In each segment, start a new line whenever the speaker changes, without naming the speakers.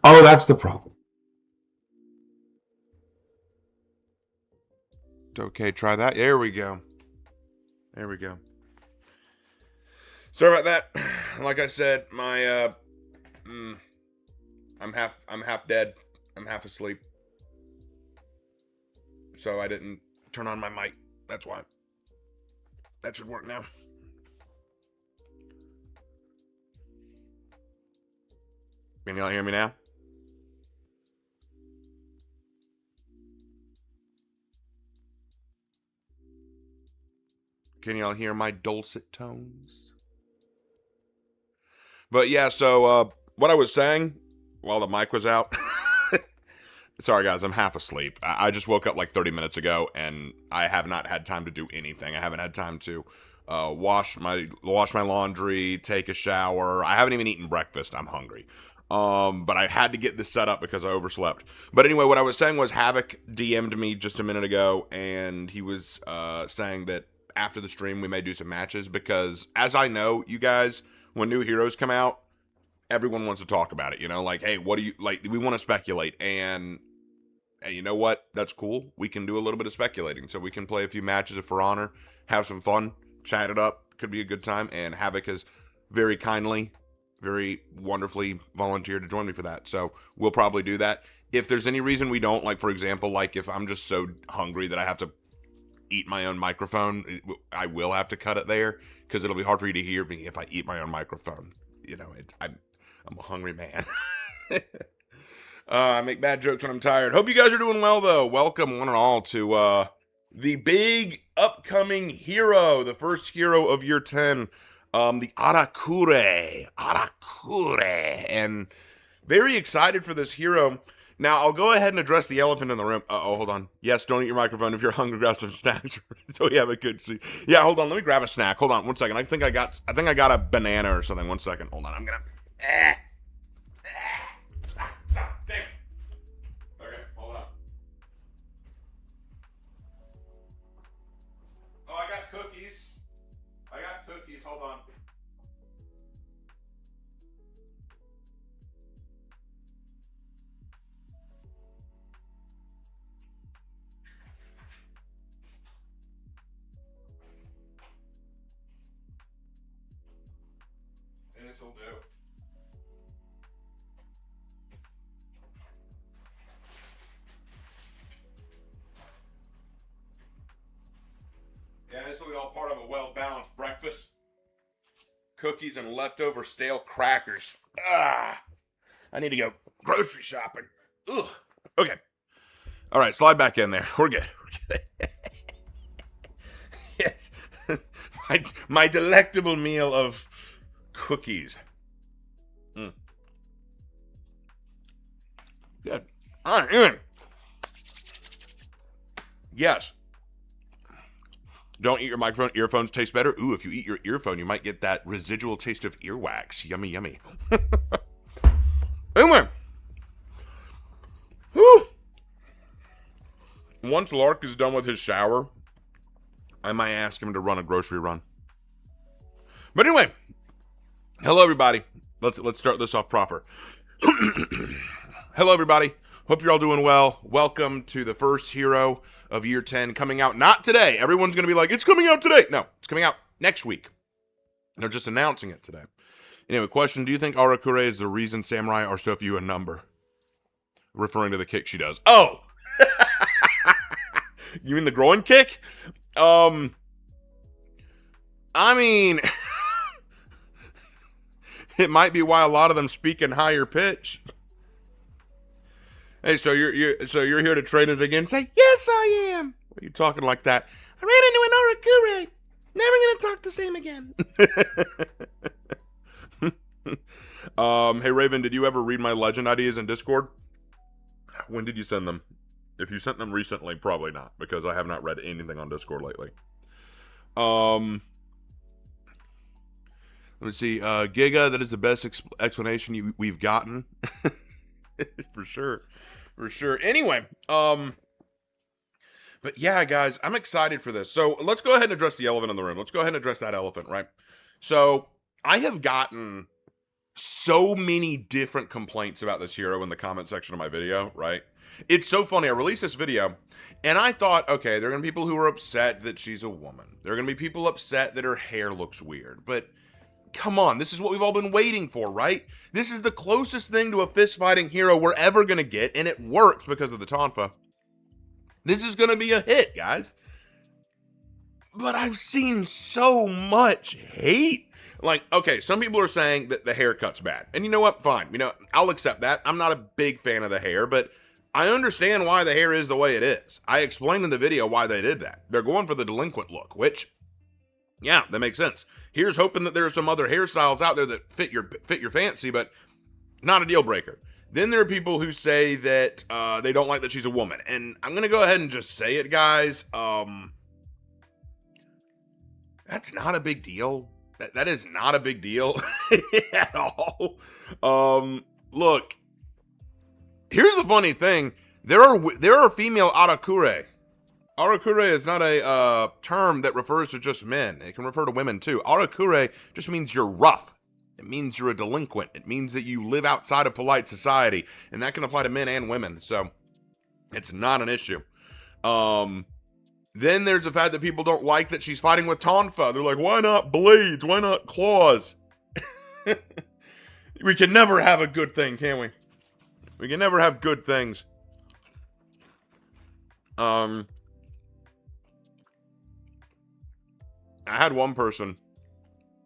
Oh, that's the problem.
Okay, try that. There we go. There we go. Sorry about that. Like I said, my mm, I'm half dead. I'm half asleep. So I didn't turn on my mic. That's why. That should work now. Can y'all hear me now? Can y'all hear my dulcet tones? But yeah, so what I was saying while the mic was out. Sorry, guys, I'm half asleep. I just woke up like 30 minutes ago, and I have not had time to do anything. I haven't had time to wash my laundry, take a shower. I haven't even eaten breakfast. I'm hungry. But I had to get this set up because I overslept. But anyway, what I was saying was Havoc DM'd me just a minute ago, and he was saying that after the stream we may do some matches because, as I know, you guys, when new heroes come out, everyone wants to talk about it, you know, like, hey, what do you like? We want to speculate, and hey, you know what? That's cool. We can do a little bit of speculating, so we can play a few matches of For Honor, have some fun, chat it up. Could be a good time. And Havoc has very kindly, very wonderfully volunteered to join me for that. So we'll probably do that. If there's any reason we don't, like for example, like if I'm just so hungry that I have to eat my own microphone, I will have to cut it there because it'll be hard for you to hear me if I eat my own microphone. You know, I'm a hungry man. I make bad jokes when I'm tired. Hope you guys are doing well, though. Welcome, one and all, to the big upcoming hero, the first hero of year 10, the Arakure. Arakure. And very excited for this hero. Now, I'll go ahead and address the elephant in the room. Uh-oh, hold on. Yes, don't eat your microphone. If you're hungry, grab some snacks so we have a good sleep. Yeah, hold on. Let me grab a snack. Hold on one second. I think I got a banana or something. One second. Hold on. I'm gonna. Damn it. Okay, hold on. Oh, I got cookies. I got cookies. Hold on. This will do. Yeah, this will be all part of a well-balanced breakfast. Cookies and leftover stale crackers. Ah, I need to go grocery shopping. Ugh. Okay. All right, slide back in there. We're good. We're good. Yes. my delectable meal of cookies. Mm. Good. All right, Ian. Yes. Don't eat your microphone. Earphones taste better. Ooh, if you eat your earphone, you might get that residual taste of earwax. Yummy, yummy. Anyway. Whew. Once Lark is done with his shower, I might ask him to run a grocery run. But anyway, hello everybody. Let's start this off proper. Hello everybody. Hope you're all doing well. Welcome to the first hero of year 10 coming out not today. Everyone's going to be like, it's coming out today. No, it's coming out next week. They're just announcing it today. Anyway, question, do you think Arakure is the reason samurai are so few in number? Referring to the kick she does. Oh! You mean the groin kick? I mean, it might be why a lot of them speak in higher pitch. Hey, so you're here to train us again? Say, yes, I am. Why are you talking like that? I ran into an Arakure. Never gonna talk the same again. Hey Raven, did you ever read my legend ideas in Discord? When did you send them? If you sent them recently, probably not, because I have not read anything on Discord lately. Let's see. Giga, that is the best explanation we've gotten. For sure. For sure. Anyway, but yeah, guys, I'm excited for this. So let's go ahead and address the elephant in the room. Let's go ahead and address that elephant, right? So I have gotten so many different complaints about this hero in the comment section of my video, right? It's so funny. I released this video and I thought, okay, there are going to be people who are upset that she's a woman. There are going to be people upset that her hair looks weird. But come on, this is what we've all been waiting for, right? This is the closest thing to a fist-fighting hero we're ever going to get, and it works because of the tonfa. This is going to be a hit, guys. But I've seen so much hate. Like, okay, some people are saying that the haircut's bad. And you know what? Fine. You know, I'll accept that. I'm not a big fan of the hair, but I understand why the hair is the way it is. I explained in the video why they did that. They're going for the delinquent look, which, yeah, that makes sense. Here's hoping that there are some other hairstyles out there that fit your fancy, but not a deal breaker. Then there are people who say that they don't like that she's a woman. And I'm going to go ahead and just say it, guys. That's not a big deal. That is not a big deal at all. Look, here's the funny thing. There are female arakure. Arakure is not a term that refers to just men. It can refer to women too. Arakure just means you're rough. It means you're a delinquent. It means that you live outside of polite society. And that can apply to men and women. So it's not an issue. Then there's the fact that people don't like that she's fighting with tonfa. They're like, why not blades? Why not claws? We can never have a good thing, can we? We can never have good things. I had one person,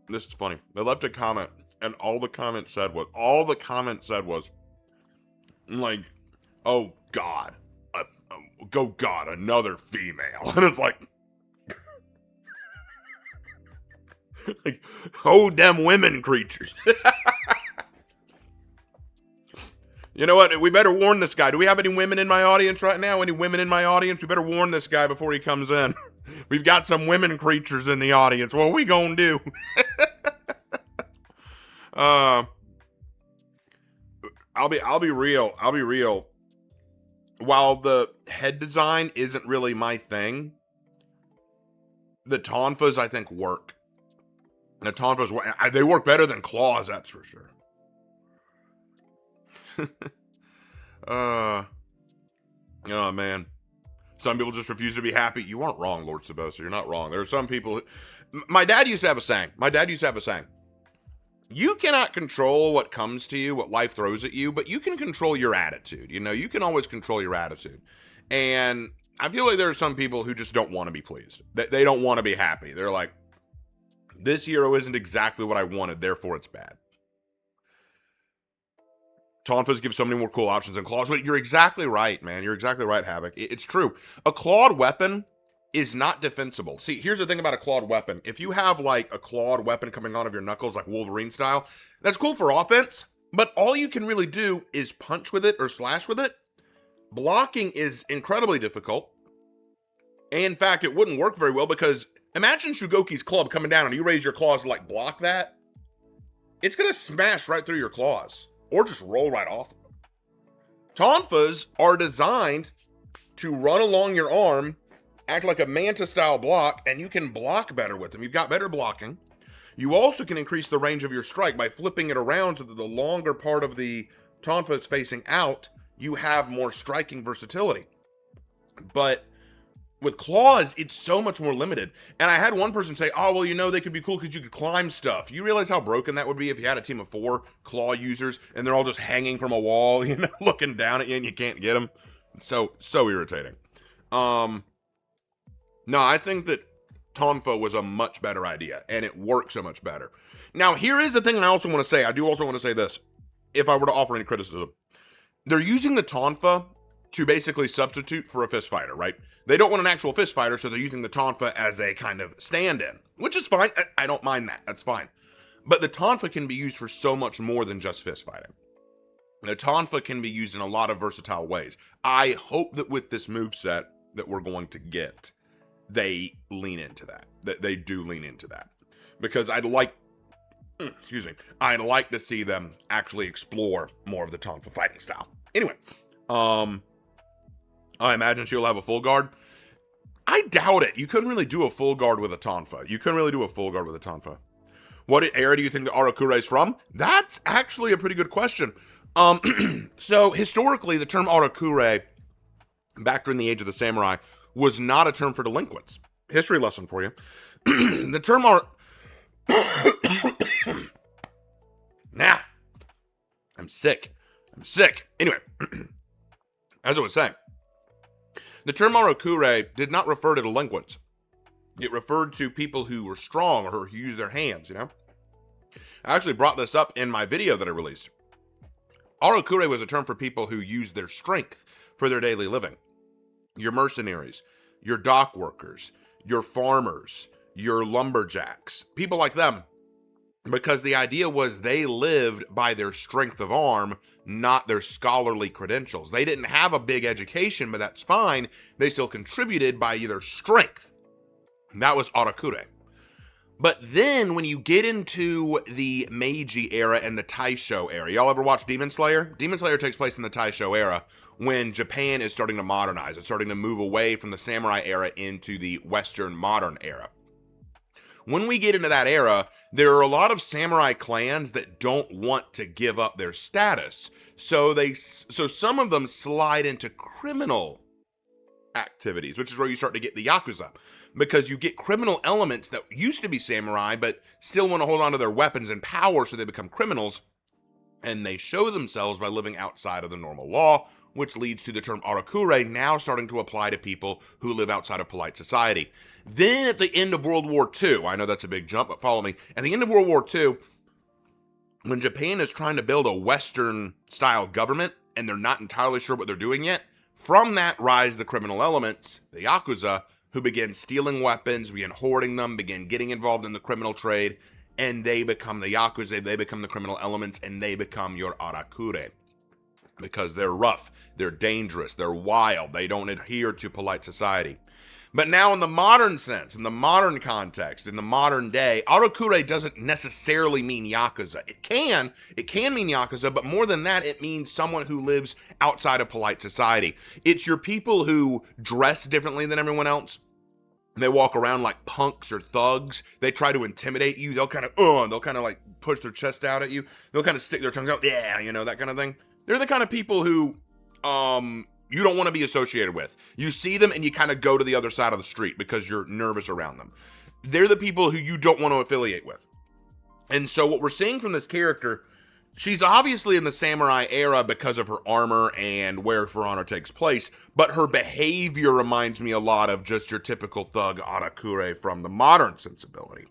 this is funny, they left a comment, and all the comment said was, like, oh God, another female. And it's like oh, them women creatures. You know what? We better warn this guy. Do we have any women in my audience right now? Any women in my audience? We better warn this guy before he comes in. We've got some women creatures in the audience. What are we gonna do? I'll be real. While the head design isn't really my thing, the tonfas I think work. The tonfas, they work better than claws, that's for sure. Oh man. Some people just refuse to be happy. You aren't wrong, Lord Sabosa. You're not wrong. There are some people my dad used to have a saying. You cannot control what comes to you, what life throws at you, but you can control your attitude. You know, you can always control your attitude. And I feel like there are some people who just don't want to be pleased. They don't want to be happy. They're like, this hero isn't exactly what I wanted, therefore it's bad. Tonfas give so many more cool options than claws. You're exactly right, man. You're exactly right, Havoc. It's true. A clawed weapon is not defensible. See, here's the thing about a clawed weapon. If you have like a clawed weapon coming out of your knuckles like Wolverine style, that's cool for offense, but all you can really do is punch with it or slash with it. Blocking is incredibly difficult. In fact, it wouldn't work very well because imagine Shugoki's club coming down and you raise your claws to like block that. It's going to smash right through your claws or just roll right off. Tonfas are designed to run along your arm, act like a manta style block, and you can block better with them. You've got better blocking. You also can increase the range of your strike by flipping it around so that the longer part of the tonfa is facing out, you have more striking versatility. But with claws, it's so much more limited. And I had one person say, oh, well, you know, they could be cool because you could climb stuff. You realize how broken that would be if you had a team of 4 claw users and they're all just hanging from a wall, you know, looking down at you and you can't get them. So irritating. No, I think that tonfa was a much better idea and it works so much better. Now, here is the thing I also want to say. I do also want to say this, if I were to offer any criticism. They're using the tonfa to basically substitute for a fist fighter, right? They don't want an actual fist fighter, so they're using the tonfa as a kind of stand-in, which is fine. I don't mind that. That's fine. But the tonfa can be used for so much more than just fist fighting. The tonfa can be used in a lot of versatile ways. I hope that with this moveset that we're going to get, they lean into that. That they do lean into that. Because I'd like to see them actually explore more of the tonfa fighting style. Anyway, I imagine she'll have a full guard. I doubt it. You couldn't really do a full guard with a tonfa. What era do you think the Arakure is from? That's actually a pretty good question. So historically, the term Arakure, back during the age of the samurai, was not a term for delinquents. History lesson for you. The term Nah, I'm sick. Anyway, as I was saying, the term Arakure did not refer to delinquents. It referred to people who were strong or who used their hands, I actually brought this up in my video that I released. Arakure was a term for people who used their strength for their daily living. Your mercenaries, your dock workers, your farmers, your lumberjacks, people like them. Because the idea was they lived by their strength of arm, not their scholarly credentials. They didn't have a big education, but that's fine. They still contributed by their strength. And that was Arakure. But then when you get into the Meiji era and the Taisho era, y'all ever watch Demon Slayer? Demon Slayer takes place in the Taisho era when Japan is starting to modernize. It's starting to move away from the samurai era into the Western modern era. When we get into that era, there are a lot of samurai clans that don't want to give up their status. So some of them slide into criminal activities, which is where you start to get the Yakuza. Because you get criminal elements that used to be samurai, but still want to hold on to their weapons and power, so they become criminals. And they show themselves by living outside of the normal law, which leads to the term Arakure now starting to apply to people who live outside of polite society. Then at the end of World War II, I know that's a big jump, but follow me. At the end of World War II, when Japan is trying to build a Western-style government, and they're not entirely sure what they're doing yet, from that rise the criminal elements, the Yakuza, who begin stealing weapons, begin hoarding them, begin getting involved in the criminal trade, and they become the Yakuza, they become the criminal elements, and they become your Arakure. Because they're rough, they're dangerous, they're wild, they don't adhere to polite society. But now in the modern sense, in the modern context, in the modern day, Arakure doesn't necessarily mean Yakuza. It can mean Yakuza, but more than that, it means someone who lives outside of polite society. It's your people who dress differently than everyone else. They walk around like punks or thugs. They try to intimidate you. They'll kind of like push their chest out at you. They'll kind of stick their tongues out. Yeah, that kind of thing. They're the kind of people who, you don't want to be associated with. You see them and you kind of go to the other side of the street because you're nervous around them. They're the people who you don't want to affiliate with. And so what we're seeing from this character, she's obviously in the samurai era because of her armor and where For Honor takes place, but her behavior reminds me a lot of just your typical thug Arakure from the modern sensibility.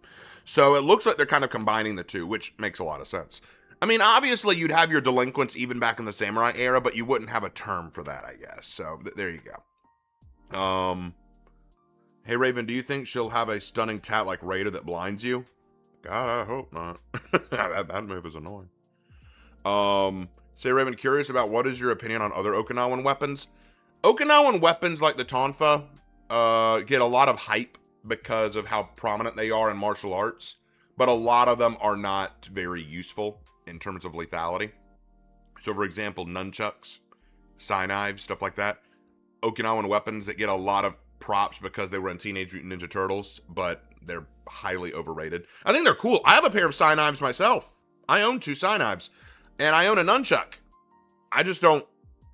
So it looks like they're kind of combining the two, which makes a lot of sense. I mean, obviously, you'd have your delinquents even back in the samurai era, but you wouldn't have a term for that, I guess. So, there you go. Hey, Raven, do you think she'll have a stunning tat like Raider that blinds you? God, I hope not. that move is annoying. Say, Raven, curious about what is your opinion on other Okinawan weapons? Okinawan weapons like the Tonfa get a lot of hype because of how prominent they are in martial arts, but a lot of them are not very useful in terms of lethality. So, for example, nunchucks, sai knives, stuff like that. Okinawan weapons that get a lot of props because they were in Teenage Mutant Ninja Turtles, but they're highly overrated. I think they're cool. I have a pair of sai knives myself. I own 2 sai knives, and I own a nunchuck. I just don't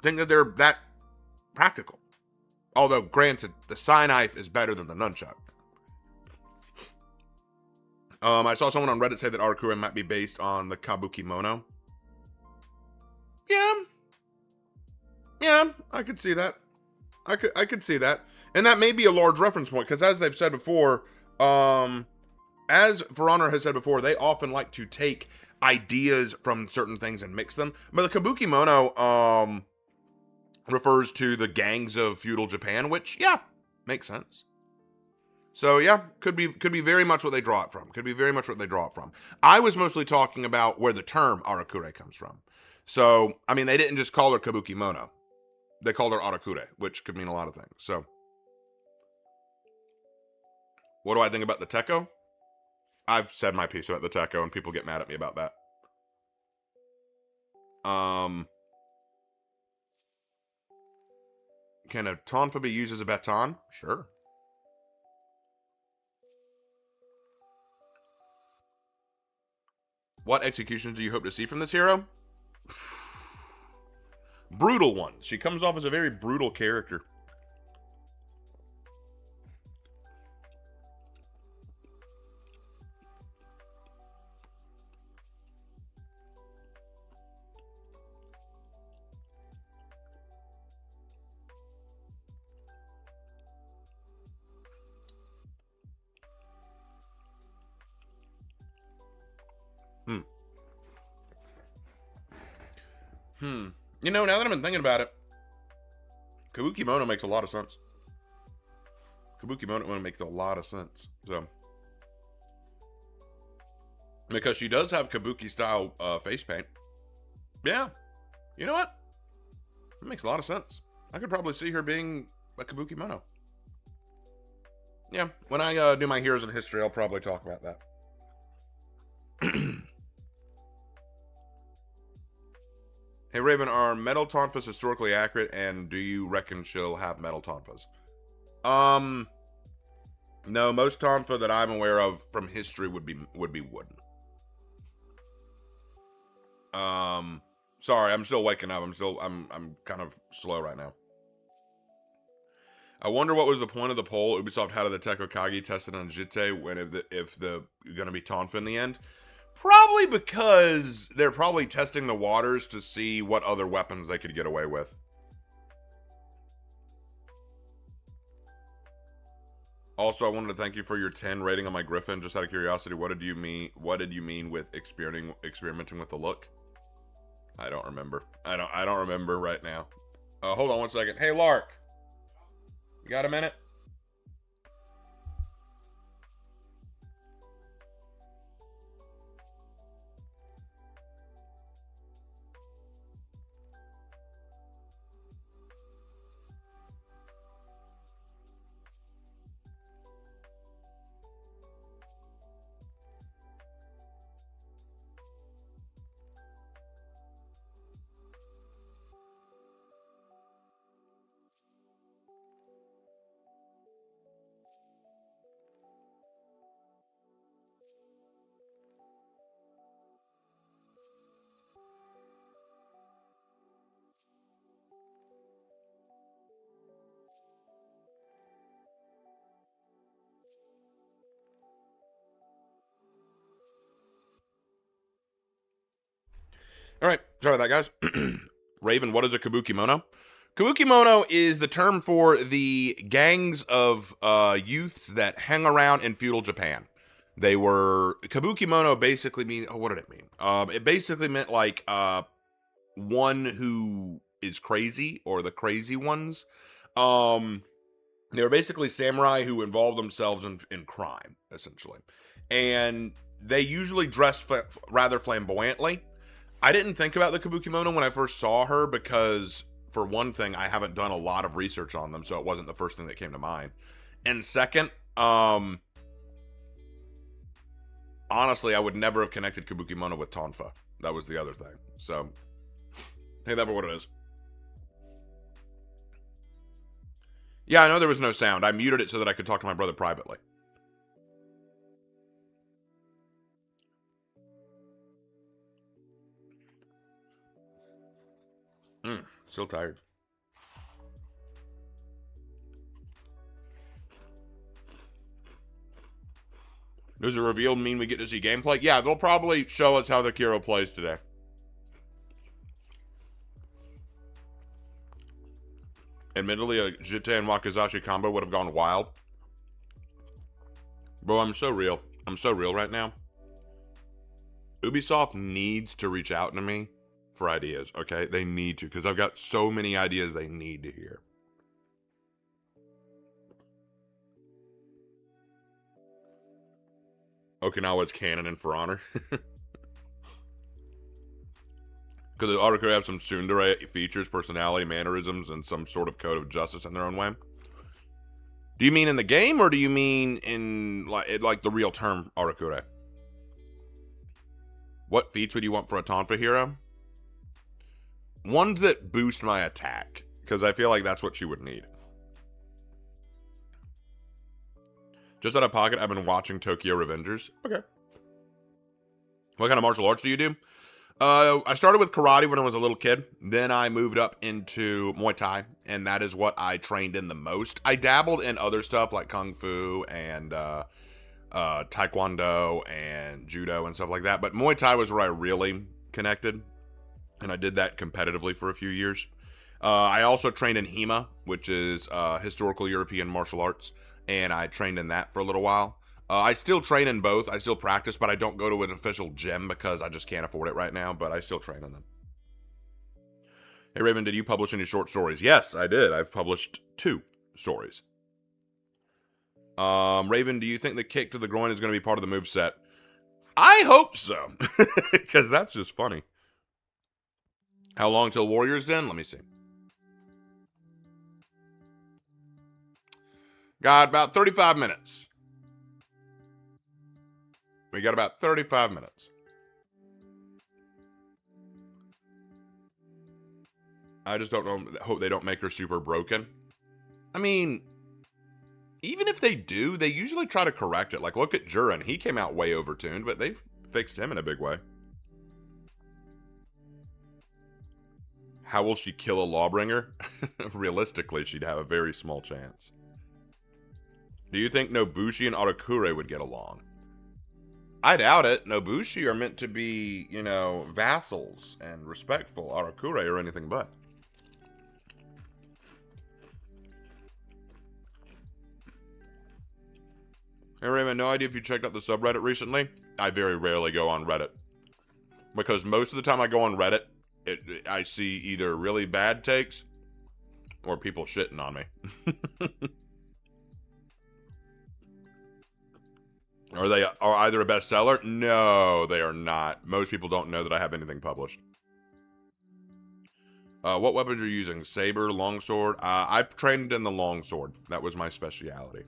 think that they're that practical. Although, granted, the sai knife is better than the nunchuck. I saw someone on Reddit say that Arakure might be based on the Kabukimono. Yeah, I could see that. I could see that. And that may be a large reference point, because as they've said before, as For Honor has said before, they often like to take ideas from certain things and mix them. But the Kabukimono refers to the gangs of feudal Japan, which, yeah, makes sense. So yeah, could be very much what they draw it from. I was mostly talking about where the term Arakure comes from. So, I mean, they didn't just call her Kabukimono. They called her Arakure, which could mean a lot of things. So, what do I think about the Tekko? I've said my piece about the Tekko, and people get mad at me about that. Can a tonfa be used as a baton? Sure. What executions do you hope to see from this hero? Brutal ones. She comes off as a very brutal character. You know, now that I've been thinking about it, Kabuki Mono makes a lot of sense. Kabuki Mono makes a lot of sense. So, because she does have Kabuki style face paint. Yeah. You know what? It makes a lot of sense. I could probably see her being a Kabuki Mono. Yeah. When I do my Heroes in History, I'll probably talk about that. Hey Raven, are metal tonfas historically accurate, and do you reckon she'll have metal tonfas? No, most tonfa that I'm aware of from history would be wooden. Sorry, I'm still waking up. I'm kind of slow right now. I wonder what was the point of the poll Ubisoft had of the Tekokage tested on Jite when if the gonna be tonfa in the end. Probably because they're probably testing the waters to see what other weapons they could get away with. Also, I wanted to thank you for your 10 rating on my Griffin. Just out of curiosity, what did you mean with experimenting with the look? I don't remember. I don't remember right now. Hold on one second. Hey, Lark. You got a minute? All right, sorry about that, guys. Raven, what is a Kabuki Mono? Kabuki Mono is the term for the gangs of youths that hang around in feudal Japan. They were Kabuki Mono basically mean. Oh, what did it mean? It basically meant like one who is crazy or the crazy ones. They were basically samurai who involved themselves in crime, essentially, and they usually dressed rather flamboyantly. I didn't think about the Kabuki Mono when I first saw her because, for one thing, I haven't done a lot of research on them, so it wasn't the first thing that came to mind. And second, honestly, I would never have connected Kabuki Mono with Tonfa. That was the other thing. So, take that for what it is. Yeah, I know there was no sound. I muted it so that I could talk to my brother privately. Still tired. Does a reveal mean we get to see gameplay? Yeah, they'll probably show us how the hero plays today. Admittedly, a Jite and Wakizashi combo would have gone wild. Bro, I'm so real. I'm so real right now. Ubisoft needs to reach out to me for ideas, okay? They need to, because I've got so many ideas they need to hear. Okinawa's canon and For Honor. Because the auto could have some tsundere features, personality, mannerisms, and some sort of code of justice in their own way. Do you mean in the game, or do you mean in like the real term Arakure? What feats would you want for a Tonfa hero? Ones that boost my attack, because I feel like that's what she would need. Just out of pocket, I've been watching Tokyo Revengers. Okay. What kind of martial arts do you do? I started with karate when I was a little kid. Then I moved up into Muay Thai, and that is what I trained in the most. I dabbled in other stuff like Kung Fu and Taekwondo and Judo and stuff like that, but Muay Thai was where I really connected, and I did that competitively for a few years. I also trained in HEMA, which is historical European martial arts, and I trained in that for a little while. I still train in both. I still practice, but I don't go to an official gym because I just can't afford it right now, but I still train in them. Hey, Raven, did you publish any short stories? Yes, I did. I've published 2 stories. Raven, do you think the kick to the groin is going to be part of the moveset? I hope so, because that's just funny. How long till Warriors Den? Let me see. Got about 35 minutes. We got about 35 minutes. I just don't know. Hope they don't make her super broken. I mean, even if they do, they usually try to correct it. Like, look at Jurin. He came out way overtuned, but they've fixed him in a big way. How will she kill a Lawbringer? Realistically, she'd have a very small chance. Do you think Nobushi and Arakure would get along? I doubt it. Nobushi are meant to be, vassals and respectful. Arakure or anything but. Hey, Raymond, no idea if you checked out the subreddit recently. I very rarely go on Reddit. Because most of the time I go on Reddit, I see either really bad takes or people shitting on me. Are they either a bestseller? No, they are not. Most people don't know that I have anything published. What weapons are you using? Saber, longsword? I've trained in the longsword. That was my speciality.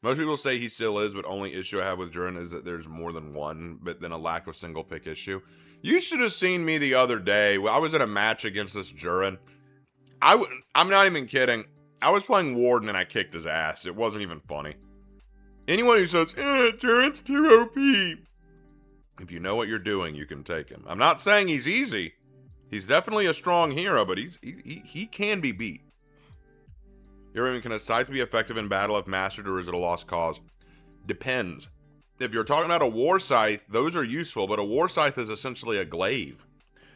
Most people say he still is, but only issue I have with Jurin is that there's more than one, but then a lack of single pick issue. You should have seen me the other day. I was in a match against this Jurin. I'm not even kidding. I was playing Warden and I kicked his ass. It wasn't even funny. Anyone who says, Jurin's too OP. If you know what you're doing, you can take him. I'm not saying he's easy. He's definitely a strong hero, but he can be beat. Can a scythe be effective in battle if mastered, or is it a lost cause? Depends. If you're talking about a war scythe, those are useful, but a war scythe is essentially a glaive.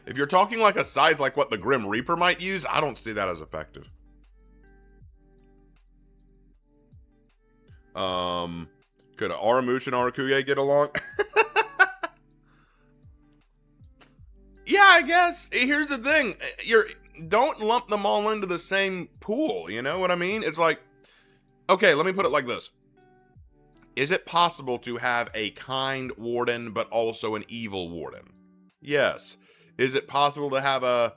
If you're talking like a scythe like what the Grim Reaper might use, I don't see that as effective. Could Aramush and Arakuye get along? Yeah, I guess. Here's the thing. Don't lump them all into the same pool, you know what I mean? It's like, okay, let me put it like this. Is it possible to have a kind warden, but also an evil warden? Yes. Is it possible to have a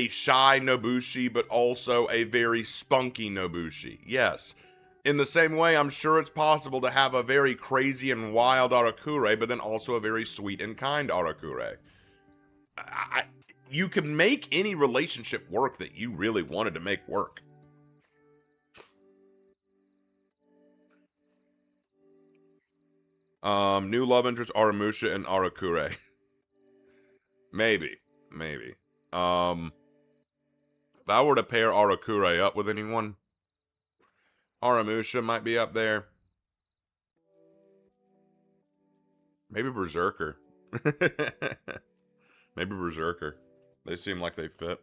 shy Nobushi, but also a very spunky Nobushi? Yes. In the same way, I'm sure it's possible to have a very crazy and wild Arakure, but then also a very sweet and kind Arakure. You can make any relationship work that you really wanted to make work. New love interest, Aramusha and Arakure. Maybe. If I were to pair Arakure up with anyone, Aramusha might be up there. Maybe Berserker. Maybe Berserker. They seem like they fit.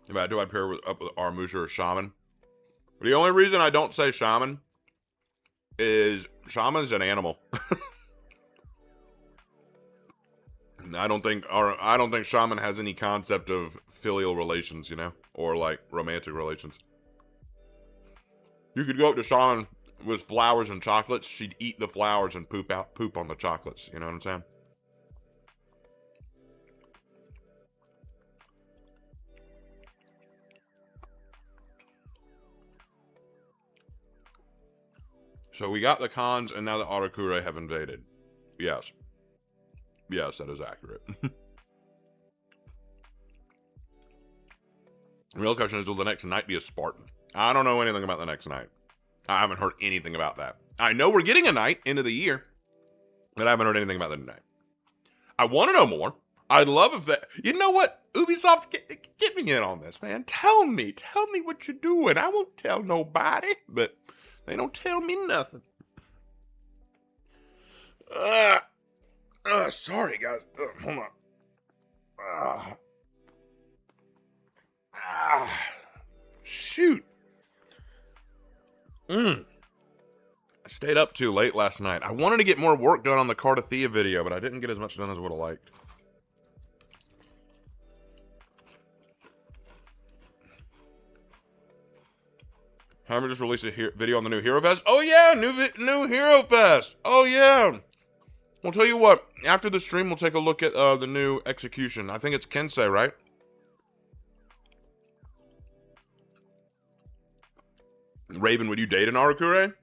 Do I pair up with Aramusha or Shaman? The only reason I don't say Shaman is Shaman's an animal. I don't think Shaman has any concept of filial relations, or like romantic relations. You could go up to Shaman with flowers and chocolates. She'd eat the flowers and poop on the chocolates. You know what I'm saying? So we got the cons, and now the Arakure have invaded. Yes. Yes, that is accurate. The real question is, will the next night be a Spartan? I don't know anything about the next night. I haven't heard anything about that. I know we're getting a night into the year, but I haven't heard anything about the night. I want to know more. I'd love if that. You know what? Ubisoft, get me in on this, man. Tell me what you're doing. I won't tell nobody, but they don't tell me nothing. Sorry, guys. Hold on. Shoot. I stayed up too late last night. I wanted to get more work done on the Cardathea video, but I didn't get as much done as I would have liked. Hammer just released a video on the new Hero Fest. Oh yeah, new Hero Fest. Oh yeah. We'll tell you what. After the stream, we'll take a look at the new execution. I think it's Kensei, right? Raven, would you date an Arakure?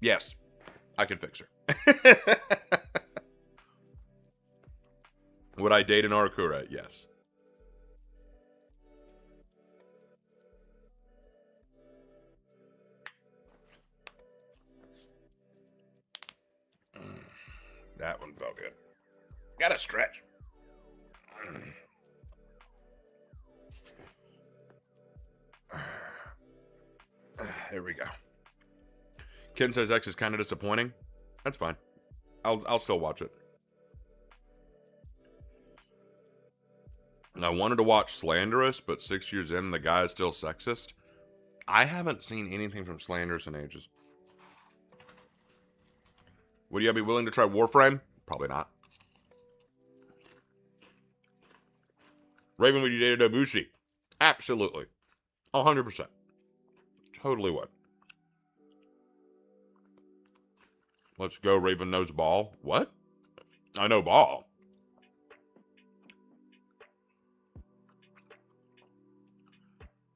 Yes, I can fix her. Would I date an Arakure? Yes. That one felt good. Gotta stretch. There we go. Ken says X is kind of disappointing. That's fine. I'll still watch it. And I wanted to watch Slanderous, but 6 years in, the guy is still sexist. I haven't seen anything from Slanderous in ages. Would you be willing to try Warframe? Probably not. Raven, would you date a Nobushi? Absolutely. 100%. Totally would. Let's go, Raven knows ball. What? I know ball.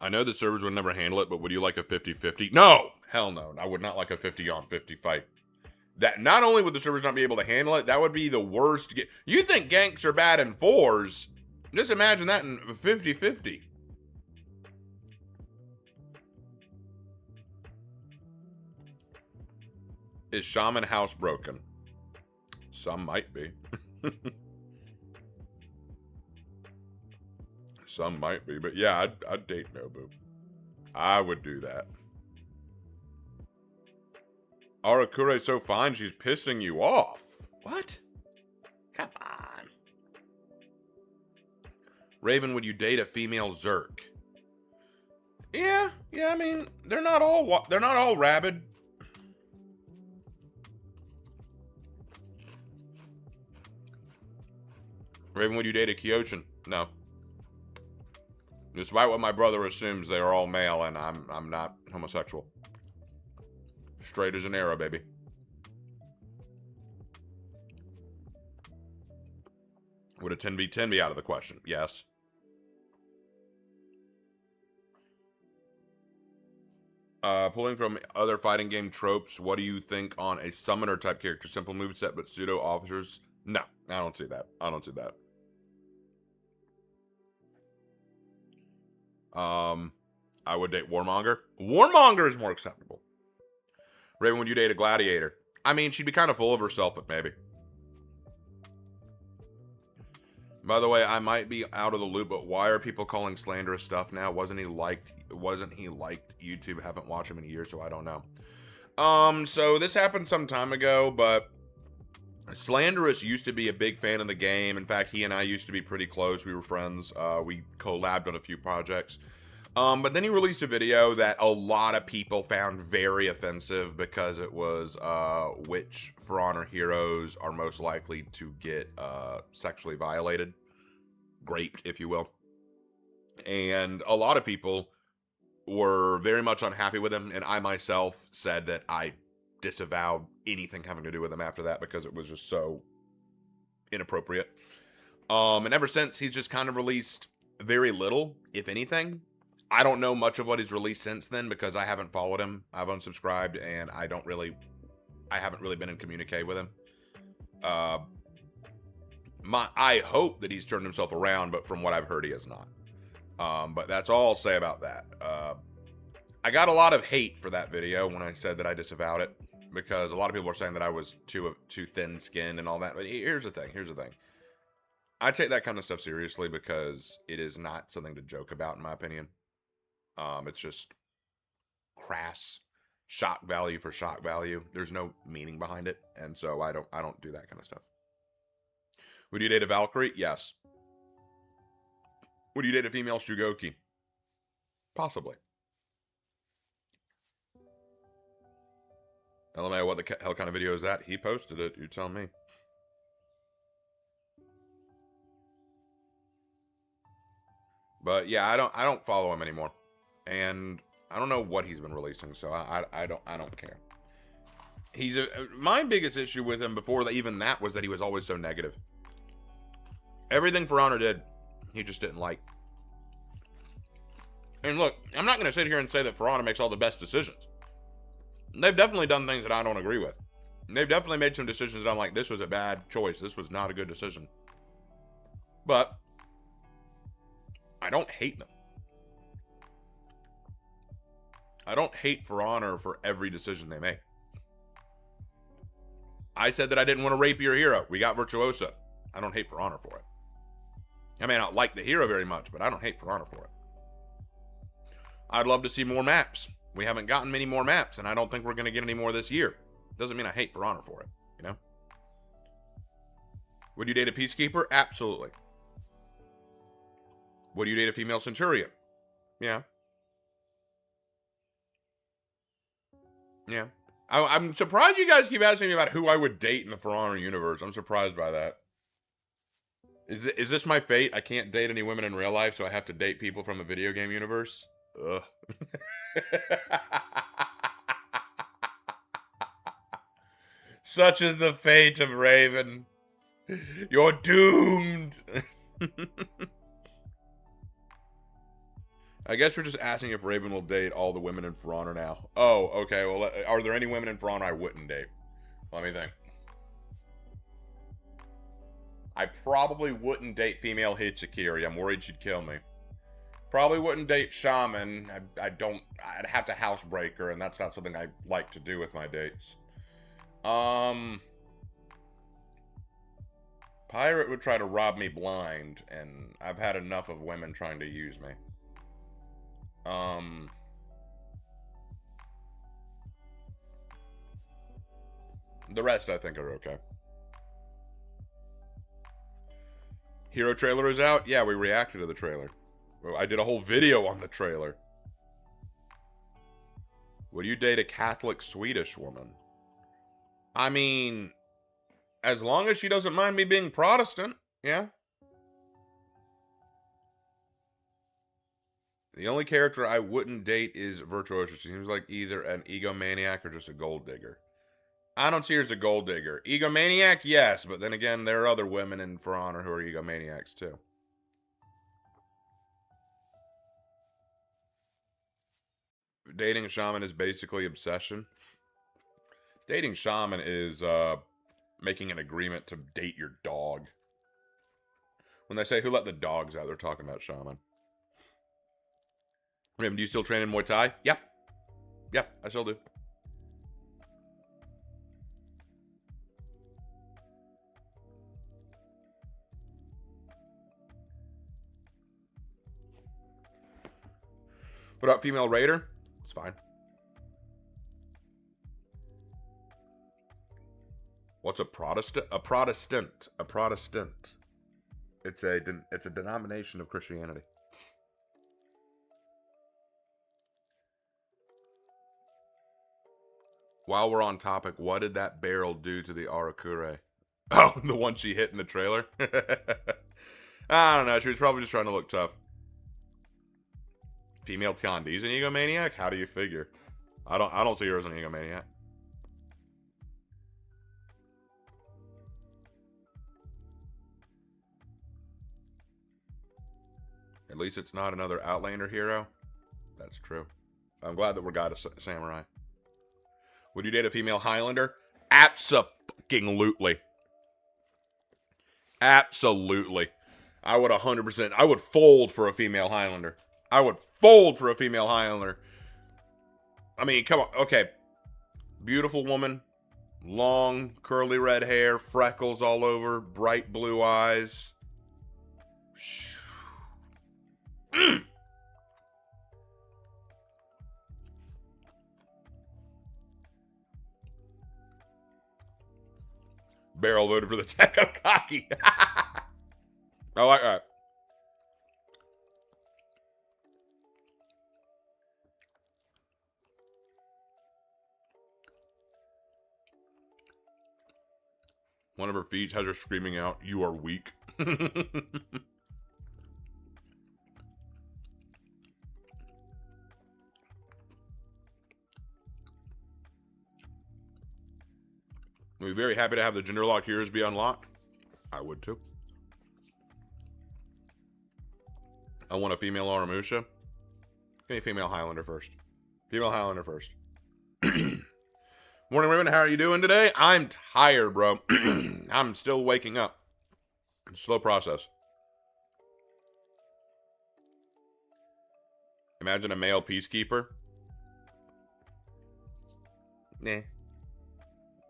I know the servers would never handle it, but would you like a 50-50? No! Hell no. I would not like a 50-on-50 fight. That not only would the servers not be able to handle it, that would be the worst. You think ganks are bad in 4s? Just imagine that in 50-50. Is Shaman House broken? Some might be. Some might be, but yeah, I'd date Nobu. I would do that. Arakure's so fine, she's pissing you off. What? Come on. Raven, would you date a female Zerk? Yeah, I mean, they're not all rabid. Raven, would you date a Kyochin? No. Despite what my brother assumes, they are all male, and I'm not homosexual. Straight as an arrow, baby. Would a 10v10 be out of the question? Yes. Pulling from other fighting game tropes, what do you think on a summoner type character? Simple moveset, but pseudo officers? No, I don't see that. I don't see that. I would date Warmonger. Warmonger is more acceptable. Raven, would you date a gladiator? I mean, she'd be kind of full of herself, but maybe. By the way, I might be out of the loop, but why are people calling slanderous stuff now? Wasn't he liked? YouTube? Haven't watched him in a year, so I don't know. So this happened some time ago, but Slanderous used to be a big fan of the game. In fact, he and I used to be pretty close. We were friends. We collabed on a few projects. But then he released a video that a lot of people found very offensive because it was which For Honor heroes are most likely to get sexually violated, raped, if you will. And a lot of people were very much unhappy with him, and I myself said that I disavowed anything having to do with him after that because it was just so inappropriate. And ever since, he's just kind of released very little, if anything. I don't know much of what he's released since then because I haven't followed him. I've unsubscribed, and I haven't really been in communique with him. I hope that he's turned himself around, but from what I've heard, he has not. But that's all I'll say about that. I got a lot of hate for that video when I said that I disavowed it, because a lot of people are saying that I was too thin-skinned and all that. But here's the thing. I take that kind of stuff seriously because it is not something to joke about, in my opinion. It's just crass shock value for shock value. There's no meaning behind it, and so I don't do that kind of stuff. Would you date a Valkyrie? Yes. Would you date a female Shugoki? Possibly. LMAO, what the hell kind of video is that? He posted it. You tell me. But yeah, I don't follow him anymore, and I don't know what he's been releasing, so I don't care. My biggest issue with him before even that was that he was always so negative. Everything For Honor did, he just didn't like. And look, I'm not going to sit here and say that For Honor makes all the best decisions. They've definitely done things that I don't agree with. They've definitely made some decisions that I'm like, this was a bad choice. This was not a good decision. But I don't hate them. I don't hate For Honor for every decision they make. I said that I didn't want to rape your hero. We got Virtuosa. I don't hate For Honor for it. I may not like the hero very much, but I don't hate For Honor for it. I'd love to see more maps. We haven't gotten many more maps, and I don't think we're going to get any more this year. Doesn't mean I hate For Honor for it, you know? Would you date a Peacekeeper? Absolutely. Would you date a female Centurion? Yeah. Yeah. I'm surprised you guys keep asking me about who I would date in the For Honor universe. I'm surprised by that. Is this my fate? I can't date any women in real life, so I have to date people from the video game universe? Ugh. Such is the fate of Raven. You're doomed. I guess you're just asking if Raven will date all the women in For Honor now. Oh, okay. Well, are there any women in For Honor I wouldn't date? Let me think. I probably wouldn't date female Hitsukiri. I'm worried she'd kill me. Probably wouldn't date Shaman. I'd have to housebreak her, and that's not something I like to do with my dates. Pirate would try to rob me blind, and I've had enough of women trying to use me. The rest I think are okay. Hero trailer is out? Yeah, we reacted to the trailer. I did a whole video on the trailer. Would you date a Catholic Swedish woman? I mean, as long as she doesn't mind me being Protestant, yeah. The only character I wouldn't date is Virtuosa. She seems like either an egomaniac or just a gold digger. I don't see her as a gold digger. Egomaniac, yes, but then again, there are other women in For Honor who are egomaniacs too. Dating a shaman is basically obsession. Dating shaman is making an agreement to date your dog. When they say who let the dogs out, they're talking about shaman. Do you still train in Muay Thai? Yep. Yep, I still do. What about female raider? It's fine. What's a Protestant? A Protestant. A Protestant. It's a denomination of Christianity. While we're on topic, what did that barrel do to the Arakure? Oh, the one she hit in the trailer? I don't know. She was probably just trying to look tough. Female Tiandi's an egomaniac? How do you figure? I don't see her as an egomaniac. At least it's not another Outlander hero. That's true. I'm glad that we got a samurai. Would you date a female Highlander? Abso-fucking-lutely. Absolutely. I would 100%. I would fold for a female Highlander. I would fold for a female Highlander. I mean, come on. Okay. Beautiful woman. Long, curly red hair. Freckles all over. Bright blue eyes. Barrel loaded for the Teco Cocky. I like that. One of her feet has her screaming out, "You are weak." We'd be very happy to have the gender lock heroes be unlocked. I would too. I want a female Aramusha. Give me a female Highlander first. Female Highlander first. Morning, Raven. How are you doing today? I'm tired, bro. I'm still waking up. Slow process. Imagine a male peacekeeper. Nah.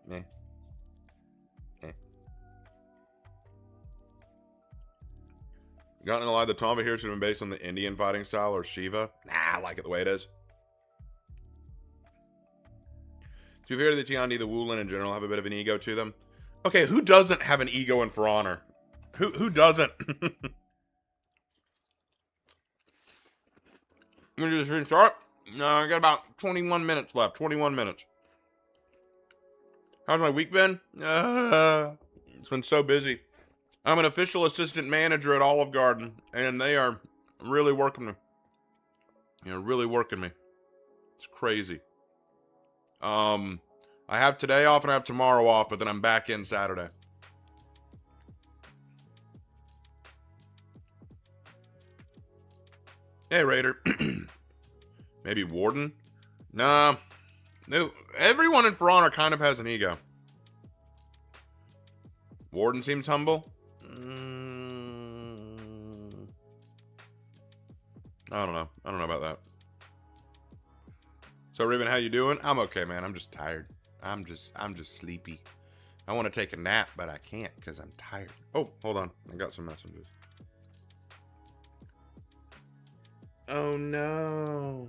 Nah. Not gonna lie, the Tomba here should have been based on the Indian fighting style or Shiva. Nah, I like it the way it is. To be fair to the Tiandi, the Wulin in general have a bit of an ego to them. Okay, who doesn't have an ego in For Honor? Who doesn't? I'm gonna do this restart. No, I got about 21 minutes left. 21 minutes. How's my week been? It's been so busy. I'm an official assistant manager at Olive Garden, and they are really working me. Really working me. It's crazy. I have today off and I have tomorrow off, but then I'm back in Saturday. Hey, Raider. Maybe Warden? Nah. No, everyone in For Honor kind of has an ego. Warden seems humble. I don't know. I don't know about that. So, Raven, how you doing? I'm okay, man. I'm just tired. I'm just sleepy. I want to take a nap, but I can't because I'm tired. Oh, hold on. I got some messages. Oh, no.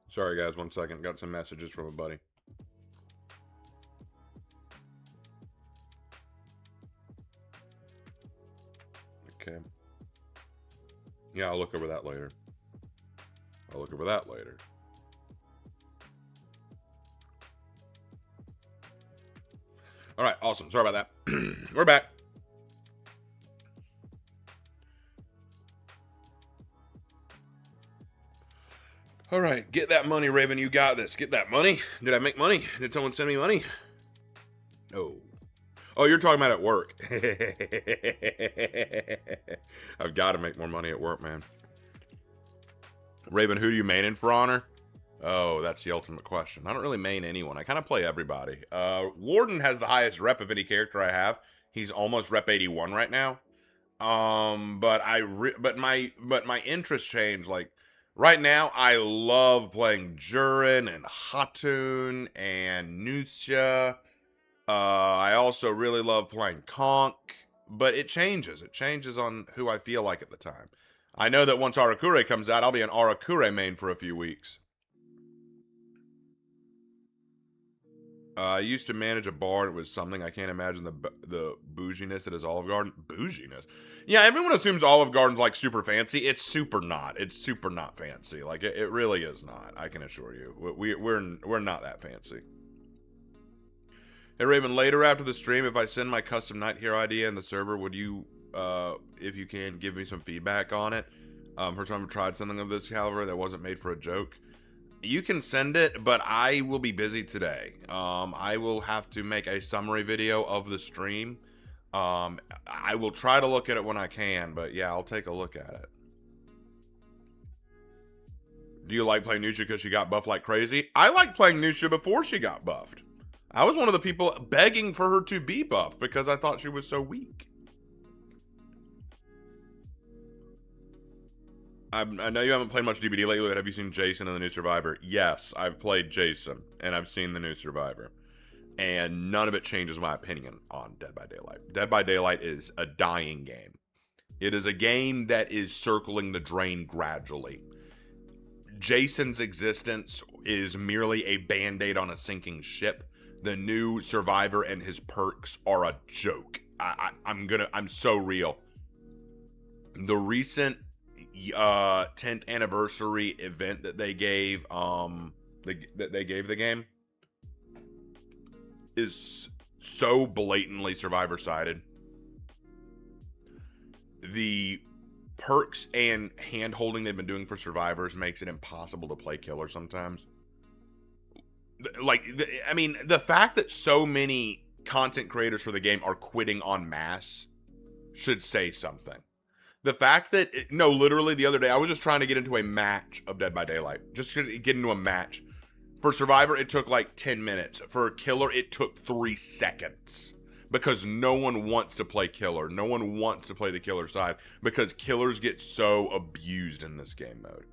Sorry, guys. 1 second. Got some messages from a buddy. Okay. Yeah, I'll look over that later. All right. Awesome. Sorry about that. We're back. All right, get that money, Raven. You got this. Get that money. Did I make money? Did someone send me money? No. Oh, you're talking about at work. I've got to make more money at work, man. Raven, who do you main in For Honor? Oh, that's the ultimate question. I don't really main anyone. I kind of play everybody. Warden has the highest rep of any character I have. He's almost rep 81 right now. But my interests change. Like, right now, I love playing Jurin and Hatun and Nucia. I also really love playing Conk, but it changes. It changes on who I feel like at the time. I know that once Arakure comes out, I'll be an Arakure main for a few weeks. I used to manage a bar, and it was something. I can't imagine the bouginess that is Olive Garden. Bouginess? Yeah, everyone assumes Olive Garden's like super fancy. It's super not. It's super not fancy. Like, it really is not. I can assure you. We're not that fancy. Hey, Raven, later after the stream, if I send my custom Night Hero idea in the server, would you, if you can, give me some feedback on it? First time I've tried something of this caliber that wasn't made for a joke. You can send it, but I will be busy today. I will have to make a summary video of the stream. I will try to look at it when I can, but yeah, I'll take a look at it. Do you like playing Nusha because she got buffed like crazy? I liked playing Nusha before she got buffed. I was one of the people begging for her to be buffed because I thought she was so weak. I know you haven't played much DBD lately, but have you seen Jason and the New Survivor? Yes, I've played Jason, and I've seen the New Survivor. And none of it changes my opinion on Dead by Daylight. Dead by Daylight is a dying game. It is a game that is circling the drain gradually. Jason's existence is merely a band-aid on a sinking ship. The new Survivor and his perks are a joke. I'm so real. The recent 10th anniversary event that they gave the game is so blatantly Survivor sided. The perks and hand holding they've been doing for survivors makes it impossible to play killer sometimes. Like, I mean, the fact that so many content creators for the game are quitting en masse should say something. The fact that, no, literally the other day, I was just trying to get into a match of Dead by Daylight. Just to get into a match. For Survivor, it took like 10 minutes. For Killer, it took 3 seconds. Because no one wants to play Killer. No one wants to play the Killer side. Because Killers get so abused in this game mode.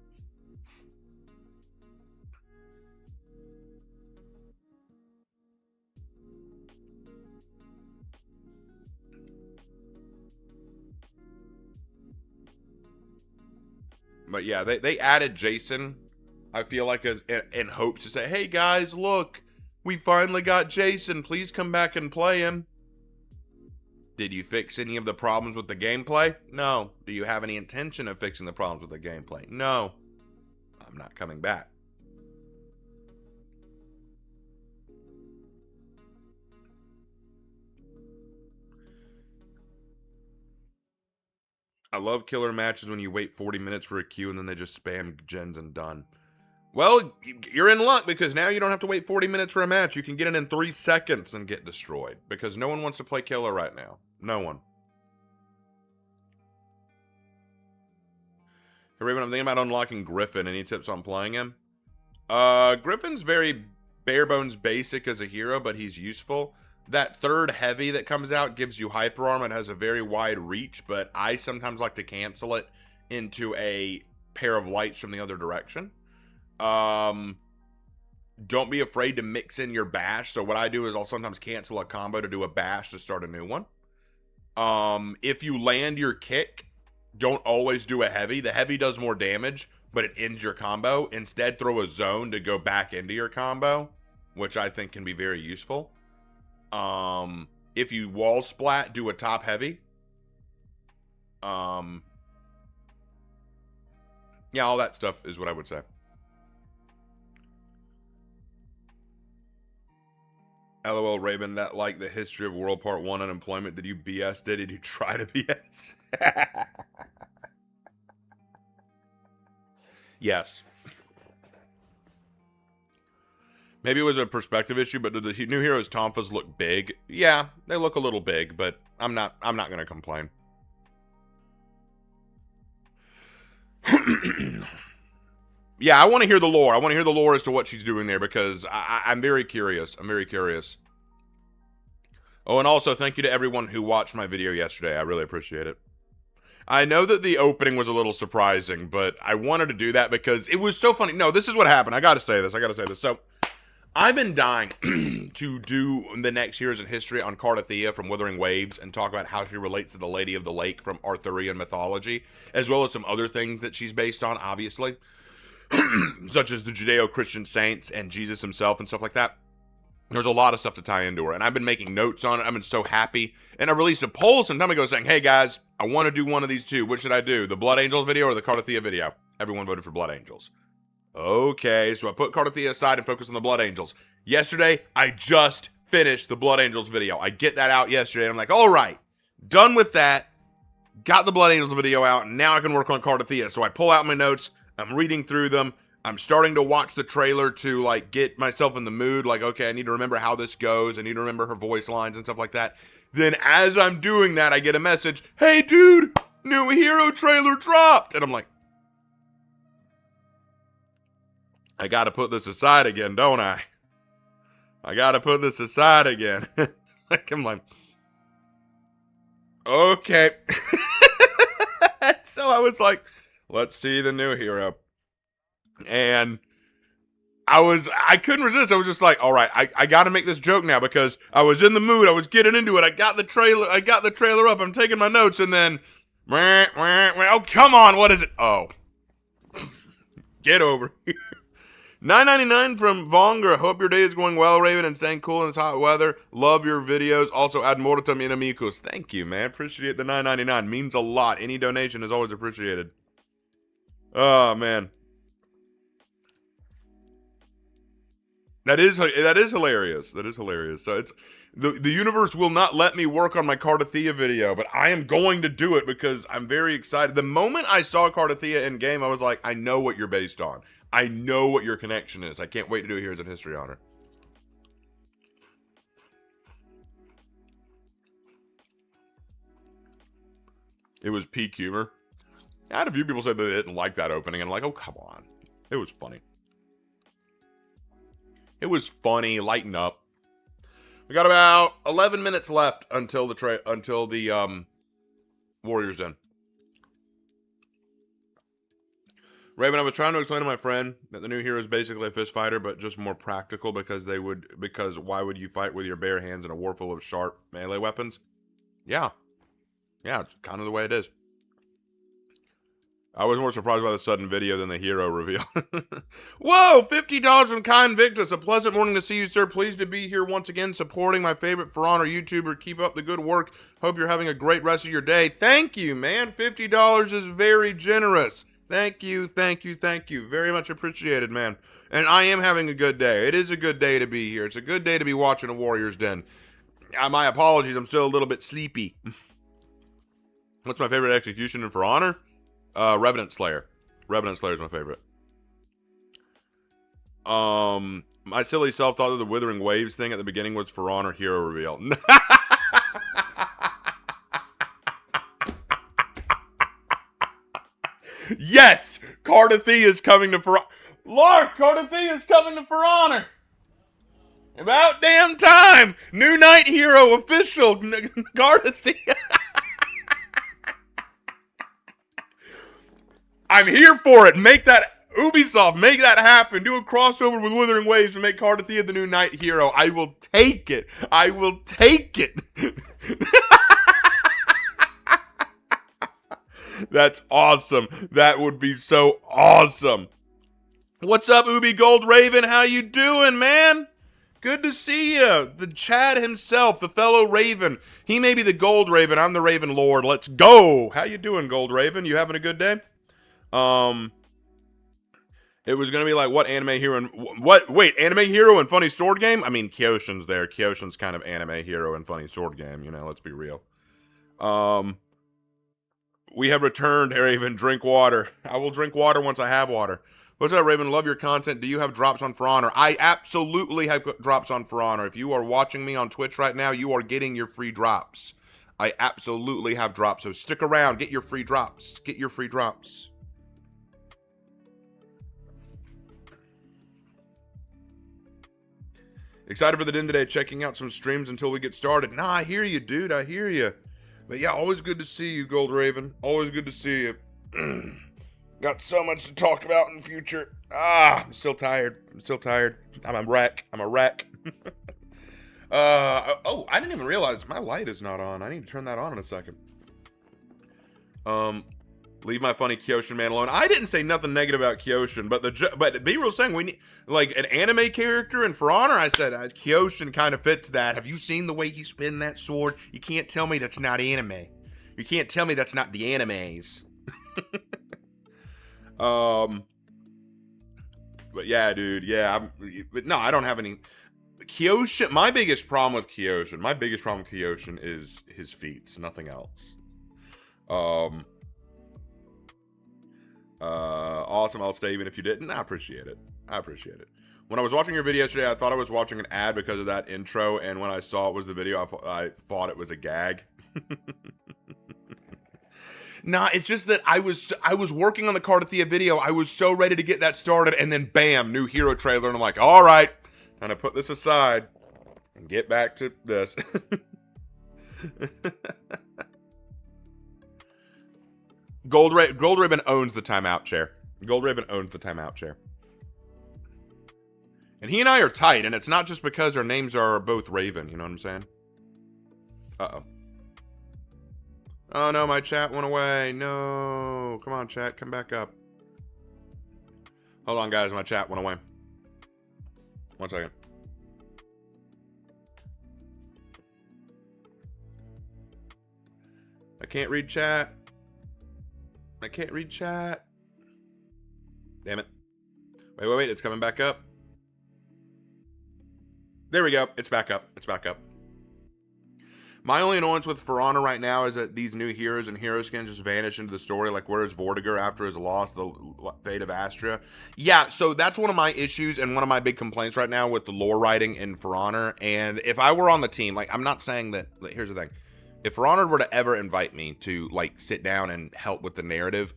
But yeah, they added Jason, I feel like, in hopes to say, hey guys, look, we finally got Jason. Please come back and play him. Did you fix any of the problems with the gameplay? No. Do you have any intention of fixing the problems with the gameplay? No. I'm not coming back. I love killer matches when you wait 40 minutes for a queue and then they just spam gens and done. Well, you're in luck because now you don't have to wait 40 minutes for a match. You can get it in 3 seconds and get destroyed because no one wants to play killer right now. No one. Hey, Raven, I'm thinking about unlocking Griffin. Any tips on playing him? Griffin's very bare bones basic as a hero, but he's useful. That third heavy that comes out gives you hyper arm and has a very wide reach, but I sometimes like to cancel it into a pair of lights from the other direction. Don't be afraid to mix in your bash. So what I do is I'll sometimes cancel a combo to do a bash to start a new one. If you land your kick, don't always do a heavy. The heavy does more damage, but it ends your combo. Instead, throw a zone to go back into your combo, which I think can be very useful. If you wall splat, do a top heavy. Yeah, all that stuff is what I would say. LOL Raven, that like the history of World Part 1 unemployment. Did you BS? Did you try to BS? Yes. Maybe it was a perspective issue, but do the new heroes Tonfas look big? Yeah, they look a little big, but I'm not gonna complain. Yeah, I want to hear the lore. I want to hear the lore as to what she's doing there because I'm very curious. I'm very curious. Oh, and also thank you to everyone who watched my video yesterday. I really appreciate it. I know that the opening was a little surprising, but I wanted to do that because it was so funny. No, this is what happened. I gotta say this. So, I've been dying to do the next Heroes in History on Cardathea from Withering Waves and talk about how she relates to the Lady of the Lake from Arthurian mythology, as well as some other things that she's based on, obviously. Such as the Judeo-Christian saints and Jesus himself and stuff like that. There's a lot of stuff to tie into her, and I've been making notes on it. I've been so happy. And I released a poll some time ago saying, hey guys, I want to do one of these two. Which should I do? The Blood Angels video or the Cardathea video? Everyone voted for Blood Angels. Okay, so I put Cardathea aside and focused on the Blood Angels. Yesterday, I just finished the Blood Angels video. I get that out yesterday, and I'm like, all right, done with that. got the Blood Angels video out, and now I can work on Cardathia. So I pull out my notes, I'm reading through them, I'm starting to watch the trailer to, like, get myself in the mood, like, okay, I need to remember how this goes, I need to remember her voice lines and stuff like that. Then as I'm doing that, I get a message, hey dude, new hero trailer dropped! And I'm like, I gotta put this aside again, don't I? I gotta put this aside again. I'm like, okay. So I was like, let's see the new hero. And I couldn't resist. I was just like, all right, I gotta make this joke now because I was in the mood. I was getting into it. I got the trailer up. I'm taking my notes and then, oh, come on. What is it? Oh, get over here. $9.99 from Vonger. Hope your day is going well, Raven, and staying cool in this hot weather. Love your videos. Also, ad mortem inimicus. Thank you, man. Appreciate the $9.99. Means a lot. Any donation is always appreciated. Oh, man. That is hilarious. That is hilarious. So it's the universe will not let me work on my Cardathia video, but I am going to do it because I'm very excited. The moment I saw Cardathia in game, I was like, I know what you're based on. I know what your connection is. I can't wait to do Heroes in History on her. It was peak humor. I had a few people say that they didn't like that opening, and I'm like, oh, come on. It was funny. It was funny. Lighten up. We got about 11 minutes left until the Warriors Den. Raven, I was trying to explain to my friend that the new hero is basically a fist fighter, but just more practical because why would you fight with your bare hands in a war full of sharp melee weapons? Yeah. Yeah, it's kind of the way it is. I was more surprised by the sudden video than the hero reveal. Whoa, $50 from Kind Victus. A pleasant morning to see you, sir. Pleased to be here once again supporting my favorite For Honor YouTuber. Keep up the good work. Hope you're having a great rest of your day. Thank you, man. $50 is very generous. Thank you, thank you, thank you. Very much appreciated, man. And I am having a good day. It is a good day to be here. It's a good day to be watching a Warriors Den. My apologies, I'm still a little bit sleepy. What's my favorite execution in For Honor? Revenant Slayer. Revenant Slayer is my favorite. My silly self thought that the Withering Waves thing at the beginning was For Honor hero reveal. Yes! Cardathia is coming to For Honor. Lord, Cardathia is coming to For Honor. About damn time! New Knight Hero official Cardathia. I'm here for it. Make that, Ubisoft, make that happen. Do a crossover with Withering Waves and make Cardathia the new Knight Hero. I will take it. I will take it. That's awesome. That would be so awesome. What's up, Ubi Gold Raven? How you doing, man? Good to see you. The Chad himself, the fellow Raven. He may be the Gold Raven. I'm the Raven Lord. Let's go. How you doing, Gold Raven? You having a good day? It was gonna be like, what anime hero and wait, anime hero and funny sword game? I mean, Kyoshin's there. Kyoshin's kind of anime hero and funny sword game, you know, let's be real. We have returned, Raven. Drink water. I will drink water once I have water. What's up, Raven? Love your content. Do you have drops on For Honor? I absolutely have drops on For Honor. If you are watching me on Twitch right now, you are getting your free drops. I absolutely have drops, so stick around. Get your free drops. Get your free drops. Excited for the den today, checking out some streams until we get started. Nah, I hear you, dude. I hear you. But yeah, always good to see you, Gold Raven. Always good to see you. Got so much to talk about in the future. I'm still tired. I'm a wreck. Oh, I didn't even realize my light is not on. I need to turn that on in a second. Leave my funny Kyoshin man alone. I didn't say nothing negative about Kyoshin, but B-Real saying we need like an anime character and For Honor. I said Kyoshin kind of fits that. Have you seen the way he spin that sword? You can't tell me that's not anime. You can't tell me that's not the animes. But yeah, dude, yeah. But no, I don't have any. Kyoshin. My biggest problem with Kyoshin is his feats. Nothing else. Um, awesome. I'll stay even if you didn't. I appreciate it. I appreciate it. When I was watching your video yesterday, I thought I was watching an ad because of that intro, and when I saw it was the video, I thought it was a gag. Nah, it's just that I was working on the Cardathea video. I was so ready to get that started, and then bam, new hero trailer, and I'm like, all right, time to put this aside and get back to this. Gold Ribbon owns the timeout chair. Gold Ribbon owns the timeout chair. And he and I are tight, and it's not just because our names are both Raven, you know what I'm saying? Uh-oh. Oh no, my chat went away. No. Come on, chat, come back up. Hold on, guys, my chat went away. 1 second. I can't read chat. I can't read chat. Damn it. Wait, it's coming back up. There we go. It's back up. It's back up. My only annoyance with For Honor right now is that these new heroes and hero skins just vanish into the story. Like, where is Vortiger after his loss, the fate of Astria? Yeah, so that's one of my issues and one of my big complaints right now with the lore writing in For Honor. And if I were on the team, like, I'm not saying that, like, here's the thing. If For Honor were to ever invite me to, like, sit down and help with the narrative,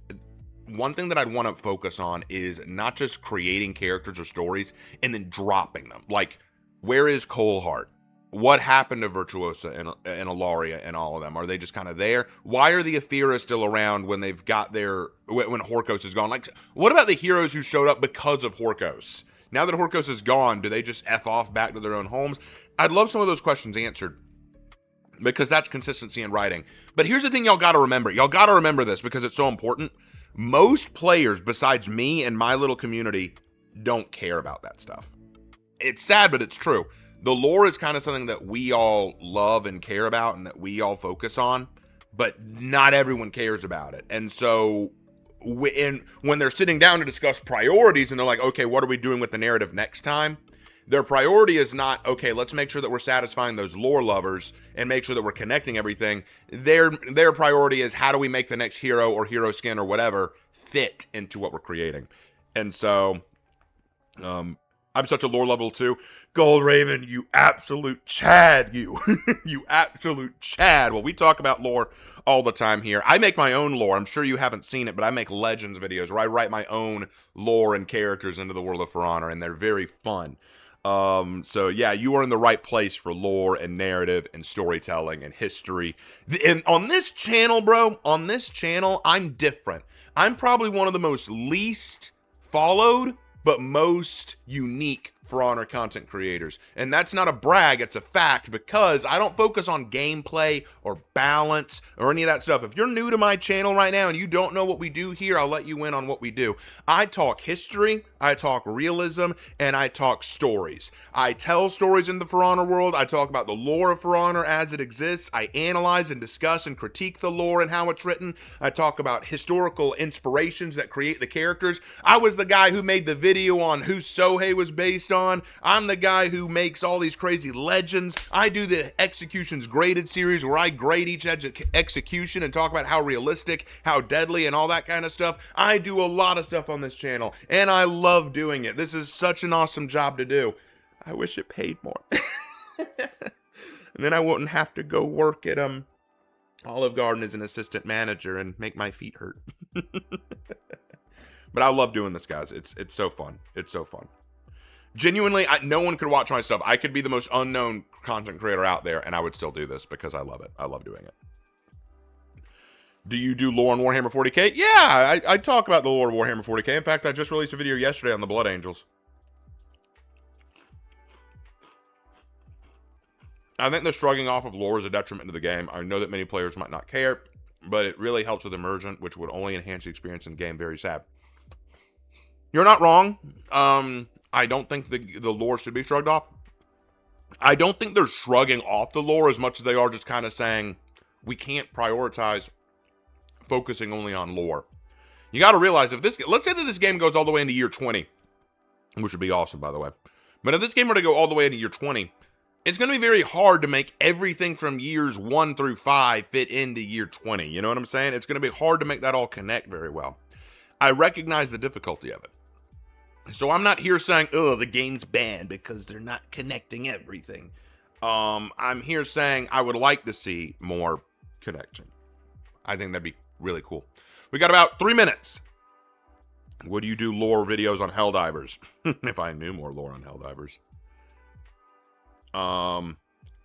one thing that I'd want to focus on is not just creating characters or stories and then dropping them. Like, where is Coldheart? What happened to Virtuosa and Ilaria and all of them? Are they just kind of there? Why are the Aethera still around when they've got their... when Horkos is gone? Like, what about the heroes who showed up because of Horkos? Now that Horkos is gone, do they just F off back to their own homes? I'd love some of those questions answered, because that's consistency in writing. But here's the thing y'all got to remember. Y'all got to remember this because it's so important. Most players, besides me and my little community, don't care about that stuff. It's sad, but it's true. The lore is kind of something that we all love and care about and that we all focus on, but not everyone cares about it. And so when they're sitting down to discuss priorities and they're like, okay, what are we doing with the narrative next time? Their priority is not, okay, let's make sure that we're satisfying those lore lovers and make sure that we're connecting everything. Their priority is, how do we make the next hero or hero skin or whatever fit into what we're creating? And so, I'm such a lore level too. Gold Raven, you absolute Chad, you. You absolute Chad. Well, we talk about lore all the time here. I make my own lore. I'm sure you haven't seen it, but I make Legends videos where I write my own lore and characters into the world of For Honor, and they're very fun. So yeah, you are in the right place for lore and narrative and storytelling and history. And on this channel, bro, on this channel, I'm different. I'm probably one of the most least followed, but most unique For Honor content creators. And that's not a brag, it's a fact, because I don't focus on gameplay or balance or any of that stuff. If you're new to my channel right now and you don't know what we do here, I'll let you in on what we do. I talk history, I talk realism, and I talk stories. I tell stories in the For Honor world, I talk about the lore of For Honor as it exists, I analyze and discuss and critique the lore and how it's written, I talk about historical inspirations that create the characters. I was the guy who made the video on who Sohei was based on. I'm the guy who makes all these crazy legends. I do the Executions Graded series where I grade each execution and talk about how realistic, how deadly, and all that kind of stuff. I do a lot of stuff on this channel, and I love doing it. This is such an awesome job to do. I wish it paid more. And then I wouldn't have to go work at Olive Garden as an assistant manager and make my feet hurt. But I love doing this, guys. It's so fun. It's so fun. Genuinely, no one could watch my stuff. I could be the most unknown content creator out there, and I would still do this because I love it. I love doing it. Do you do lore on Warhammer 40k? Yeah, I talk about the lore of Warhammer 40k. In fact, I just released a video yesterday on the Blood Angels. I think the shrugging off of lore is a detriment to the game. I know that many players might not care, but it really helps with immersion, which would only enhance the experience in the game. Very sad. You're not wrong. I don't think the lore should be shrugged off. I don't think they're shrugging off the lore as much as they are just kind of saying, we can't prioritize focusing only on lore. You got to realize, if this, let's say that this game goes all the way into year 20, which would be awesome, by the way. But if this game were to go all the way into year 20, it's going to be very hard to make everything from years 1 through 5 fit into year 20. You know what I'm saying? It's going to be hard to make that all connect very well. I recognize the difficulty of it. So I'm not here saying, oh, the game's banned because they're not connecting everything. I'm here saying I would like to see more connection. I think that'd be really cool. We got about 3 minutes. Would you do lore videos on Helldivers? If I knew more lore on Helldivers. I'm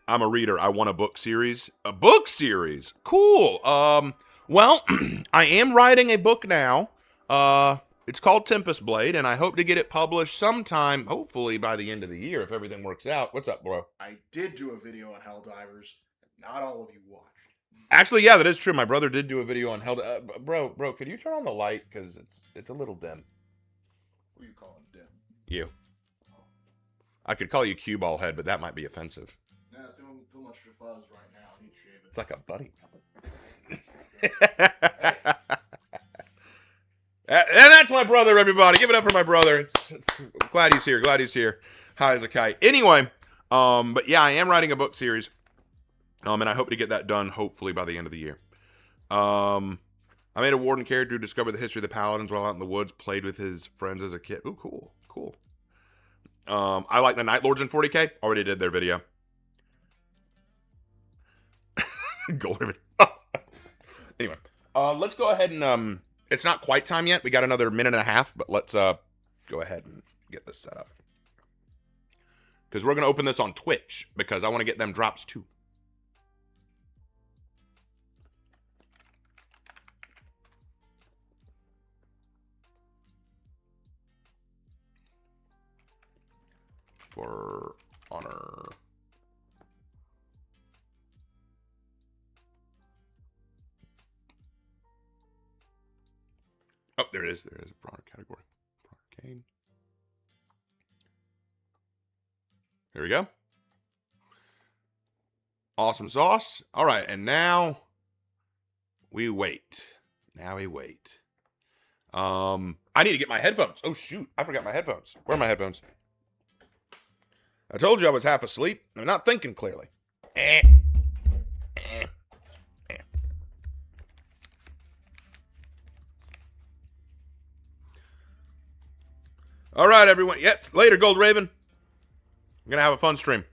a reader. I want a book series. A book series? Cool. Well, I am writing a book now. It's called Tempest Blade, and I hope to get it published sometime, hopefully by the end of the year, if everything works out. What's up, bro?
I did do a video on Helldivers. Not all of you watched.
Actually, yeah, that is true. My brother did do a video on Bro, could you turn on the light? Because it's a little dim.
Who are you calling dim?
You. I could call you cue ball head, but that might be offensive.
Yeah, too much fuzz right now. I need to shave it.
It's like a buddy. And that's my brother, everybody. Give it up for my brother. Glad he's here. Glad he's here. High as a kite. Anyway, but yeah, I am writing a book series. And I hope to get that done, hopefully, by the end of the year. I made a warden character who discovered the history of the paladins while out in the woods, played with his friends as a kid. Ooh, cool. Cool. I like the Night Lords in 40K. Already did their video. Gold ribbon. Anyway, let's go ahead and, it's not quite time yet. We got another minute and a half, but let's go ahead and get this set up. Because we're going to open this on Twitch, because I want to get them drops too. For honor. Oh, there it is. There is a bronze category. Arcane. Here we go. Awesome sauce. All right, and now we wait. Now we wait. I need to get my headphones. Oh shoot, I forgot my headphones. Where are my headphones? I told you I was half asleep. I'm not thinking clearly. All right, everyone. Yep, later, Gold Raven. I'm going to have a fun stream.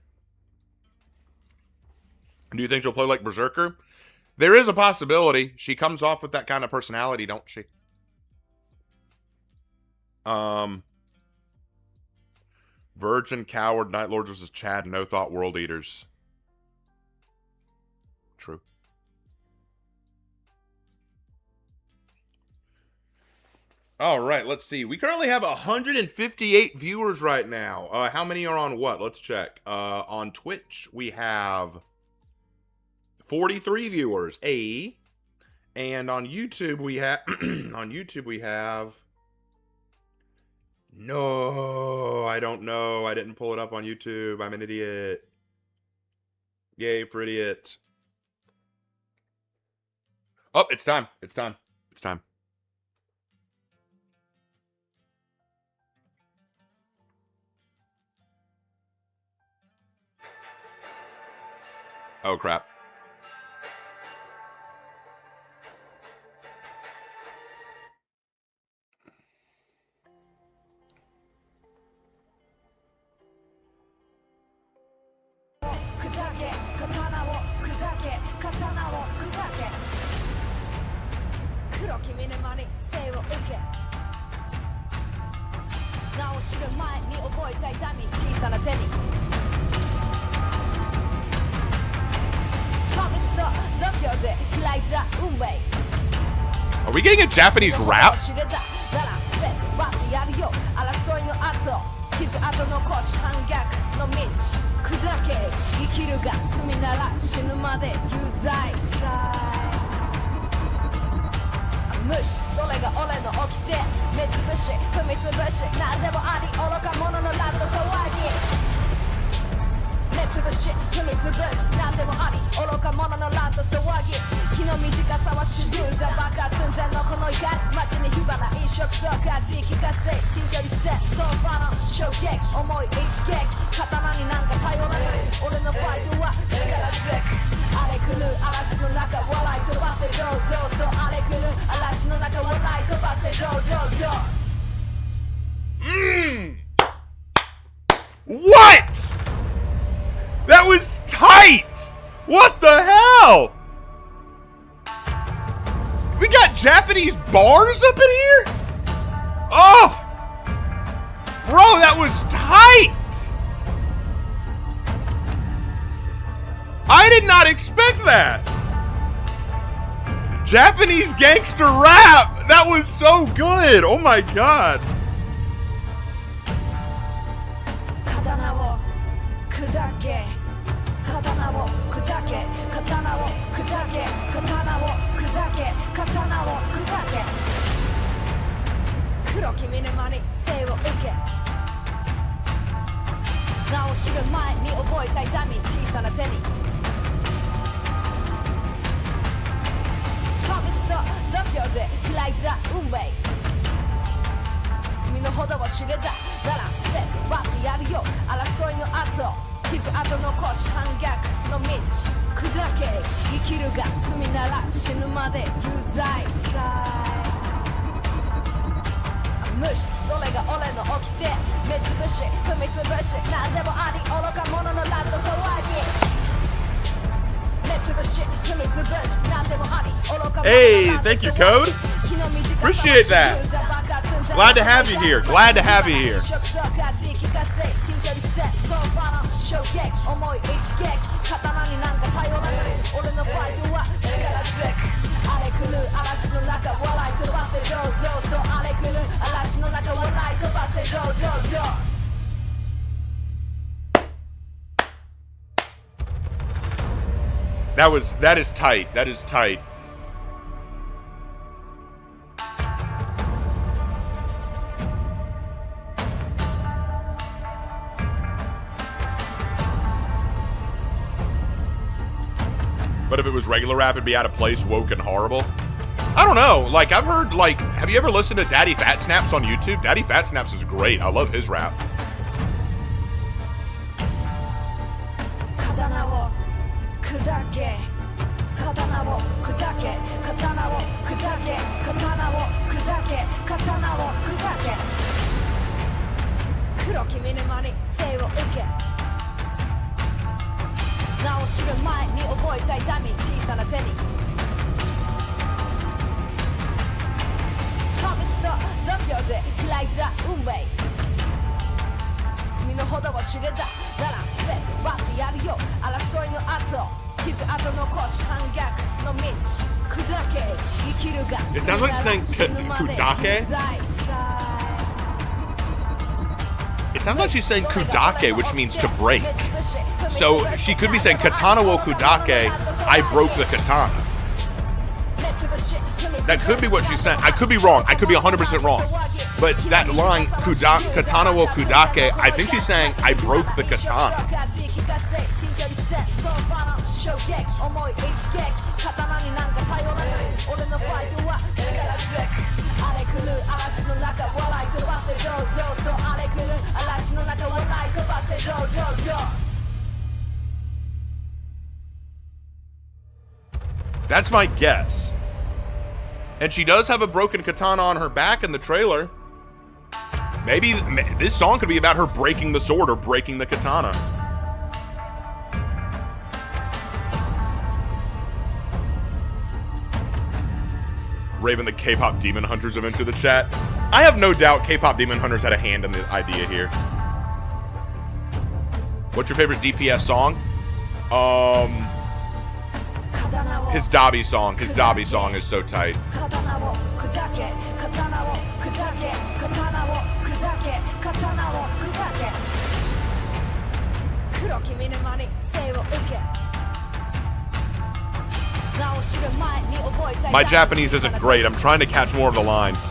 Do you think she'll play like Berserker? There is a possibility. She comes off with that kind of personality, don't she? Virgin, Coward, Night Lords versus Chad, No Thought, World Eaters. True. All right, let's see. We currently have 158 viewers right now. How many are on what? Let's check. On Twitch, we have 43 viewers. And on YouTube, we have No, I don't know. I didn't pull it up on YouTube. I'm an idiot. Yay for idiot. Oh, it's time. It's time. It's time. Oh, crap. Are we getting a Japanese rap?
の短さは手榴弾爆発寸前のこの怒り街に火花飲食そうか言い聞かせ近距離戦トンバの衝撃重い一撃刀になんか頼らない俺のファイトは力強く荒れ狂う嵐の中笑い飛ばせ堂々と荒れ狂う嵐の中笑い飛ばせ堂々と
What? That was tight! What the hell? We got Japanese bars up in here? Oh! Bro, that was tight! I did not expect that! Japanese gangster rap! That was so good! Oh my god!
刀を砕け刀を砕け刀を砕け刀を砕け刀を砕け黒き見沼に生を受け名を知る前に覚えた痛み小さな手に試しと度胸で開いた運命身の程を知れたなら全て割ってやるよ争いの後傷跡残し反逆の道砕け生きるが罪なら死ぬまで有罪無視それが俺の掟目つぶし踏みつぶし何でもあり愚か者のラッド騒ぎ目つぶし踏みつぶし何でもあり愚か者のラッド騒ぎ
Hey, thank you, Code. Appreciate that. Glad to have you here. Glad to have you here. That is tight. That is tight. But if it was regular rap, it'd be out of place, woke, and horrible. I don't know. Like, I've heard, like, have you ever listened to Daddy Fat Snaps on YouTube? Daddy Fat Snaps is great. I love his rap. It sounds like she's saying kudake. It sounds like she's saying kudake, which means to break. So she could be saying katana wo kudake, I broke the katana. That could be what she's saying. I could be wrong. I could be 100% wrong. But that line, katana wo kudake, I think she's saying, I broke the katana. That's my guess. And she does have a broken katana on her back in the trailer. Maybe this song could be about her breaking the sword or breaking the katana. Raven the K-pop Demon Hunters have entered the chat. I have no doubt K-pop Demon Hunters had a hand in the idea here. What's your favorite DPS song? His Dobby song. His Dobby song is so tight. My Japanese isn't great. I'm trying to catch more of the lines.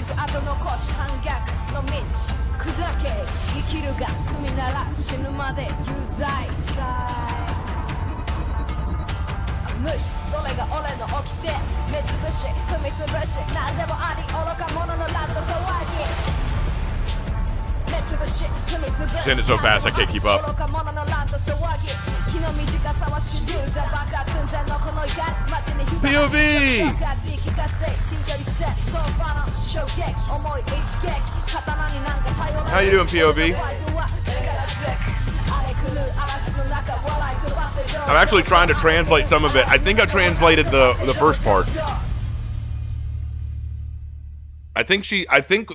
傷跡残し反逆の道砕け生きるが罪なら死ぬまで有罪無視それが俺の掟目つぶし踏みつぶし何でもあり愚か者のラッド騒ぎ
Send it so fast I can't keep up. POV! How you doing, POV? I'm actually trying to translate some of it. I think I translated the first part. I think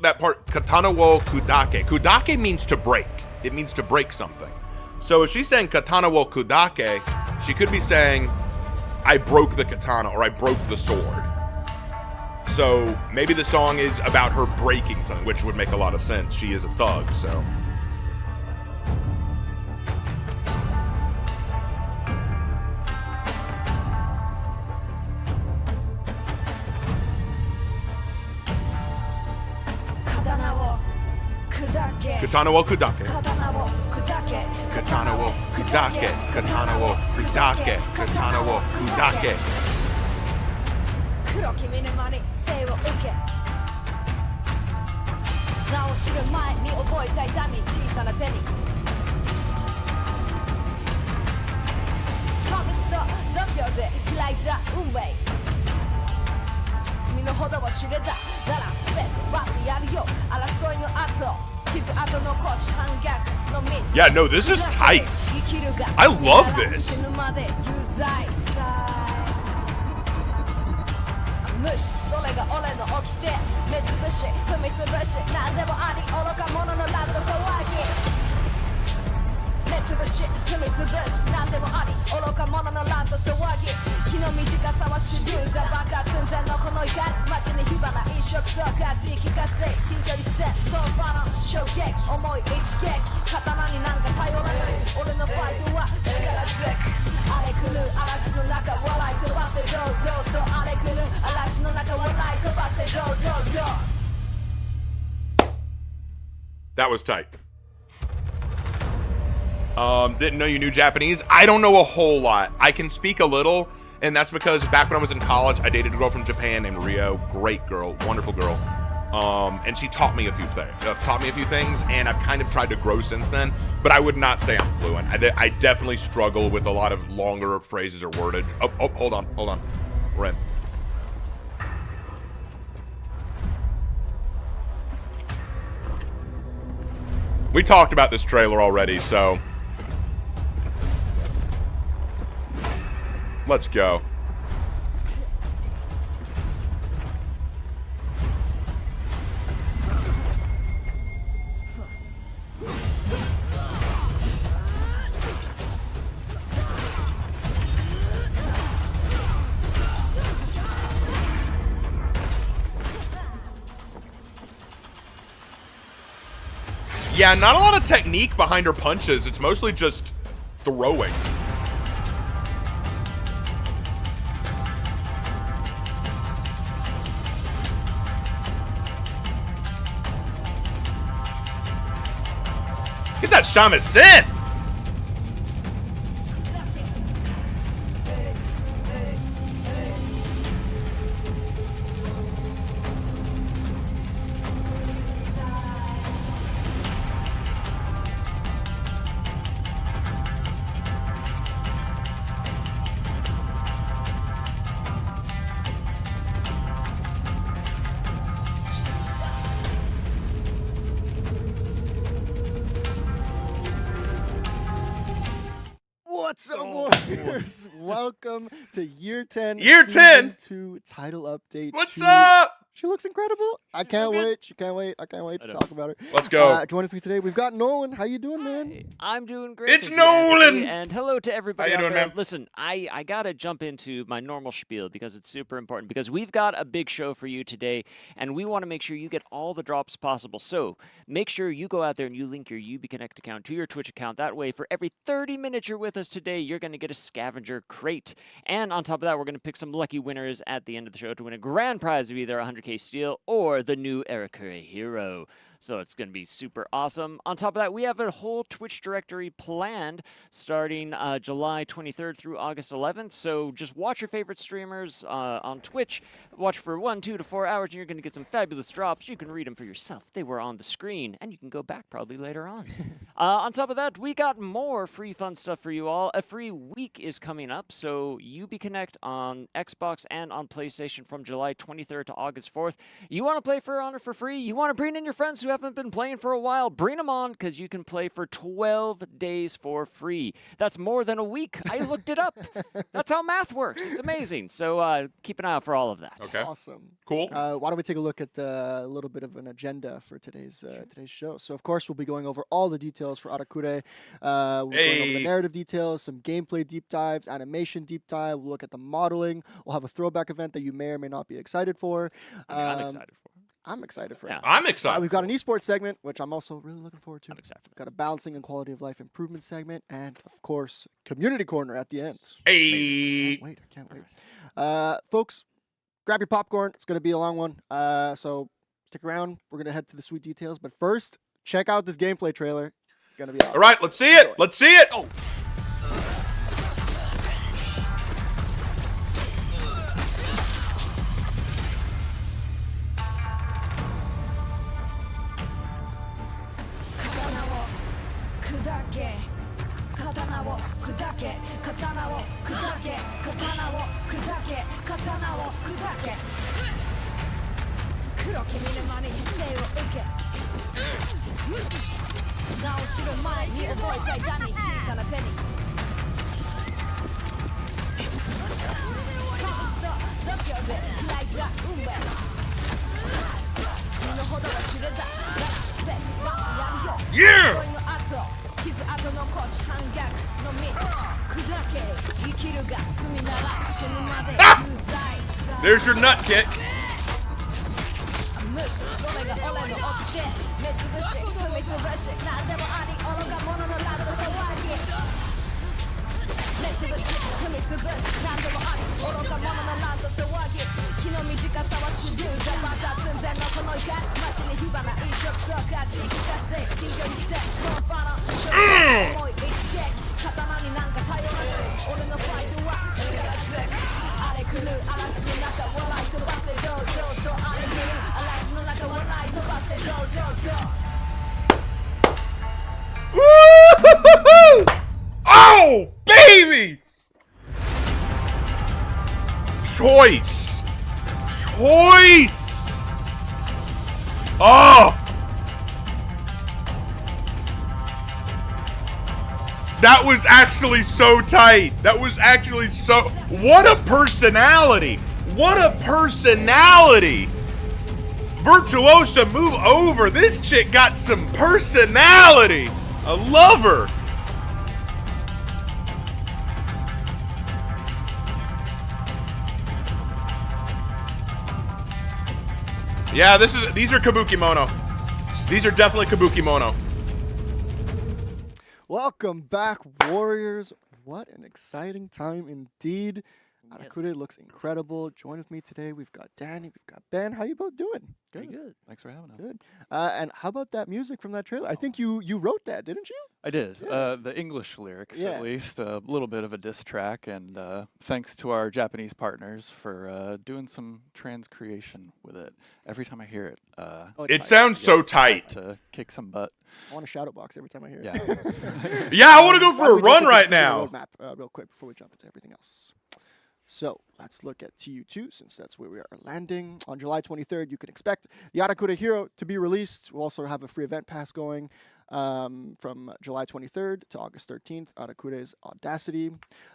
that part, katana wo kudake. Kudake means to break. It means to break something. So if she's saying katana wo kudake, she could be saying, I broke the katana or I broke the sword. So maybe the song is about her breaking something, which would make a lot of sense. She is a thug, so. Katana wo kudake. Katana wo kudake. Katana wo kudake. Katana wo kudake. Katana wo kudake. 黒き見沼に生を受け名を知る前に覚えた痛み小さな手に拳と度胸で開いた運命身の程を知れたなら全て割ってやるよ争いの後 Yeah, no, this is tight. I love this. That was tight. Didn't know you knew Japanese. I don't know a whole lot. I can speak a little, and that's because back when I was in college, I dated a girl from Japan named Rio. Great girl, wonderful girl. And she taught me a few things. And I've kind of tried to grow since then. But I would not say I'm fluent. I definitely struggle with a lot of longer phrases or worded. Oh, hold on. We're in. We talked about this trailer already, so let's go. Yeah, not a lot of technique behind her punches. It's mostly just throwing. Get that shamisen!
What's up, Warriors? Welcome to Year 10.
Year 10?
2 title update.
What's up?
She looks incredible. I can't wait. She can't wait. I can't wait to talk about her.
Let's go.
Joining me today, we've got Nolan. How you doing, man?
I'm doing great.
It's
thank you, Anthony,
Nolan!
and hello to everybody
How you
out
doing,
there.
man?
Listen, I gotta jump into my normal spiel because it's super important because we've got a big show for you today, and we want to make sure you get all the drops possible. So make sure you go out there and you link your UB Connect account to your Twitch account. That way, for every 30 minutes you're with us today, you're going to get a scavenger crate. And on top of that, we're going to pick some lucky winners at the end of the show to win a grand prize of either 100K Steel or the new Arakure Hero. So it's going to be super awesome. On top of that, we have a whole Twitch directory planned starting July 23rd through August 11th. So just watch your favorite streamers on Twitch. Watch for 1, 2 to 4 hours, and you're going to get some fabulous drops. You can read them for yourself. They were on the screen, and you can go back probably later on. On top of that, we got more free fun stuff for you all. A free week is coming up, so UB Connect on Xbox and on PlayStation from July 23rd to August 4th. You want to play For Honor for free? You want to bring in your friends who haven't been playing for a while? Bring them on, because you can play for 12 days for free. That's more than a week. I looked it up. That's how math works. It's amazing. So keep an eye out for all of that.
Okay.
Awesome.
Cool.
Why don't we take a look at a little bit of an agenda for today's show? So, of course, we'll be going over all the details for Arakure. We're going over the narrative details, some gameplay deep dives, animation deep dive. We'll look at the modeling. We'll have a throwback event that you may or may not be excited for.
I'm excited for it.
I'm excited for
Yeah.
it.
I'm excited.
We've got an esports segment, which I'm also really looking forward to.
I'm excited for
Got a balancing and quality of life improvement segment, and of course, community corner at the end.
Hey.
I can't wait. Folks, grab your popcorn. It's gonna be a long one. So stick around. We're gonna head to the sweet details, but first, check out this gameplay trailer. It's gonna be awesome.
All right, let's see it. Let's see it. Oh.
黒君の真似生を受け名を知る前に覚えたいだに小さな手に拳と度胸で開いた運命身の程が知れたなら全てバンってやるよ
Yeah!
恋の後傷跡残し反逆の道砕け生きるが罪なら死ぬまで有罪さ
There's your nut kick.
無視それが俺の掟目つぶし踏みつぶし何でもあり愚か者のラッド騒ぎ目つぶし踏みつぶし何でもあり愚か者のラッド騒ぎ気の短さは主流だまた寸前のこの怒り街に火花飲食そうか地域化成近距離戦コンファの衝撃重い一撃刀になんか頼らず俺のファイトは力強い荒れ狂う嵐の中笑い飛ばせ堂々と荒れ狂う嵐の中笑い飛ばせ堂々と
Woo! Oh, baby! Choice. Choice. Oh. That was actually so tight. That was actually so... What a personality. What a personality. Virtuosa, move over. This chick got some personality. I love her. Yeah, these are kabuki mono. These are definitely kabuki mono.
Welcome back, Warriors. What an exciting time indeed. Arakure looks incredible. Join with me today. We've got Danny, we've got Ben. How you both doing?
Good. Good. Thanks for having us.
Good. And how about that music from that trailer? I think you wrote that, didn't you?
I did.
Yeah.
The English lyrics,
Yeah.
at least, a little bit of a diss track, and thanks to our Japanese partners for doing some transcreation with it. Every time I hear it,
Oh, it's
It
tight.
sounds so tight.
to kick some butt.
I want a shadow box every time I hear it.
Yeah.
Yeah, I want to go
Why
for
don't
a
we jump
run
into
right
some of
now.
the roadmap, real quick before we jump into everything else. So let's look at TU2 since that's where we are landing. On July 23rd, you can expect the Arakure Hero to be released. We'll also have a free event pass going from July 23rd to August 13th. Arakure's Audacity.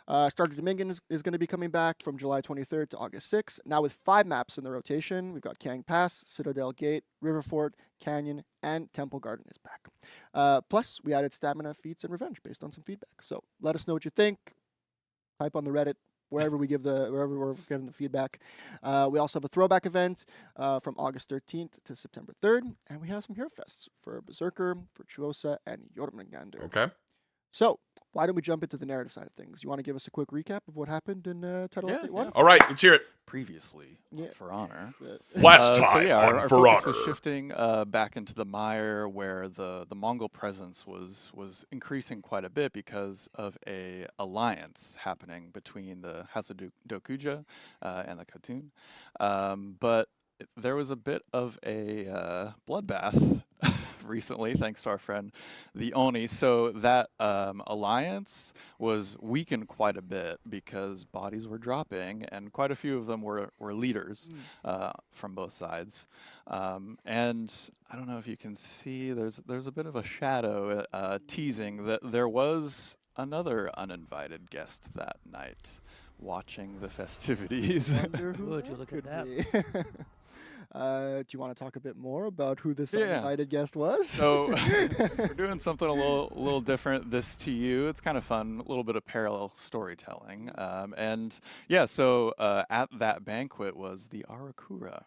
Starter Dominion is going to be coming back from July 23rd to August 6th. Now with 5 maps in the rotation, we've got Kang Pass, Citadel Gate, Riverfort, Canyon, and Temple Garden is back. Plus, we added stamina, feats, and revenge based on some feedback. So let us know what you think. Type on the Reddit. Wherever we're getting the feedback. We also have a throwback event from August 13th to September 3rd, and we have some Hero Fests for Berserker, Virtuosa, and Jormungandr.
Okay.
So, why don't we jump into the narrative side of things? You want to give us a quick recap of what happened in Title
Yeah,
Update 1?
yeah.
All right, let's hear it.
Previously,
Yeah.
For Honor.
That's it.
Last time
So yeah,
on
our
For
focus
Honor.
was shifting back into the mire, where the Mongol presence was increasing quite a bit because of a alliance happening between the House of Dokuja and the Khotun. But there was a bit of a bloodbath recently, thanks to our friend the Oni. So that alliance was weakened quite a bit because bodies were dropping, and quite a few of them were leaders from both sides. And I don't know if you can see, there's a bit of a shadow teasing that there was another uninvited guest that night watching the festivities.
Wonder who
Would
that
you look
could
at that?
be. Do you want to talk a bit more about who this
Yeah.
uninvited guest was?
So we're doing something a little different this TU. It's kind of fun, a little bit of parallel storytelling. And yeah, so at that banquet was the Arakura.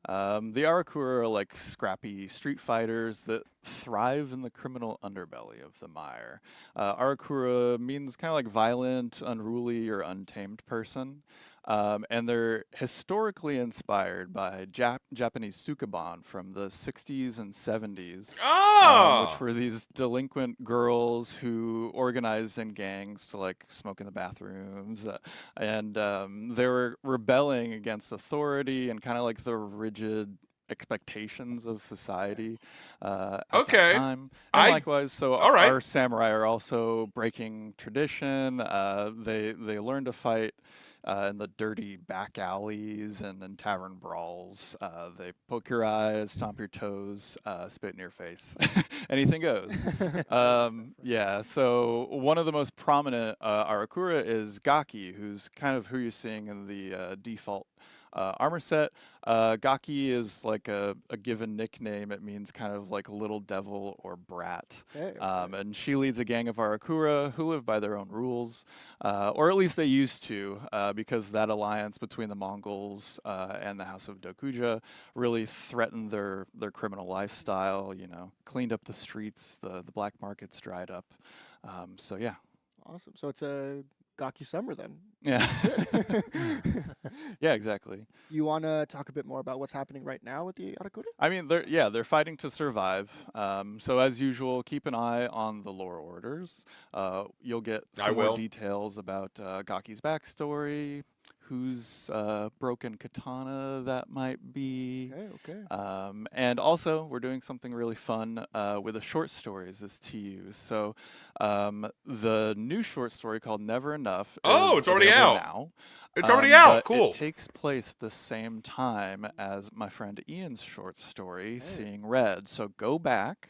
The Arakura are like scrappy street fighters that thrive in the criminal underbelly of the mire. Arakura means kind of like violent, unruly, or untamed person. And they're historically inspired by Japanese sukeban from the 60s and 70s, which were these delinquent girls who organized in gangs to like smoke in the bathrooms, and they were rebelling against authority and kind of like the rigid expectations of society at that time. And likewise, so our samurai are also breaking tradition. They learn to fight in the dirty back alleys and in tavern brawls. They poke your eyes, stomp your toes, spit in your face. Anything goes. Yeah, so one of the most prominent Arakura is Gaki, who's kind of who you're seeing in the default armor set. Gaki is like a given nickname. It means kind of like little devil or brat.
Okay.
And she leads a gang of Arakura who live by their own rules, or at least they used to, because that alliance between the Mongols and the House of Dokuja really threatened their criminal lifestyle. You know, cleaned up the streets, the black markets dried up. So yeah.
Awesome. So it's a Gaki summer then.
Yeah. Yeah, exactly.
You want to talk a bit more about what's happening right now with the Arakura?
I mean, they're fighting to survive. So as usual, keep an eye on the lore orders. You'll get some more details about Gaki's backstory, whose broken katana that might be.
Okay.
And also, we're doing something really fun with the short stories this TU. So the new short story called Never Enough is
it's already out
now.
It's already out.
But
Cool.
It takes place at the same time as my friend Ian's short story, Seeing Red. So go back,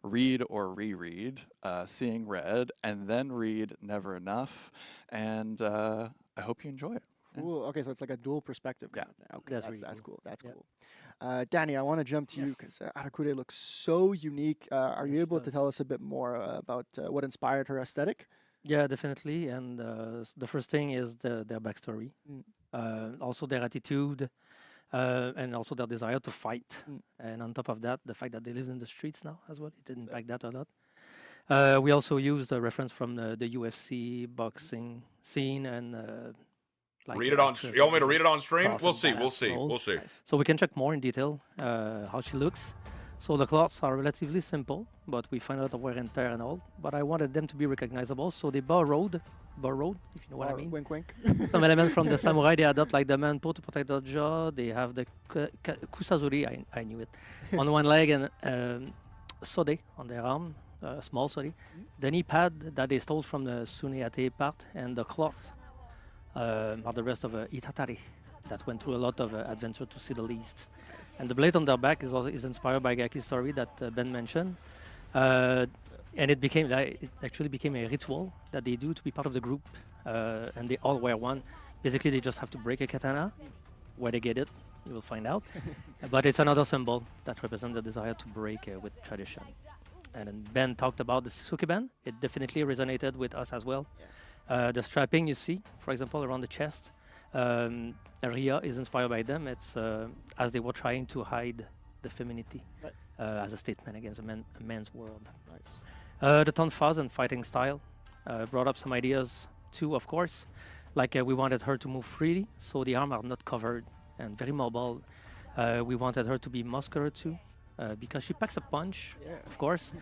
read or reread Seeing Red, and then read Never Enough. And I hope you enjoy it.
Cool. Okay, so it's like a dual perspective.
Yeah.
Kind of thing. Okay,
That's
that's
really
cool. That's
Yeah.
cool. Danny, I want to jump to you because Arakure looks so unique. Are you
Yes, it
able to
does.
tell us a bit more about what inspired her aesthetic?
Yeah, definitely. And the first thing is their backstory, also their attitude, and also their desire to fight. And on top of that, the fact that they live in the streets now as well. It didn't impact that a lot. We also used a reference from the UFC boxing scene and
Read it on. You want me to read it on stream?
tough
We'll
and
see. We'll
badass
see.
role.
We'll see.
So we can check more in detail how she looks. So the cloths are relatively simple, but we find out of wear and tear and all. But I wanted them to be recognizable, so they borrowed, if you know what I mean.
Wink, wink.
Some elements from the samurai they adopt, like the manpo to protect the jaw. They have the kusazuri, I knew it, on one leg, and sode on their arm, small sode. The knee pad that they stole from the suneate part, and the cloth are the rest of itatari that went through a lot of adventure, to say the least. And the blade on their back is inspired by Gaki's story that Ben mentioned. And it actually became a ritual that they do to be part of the group, and they all wear one. Basically, they just have to break a katana. Where they get it, you will find out. But it's another symbol that represents the desire to break with tradition. And then Ben talked about the sukeban. It definitely resonated with us as well. The strapping you see, for example, around the chest, area is inspired by them. It's as they were trying to hide the femininity as a statement against a man's world.
Nice.
The tonfas and fighting style, brought up some ideas too, of course. Like we wanted her to move freely, so the arms are not covered and very mobile. We wanted her to be muscular too, because she packs a punch, of course,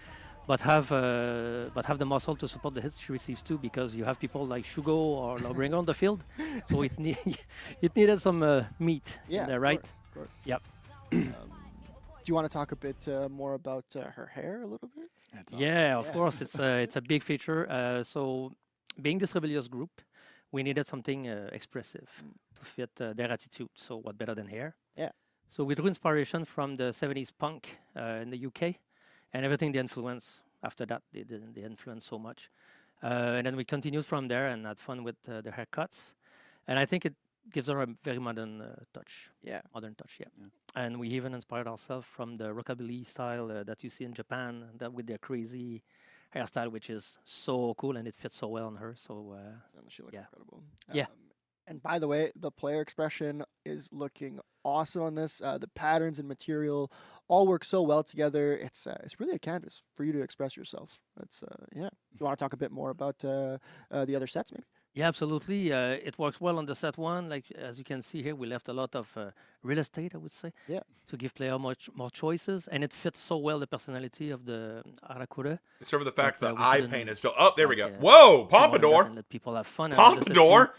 but have the muscle to support the hits she receives too. Because you have people like Shugo or Lobringo on the field, so it needed some meat in there, right?
Of course.
Yep.
Do you want to talk a bit more about her hair a little bit?
Yeah, of course. It's a big feature. So, being this rebellious group, we needed something expressive to fit their attitude. So, what better than hair?
Yeah.
So, we drew inspiration from the 70s punk in the UK, and everything they influenced. After that, they influenced so much, and then we continued from there and had fun with the haircuts, and I think it gives her a very modern touch.
Yeah.
Modern touch, yeah. And we even inspired ourselves from the rockabilly style that you see in Japan, that with their crazy hairstyle, which is so cool and it fits so well on her. So
She looks incredible.
Yeah.
And by the way, the player expression is looking awesome on this. The patterns and material all work so well together. It's really a canvas for you to express yourself. That's yeah. You want to talk a bit more about the other sets, maybe?
yeah, absolutely. It works well on the set one. Like as you can see here, we left a lot of real estate, I would say, to give player much more choices, and it fits so well the personality of the Arakura.
Except for the fact
But,
that
we
eye
couldn't,
paint is still. Oh, there we go.
like,
Whoa,
And
Pompadour.
let people have fun. and with the set two,
Pompadour.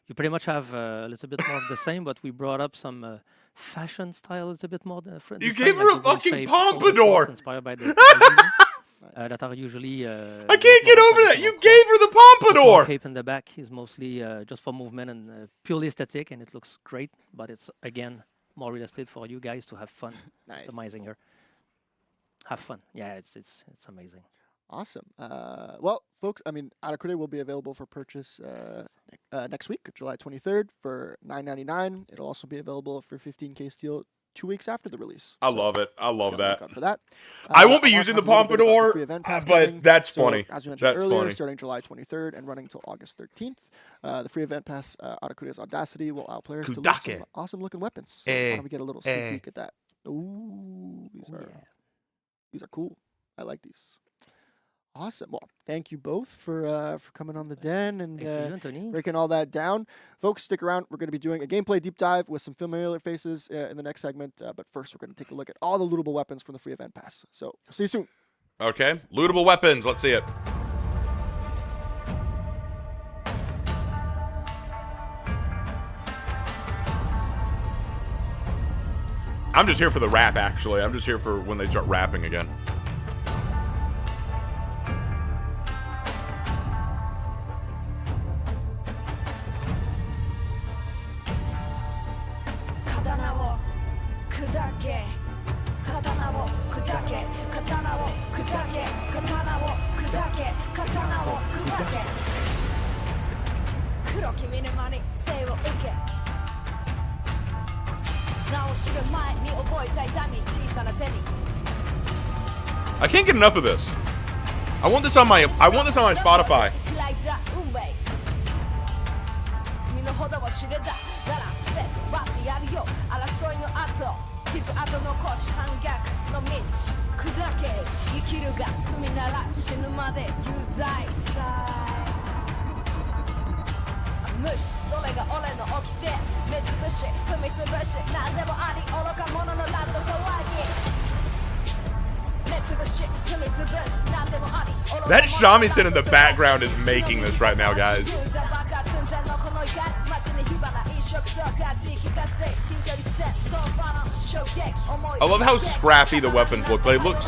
You pretty much have a little bit more of the same, but we brought up some fashion style a little bit more different.
You
this time,
gave her
like
a
the
fucking
V-shaped
pompadour.
overcoats inspired by the that are usually.
I can't get over that. You gave her the
The
Pompadour.
cape in the back is mostly just for movement and purely aesthetic, and it looks great. But it's again more real estate for you guys to have fun
Nice.
customizing her. Have fun. Yeah, it's amazing.
Awesome. Well, folks, I mean, Arakure will be available for purchase next week, July 23rd, for $9.99. It'll also be available for 15K steel 2 weeks after the release.
I
So
love it. I love
be on the
that.
lookout for that.
I won't be
wanna
using the
talk a little bit about
Pompadour,
free event pass
but
coming.
that's
So,
funny.
As we mentioned
That's
earlier,
funny.
starting July 23rd and running till August 13th, the free event pass Arakure's Audacity will allow players to loot
Kudake.
some awesome looking weapons. So why don't we get a little sneak peek at that? Ooh, these are cool. I like these. Awesome. Well, thank you both for coming on the den and
Thanks to you, Anthony.
breaking all that down. Folks, stick around. We're going to be doing a gameplay deep dive with some familiar faces in the next segment. But first, we're going to take a look at all the lootable weapons from the free event pass. So, see you soon.
Okay. Lootable weapons. Let's see it. I'm just here for the rap, actually. I'm just here for when they start rapping again. I can't get enough of this. I want this on my Spotify.
身の程を知れたなら全て奪ってやるよ争いの後傷跡残し反逆の道砕け生きるが罪なら死ぬまで有罪無視それが俺の掟目つぶし踏みつぶし何でもあり愚か者のラッド騒ぎ
That shamisen in the background is making this right now, guys. I love how scrappy the weapons look. They look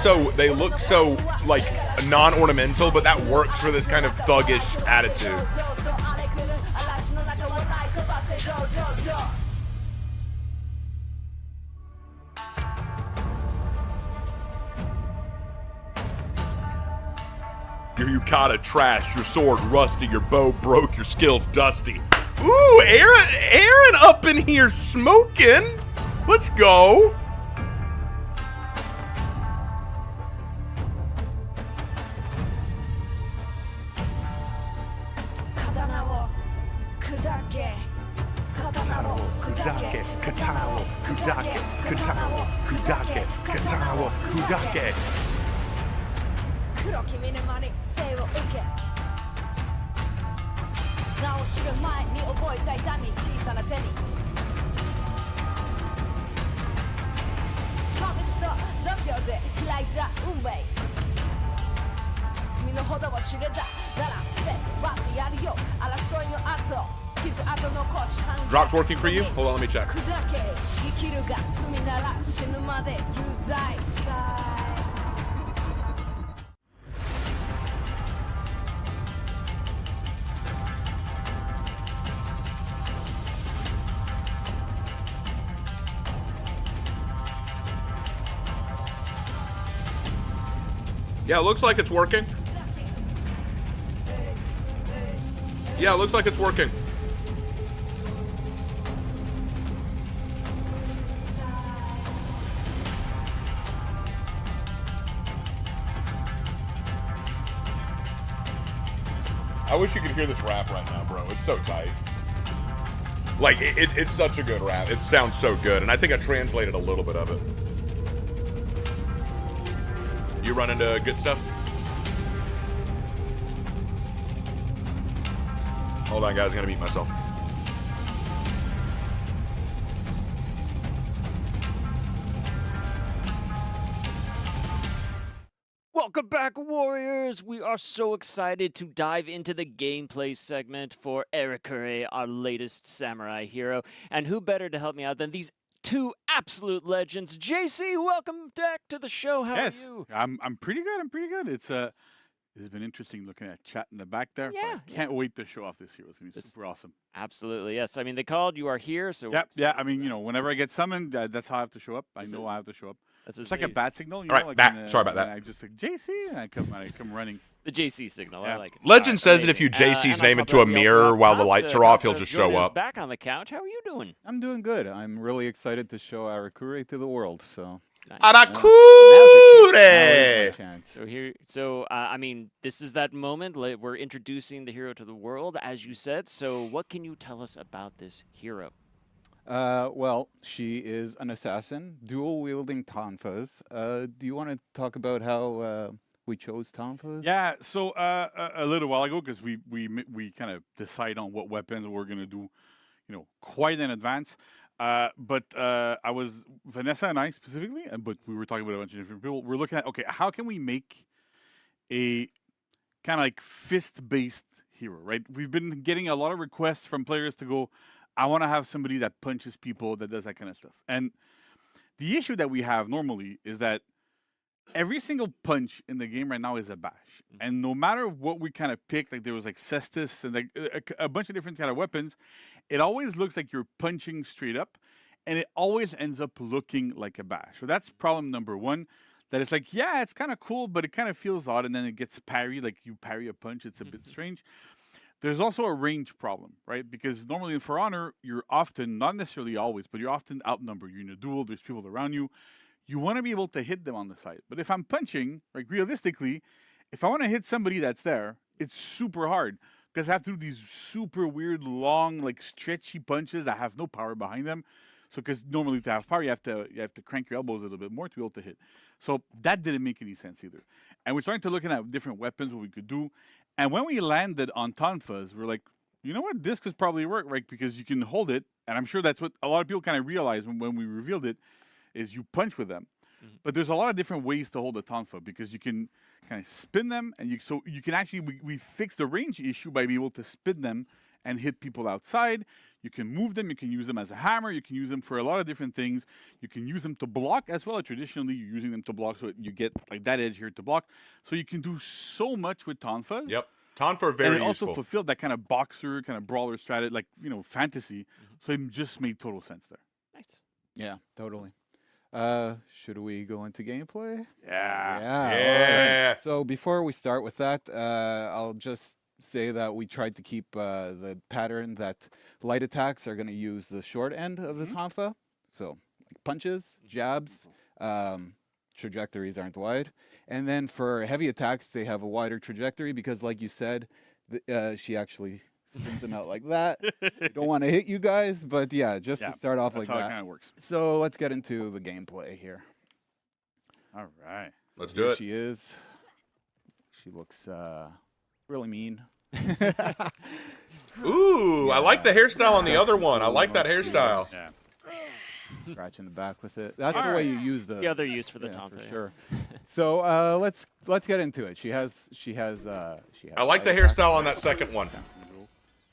so like non-ornamental, but that works for this kind of thuggish attitude. Your yukata trashed, your sword rusty, your bow broke, your skills dusty. Ooh, Aaron up in here smoking. Let's go.
名を知る前に覚えた痛み小さな手に拳と度胸で開いた運命身の程を知れたなら全て割ってやるよ争いの後傷跡残し反撃
Drops working for you? Hold on, let me check.
砕け生きるが罪なら死ぬまで有罪
Yeah, it looks like it's working. Yeah, it looks like it's working. I wish you could hear this rap right now, bro. It's so tight. Like, it's such a good rap. It sounds so good. And I think I translated a little bit of it. You run into good stuff? Hold on, guys. I'm going to mute myself.
Welcome back, Warriors! We are so excited to dive into the gameplay segment for Erikure, our latest samurai hero. And who better to help me out than these two absolute legends? JC, welcome back to the show. How are you?
I'm pretty good. I'm pretty good. It's been interesting looking at chat in the back there.
Yeah,
I can't wait to show off this hero. It's gonna be super awesome.
Absolutely, yes. I mean, they called. You are here, so
Yeah. I mean, whenever I get summoned, that's how I have to show up. I know I have to show up.
That's
It's like a bat signal. You
All
know,
right,
like
back. Sorry about that.
I just like JC, and I come running.
the JC signal. I
Yeah.
like it.
Legend says that if you JC's
And on
name
top
into a
of that, we also
mirror
have
while the
Costa.
lights are off, he'll
Costa
just show
joining us
up.
back on the couch. How are you doing?
I'm doing good. I'm really excited to show Arakure to the world. So
Nice.
Arakure!
now is my chance.
I mean, this is that moment. We're introducing the hero to the world, as you said. So, what can you tell us about this hero?
Well, she is an assassin, dual-wielding tonfas. Do you want to talk about how we chose tonfas?
Yeah. So a little while ago, because we kind of decide on what weapons we're gonna do, quite in advance. But I was Vanessa and I specifically, but we were talking about a bunch of different people. We're looking at how can we make a kind of like fist-based hero, right? We've been getting a lot of requests from players to go, I want to have somebody that punches people, that does that kind of stuff. And the issue that we have normally is that every single punch in the game right now is a bash. And no matter what we kind of pick, like there was like Cestus and like a bunch of different kind of weapons, it always looks like you're punching straight up, and it always ends up looking like a bash. So that's problem number one. That it's like, yeah, it's kind of cool, but it kind of feels odd, and then it gets parried, like you parry a punch. It's a bit strange. There's also a range problem, right? Because normally in For Honor, you're often, not necessarily always, but you're often outnumbered. You're in a duel, there's people around you. You want to be able to hit them on the side. But if I'm punching, like realistically, if I want to hit somebody that's there, it's super hard. Because I have to do these super weird, long, like stretchy punches that have no power behind them. So, because normally to have power, you have to crank your elbows a little bit more to be able to hit. So that didn't make any sense either. And we're starting to look at different weapons, what we could do. And when we landed on tonfas, we're like, you know what, this could probably work, right? Because you can hold it, and I'm sure that's what a lot of people kind of realized when we revealed it, is you punch with them. But there's a lot of different ways to hold a tonfa, because you can kind of spin them, and you can actually, we fix the range issue by being able to spin them and hit people outside. You can move them, you can use them as a hammer, you can use them for a lot of different things. You can use them to block as well. Traditionally, you're using them to block, so you get like that edge here to block. So you can do so much with tonfas.
Yep. Tonfa are very
and it also
useful.
fulfilled that kind of boxer, kind of brawler strategy, like, fantasy. So it just made total sense there.
Nice.
Yeah, totally. Should we go into gameplay?
Yeah.
Yeah.
So before we start with that, I'll just say that we tried to keep the pattern that light attacks are going to use the short end of the tonfa. So like punches, jabs, trajectories aren't wide. And then for heavy attacks, they have a wider trajectory because, like you said, she actually spins them out like that. Don't want to hit you guys, but yeah, just to start off
That's
like
how
that.
it kind of works.
So let's get into the gameplay here.
All right.
Let's
Here
do it.
she is. She looks really mean.
Ooh, I like the hairstyle on the other one. I like that hairstyle.
Yeah.
Scratch in the back with it. That's the way you use the
The other use for the
yeah,
Tonfa.
for
yeah.
sure. So let's get into it. She has
I like the
light attack.
hairstyle on that second one.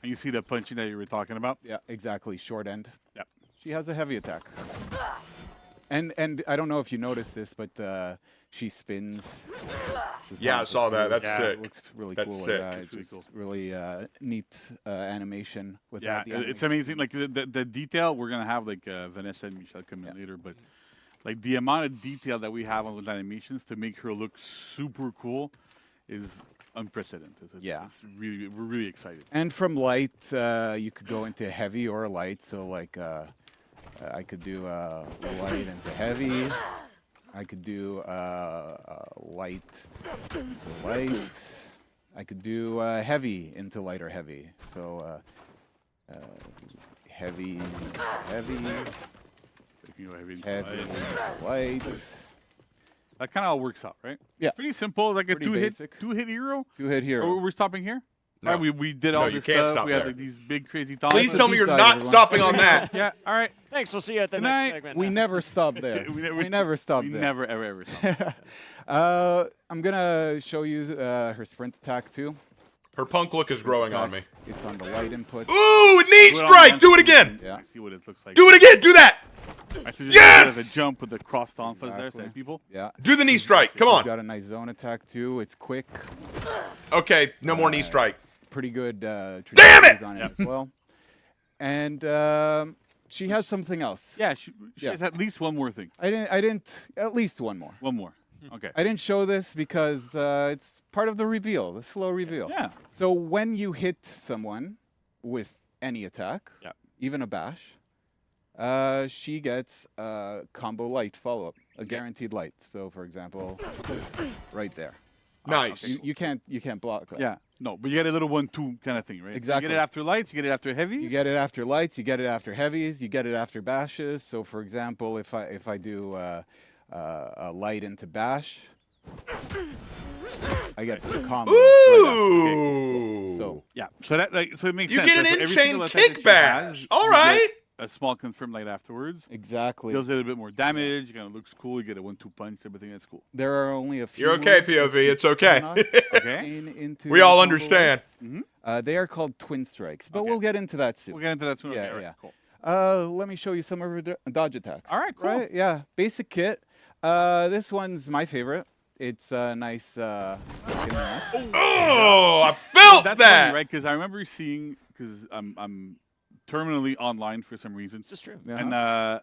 And you see the punching that you were talking about?
Yeah, exactly. Short end.
Yep.
She has a heavy attack. And I don't know if you noticed this, but she spins. the
Yeah, I
top
saw that.
through.
That's
Yeah,
sick.
It looks really
That's
cool.
sick.
Yeah,
It's
it's
really
just
cool.
really neat animation with
Yeah,
that.
it's amazing. Like the detail, we're gonna have like Vanessa and Michelle come in later, but like the amount of detail that we have on those animations to make her look super cool is unprecedented. It's really, we're really excited.
And from light, you could go into heavy or light. So like I could do light into heavy. I could do light into light. I could do heavy into light or heavy. So heavy into heavy,
You know, heavy,
heavy
light.
into light.
That kind of all works out, right?
Yeah.
Pretty simple, like a
Pretty
two-hit
basic.
hero.
2-hit hero.
Oh, we're stopping here.
No.
Right, we did
No,
all
you
this
can't
stuff.
stop
We had
there.
like these big crazy
Please
Tonfas.
tell me you're
dive,
not
everyone.
stopping on that.
Yeah. All right.
Thanks. We'll see you at the
Good
next
night.
segment.
We never stop there. we never stop
We
there.
never ever stop.
I'm gonna show you her sprint attack too.
Her punk look is growing on me.
It's on the light input.
Ooh, knee
Do it on
strike.
one
Do it
screen.
again.
Yeah.
See what it looks like.
Do it again. Do that.
I should just
Yes!
do a jump with the cross Tonfas there, so
Exactly.
that people.
Yeah.
Do the knee strike. Come
She's
on.
got a nice zone attack too. It's quick.
Okay, no more knee strike.
Pretty good.
Damn
trajectories
it!
on it as well. And she has something else.
Yeah, she
Yeah.
has at least one more thing.
I didn't. At least one more.
One more. Okay.
I didn't show this because it's part of the reveal, the slow reveal.
Yeah.
So when you hit someone with any attack,
Yeah.
even a bash, she gets a combo light follow-up, a guaranteed light. So for example, right there.
Nice.
You can't block that.
Yeah. No, but you get a little 1-2 kind of thing, right?
Exactly.
You get it after lights. You get it after heavy.
You get it after lights. You get it after heavies. You get it after bashes. So for example, if I do a light into bash, I get the combo.
Ooh.
So
Yeah. So that so it makes
You
sense.
get an
right? For every
in-chain
single attack that
kick
she
bash.
has,
All
you get
right.
A small confirm light afterwards.
exactly.
Deals a little bit more damage. Kind of looks cool. You get a 1-2 punch. Everything that's cool.
There are only a few.
You're okay,
moves that
POV.
you
It's okay.
cannot
Okay.
chain into
We
the
all
combo
understand.
lights. They are called twin strikes, but
Okay.
we'll get into that soon.
We'll get into that soon.
Yeah,
Okay, all right,
yeah.
Cool.
Let me show you some of her dodge attacks.
All right, cool.
Right? Yeah, basic kit. This one's my favorite. It's a nice.
Oh, I felt
That's
that.
funny, right? Because I remember seeing because I'm terminally online for some reason.
This is true.
Yeah.
And I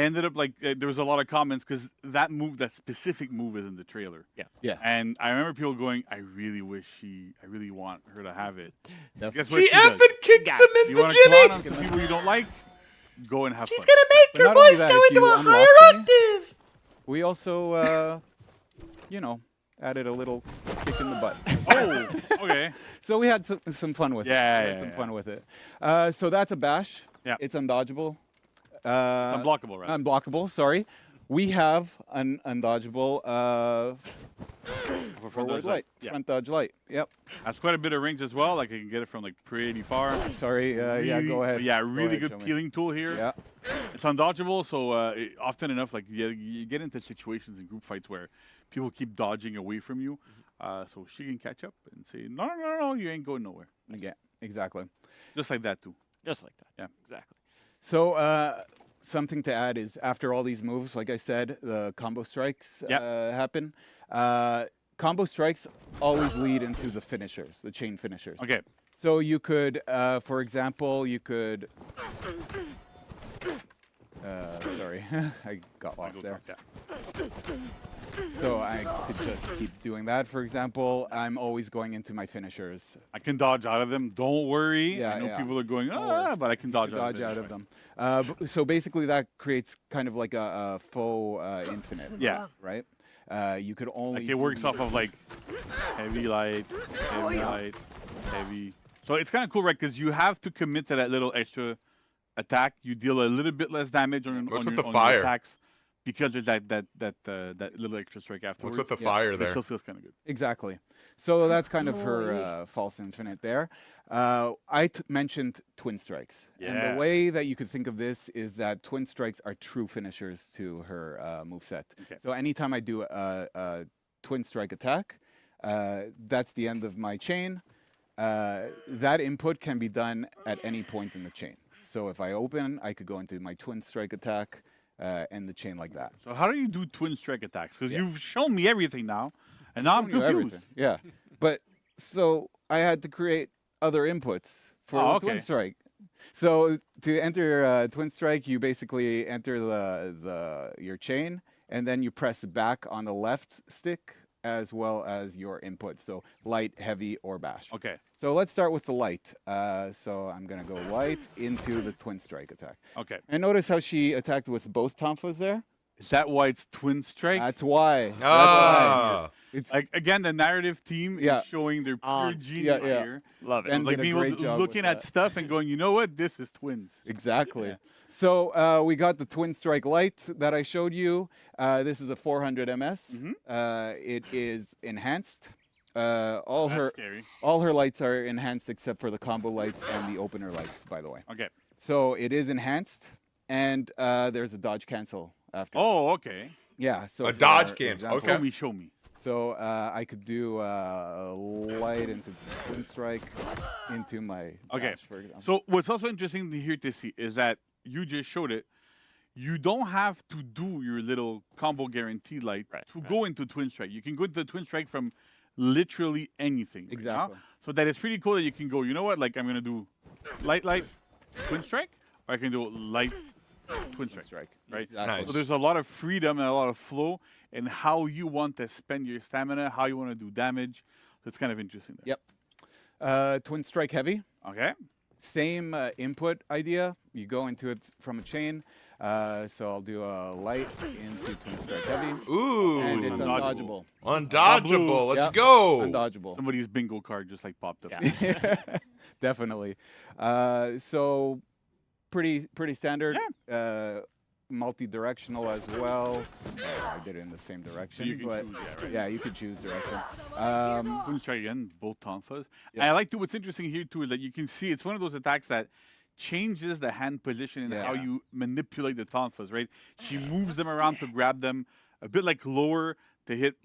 ended up like there was a lot of comments because that specific move is in the trailer.
Yeah.
Yeah.
And I remember people going, I really want her to have it. Guess what
She
does?
effing kicks
Got
him
it.
in
You
the
want to clown on
jimmy.
some people you don't like? Go and have
She's
fun.
gonna make
But
your
not only
voice
that,
go
if
into
you
a
unlock
higher
me-
octave.
We also, added a little kick in the butt.
Oh, okay.
So we had some fun with it.
Yeah,
We
yeah,
had some
yeah.
fun with it. So that's a bash.
Yeah.
It's undodgeable.
It's unblockable, right?
Unblockable. Sorry. We have an undodgeable
For front
forward
dodge
light,
Yeah.
front dodge light. Yep.
That's quite a bit of range as well. Like I can get it from like pretty far.
Sorry. Yeah.
Really-
Go ahead.
Yeah,
Go
really
ahead,
good
show me.
peeling tool here.
Yeah.
It's undodgeable, so often enough, like you get into situations in group fights where people keep dodging away from you. So she can catch up and say, no, you ain't going nowhere.
Yeah. Exactly.
Just like that too.
Just like that.
Yeah.
Exactly.
So something to add is after all these moves, like I said, the combo strikes
Yep.
happen. Combo strikes always lead into the finishers, the chain finishers.
Okay.
So you could, for example, you could. Sorry, I got
I'll
lost
go
there.
talk that.
So I could just keep doing that. For example, I'm always going into my finishers.
I can dodge out of them. Don't worry.
Yeah,
I know
yeah.
people are going,
worry.
but I can dodge,
Dodge out
That's
of
fine.
them. So basically, that creates kind of like a faux infinite.
Yeah.
Right. You could only.
Like it works
do-
off of like heavy light, heavy. So it's kind of cool, right? Because you have to commit to that little extra attack. You deal a little bit less damage on
What's
your
with the fire?
attacks, because there's that little extra strike afterwards.
What's with the
Yeah.
fire
It
there?
still feels kind of good.
Exactly. So that's kind of her false infinite there. I mentioned twin strikes. And
Yeah.
the way that you could think of this is that twin strikes are true finishers to her moveset.
Okay.
So anytime I do a twin strike attack, that's the end of my chain. That input can be done at any point in the chain. So if I open, I could go into my twin strike attack, end the chain like that.
So how do you do twin strike attacks? Because
Yeah.
you've shown me everything now, and now I'm
Showing you
confused.
everything. Yeah. But so I had to create other inputs for
Oh,
twin
okay.
strike. So to enter twin strike, you basically enter your chain, and then you press back on the left stick as well as your input. So light, heavy, or bash.
Okay.
So let's start with the light. So I'm gonna go light into the twin strike attack.
Okay.
And notice how she attacked with both tonfas there.
Is that why it's twin strike?
That's why. That's
Ah.
why. It's
Like again, the narrative team
Yeah.
is showing their pure
On.
genius
Yeah, yeah.
here.
Love it.
And
Like
did a
being able
great
to
job
looking
with
at
that.
stuff and going, you know what, this is twins.
Exactly.
Yeah.
So we got the twin strike light that I showed you. This is a 400 ms. It is enhanced. All
That's
her
scary.
all her lights are enhanced except for the combo lights and the opener lights, by the way.
Okay.
So it is enhanced, and there's a dodge cancel after.
Oh, okay.
Yeah. So
A
for
dodge cancel,
example-
okay.
Show me.
So I could do light into twin strike into my
Okay.
dash, for example.
So what's also interesting to here to see is that you just showed it. You don't have to do your little combo guarantee light to go into twin strike. You can go into twin strike from literally anything. right now.
Exactly.
So that is pretty cool that you can go, you know what, like I'm gonna do light, twin strike, or I can do light, twin strike. Right?
Exactly.
Nice.
So there's a lot of freedom and a lot of flow in how you want to spend your stamina, how you want to do damage. So it's kind of interesting there.
Yep. Twin strike heavy.
Okay.
Same input idea. You go into it from a chain. So I'll do a light into twin strike heavy.
Ooh.
And it's
Undodgeable.
undodgeable.
Undodgeable. Let's
Yep.
go.
Undodgeable.
Somebody's bingo card just like popped up.
Yeah.
Definitely. So pretty standard. Multi-directional as well. I did it in the same direction,
you can
but
choose, yeah, right.
yeah, you could choose direction.
Twin strike again, both tonfas.
Yeah.
And I like to, what's interesting here too is that you can see it's one of those attacks that changes the hand position and
Yeah.
how you manipulate the tonfas, right? She moves them around to grab them, a bit like lower to hit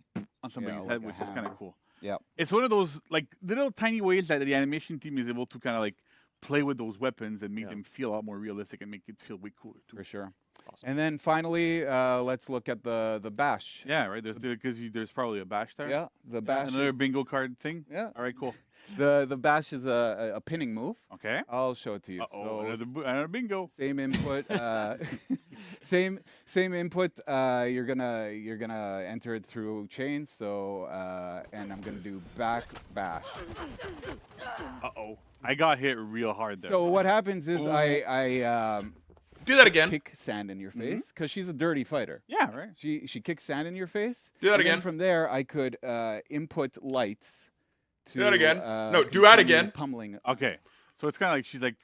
on somebody's
like
head,
a
which is kind
hammer.
of cool.
Yeah.
It's one of those like little tiny ways that the animation team is able to kind of like play with those weapons and make them feel a lot more realistic and make it feel way cooler too.
For sure. And then finally, let's look at the bash.
Yeah, right. Because there's probably a bash there.
Yeah, the bash.
Another
is-
bingo card thing.
Yeah.
All right, cool.
The bash is a pinning move.
Okay.
I'll show it to you.
Oh,
So
another bingo.
same input. Same input. You're gonna enter it through chains. So and I'm gonna do back bash.
I got hit real hard there.
So what happens is I
Do that again.
kick sand in your face because she's a dirty fighter.
Yeah, right.
She kicks sand in your face.
Do that
and then
again.
from there, I could input lights. To,
Do that again. No, do that
continue
again.
Pummeling.
Okay. So it's kind of like she's like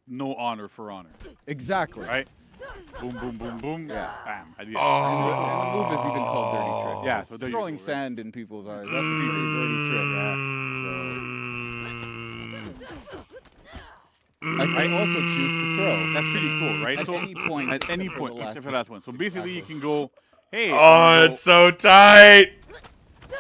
no honor for honor,
Exactly.
right? Boom, boom, boom, boom.
Yeah.
Bam. I did.
And the move is even called dirty trick.
Yeah,
It's
so there you
throwing
go, right?
sand in people's eyes. That's a pretty dirty trick. I also choose to throw.
That's pretty cool, right?
At
so
any point
At any
except for
point,
the last
except for
one.
that one. So basically, you can go, hey.
Oh,
I'm
it's so tight.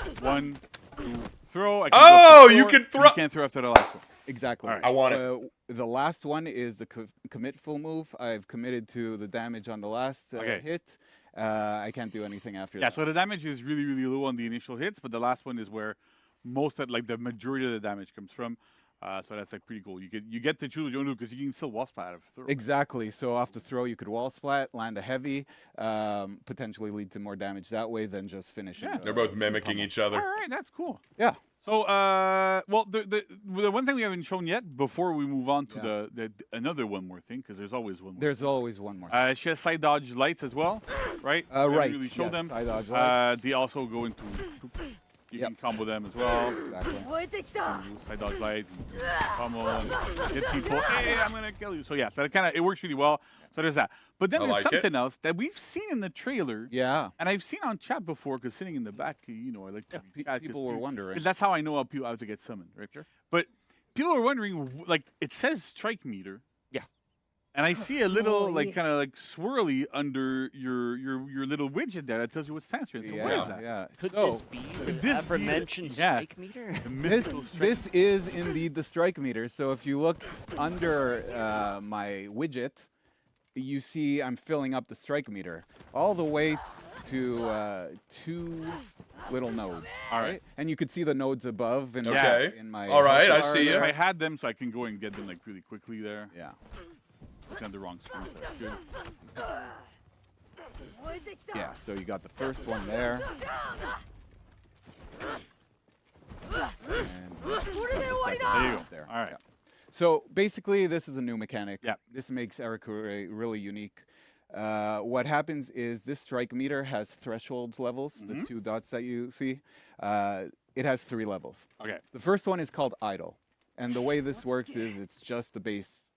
gonna go 1, 2, throw. I can
Oh,
go up to
you
4,
can
and
throw-
You can't throw after the last one.
Exactly.
All right.
I want it.
The last one is the commit full move. I've committed to the damage on the last
Okay.
hit. I can't do anything after
Yeah.
that.
So the damage is really, really low on the initial hits, but the last one is where most of the majority of the damage comes from. So that's like pretty cool. You get to choose what you want to do because you can still wall splat out of throw.
Exactly. So off the throw, you could wall splat, land a heavy, potentially lead to more damage that way than just finishing.
Yeah.
the-
They're both
the
mimicking
pummel.
each other.
All right, that's cool.
Yeah.
So, well, the one thing we haven't shown yet before we move on to
Yeah.
another one more thing, because there's always one more.
There's always one more.
She has side dodge lights as well, right? We haven't
Right.
Really showed
yes,
them.
side dodge lights.
They also go into You can combo them as well.
Exactly.
Side dodge light, pummel, and hit people. Hey, I'm gonna kill you. So yeah, so it works really well. So there's that. But then
I
there's
like it.
something else that we've seen in the trailer.
Yeah.
And I've seen on chat before, because sitting in the back, you know, I like to read chat, 'cause
People were wondering.
'cause that's how I know how to get summoned, right? Sure. But people are wondering, like, it says strike meter.
Yeah.
And I see a little, kind of swirly under your little widget there that tells you what stance you're in. So what is that?
Yeah.
Could
So,
this be the
this be the-
aforementioned
yeah.
strike meter?
The
this
mythical strike
this is indeed the strike meter. So if you look under my widget, you see I'm filling up the strike meter all the way to 2 little nodes.
All right.
And you could see the nodes above in
Okay.
in my
All right, I
health
see
bar
ya.
If I had them, so I can go and get them like really quickly there.
Yeah.
Looking at the wrong screen. That's good.
Yeah, so you got the first one there. And the second
There you
one
go.
there.
All right.
Yeah. So basically, this is a new mechanic.
Yeah.
This makes Arakure really unique. What happens is this strike meter has thresholds levels, the 2 dots that you see. It has 3 levels.
Okay.
The first one is called idle. And the way this works is it's just the base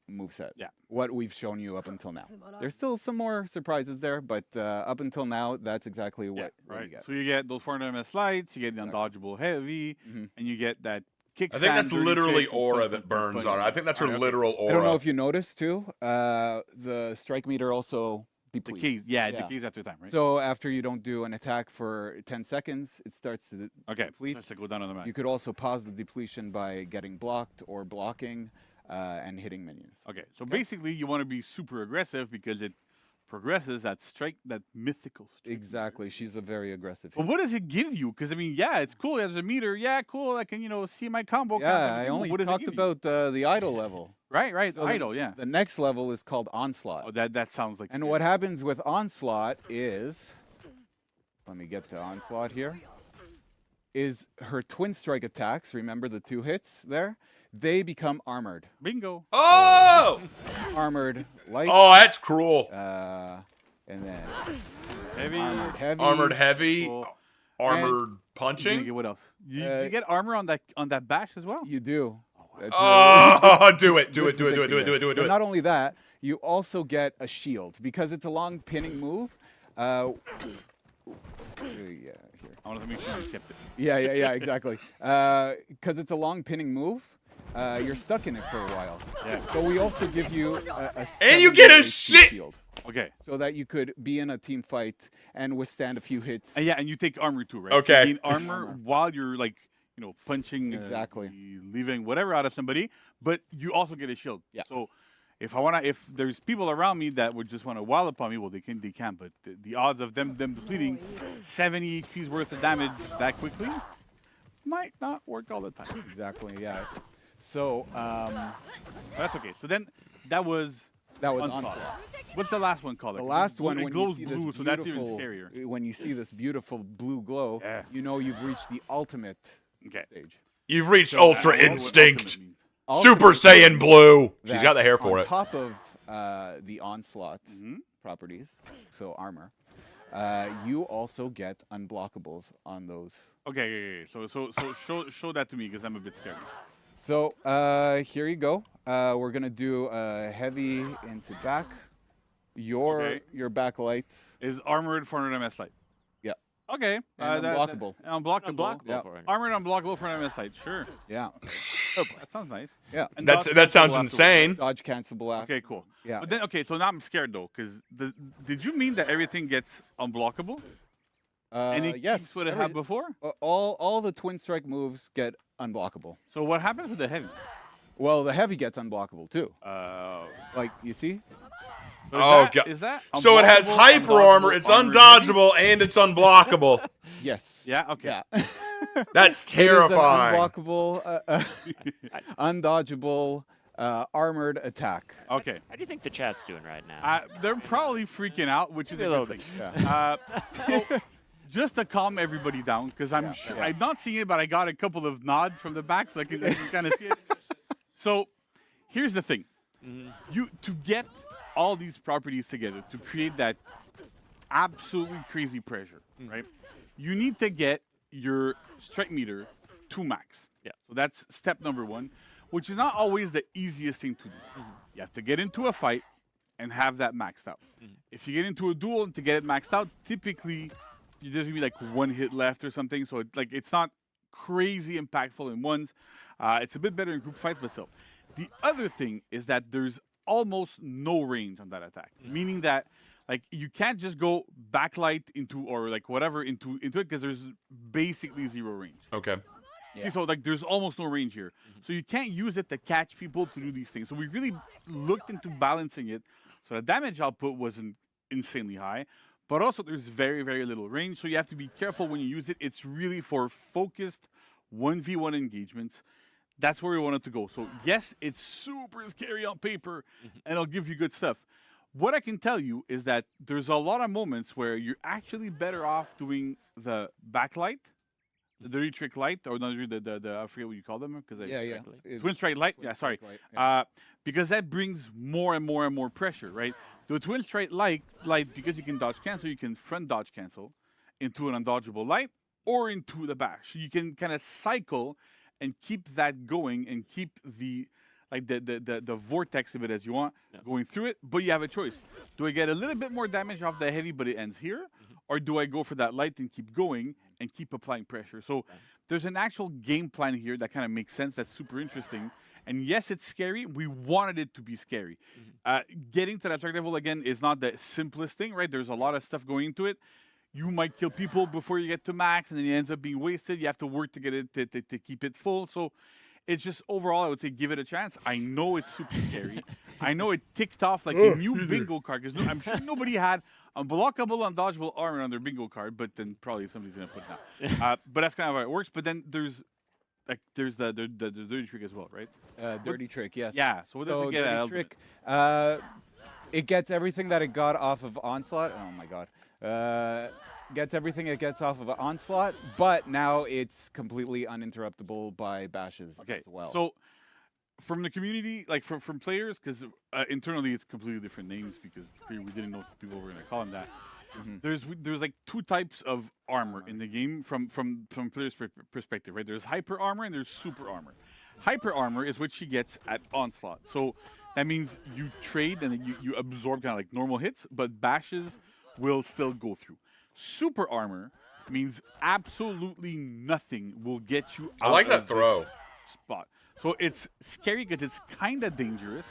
moveset.
Yeah.
What we've shown you up until now. There's still some more surprises there, but up until now, that's exactly what
Right.
you get.
So you get those 400 MS lights, you get the undodgeable heavy, and you get that kick.
I think that's literally aura
punch,
that
punch,
burns
punch.
on it. I think that's her
Okay.
literal aura.
I don't know if you noticed too, the strike meter also depletes.
Decays. Yeah, it decays after time, right?
So after you don't do an attack for 10 seconds, it starts to
okay.
deplete.
Starts to go down on the map.
You could also pause the depletion by getting blocked or blocking and hitting minions.
Okay. So basically, you want to be super aggressive because it progresses that strike, that mythical strike.
Exactly. She's a very aggressive
But
hero.
what does it give you? Because I mean, yeah, it's cool. There's a meter. Yeah, cool. I can see my combo.
Yeah,
count,
I
everything, but
only
what does it
talked
give you?
about the idle level.
Right.
So the-
Idle. Yeah.
The next level is called onslaught.
Oh, that sounds like.
And
scary.
what happens with onslaught is, let me get to onslaught here, is her twin strike attacks, remember the 2 hits there? They become armored.
Bingo.
Oh!
Armored light,
Oh, that's cruel.
and then
Heavy.
armored heavy.
Armored heavy,
Cool.
armored
You gonna
punching.
get what else? You
Uh,
get armor on that bash as well.
You do. That's
Oh, do it.
good predicting there. But not only that, you also get a shield because it's a long pinning move. Yeah, here.
I want to make sure you kept it.
Yeah, exactly. Because it's a long pinning move, you're stuck in it for a while.
Yeah.
So we also give you a
And you get a
70 HP
shit-
shield,
Okay.
so that you could be in a team fight and withstand a few hits.
And yeah, and you take armor too, right?
Okay.
You gain armor while you're punching,
Exactly.
leaving whatever out of somebody, but you also get a shield.
Yeah.
So if there's people around me that would just want to wall upon me, well, they can, but the odds of them depleting 70 HP's worth of damage that quickly might not work all the time.
Exactly. Yeah. So
That's okay. So then that was
onslaught.
What's the last one called?
The
Like,
last
it
one, when
glows
you see this
blue, so that's even
beautiful,
scarier.
when you see this beautiful blue glow,
Yeah.
you know you've reached the ultimate
Okay.
stage.
You've reached
So, I
Ultra
don't know what
Instinct.
ultimate means.
Super Saiyan Blue. She's
That
got the hair for
on
it.
top of the onslaught
Mm-hmm.
properties, so armor, you also get unblockables on those.
Okay. So show that to me because I'm a bit scared.
So here you go. We're gonna do heavy into back. Your backlight.
Is armored 400 MS light.
Yeah.
Okay.
And unblockable.
Unblockable.
Unblockable
Yeah.
for it.
Armored unblockable 400 MS light. Sure.
Yeah.
Oh, that sounds nice.
Yeah.
And
That
dodge
sounds
cancelable
insane.
Dodge cancelable.
Okay, cool.
Yeah.
But then, so now I'm scared though, because did you mean that everything gets unblockable? Any
yes.
keeps would it have before?
All the twin strike moves get unblockable.
So what happens with the heavy?
Well, the heavy gets unblockable too.
So
Like you see.
Oh, God.
Is that
So it has
unblockable,
hyper armor,
undodgeable,
it's
armored heavy?
undodgeable, and it's unblockable.
Yes.
Yeah. Okay.
Yeah.
That's
It is an
terrifying.
unblockable, undodgeable, armored attack.
Okay.
How do you think the chat's doing right now?
They're probably freaking out, which is
A
a
little
good
bit.
thing. So just to calm everybody down, because I'm sure I'm not seeing it, but I got a couple of nods from the back, so I can kind of see it. So here's the thing: you to get all these properties together to create that absolutely crazy pressure, right? You need to get your strike meter to max.
Yeah.
So that's step number 1, which is not always the easiest thing to do. You have to get into a fight and have that maxed out. If you get into a duel and to get it maxed out, typically there's gonna be like 1 hit left or something. So it's not crazy impactful in ones. It's a bit better in group fights, but still. The other thing is that there's almost no range on that attack, meaning that like you can't just go backlight into or like whatever into it because there's basically 0 range.
Okay.
See, so like there's almost no range here. So you can't use it to catch people to do these things. So we really looked into balancing it. So the damage output wasn't insanely high, but also there's very, very little range. So you have to be careful when you use it. It's really for focused 1v1 engagements. That's where we want it to go. So yes, it's super scary on paper and it'll give you good stuff. What I can tell you is that there's a lot of moments where you're actually better off doing the backlight, the dirty trick light, or not the I forget what you call them because twin strike light. Yeah, sorry. Because that brings more and more and more pressure, right? The twin strike light because you can dodge cancel, you can front dodge cancel into an undodgeable light or into the bash. So you can kind of cycle and keep that going and keep the vortex of it as you want going through it, but you have a choice. Do I get a little bit more damage off the heavy but it ends here? Or do I go for that light and keep going and keep applying pressure? So there's an actual game plan here that kind of makes sense. That's super interesting. And yes, it's scary. We wanted it to be scary. Getting to that strike level, again, is not the simplest thing, right? There's a lot of stuff going into it. You might kill people before you get to max, and then it ends up being wasted. You have to work to get it to keep it full. So it's just overall, I would say give it a chance. I know it's super scary. I know it ticked off like a new bingo card because I'm sure nobody had unblockable, undodgeable armor on their bingo card, but then probably somebody's gonna put it now. But that's kind of how it works. But then there's the dirty trick as well, right?
Dirty trick, yes.
Yeah. So what does it get
dirty
at
trick, it gets everything that it got off of Onslaught. Oh my god. Gets everything it gets off of Onslaught, but now it's completely uninterruptible by bashes as well.
So from the community, like from players, because internally it's completely different names because we didn't know people were going to call them that. There's like 2 types of armor in the game from players' perspective, right? There's hyper armor and there's super armor. Hyper armor is what she gets at Onslaught. So that means you trade and you absorb kind of like normal hits, but bashes will still go through. Super armor means absolutely nothing will get you out
I like that
of
throw
this spot. So it's scary because it's kind of dangerous.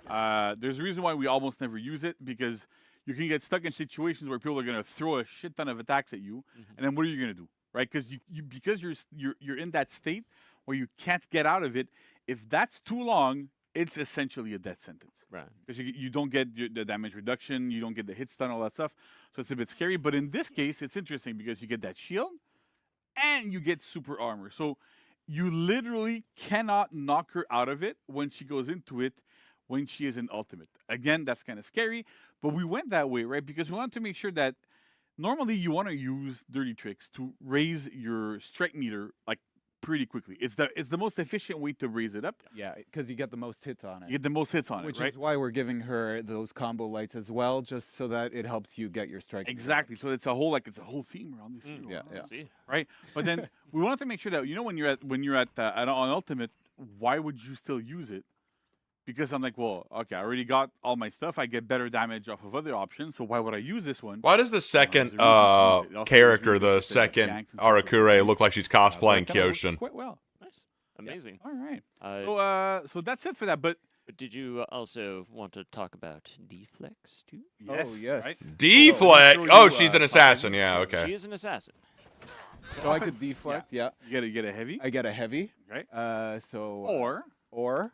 There's a reason why we almost never use it because you can get stuck in situations where people are going to throw a shit ton of attacks at you, and then what are you going to do, right? Because because you're in that state where you can't get out of it. If that's too long, it's essentially a death sentence.
Right.
Because you don't get the damage reduction, you don't get the hit stun, all that stuff. So it's a bit scary. But in this case, it's interesting because you get that shield and you get super armor. So you literally cannot knock her out of it when she goes into it when she is in ultimate. Again, that's kind of scary. But we went that way, right? Because we wanted to make sure that normally you want to use dirty tricks to raise your strike meter like pretty quickly. It's the most efficient way to raise it up.
Yeah, because you get the most hits on it.
You get the most hits on
Which
it, right?
is why we're giving her those combo lights as well, just so that it helps you get your strike.
Exactly. So it's a whole theme around this hero.
Yeah.
See?
Right. But then we wanted to make sure that when you're at on ultimate, why would you still use it? Because I'm like, well, okay, I already got all my stuff. I get better damage off of other options. So why would I use this one?
Why does the second
there's a reason to use it.
character, the
Also, there's
second
ganks and stuff like
Arakure,
that.
look like she's
But it
cosplaying
kinda works
Kyoshin?
quite well.
Nice. Amazing.
All right.
Uh,
So that's it for that. But
But did you also want to talk about Deflex too?
yes,
yes.
right?
Deflect.
show
Oh,
you,
she's an
top
assassin.
end.
Yeah,
She
okay.
is an assassin.
So I could deflect. Yeah.
You get a heavy,
I get a heavy.
right?
Or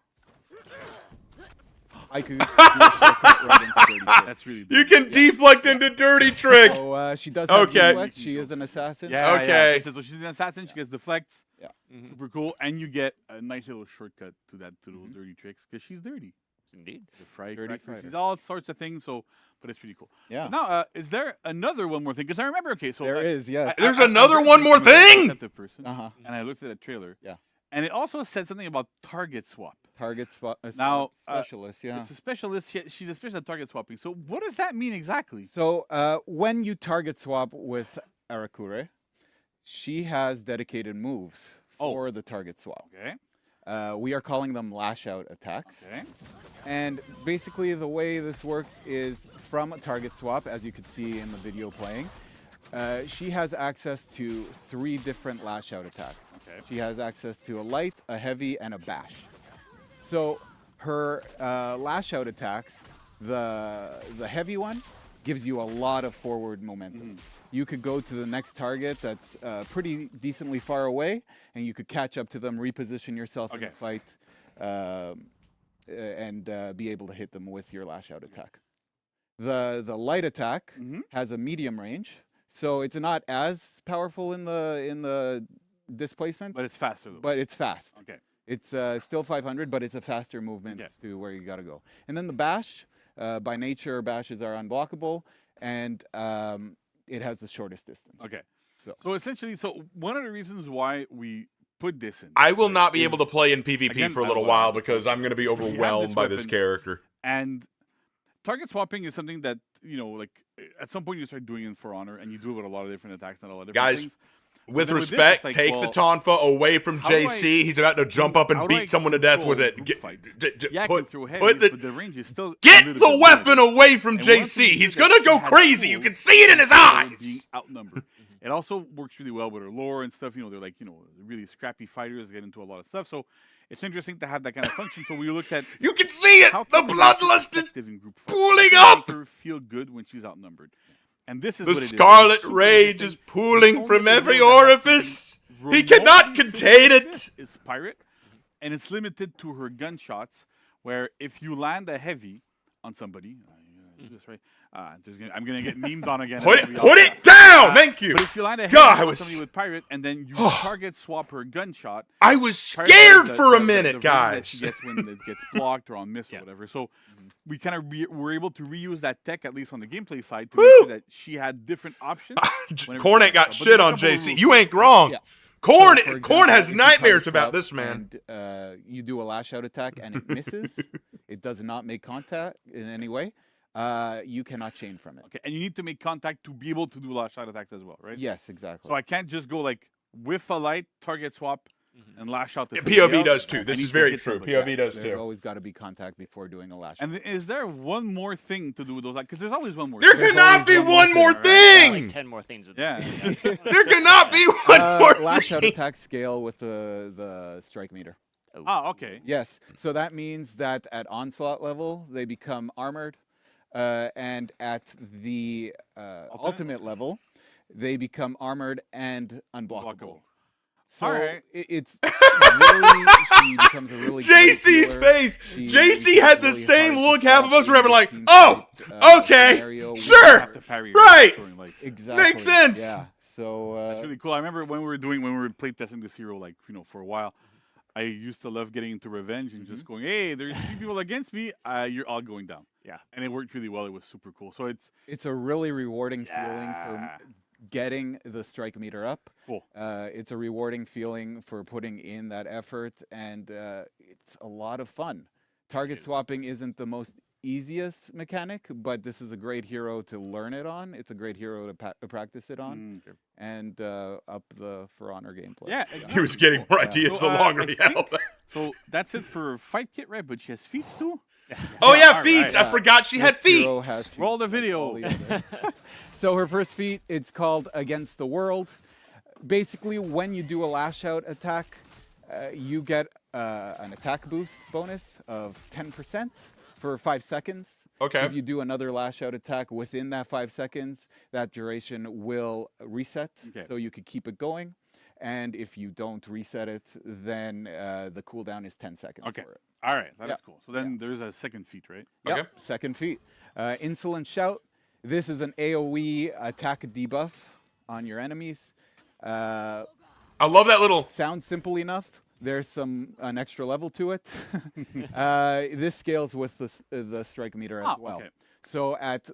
I could do a shortcut right into dirty trick.
That's really big.
You can deflect into dirty trick.
So she does have
Okay.
deflect. She is an assassin.
Yeah.
Okay.
So she's an assassin. She gets deflects.
Yeah.
Super cool. And you get a nice little shortcut to those dirty tricks because she's dirty.
Indeed.
The fry
Dirty
cracker.
fighter.
She's all sorts of things. So, but it's pretty cool.
Yeah.
Now, is there another one more thing? Because I remember. Okay, so
There is, yes.
There's another one more
I'm a very
thing?
perceptive person,
Uh-huh.
and I looked at a trailer.
Yeah.
And it also said something about target swap.
Target spot.
Now,
specialist. Yeah.
It's a specialist. She's a specialist at target swapping. So what does that mean exactly?
So when you target swap with Arakure, She has dedicated moves for the target swap.
Okay.
We are calling them lash out attacks.
Okay.
And basically the way this works is from a target swap, as you could see in the video playing, she has access to 3 different lash out attacks.
Okay.
She has access to a light, a heavy, and a bash. So her lash out attacks, the heavy one, gives you a lot of forward momentum. You could go to the next target that's pretty decently far away, and you could catch up to them, reposition yourself in the fight, and be able to hit them with your lash out attack. The light attack has a medium range, so it's not as powerful in the displacement.
But it's faster though.
But it's fast.
Okay.
It's still 500, but it's a faster movement to where you got to go. And then the bash, by nature, bashes are unblockable, and it has the shortest distance.
Okay. So essentially, one of the reasons why we put this in.
I will not be able to play in PvP
again,
for a
I
little
will
while
have to
because I'm going to be
we have
overwhelmed by this
weapon,
character.
And target swapping is something that, like, at some point you start doing it for honor, and you do it with a lot of different attacks and a lot of different
Guys,
things.
with
then with this,
respect,
it's like,
take
well,
the Tonfa away from
how do
JC. He's about to jump up and
how do I
beat someone to death with
control
it.
group fights? Yeah, I can throw heavy,
put
but the range is still
get
a little
the
bit
weapon
limited.
away from
And one thing
JC.
is
He's
that
gonna
she
go
had
crazy. You
tools
can see it in his
for
eyes.
being outnumbered. It also works really well with her lore and stuff. They're like, really scrappy fighters get into a lot of stuff. So it's interesting to have that kind of function. So we looked at
you can see it.
How
The
can we make her
bloodlust is
effective in group fight?
pooling
How can we
up.
make her feel good when she's outnumbered. And this is
The
what it is.
scarlet
It's super
rage is
interesting.
pooling
The
from
only
every
hero that has
orifice.
something
He cannot
remotely
contain
similar to
it.
this is Pirate, and it's limited to her gunshots. Where if you land a heavy on somebody, do this right. I'm gonna get memed on again.
Put
every
it
other-
down. Thank you.
But if you land a heavy
God, I
on
was-
somebody with Pirate, and then you target swap her gunshot,
I was
Pirate
scared
has
for a
the
minute,
range that she
guys.
gets when it gets blocked or on miss or whatever. So we kind of were able to reuse that tech, at least on the gameplay side, to make sure that she had different options. whenever
Corn
she
ain't got
but
shit
there's a
on
couple of
JC.
rules
You
to it.
ain't wrong.
Yeah.
Corn,
So, for
Corn
example,
has
if you
nightmares
target
about
swap
this man.
And, you do a lash out attack and it misses. It does not make contact in any way. You cannot chain from it.
Okay, and you need to make contact to be able to do lash out attacks as well, right?
Yes, exactly.
So I can't just go like with a light target swap and lash out. To
Yeah,
somebody
POV
else.
does too.
I
This
need
is
to
very
hit
true.
somebody.
POV does
There's
too.
always got to be contact before doing a lash.
And is there one more thing to do with those? Because there's always one more.
There
thing.
There's
cannot
always
be
one more
one more
thing,
Like
thing.
10 more things. to do.
Yeah.
There cannot be one more
lash out
thing.
attack scale with the strike meter.
Ah, okay.
Yes. So that means that at onslaught level they become armored, and at the ultimate level they become armored and unblockable.
Blockable.
So
Alright.
it's really she becomes a really great
JC's
healer.
face.
She
JC
is
had the
really
same
hard to
look half of
stop
us were
in
ever
this
like,
team
oh,
fight,
okay,
scenario.
sure.
You have to parry your
Right.
throwing lights.
Exactly.
Makes sense.
Yeah. So
That's really cool. I remember when we were playtesting this hero, like for a while. I used to love getting into revenge and just going, hey, there's 3 people against me. You're all going down.
Yeah.
And it worked really well. It was super cool. So
it's a really rewarding feeling
Yeah.
for getting the strike meter up.
Cool.
It's a rewarding feeling for putting in that effort, and it's a lot of fun. Target swapping isn't the most easiest mechanic, but this is a great hero to learn it on. It's a great hero to practice it on, and up the For Honor gameplay.
Yeah,
He was getting more ideas
So,
the longer
I
he
think-
held.
So that's it for Fight Kit, right? But she has feet too?
Oh yeah,
all
feet.
right.
I forgot she had
This
feet.
hero has feet
Roll the
like all
video.
the other. So her first feat, it's called Against the World. Basically, when you do a lash out attack, you get an attack boost bonus of 10% for 5 seconds.
Okay.
If you do another lash out attack within that 5 seconds, that duration will reset,
Okay.
so you could keep it going. And if you don't reset it, then the cooldown is 10 seconds
Okay.
for it.
All right. That's
Yeah.
cool. So then there's a second feat, right?
Yep,
Okay.
second feat. Insolent Shout. This is an AoE attack debuff on your enemies.
I love that little.
Sounds simple enough. There's an extra level to it. This scales with the strike meter as
Ah,
well.
okay.
So at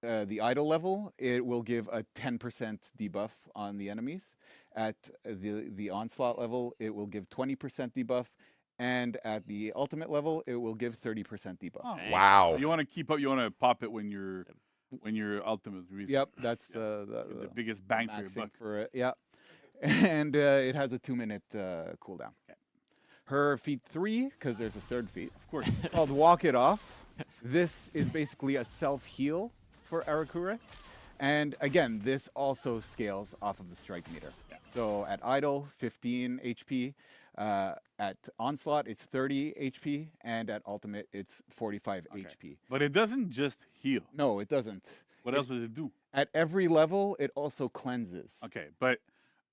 the idle level, it will give a 10% debuff on the enemies. At the onslaught level, it will give 20% debuff. And at the ultimate level, it will give 30% debuff.
Oh,
Wow.
You want to keep up. You want to pop it when you're ultimate. Reset.
Yep, that's
The biggest bang for your
maxing
buck.
for it. Yeah. and it has a 2-minute cooldown. Her feat 3, because there's a third feat,
Of course.
called Walk It Off. This is basically a self-heal for Arakure. And again, this also scales off of the strike meter. So at idle, 15 HP. At onslaught, it's 30 HP. And at ultimate, it's 45 HP.
But it doesn't just heal.
No, it doesn't.
What else does it do?
At every level, it also cleanses.
Okay, but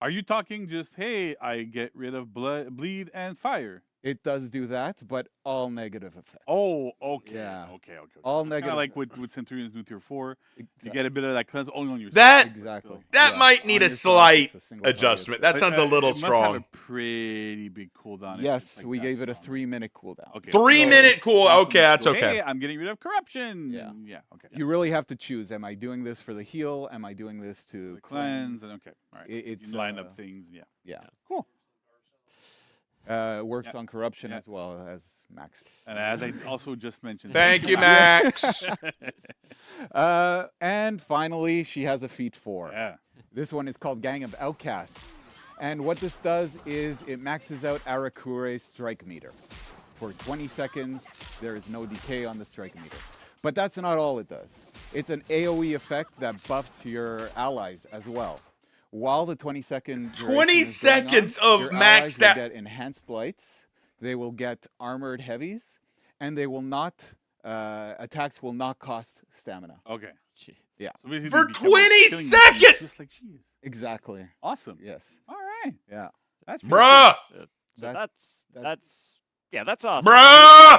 are you talking just, hey, I get rid of bleed and fire?
It does do that, but all negative effects.
Oh, okay.
Yeah.
Okay.
All
It's kinda
negative.
like what Centurions do tier 4. You
Exactly.
get a bit of that cleanse only on yourself.
That
Exactly.
that
Yeah.
might need
On
a
yourself,
slight
it's a single target.
adjustment. That
But,
sounds a little
it must have
strong.
a pretty big cooldown. if it's
Yes,
like
we
that
gave it a
strong.
3-minute cooldown.
Okay.
3-minute cool.
awesome.
Okay, that's
So,
okay.
Hey, I'm getting rid of corruption.
Yeah.
Yeah. Okay.
You really have to choose. Am I doing this for the heal? Am I doing this to
The cleanse and okay. All right.
It's
you line up things. Yeah.
Yeah.
Cool.
Works
Yeah.
on corruption
Yeah.
as well as Max.
And as I also just mentioned.
Thank you, Max.
And finally, she has a feat 4.
Yeah.
This one is called Gang of Outcasts. And what this does is it maxes out Arakure's strike meter. For 20 seconds, there is no decay on the strike meter. But that's not all it does. It's an AoE effect that buffs your allies as well. While the 20-second
20 seconds of
your
max
allies will
that-
get enhanced lights, they will get armored heavies, and they will not attacks will not cost stamina.
Okay.
Jeez.
Yeah,
So basically
For
they become
20
killing machines
seconds!
Just like she is.
exactly.
Awesome.
Yes.
All right.
Yeah.
That's pretty
Bruh!
So
That-
that's yeah, that's awesome.
Bruh!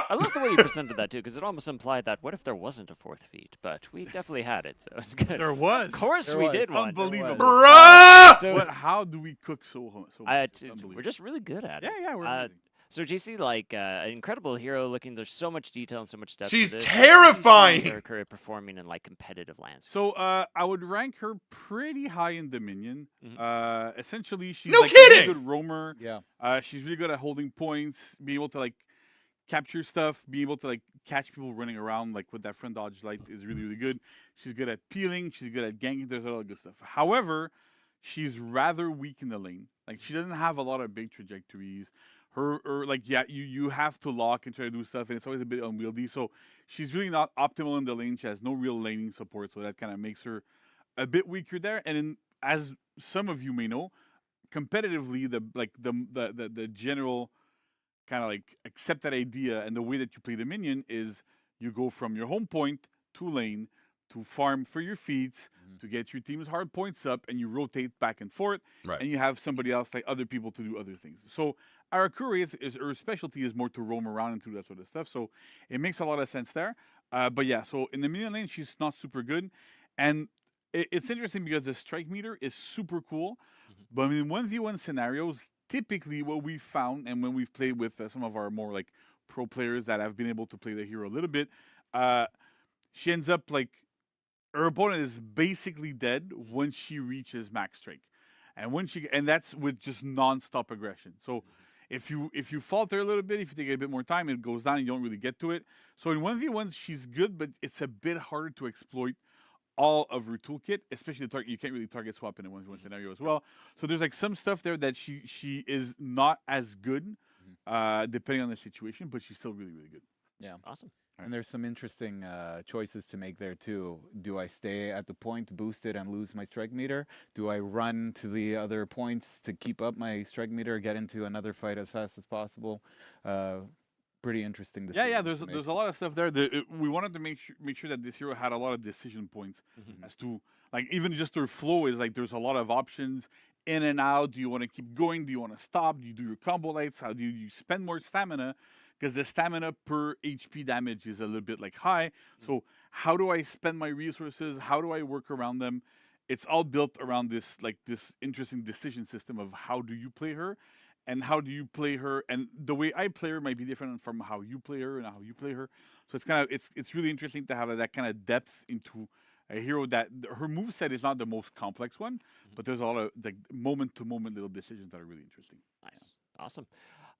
I love the way you presented that too, because it almost implied that what if there wasn't a 4th feat? But we definitely had it, so it's good.
Cool. There was.
Of course
There
we
was.
did one.
Unbelievable.
Bruh!
So
What? How do we cook so much? It's
we're
unbelievable.
just really good at it.
Yeah, we're amazing.
So JC, like an incredible hero looking. There's so much detail and so much depth. to
She's
this.
terrifying!
How do you see Arakure performing in like competitive landscape.
So I would rank her pretty high in Dominion.
Mhm.
Essentially, she's
No
like a really
kidding!
good roamer.
Yeah.
She's really good at holding points, be able to like capture stuff, be able to like catch people running around like with that front dodge light is really really good. She's good at peeling. She's good at ganking. There's a lot of good stuff. However, she's rather weak in the lane. Like she doesn't have a lot of big trajectories. Her like you have to lock and try to do stuff, and it's always a bit unwieldy. So she's really not optimal in the lane. She has no real laning support, so that kind of makes her a bit weaker there. And then, as some of you may know, competitively, the general kind of like accepted idea and the way that you play the minion is you go from your home point to lane to farm for your feats to get your team's hard points up, and you rotate back and forth,
Right.
and you have somebody else like other people to do other things. So Arakure is her specialty is more to roam around and do that sort of stuff. So it makes a lot of sense there. But yeah, so in the minion lane she's not super good, and it's interesting because the strike meter is super cool, but in 1v1 scenarios, typically what we've found, and when we've played with some of our more like pro players that have been able to play the hero a little bit, she ends up like her opponent is basically dead when she reaches max strike, and that's with just non-stop aggression. So if you falter a little bit, if you take a bit more time, it goes down. And you don't really get to it. So in 1v1 she's good, but it's a bit harder to exploit all of her toolkit, especially the target. You can't really target swap in a 1v1 scenario as well. So there's like some stuff there that she is not as good, depending on the situation, but she's still really really good.
Yeah.
Awesome.
And there's some interesting choices to make there too. Do I stay at the point, boost it, and lose my strike meter? Do I run to the other points to keep up my strike meter, get into another fight as fast as possible? Pretty interesting.
Yeah.
decisions to
There's
make.
a lot of stuff there. We wanted to make sure that this hero had a lot of decision points as to like even just her flow is like there's a lot of options in and out. Do you want to keep going? Do you want to stop? Do you do your combo lights? How do you spend more stamina? Because the stamina per HP damage is a little bit like high. So how do I spend my resources? How do I work around them? It's all built around this interesting decision system of how do you play her, and how do you play her, and the way I play her might be different from how you play her and how you play her. So it's kind of it's really interesting to have that kind of depth into a hero that her moveset is not the most complex one, but there's a lot of like moment to moment little decisions that are really interesting.
Nice. Awesome.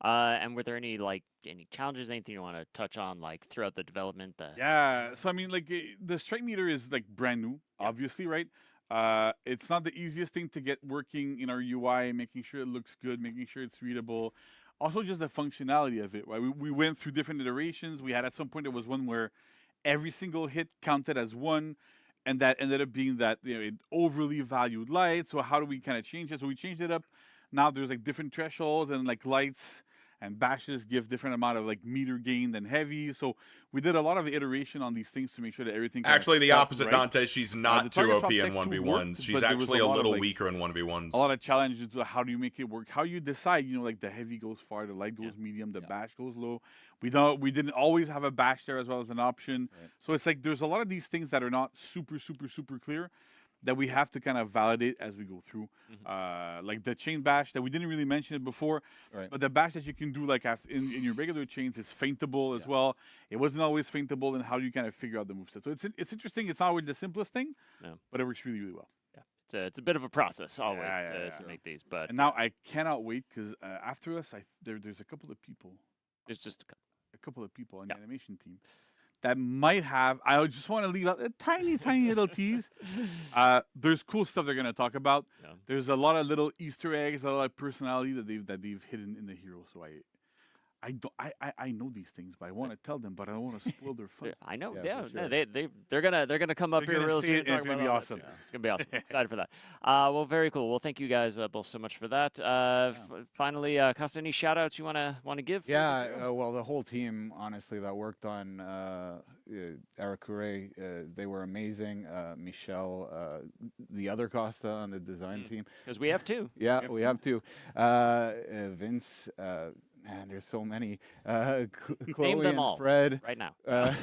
And were there any challenges, anything you want to touch on like throughout the development?
Yeah, so I mean, like the strike meter is like brand new, obviously, right? It's not the easiest thing to get working in our UI, making sure it looks good, making sure it's readable. Also, just the functionality of it. Right? We went through different iterations. We had at some point there was one where every single hit counted as one, and that ended up being that it overly valued light. So how do we kind of change it? So we changed it up. Now there's like different thresholds and like lights and bashes give different amount of like meter gain than heavy. So we did a lot of iteration on these things to make sure that everything
Actually, the
felt
opposite,
right.
Dante. She's not
the
too
target
OP
swap
in
tech
1v1s.
worked,
She's
but there was
actually
a
a
lot of,
little
like,
weaker in 1v1s.
A lot of challenges to how do you make it work, how you decide, like the heavy goes far, the light goes medium, the bash goes low. We didn't always have a bash there as well as an option.
Right.
So it's like there's a lot of these things that are not super clear that we have to kind of validate as we go through. Like the chain bash that we didn't really mention it before,
Right.
but the bash that you can do like in your regular chains is feintable as well. It wasn't always feintable, and how do you kind of figure out the moveset? So it's interesting. It's not always the simplest thing, but it works really well.
It's a bit of a process always
Yeah.
to make these, but
And now I cannot wait because after us, there's a couple of people.
it's just
A couple of people on the animation team that might have. I just want to leave out a tiny little tease. There's cool stuff they're gonna talk about.
Yeah.
There's a lot of little Easter eggs, a lot of personality that they've hidden in the hero. So I know these things, but I want to tell them, but I don't want to spoil their fun.
I know.
Yeah,
Yeah,
for
no,
sure.
they're gonna come up
They're
here
gonna
real
say
soon.
it,
and
and
talk
it's gonna
about
be
all that.
awesome.
Yeah, it's gonna be awesome. Excited for that. Well, very cool. Well, thank you guys both so much for that. Finally, Costa, any shout outs you wanna give? for this
Yeah,
hero?
well, the whole team, honestly, that worked on Arakure, they were amazing. Michelle, the other Costa on the design team.
Because we have two.
Yeah, we have to. Vince, man, there's so many. Chloe
them
and
all.
Fred.
Right now.
Uh,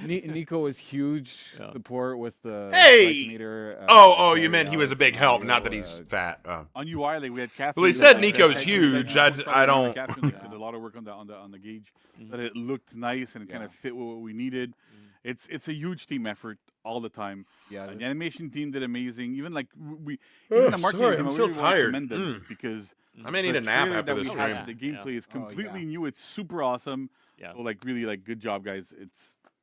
Nico was huge
Yeah.
support with the
Hey!
spike meter.
Oh, you
carry
meant he was a
outs
big
and
help,
audio,
not that he's fat.
On UI, like we had Catherine.
Well, he
who
said
had
Nico's
that-
huge.
that-
I don't-
Catherine did a lot of work on the gauge, so that it looked nice and it kind of fit with what we needed. It's a huge team effort all the time.
Yeah,
The
this-
animation team did amazing. Even like even
Oh,
the marketing
sorry,
team,
I'm
I
so
really want to
tired.
commend them because
I may need
the
a nap
trailer
after
that
this
we have
stream.
for the gameplay is
Oh, yeah.
completely new. It's super awesome.
Yeah.
So like really like good job, guys.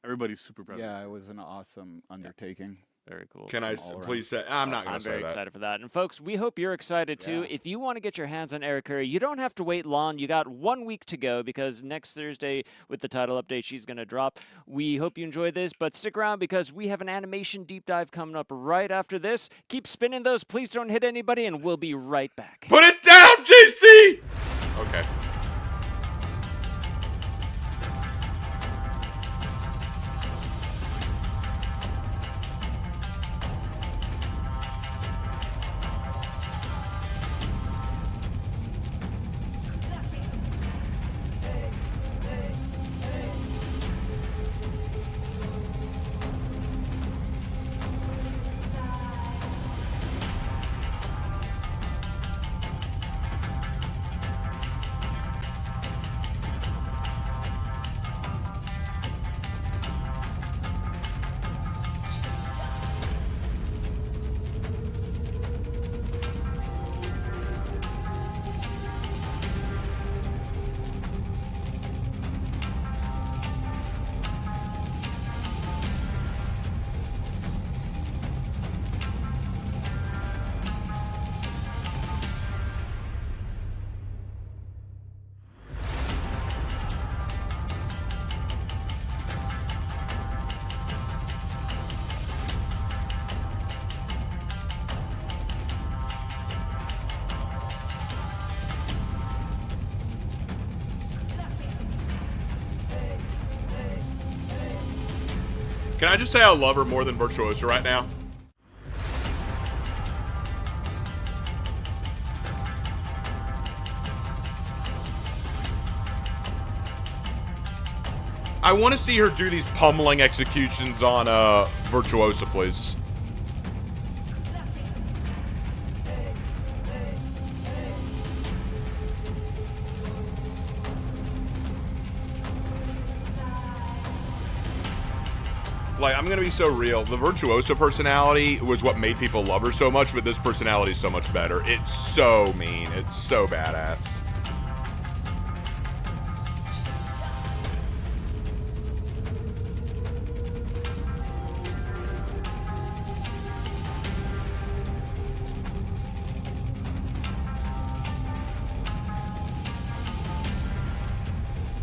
Everybody's super proud.
yeah, it was an awesome undertaking.
Very cool.
Can I
all around.
please say? I'm not going
I'm
to say
very
that.
excited for that. And folks, we hope you're excited too.
Yeah.
If you want to get your hands on Eric Curry, you don't have to wait long. You got 1 week to go because next Thursday with the title update, she's going to drop. We hope you enjoy this, but stick around because we have an animation deep dive coming up right after this. Keep spinning those. Please don't hit anybody, and we'll be right back.
Put it down, JC! Okay. Can I just say I love her more than Virtuosa right now? I want to see her do these pummeling executions on Virtuosa, please. Like, I'm gonna be so real. The Virtuosa personality was what made people love her so much, but this personality is so much better. It's so mean. It's so badass.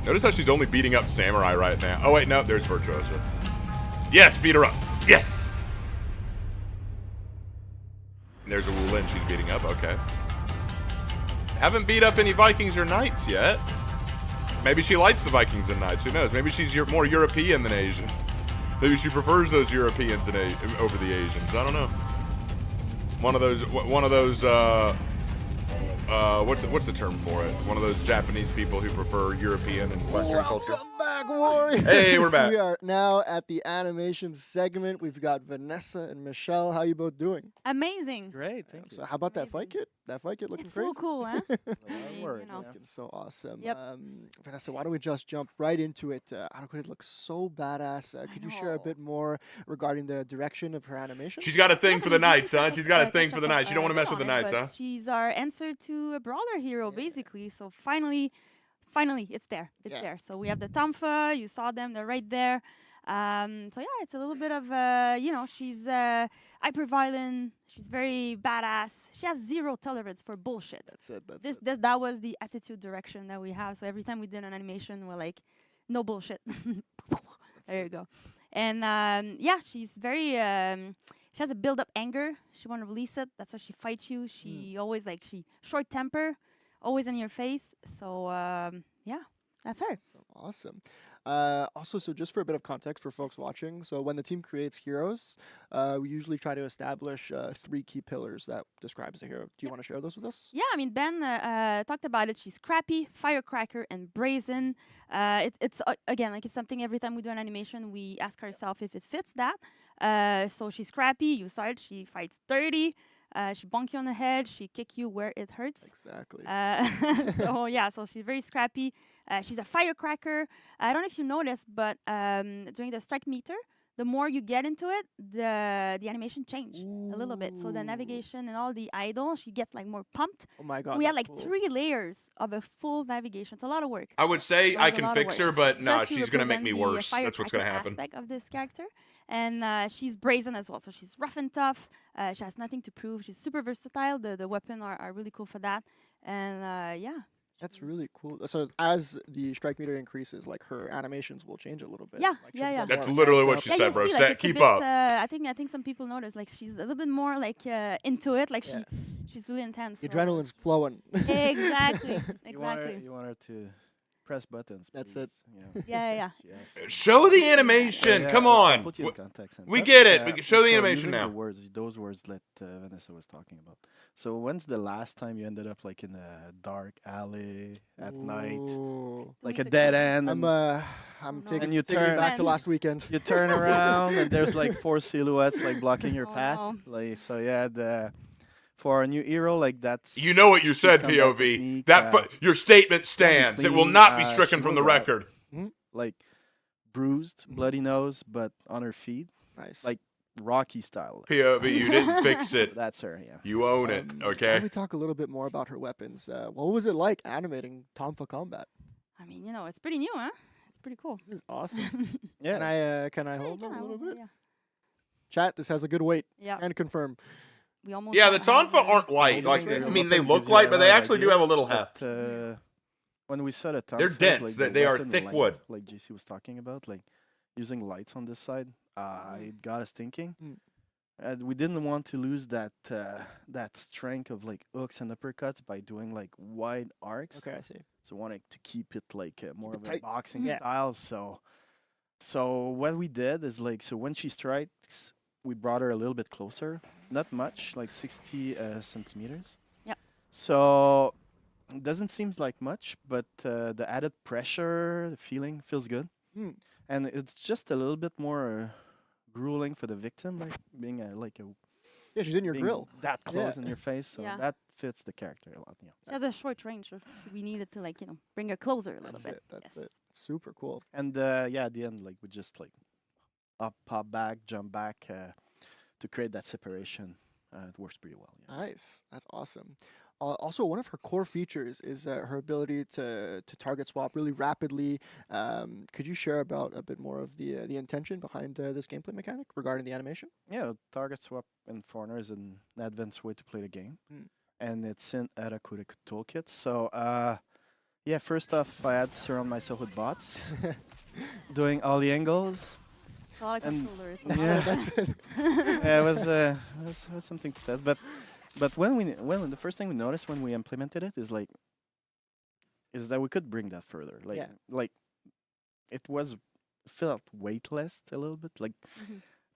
Notice how she's only beating up Samurai right now. Oh, wait, no, there's Virtuosa. Yes, beat her up. Yes! And there's a Wulin she's beating up. Okay. Haven't beat up any Vikings or Knights yet. Maybe she likes the Vikings and Knights. Who knows? Maybe she's more European than Asian. Maybe she prefers those Europeans over the Asians. I don't know. One of those. What's the term for it? One of those Japanese people who prefer European and Western culture.
Welcome back, Warriors.
Hey, we're back.
We are now at the animation segment. We've got Vanessa and Michelle. How you both doing?
Amazing.
Great, thank you.
So how about that fight kit? That fight kit looking
It's
crazy.
so cool, huh?
Word,
know.
Looking so awesome.
Yep.
Vanessa, why don't we just jump right into it? Arakuri looks so badass. Could you share a
know.
bit more regarding the direction of her animation?
She's got a thing for the
Definitely,
Knights, huh? She's got a thing for the Knights. You don't want to mess with the
on it,
Knights,
but
huh?
She's our answer to a brawler hero, basically. So finally, it's there. It's
Yeah.
there. So we have the Tomfa. You saw them. They're right there. So yeah, it's a little bit of she's hyper-violent. She's very badass. She has zero tolerance for bullshit.
That's it.
That was the attitude direction that we have. So every time we did an animation, we're like, no bullshit. There you go. And she's very. She has a build-up anger. She want to release it. That's why she fights you. She always she short temper, always in your face. So that's her.
So awesome. Also, so just for a bit of context for folks watching, so when the team creates heroes, we usually try to establish 3 key pillars that describes the hero. Do you want to share those with us?
Yeah, I mean, Ben talked about it. She's scrappy, firecracker, and brazen. It's again, it's something every time we do an animation, we ask ourselves if it fits that. So she's scrappy. You saw it. She fights 30. She bonk you on the head. She kick you where it hurts.
Exactly.
So she's very scrappy. She's a firecracker. I don't know if you noticed, but during the strike meter, the more you get into it, the animation change a little bit. So the navigation and all the idle, she gets more pumped.
Oh my god.
We had
that's cool.
3 layers of a full navigation. It's a lot of work.
I would say
That
I
was a
can
lot of
fix
work.
her, but no,
Just to
she's gonna make
represent
me
the,
worse. That's what's gonna
firecracker
happen.
aspect of this character, and she's brazen as well. So she's rough and tough. She has nothing to prove. She's super versatile. The weapons are really cool for that. And
That's really cool. So as the strike meter increases, her animations will change a little bit.
Yeah,
she'll
yeah,
get
yeah.
That's
more
literally
amped
what
up.
she
yeah,
said,
you'll
bro.
see,
Stay-
it's a
keep
bit,
up.
I think some people notice she's a little bit more into it.
Yeah.
She's really intense.
The
so-
adrenaline's flowing.
Exactly.
You want her,
Exactly.
you want her to press buttons.
That's
please,
it.
you know.
Yeah.
She asked for it.
Show the animation.
Yeah,
Come
I'll
on.
put you in context. And
we
that-
get it. We- show the
so
animation
using
now.
The words, those words that Vanessa was talking about. So when's the last time you ended up in a dark alley at night,
Ooh.
like
Who
a
needs
dead
a
end?
I'm
no.
taking,
And you
taking
turn-
back to
Ben.
last weekend.
You turn around and there's 4 silhouettes blocking your
Oh,
path.
no.
So yeah, for a new hero that's.
You know what you
she's
said,
come back
POV.
technique,
Your statement stands. It will
clean,
not be stricken from the
shoulder.
record.
bruised, bloody nose, but on her feet,
Nice.
like Rocky style.
POV, you didn't fix it.
That's her, yeah.
You own it,
Can
okay?
we talk a little bit more about her weapons? What was it like animating Tomfa Combat?
I mean, it's pretty new, huh? It's pretty cool.
This is awesome.
Yeah.
Can I
Yeah,
hold
you
them a
can,
little bit?
Yeah.
Chat, this has a good weight.
Yeah.
And confirm.
We almost.
Yeah, the
have,
Tonfa aren't light.
Holding
Like,
the
I mean, they
weapon
look
gives you
light,
a
but they
lot of
actually do have a
ideas,
little
but,
heft.
when we saw the
They're
Tonfas,
dense.
the
They are
weapon
thick
light,
wood.
like JC was talking about, using lights on this side, it got us thinking.
Mm.
We didn't want to lose that strength of hooks and uppercuts by doing wide arcs.
Okay, I see.
So wanted to keep it more
it
of a
tight.
boxing
Yeah.
style. So what we did is so when she strikes, we brought her a little bit closer, not much, 60 centimeters.
Yep.
So it doesn't seem like much, but the added pressure, the feeling feels good, and it's just a little bit more grueling for the victim, being
Yeah, she's in your
being
grill.
that close
Yeah.
in your face. So
Yeah.
that fits the character a lot. Yeah.
She has a short range. So we needed to bring her closer a little
That's
bit.
it. That's
Yes.
it. Super cool.
And at the end, we just up, pop back, jump back to create that separation. It works pretty well. Yeah.
Nice. That's awesome. Also, one of her core features is her ability to target swap really rapidly. Could you share about a bit more of the intention behind this gameplay mechanic regarding the animation?
Yeah, target swap in Foreigner is an advanced way to play the game,
Mm.
and it's in Arakura Toolkit. So Yeah, first off, I had to surround myself with bots, doing all the angles.
A lot of
And-
controllers.
Yeah.
That's it.
Yeah, it was something to test. But when the first thing we noticed when we implemented it is that we could bring that further. Like it felt weightless a little bit, like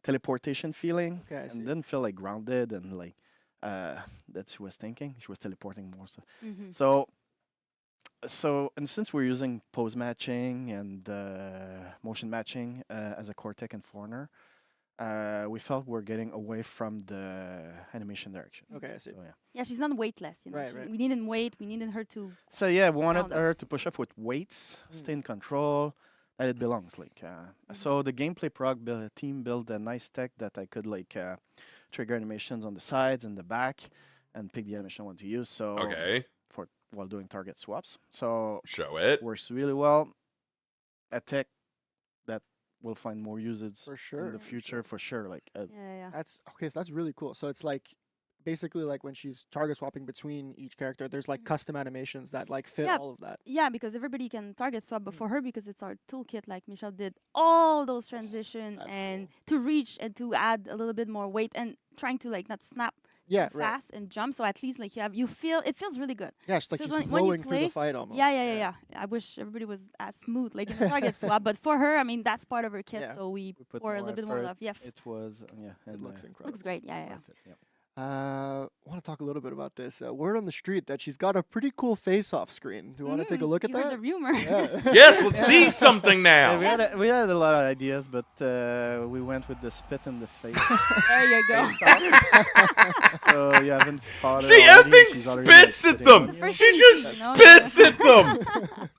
teleportation feeling,
Okay, I see.
and didn't feel like grounded and like that she was thinking. She was teleporting more.
Mhm.
So and since we're using pose matching and motion matching as a core tech and foreigner, we felt we're getting away from the animation direction.
Okay, I see.
So, yeah.
Yeah, she's not weightless. You know,
Right, right.
we needed weight. We needed her to.
So yeah, we wanted
Round up.
her to push off with weights, stay in control, that it belongs. Like, so the gameplay team built a nice tech that I could like trigger animations on the sides and the back, and pick the animation I want to use. So
Okay.
while doing target swaps, so
Show it.
works really well. A tech that will find more usage
For sure.
in the future for sure. Like,
Yeah.
That's okay. So that's really cool. So it's like basically like when she's target swapping between each character, there's like custom animations that like fit
Yeah.
all of that.
Yeah, because everybody can target swap, but for her, because it's our toolkit, like Michelle did all those transition
That's
and to reach and to add a little bit more weight and trying to like not snap
Yeah,
too
right.
fast and jump. So at least like you feel it feels really good.
Yeah, it's like
Feels
she's
when you
flowing through the
play-
fight almost.
Yeah. I wish everybody was as smooth like in the target swap, but for her, I mean that's part of her kit,
Yeah.
so we
put
pour a
more
little bit more
effort.
love. Yeah,
it was
It looks incredible.
looks great. Yeah.
worth it, yeah.
I want to talk a little bit about this. Word on the street that she's got a pretty cool face-off screen. Do you want to take a look at
you heard
that?
the rumor.
Yeah.
Yes, let's see something
Yeah,
now.
we had a lot of ideas, but we went with the spit in the face.
There you go.
So you haven't fought her
She
already,
effing
she's already, like,
spits at
spitting on
them.
you.
first
She
thing you
just
see, you know,
spits at them.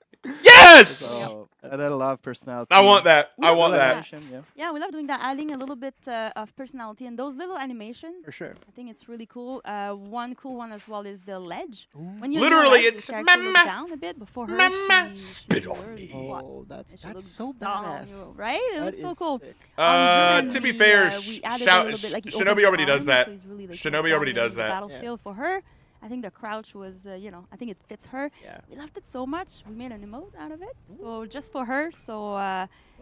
Yes.
So it had a lot of personality.
I want that. I want
Yeah.
that.
Animation, yeah.
Yeah, we love doing that, adding a little bit of personality and those little animations.
For sure.
I think it's really cool. One cool one as well is the ledge. When you're
Literally,
ledge,
it's
this character looks
mama,
down a bit before her.
mama,
she
spit on
literally
me.
squat,
Oh, that's
and she looks
so
down on
badass.
you, right? It
That
looks so
is
cool.
sick.
To be fair,
we added a
shout,
little bit, like, he
Shinobi
opened
already
the
does
arm,
that.
so he's really, like,
Shinobi already does
dominating the
that.
battlefield for her. I think the crouch was, I think it fits her.
Yeah.
We loved it so much. We made an emote out of it, so just for her. So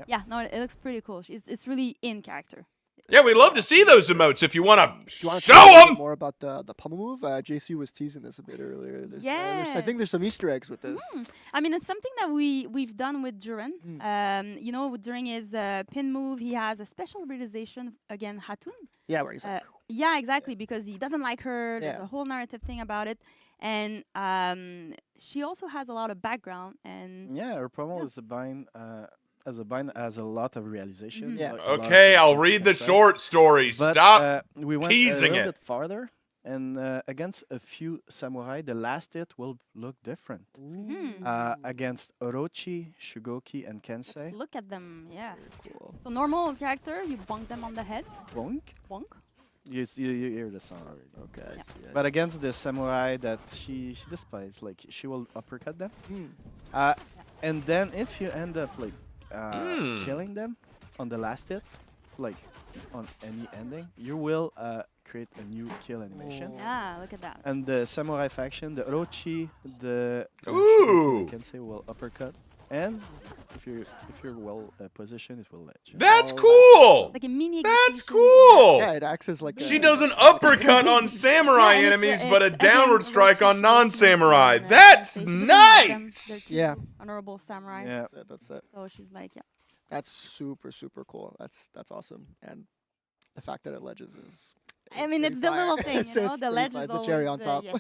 yeah, no, it looks pretty cool. It's really in character.
Yeah, we love to see those emotes. If you want
Do
to
you want to
show
talk a little bit
them.
more about the pummel move? JC was teasing this a bit earlier. I
Yes.
think there's some Easter eggs with this.
I mean, it's something that we've done with Duran. You know, during his pin move, he has a special realization again, Hatun.
Yeah, where he's like,
Yeah, exactly, because he doesn't like her. There's
Yeah.
a whole narrative thing about it, and she also has a lot of background and
Yeah, her promo
Yeah.
is has a lot of realization.
Yeah.
like a lot of
Okay, I'll
things
read
to
the
confess.
short story.
But,
Stop.
we went
teasing
a little
it.
bit farther, and against a few samurai, the last hit will look different. Against Orochi, Shugoki, and
let's
Kensei,
look at them. Yes.
cool.
So normal character, you bonk them on the head.
bonk.
Bonk.
You hear the sound already.
Okay, I see.
But against the samurai that she despises, like she will uppercut them.
Hmm.
And then if you end up like killing them on the last hit, like on any ending, you will create a new kill animation.
Yeah, look at that.
And the samurai faction, the Orochi, the
Ooh.
Kensei will uppercut. And if you're well positioned, it will ledge.
That's
Oh,
cool.
Like a mini.
That's
execution.
cool.
Yeah, it acts as like
She does an uppercut on samurai
Yeah, and
enemies,
it's
but a
again,
downward
Orochi,
strike on
Shugoki,
non-samurai.
and
That's
Kensei. She doesn't like them.
nice.
They're two
Yeah.
honorable samurai.
Yeah.
That's it. That's it.
So she's like, yeah.
That's super cool. That's awesome. And the fact that it ledges is.
I mean,
pretty
it's the little
fire.
thing,
It's
you know. The
pretty
ledge
fire.
is
It's a cherry
always,
on top.
yes.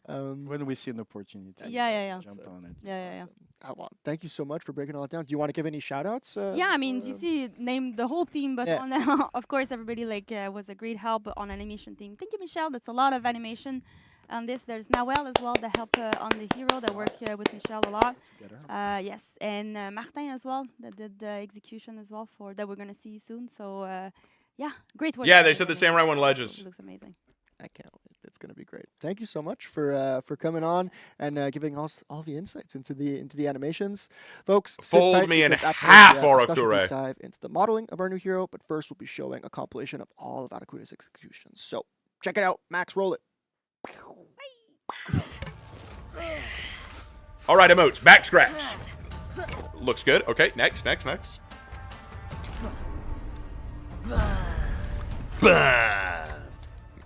Yeah. When we see an opportunity,
Yeah.
jump on it.
Yeah.
Thank you so much for breaking all that down. Do you want to give any shout outs?
Yeah, I mean, GC named the whole team, but
Yeah.
on, of course, everybody was a great help on animation team. Thank you, Michelle. That's a lot of animation on this. There's Nawel as well that help on the hero that work with Michelle a lot. Yes, and Martin as well that did the execution as well for that we're gonna see soon. So yeah, great work.
Yeah, they
guys.
said the
I mean,
samurai one
it
ledges.
looks amazing.
I can't wait. It's gonna be great. Thank you so much for coming on and giving us all the insights into the animations, folks. sit
Fold
tight
me in
because after
half,
this, we have a special
Arakure.
deep dive into the modeling of our new hero. But first, we'll be showing a compilation of all of Arakura's executions. So check it out. Max, roll it.
All right, emotes. Back scratch. Looks good. Okay, next. Bah.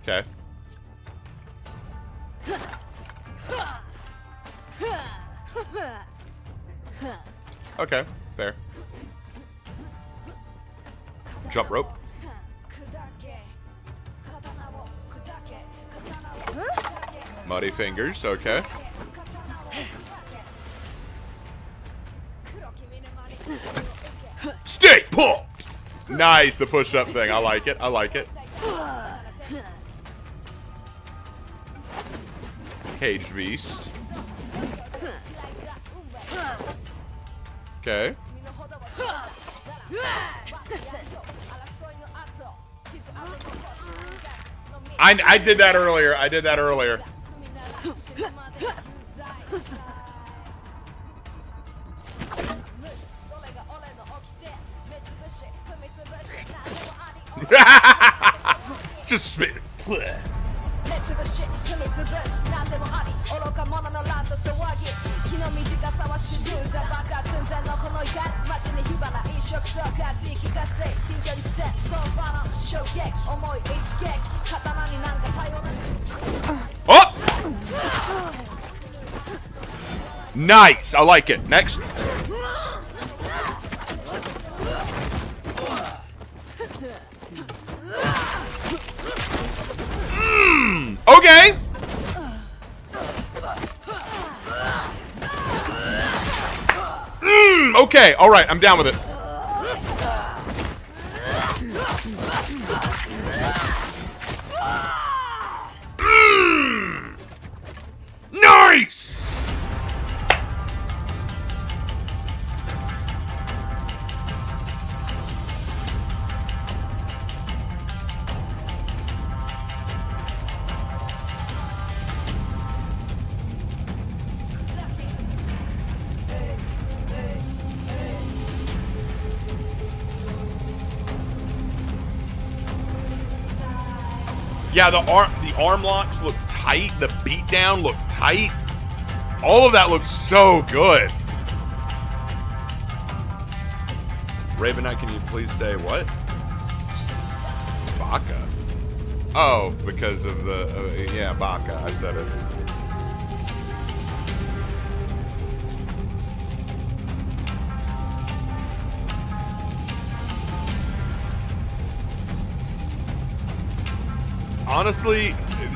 Okay. Okay, fair. Jump rope. Muddy fingers, okay. Stay pulled! Nice, the push-up thing. I like it. Caged beast. Okay. I did that earlier. Just spit. Oh! Nice. I like it. Next. Okay. Okay. All right. I'm down with it. Nice. Yeah, the arm locks look tight. The beatdown looked tight. All of that looks so good. Raven Knight, can you please say what? Baka. Oh, because of the yeah, Baka. I said it. Honestly,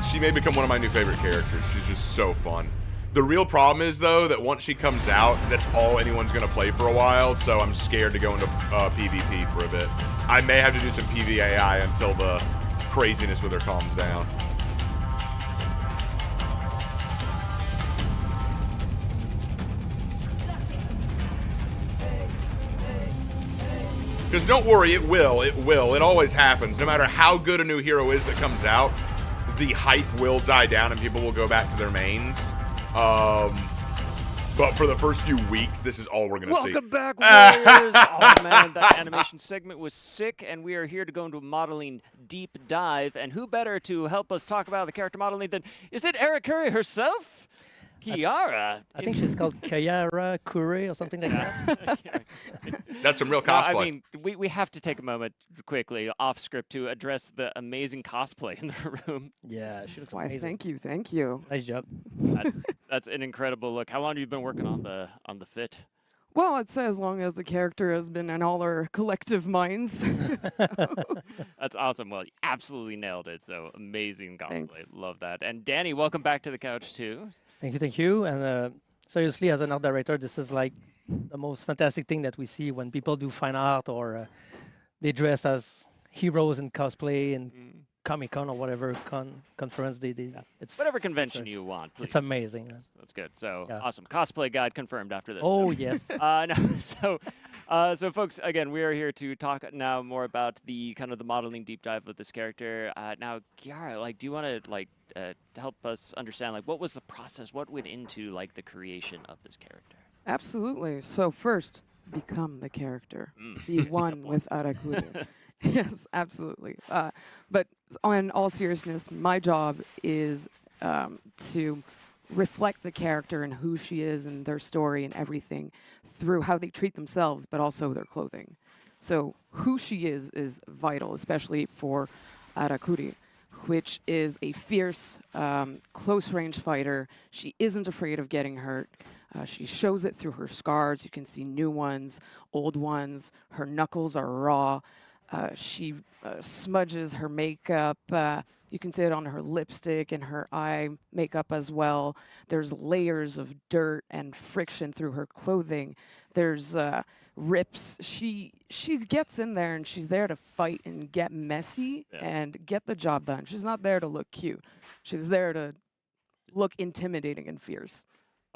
she may become one of my new favorite characters. She's just so fun. The real problem is, though, that once she comes out, that's all anyone's going to play for a while, so I'm scared to go into PvP for a bit. I may have to do some PvAI until the craziness with her calms down. Because don't worry, it will. It always happens. No matter how good a new hero is that comes out, the hype will die down and people will go back to their mains. But for the first few weeks, this is all we're going to see.
Welcome back, Warriors! Oh, man, that animation segment was sick, and we are here to go into a modeling deep dive. And who better to help us talk about the character modeling than, is it Eric Curry herself? Kiara.
I think she's called Kiara Kure or something like that.
That's some real cosplay.
No, I mean, we have to take a moment quickly off script to address the amazing cosplay in the room.
Yeah, she looks
Why,
amazing.
thank you.
Nice job.
That's an incredible look. How long have you been working on the fit?
Well, I'd say as long as the character has been in all our collective minds.
That's awesome. Well, you absolutely nailed it. So amazing cosplay.
Thanks.
Love that. And Danny, welcome back to the couch too.
Thank you. And seriously, as an art director, this is like the most fantastic thing that we see when people do fine art or they dress as heroes in cosplay and Comic-Con or whatever conference they it's
whatever convention you want. Please.
It's amazing.
That's good. So
Yeah.
awesome. Cosplay guide confirmed after this.
Oh, yes.
So folks, again, we are here to talk now more about the kind of the modeling deep dive of this character. Now, Kiara, like, do you want to help us understand, like, what was the process? What went into like the creation of this character?
Absolutely. So first, become the character. Be one with Arakure. Yes, absolutely. But in all seriousness, my job is to reflect the character and who she is and their story and everything through how they treat themselves, but also their clothing. So who she is vital, especially for Arakuri, which is a fierce, close-range fighter. She isn't afraid of getting hurt. She shows it through her scars. You can see new ones, old ones. Her knuckles are raw. She smudges her makeup. You can see it on her lipstick and her eye makeup as well. There's layers of dirt and friction through her clothing. There's rips. She gets in there and she's there to fight and get messy and get the job done. She's not there to look cute. She's there to look intimidating and fierce.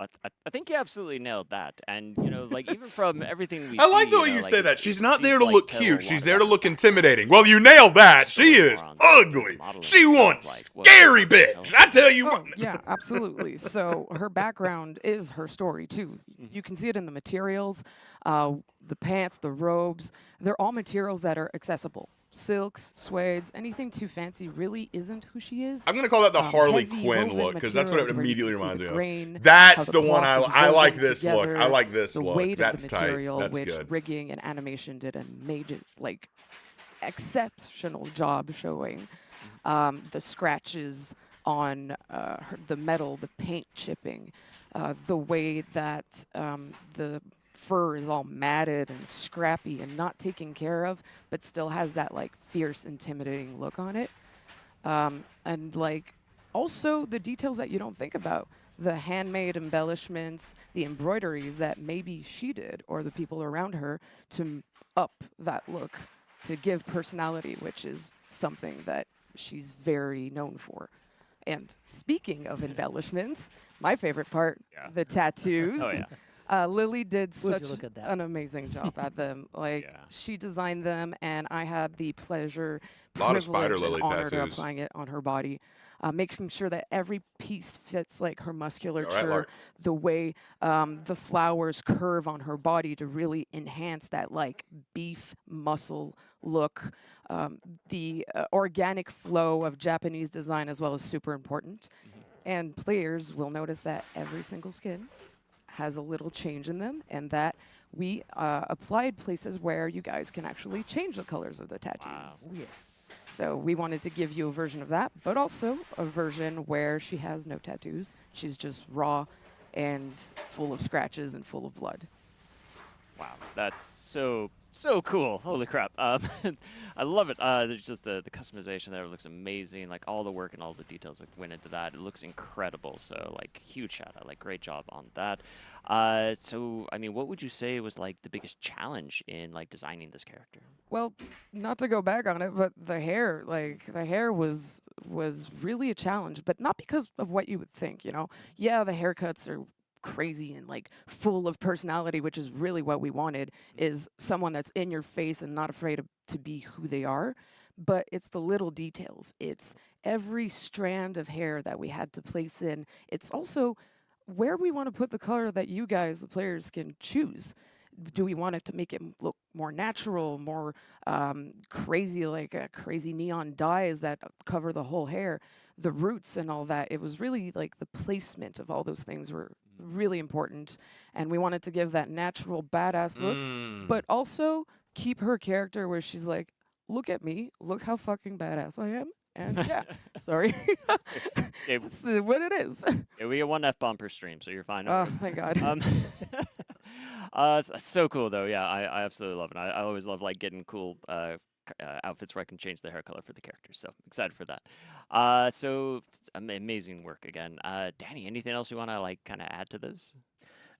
I think you absolutely nailed that. And, you know, like, even from everything we
I like
see,
the way
know,
you
like,
say
it-
that.
it
She's not
seems
there to
like
look
tell a
cute.
lot
She's there to
about
look intimidating. Well, you nailed that. She
story
is
more on the
ugly.
modeling
She
itself,
one
like, what
scary
people
bitch.
tell
I tell you what.
Yeah, absolutely. So her background is her story too.
Mm-hmm.
You can see it in the materials, the pants, the robes. They're all materials that are accessible. Silks, suedes, anything too fancy really isn't who she is.
I'm gonna call that the Harley
Heavy
Quinn
woven
look because that's what it
materials where you
immediately
can see
reminds
the
me of.
grain, how
That's
the
the one
cloth is
I like.
woven
This look. I
together,
like this
the
look.
weight
That's
of the
tight.
material,
That's
which
good.
rigging and animation did a major, like, exceptional job showing. The scratches on the metal, the paint chipping, the way that the fur is all matted and scrappy and not taken care of, but still has that like fierce, intimidating look on it. And like also the details that you don't think about, the handmade embellishments, the embroideries that maybe she did or the people around her to up that look, to give personality, which is something that she's very known for. And speaking of embellishments, my favorite part, the tattoos.
Oh, yeah.
Lily did
Would
such
you look at that?
an amazing job at them. Like,
Yeah.
she designed them, and I had the pleasure,
Lot of Spider
privilege, and
Lily
honor to
tattoos.
applying it on her body, making sure that every piece fits like her musculature,
Lark?
the way the flowers curve on her body to really enhance that like beef muscle look. The organic flow of Japanese design as well is super important. And players will notice that every single skin has a little change in them, and that we applied places where you guys can actually change the colors of the tattoos.
Yes.
So we wanted to give you a version of that, but also a version where she has no tattoos. She's just raw and full of scratches and full of blood.
Wow, that's so cool. Holy crap. I love it. There's just the customization there looks amazing. Like all the work and all the details that went into that. It looks incredible. So like huge shout out. Like great job on that. So I mean, what would you say was like the biggest challenge in like designing this character?
Well, not to go back on it, but the hair was really a challenge, but not because of what you would think, you know. Yeah, the haircuts are crazy and like full of personality, which is really what we wanted, is someone that's in your face and not afraid to be who they are. But it's the little details. It's every strand of hair that we had to place in. It's also where we want to put the color that you guys, the players, can choose. Do we want it to make it look more natural, more crazy, like crazy neon dyes that cover the whole hair, the roots and all that? It was really like the placement of all those things were really important, and we wanted to give that natural badass look, but also keep her character where she's like, look at me, look how fucking badass I am. And yeah, sorry. It's what it is.
Yeah, we get one F-bomb per stream, so you're fine. no
Oh,
worries.
thank God.
So cool though. Yeah, I absolutely love it. I always love like getting cool outfits where I can change the hair color for the characters. So excited for that. So amazing work again. Danny, anything else you want to like kind of add to this?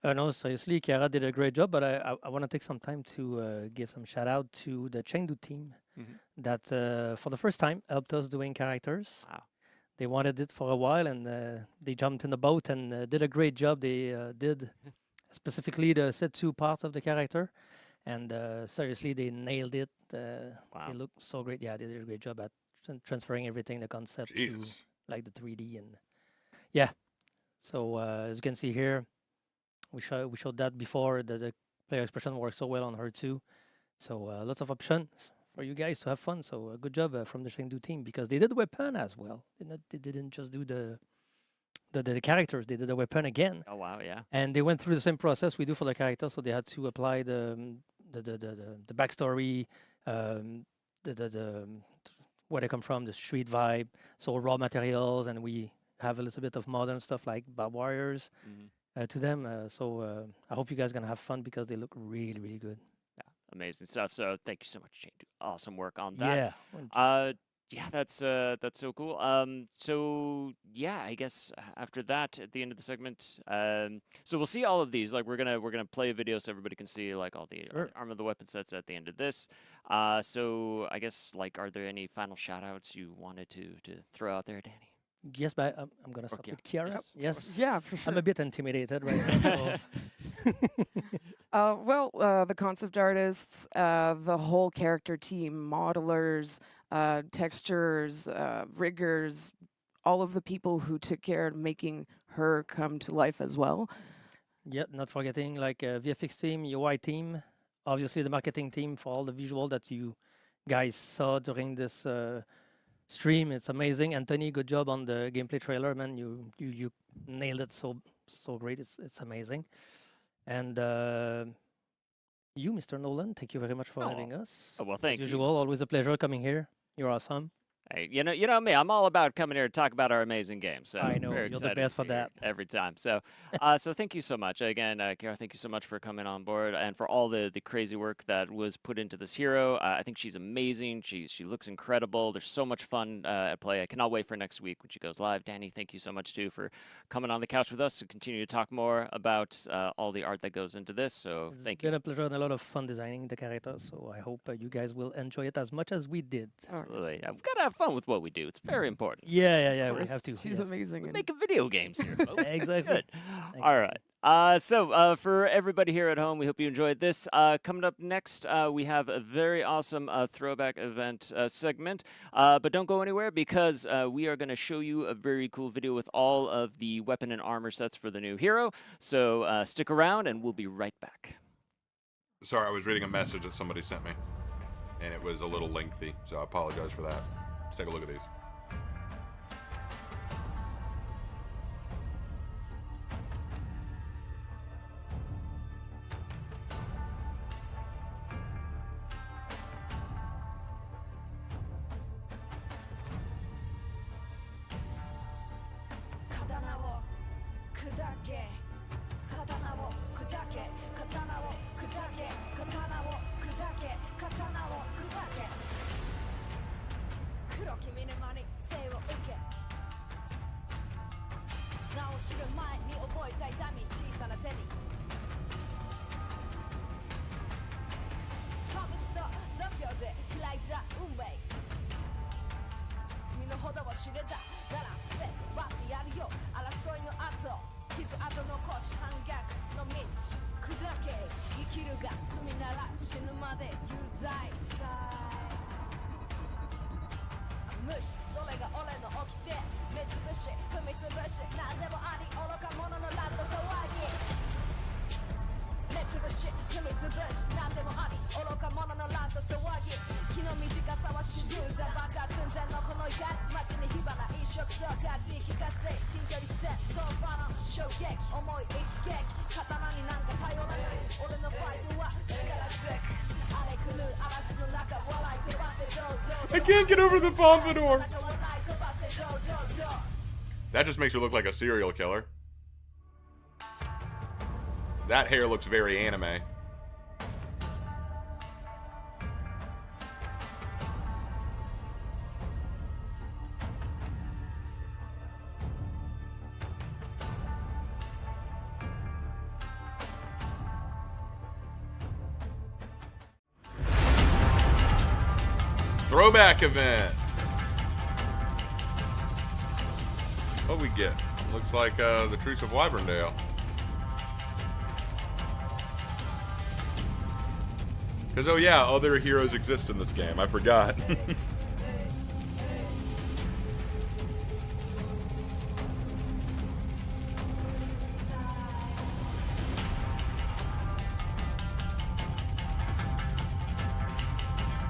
No, seriously, Chiara did a great job, but I want to take some time to give some shout out to the Chengdu team that for the first time helped us doing characters.
Wow.
They wanted it for a while, and they jumped in the boat and did a great job. They did specifically the Setsu part of the character, and seriously, they nailed it.
Wow.
They look so great. Yeah, they did a great job at transferring everything, the concept to like the 3D and yeah. So as you can see here, we showed that before. The player expression works so well on her too. So lots of options for you guys to have fun. So good job from the Chengdu team, because they did weapon as well. They didn't just do the characters. They did the weapon again.
Oh wow, yeah.
And they went through the same process we do for the characters, so they had to apply the backstory, where they come from, the street vibe, so raw materials, and we have a little bit of modern stuff like barbed wires to them. So I hope you guys are gonna have fun because they look really, really good.
Yeah, amazing stuff. So thank you so much, Shane. Awesome work on that.
Yeah.
Yeah, that's so cool. So yeah, I guess after that, at the end of the segment, so we'll see all of these. Like we're gonna play a video so everybody can see like all the arm of the weapon sets at the end of this. So I guess like, are there any final shout outs you wanted to throw out there, Danny?
Yes, but I'm gonna start with Kiara. Yes.
Yeah, for sure.
I'm a bit intimidated right now.
Well, the concept artists, the whole character team, modelers, textures, riggers, all of the people who took care of making her come to life as well.
Yeah, not forgetting like VFX team, UI team, obviously the marketing team for all the visual that you guys saw during this stream. It's amazing. Anthony, good job on the gameplay trailer, man. You nailed it so great. It's amazing. And you, Mr. Nolan, thank you very much for having us.
Oh, well, thank
you. As usual, always a pleasure coming here. You're awesome.
Hey, you know me. I'm all about coming here to talk about our amazing game. So
I know
very
you're the
excited
best
to
for
be here
that.
every time. So, so thank you so much again, Kara. Thank you so much for coming on board and for all the crazy work that was put into this hero. I think she's amazing. She looks incredible. There's so much fun at play. I cannot wait for next week when she goes live. Danny, thank you so much too for coming on the couch with us to continue to talk more about all the art that goes into this. So thank you.
It's been a pleasure and a lot of fun designing the characters. So I hope you guys will enjoy it as much as we did.
Absolutely. Yeah, we've got to have fun with what we do. It's very important.
Yeah. We have to.
She's amazing.
We're making video games here, folks.
Exactly.
Good. All right. So for everybody here at home, we hope you enjoyed this. Coming up next, we have a very awesome throwback event segment. But don't go anywhere because we are going to show you a very cool video with all of the weapon and armor sets for the new hero. So stick around and we'll be right back.
Sorry, I was reading a message that somebody sent me, and it was a little lengthy, so I apologize for that. Let's take a look at these. I can't get over the pompadour. That just makes her look like a serial killer. That hair looks very anime. Throwback event. What we get? Looks like the Truce of Wyverndale. Because, oh yeah, other heroes exist in this game. I forgot.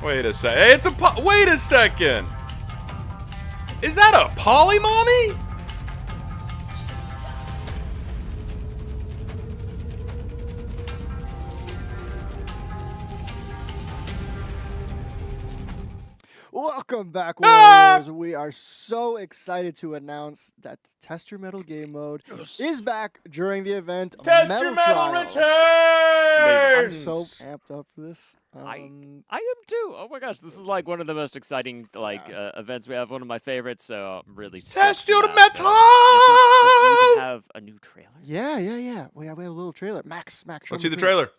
Wait a sec. It's a wait a second. Is that a poly mommy?
Welcome back, Warriors. We are so excited to announce that Test Your Metal game mode is back during the event.
Test Your Metal
Trials. I'm
returns!
so amped up for this.
I am too. Oh my gosh, this is like one of the most exciting events we have. One of my favorites. So I'm really
Test
stoked for
Your
that.
Metal!
We even have a new trailer.
Yeah. We have a little trailer. Max, show
Let's
me
see the
please.
trailer.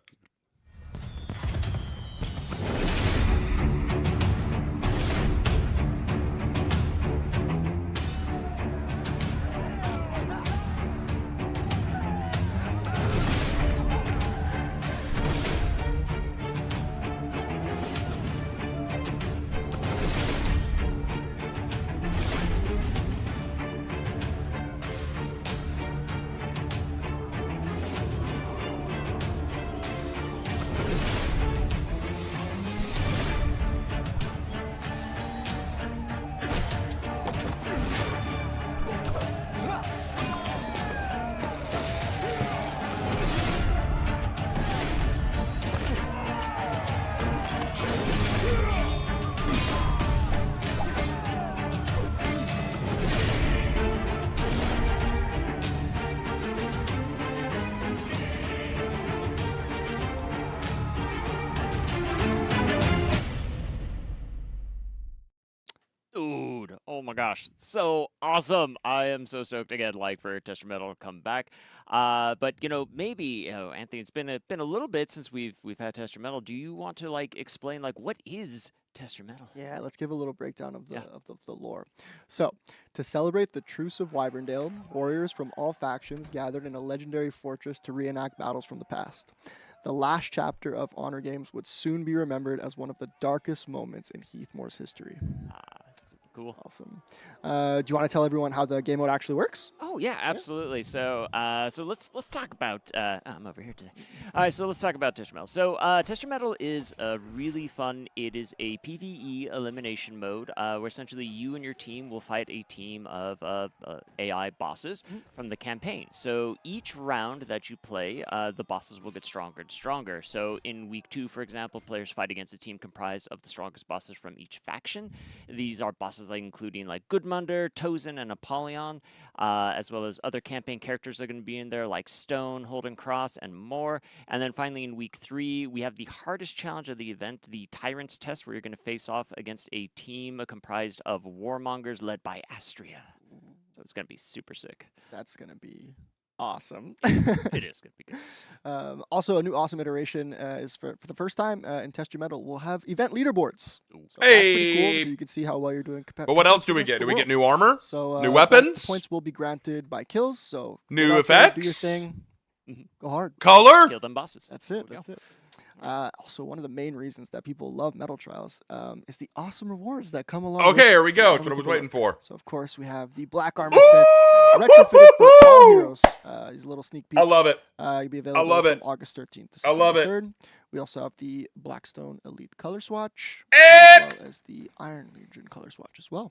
Dude, oh my gosh, so awesome! I am so stoked again, like for Test Your Metal to come back. But maybe Anthony, it's been a little bit since we've had Test Your Metal. Do you want to explain what is Test Your Metal?
Yeah, let's give a little breakdown of the lore. So, to celebrate the Truce of Wyverndale, warriors from all factions gathered in a legendary fortress to reenact battles from the past. The last chapter of Honor Games would soon be remembered as one of the darkest moments in Heathmore's history.
Cool.
That's awesome. Do you want to tell everyone how the game mode actually works?
Oh yeah, absolutely. So let's talk about. I'm over here today. All right, so let's talk about Test Your Metal. So Test Your Metal is really fun. It is a PvE elimination mode where essentially you and your team will fight a team of AI bosses from the campaign. So each round that you play, the bosses will get stronger and stronger. So in week 2, for example, players fight against a team comprised of the strongest bosses from each faction. These are bosses including Gudmundur, Tozen, and Apollyon, as well as other campaign characters that are going to be in there like Stone, Holden Cross, and more. And then finally in week 3, we have the hardest challenge of the event, the Tyrant's Test, where you're going to face off against a team comprised of warmongers led by Astria. So it's going to be super sick.
That's going to be awesome.
It is going to be good.
Also, a new awesome iteration is for the first time in Test Your Metal, we'll have event leaderboards. So that's pretty cool, so you can see how well you're doing.
But what else do we get? Do we get new armor?
So,
new weapons?
The points will be granted by kills. So
new effects.
Do your thing. Go hard.
Color.
Kill them bosses.
That's it. That's it. Also, one of the main reasons that people love Metal Trials is the awesome rewards that come along.
Okay, here we go. That's what I was waiting for.
So, of course, we have the black armor sets retrofitted for all heroes. These little sneak peeks.
I love it.
You'll be available from August 13th to
I love it.
3rd. We also have the Blackstone Elite color swatch,
as
well as the Iron Legion color swatch as well.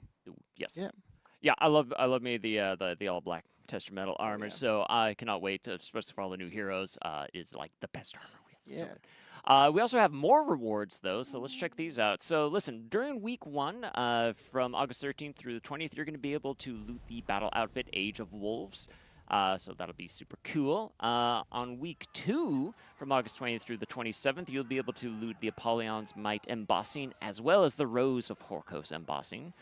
Yes. Yeah, I love me the all black Test Your Metal armor. So I cannot wait, especially for all the new heroes. Is the best armor we have. So we also have more rewards, though, so let's check these out. So, listen, during week 1, from August 13th through the 20th, you're going to be able to loot the battle outfit Age of Wolves. So that'll be super cool. On week 2, from August 20th through the 27th, you'll be able to loot the Apollyon's Might embossing, as well as the Rose of Horkos embossing.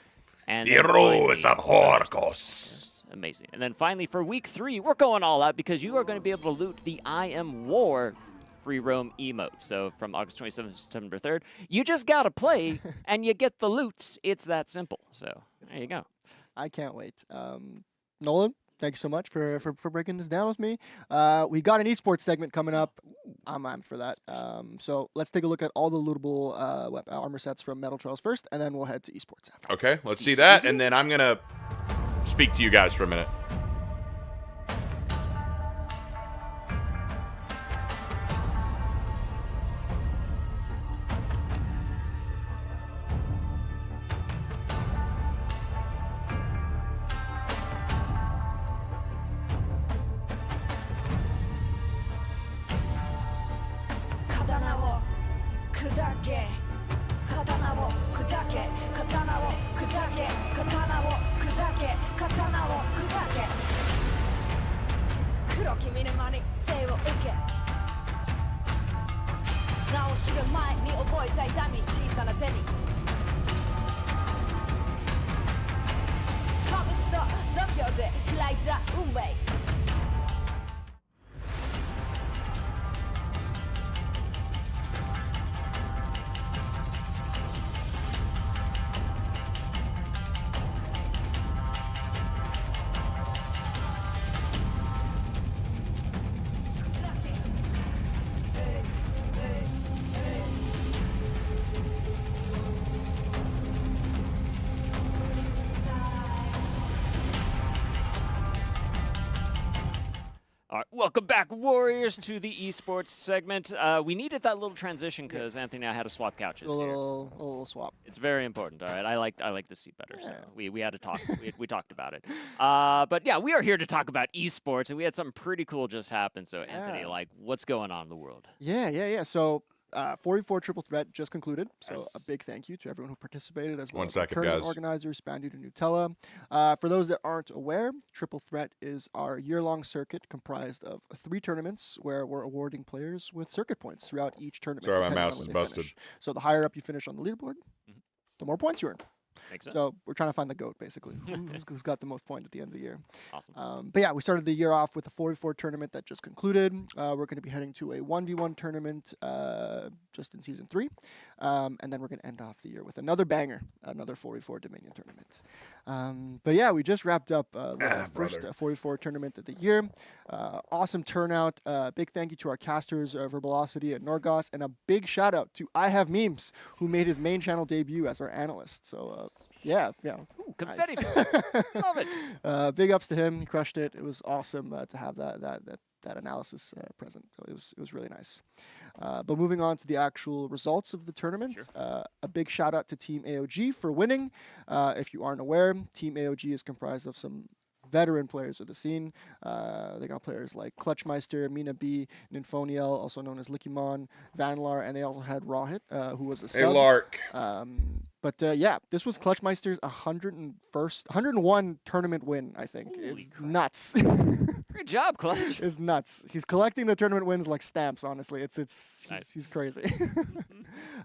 And
the Rose of Horkos.
Amazing. And then finally, for week 3, we're going all out because you are going to be able to loot the I Am War free roam emote. So from August 27th to September 3rd, you just got to play and you get the loots. It's that simple. So there you go.
I can't wait. Nolan, thank you so much for breaking this down with me. We got an esports segment coming up. I'm amped for that. So let's take a look at all the lootable armor sets from Metal Trials first, and then we'll head to esports after.
Okay, let's see that, and then I'm going to speak to you guys for a minute.
Katana wo kudake 黒き見る間に生を受け名を知る前に覚えた痛み小さな手に拳と度胸で開いた運命
All right, welcome back, Warriors, to the esports segment. We needed that little transition because Anthony and I had to swap couches
A
here.
little swap.
It's very important. All right, I like the seat better, so we had to talk. we talked about it. But yeah, we are here to talk about esports, and we had something pretty cool just happen. So Anthony, like, what's going on in the world?
Yeah. So 4v4 Triple Threat just concluded, so a
Nice.
big thank you to everyone who participated, as well
1
as the
second,
tournament
guys.
organizers, Spandude and Nutella. For those that aren't aware, Triple Threat is our year-long circuit comprised of 3 tournaments where we're awarding players with circuit points throughout each tournament.
Sorry, my
depending on
mouse
where
is
they
busted.
finish. So the higher up you finish on the leaderboard, the more points you earn.
Makes sense.
So we're trying to find the GOAT, basically. Who's got the most point at the end of the year.
Awesome.
But yeah, we started the year off with a 4v4 tournament that just concluded. We're going to be heading to a 1v1 tournament just in Season 3. And then we're going to end off the year with another banger, another 4v4 Dominion tournament. But yeah, we just wrapped up the first 4v4 tournament of the year. Awesome turnout. Big thank you to our casters, Verbalocity and Norgos. And a big shout out to I Have Memes, who made his main channel debut as our analyst. So yeah.
Ooh, confetti.
Nice.
Love it.
Big ups to him. He crushed it. It was awesome to have that analysis present. So it was really nice. But moving on to the actual results of the tournament, a big shout out to Team AOG for winning. If you aren't aware, Team AOG is comprised of some veteran players of the scene. They got players like Clutchmeister, Mina B, Nymphoniel, also known as Lickymon, Vanlar, and they also had Rawhit, who was a sub.
Hey, Lark.
But yeah, this was Clutchmeister's 101 tournament win, I think. It's nuts.
Great job, Clutch.
It's nuts. He's collecting the tournament wins like stamps, honestly. He's crazy.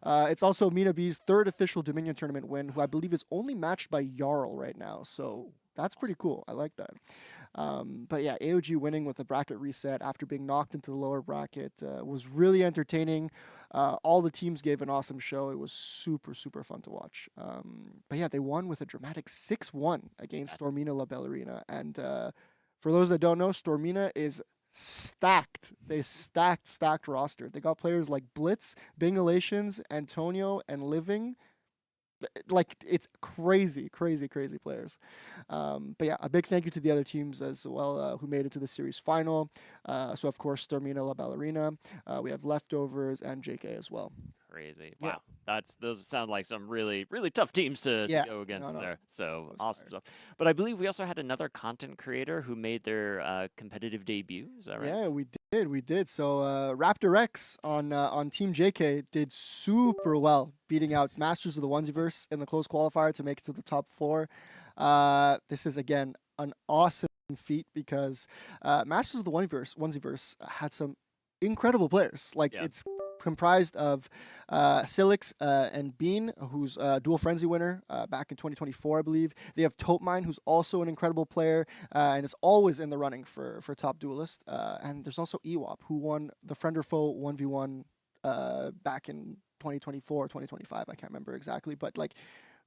It's also Mina B's 3rd official Dominion tournament win, who I believe is only matched by Jarl right now. So that's pretty cool. I like that. But yeah, AOG winning with a bracket reset after being knocked into the lower bracket was really entertaining. All the teams gave an awesome show. It was super, super fun to watch. But yeah, they won with a dramatic 6-1 against Stormina La Ballerina. And for those that don't know, Stormina is stacked. They stacked roster. They got players like Blitz, Bingalations, Antonio, and Living. Like, it's crazy players. But yeah, a big thank you to the other teams as well who made it to the series final. So of course, Stormina La Ballerina. We have Leftovers and JK as well.
Crazy. Wow. Those sound like some really, really tough teams to go against there. So awesome stuff. But I believe we also had another content creator who made their competitive debut. Is that right?
Yeah, we did. So Raptor X on Team JK did super well, beating out Masters of the Onesiverse in the close qualifier to make it to the top 4. This is again an awesome feat because Masters of the Onesiverse had some incredible players. Like it's comprised of Silix and Bean, who's a Dual Frenzy winner back in 2024, I believe. They have Topemine, who's also an incredible player and is always in the running for top duelist. And there's also Ewop, who won the Friend or Foe 1v1 back in 2024, 2025. I can't remember exactly, but like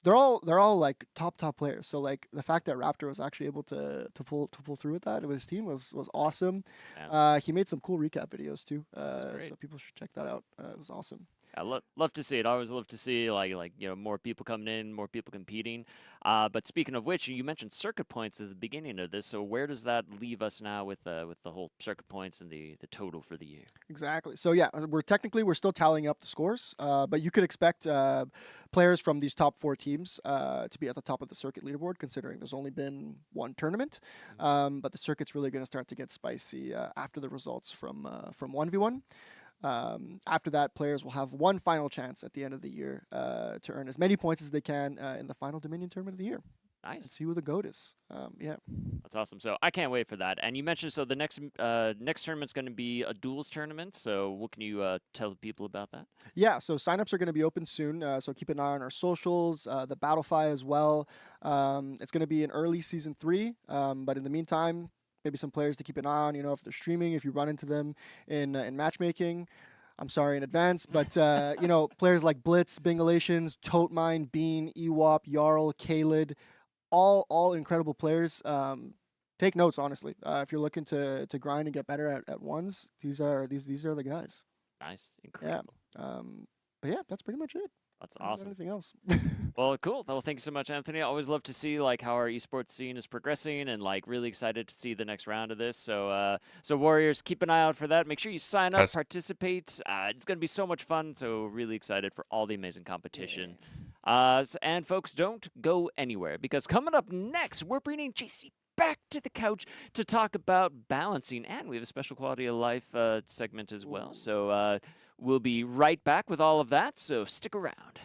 they're all like top players. So like the fact that Raptor was actually able to pull through with that with his team was awesome.
Yeah.
He made some cool recap videos too, so people should check that out. It was awesome.
I love to see it. I always love to see like more people coming in, more people competing. But speaking of which, you mentioned circuit points at the beginning of this. So where does that leave us now with the whole circuit points and the total for the year?
Exactly. So yeah, we're still tallying up the scores, but you could expect players from these top 4 teams to be at the top of the circuit leaderboard, considering there's only been one tournament. But the circuit's really going to start to get spicy after the results from 1v1. After that, players will have one final chance at the end of the year to earn as many points as they can in the final Dominion tournament of the year. and
Nice.
see who the GOAT is. Yeah.
That's awesome. So I can't wait for that. And you mentioned so the next tournament's going to be a duels tournament. So what can you tell people about that?
Yeah, so signups are going to be open soon. So keep an eye on our socials, the Battlefy as well. It's going to be in early season 3. But in the meantime, maybe some players to keep an eye on. If they're streaming, if you run into them in matchmaking. I'm sorry in advance, but players like Blitz, Bingalations, Totemine, Bean, Ewop, Jarl, Kalid, all incredible players. Take notes, honestly. If you're looking to grind and get better at ones, these are the guys.
Nice.
Yeah.
Incredible.
But yeah, that's pretty much it.
That's
I don't got
awesome.
Anything else?
Well, cool. Well, thank you so much, Anthony. I always love to see like how our esports scene is progressing, and like really excited to see the next round of this. So, Warriors, keep an eye out for that. Make sure you sign up,
Yes.
participate. It's gonna be so much fun. So, really excited for all the amazing competition. And folks, don't go anywhere because coming up next, we're bringing JC back to the couch to talk about balancing, and we have a special quality of life segment as well. So, we'll be right back with all of that. So, stick around.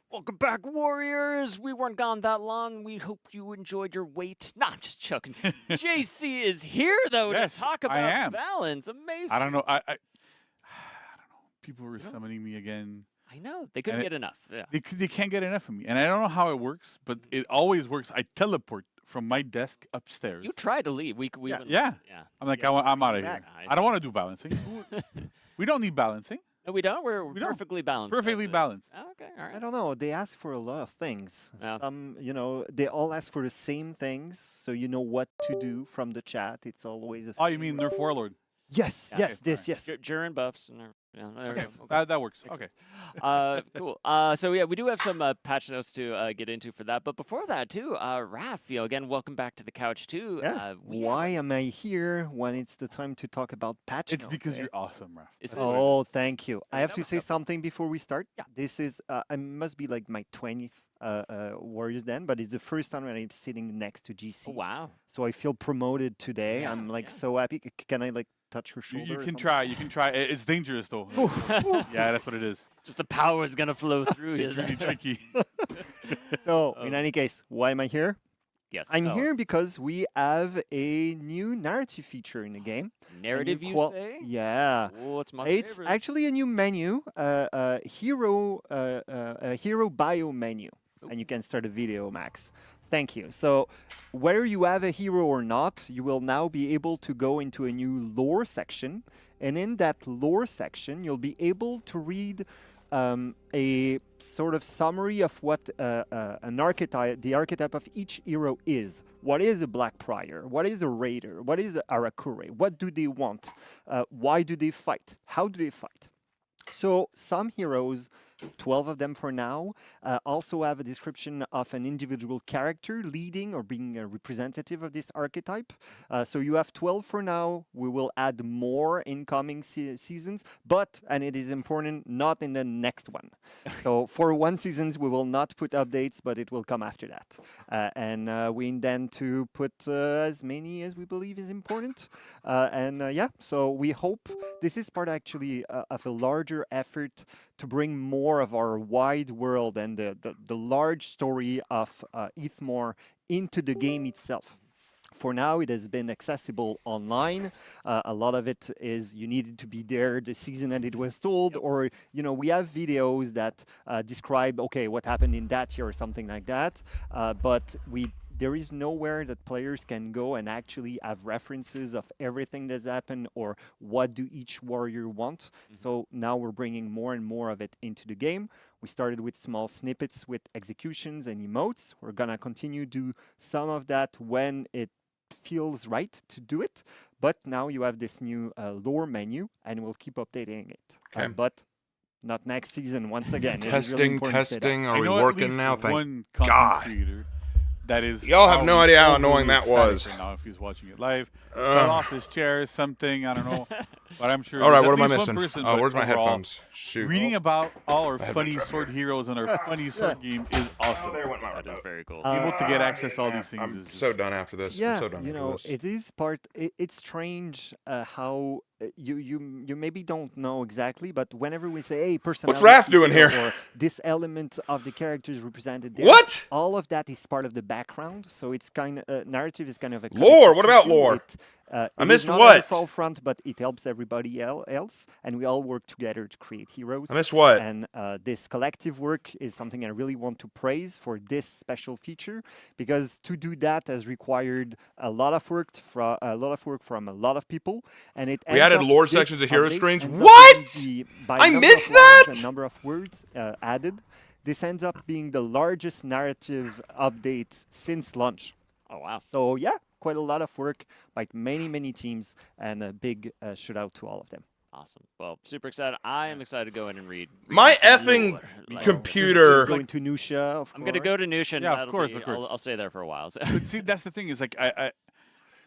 Welcome back, Warriors. We weren't gone that long. We hope you enjoyed your wait. Nah, I'm just joking. JC is here, though,
Yes,
to talk
I
about
am.
balance. Amazing.
I don't know. I don't know. People were summoning me again.
I know. They couldn't
And
get enough. Yeah.
They can't get enough of me, and I don't know how it works, but it always works. I teleport from my desk upstairs.
You tried to leave. We
yeah.
wouldn't-
yeah.
yeah.
I'm like, I'm out of here.
Nice.
I don't want to do balancing. We don't need balancing.
No, we don't. We're
We don't.
perfectly balanced.
Perfectly
That's it.
balanced.
Oh, okay, all right.
I don't know. They ask for a lot of things.
Yeah.
They all ask for the same things, so you know what to do from the chat. It's always the same.
Oh, you mean Nerf Warlord?
Yes,
Yeah.
yes,
Okay,
this, yes.
During buffs. And yeah, there we
Yes.
go. Okay.
That works. Okay.
Cool. So yeah, we do have some patch notes to get into for that. But before that too, Raph, again, welcome back to the couch too.
Yeah. Why am I here when it's the time to talk about patch
It's
notes,
because
eh?
you're awesome, Raph.
It's
That's why.
Oh, thank you. I have
that
to
was
say
up.
something before we start.
Yeah.
This is, I must be like my 20th Warriors Den, but it's the first time when I'm sitting next to GC.
Oh, wow.
So I feel promoted today.
Yeah,
I'm like
yeah.
so happy. Can I like touch her shoulder?
You
or
can
something?
try. You can try. It's dangerous though. Yeah, that's what it is.
Just the power is gonna flow through you.
It's really tricky.
So in any case, why am I here?
Yes.
I'm
tell
here
us.
because we have a new narrative feature in the game. a new
Narrative, you
qual-
say?
Yeah.
Oh, it's my
It's
favorite.
actually a new menu, a hero bio menu, and you can start a video, Max. Thank you. So, whether you have a hero or not, you will now be able to go into a new lore section, and in that lore section, you'll be able to read a sort of summary of what an archetype, the archetype of each hero is. What is a Black Prior? What is a Raider? What is a Arakure? What do they want? Why do they fight? How do they fight? So some heroes, 12 of them for now, also have a description of an individual character leading or being a representative of this archetype. So you have 12 for now. We will add more in coming seasons, but, and it is important, not in the next one. So for one seasons, we will not put updates, but it will come after that. And we intend to put as many as we believe is important. Yeah, so we hope this is part actually of a larger effort to bring more of our wide world and the large story of Ithmore into the game itself. For now, it has been accessible online. A lot of it is you needed to be there the season that it was told, or we have videos that describe what happened in that year or something like that. But there is nowhere that players can go and actually have references of everything that's happened or what do each warrior want. So now we're bringing more and more of it into the game. We started with small snippets with executions and emotes. We're gonna continue to do some of that when it feels right to do it. But now you have this new lore menu and we'll keep updating it. But not next season once again.
Testing. Are we working now? Thank
God.
God.
That is,
y'all have no idea how annoying that was.
Right now, if he's watching it live, fell off his chair, something, I don't know, but I'm sure.
All right, what am I
least
missing?
one person,
Oh, where's my
overall,
headphones? Shoot.
Reading about all our funny sword heroes and our funny sword game is awesome.
That is very cool.
Able to get access to all these things
I'm
is just
so done after this.
Yeah,
I'm so done after this.
it is part. It's strange how you maybe don't know exactly, but whenever we say, "Hey, personality,"
what's Raph doing here?
Or this element of the character is represented there.
What?
All of that is part of the background, so it's kind of narrative is kind of a
lore. What about lore? I missed
not
what?
At the forefront, but it helps everybody else, and we all work together to create heroes.
I missed what?
And this collective work is something I really want to praise for this special feature, because to do that has required a lot of work from a lot of people, and it.
We added lore sections of hero screens.
What?
I missed that.
A number of words added. This ends up being the largest narrative update since launch.
Oh wow!
So yeah, quite a lot of work by many teams, and a big shout out to all of them.
Awesome. Well, super excited. I am excited to go in and read.
My
some
effing
lore.
computer.
Going to Nusha,
I'm going to go to Nusha. And
yeah, of course.
I'll stay there for a while. So.
But see, that's the thing is like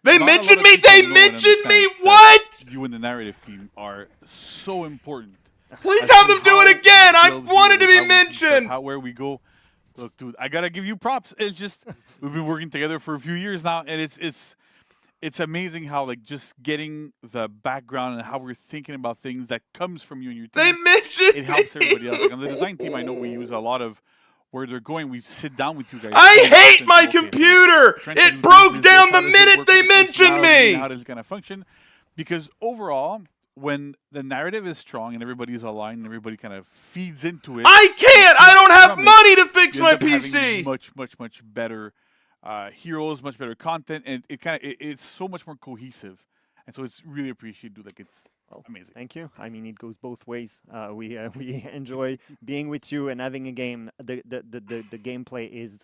They mentioned me. They mentioned me. What?
You and the narrative team are so important.
Please have them do it again. I wanted to be mentioned.
Where we go. Look, dude, I gotta give you props. It's just we've been working together for a few years now, and it's amazing how like just getting the background and how we're thinking about things that comes from you and your team.
They mentioned
it helps everybody else. Like on the design team, I know we use a lot of where they're going. We sit down with you guys.
I hate my computer. It broke down the minute they mentioned me.
How does it gonna function? Because overall, when the narrative is strong and everybody's aligned and everybody kind of feeds into it,
I can't. I don't have money to fix my PC.
Much better heroes, much better content, and it's so much more cohesive, and so it's really appreciated. Like it's amazing.
Thank you. I mean, it goes both ways. We enjoy being with you and having a game. The gameplay is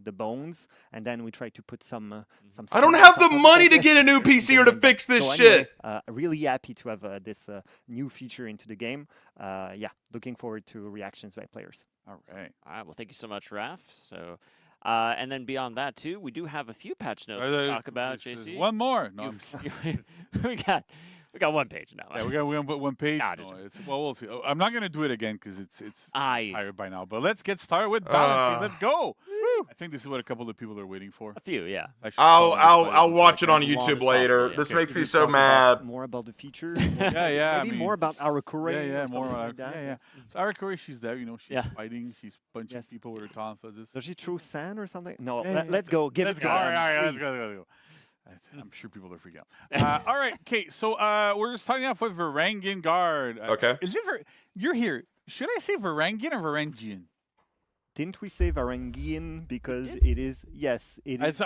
the bones, and then we try to put some.
I don't have the money to get a new PC or to fix this shit.
Really happy to have this new feature into the game. Yeah, looking forward to reactions by players.
All right.
All right. Well, thank you so much, Raph. So. And then beyond that too, we do have a few patch notes to talk about. JC,
one more. No,
we got one page now.
Yeah, we're gonna put one page.
Nah,
well, we'll see. I'm not gonna do it again because it's tired by now. But let's get started with balancing. Let's go. I think this is what a couple of people are waiting for.
A few, yeah.
I'll watch it on YouTube later. This makes me so mad.
More about the feature.
Yeah.
Maybe more about Arakure.
Yeah, more
like that.
Yeah. So Arakure, she's there. She's fighting. She's punching people with her tonfas.
Does she throw sand or something? No. Let's go.
Let's go. All right. Let's go. I'm sure people are freaking out. All right, okay. So we're starting off with Varangian Guard.
Okay.
Is it you're here? Should I say Varangian or Varangian?
Didn't we say Varangian because it is? Yes, it is.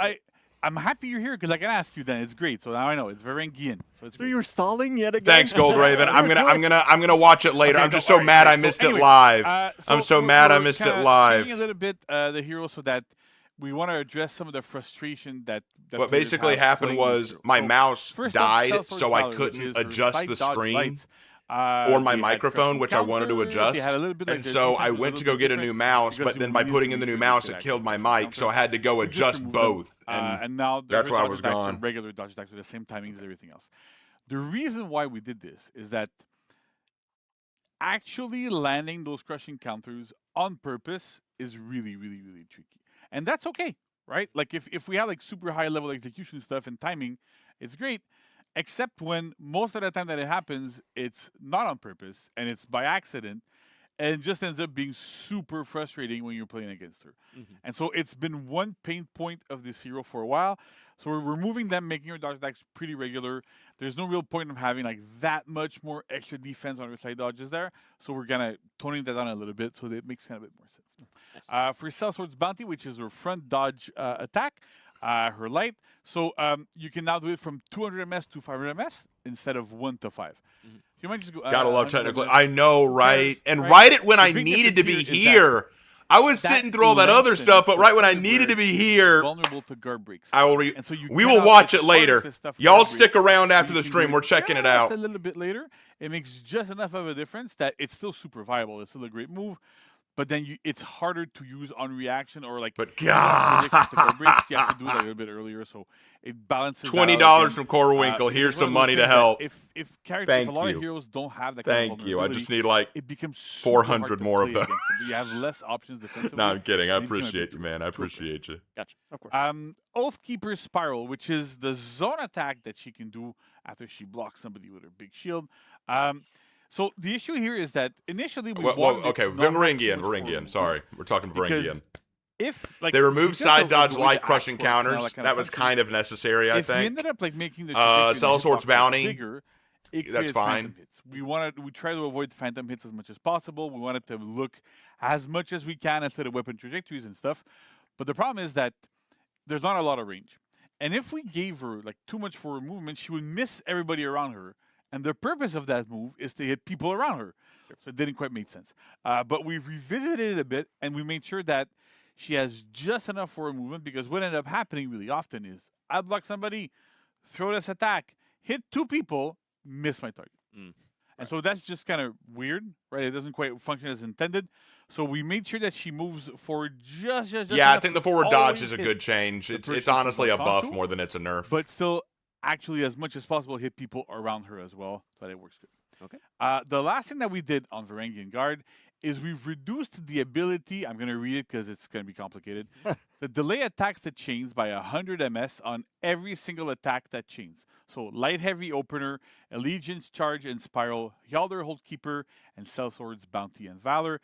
I'm happy you're here because I can ask you. Then it's great. So now I know it's Varangian.
So you're stalling yet again.
Thanks, Gold Raven. I'm gonna watch it later. I'm just so mad I missed it live. I'm so mad I missed it live.
Changing a little bit the hero so that we want to address some of the frustration that
what basically happened was my mouse died, so I couldn't adjust the screen. or my
they had
microphone,
crushing
which I wanted to
counters, they
adjust.
had a little bit, like,
And
the
so
defense
I
was a
went to
little
go
bit
get a new
different
mouse,
because
but
they
then by
needed
putting
to
in the
make
new
sure they
mouse,
could
it
actually
killed my
crush the
mic, so I
counter.
had to go
We just
adjust
removed them,
both.
and now the
that's why I
dodge
was
attacks
gone.
are regular dodge attacks with the same timings as everything else. The reason why we did this is that actually landing those crushing counters on purpose is really, really, really tricky. And that's okay, right? Like if we have like super high level execution stuff and timing, it's great. Except when most of the time that it happens, it's not on purpose and it's by accident. And it just ends up being super frustrating when you're playing against her. And so it's been one pain point of this hero for a while. So we're removing them, making her dodge attacks pretty regular. There's no real point of having like that much more extra defense on her side dodges there. So we're gonna toning that down a little bit so that it makes kind of a bit more sense. For Sellsword's Bounty, which is her front dodge attack, her light. So you can now do it from 200 ms to 500 ms instead of 1 to 5. You might just go,
Gotta love
100
technical.
ms.
I know,
Who
right?
cares,
And
right?
right it when
The
I
big
needed to
difference
be
here is that
here. I was
that
sitting through all that other
lengthens
stuff, but
the
right when I
period
needed
where
to be
she's
here,
vulnerable to guard breaks.
I will.
And so you
We will
cannot
watch
take
it
part of
later.
this stuff
Y'all
guard
stick
breaks,
around
but
after
you
the
can
stream.
do
We're checking it
just
out.
a little bit later. It makes just enough of a difference that it's still super viable. It's still a great move. But then it's harder to use on reaction or like.
But
you don't have predictions to guard breaks, you have to do it like a
God,
little bit earlier, so it balances.
$20
that out again.
from Corwinkle.
Because
Here's
it's one
some
of those
money to
things that
help.
If a
Thank
lot
you.
of heroes don't have that kind of
Thank you. I
vulnerability,
just need like
it becomes super
400
hard to
more of
play
those.
against them. You have less options defensively.
No, I'm kidding. I
and it become a
appreciate
bit
you,
too-
man. I
too aggressive.
appreciate you.
Gotcha.
Of course.
Oathkeeper Spiral, which is the zone attack that she can do after she blocks somebody with her big shield. So the issue here is that initially we wanted
Okay,
it to not have too
Varangian,
much forward
Varangian.
movement.
Sorry, we're talking
Because
Varangian.
if like
They removed
because
side
of,
dodge
the way
light
the
crushing
axe works and all
counters.
kind
That
of
was
fun
kind
things,
of necessary, I
if we
think.
ended up like making the trajectory and the
Sellsword's
hitboxes
Bounty,
bigger, it
that's
created
fine.
phantom hits. We try to avoid phantom hits as much as possible. We wanted to look as much as we can at the weapon trajectories and stuff. But the problem is that there's not a lot of range. And if we gave her like too much forward movement, she would miss everybody around her. And the purpose of that move is to hit people around her. So it didn't quite make sense. But we've revisited it a bit, and we made sure that she has just enough forward movement, because what ended up happening really often is I block somebody, throw this attack, hit 2 people, miss my target. And so that's just kind of weird, right? It doesn't quite function as intended. So we made sure that she moves forward just
Yeah, I
enough
think the
to
forward dodge
always
is a
hit
good change.
the
It's
person she's
honestly a
locked
buff
onto,
more than it's a nerf.
but still actually as much as possible hit people around her as well, so that it works good.
Okay.
The last thing that we did on Varangian Guard is we've reduced the ability, I'm going to read it because it's going to be complicated, the delay attacks the chains by 100 ms on every single attack that chains. So light heavy opener, allegiance, charge, and spiral, Yalder, hold keeper, and sellsword's bounty and valor.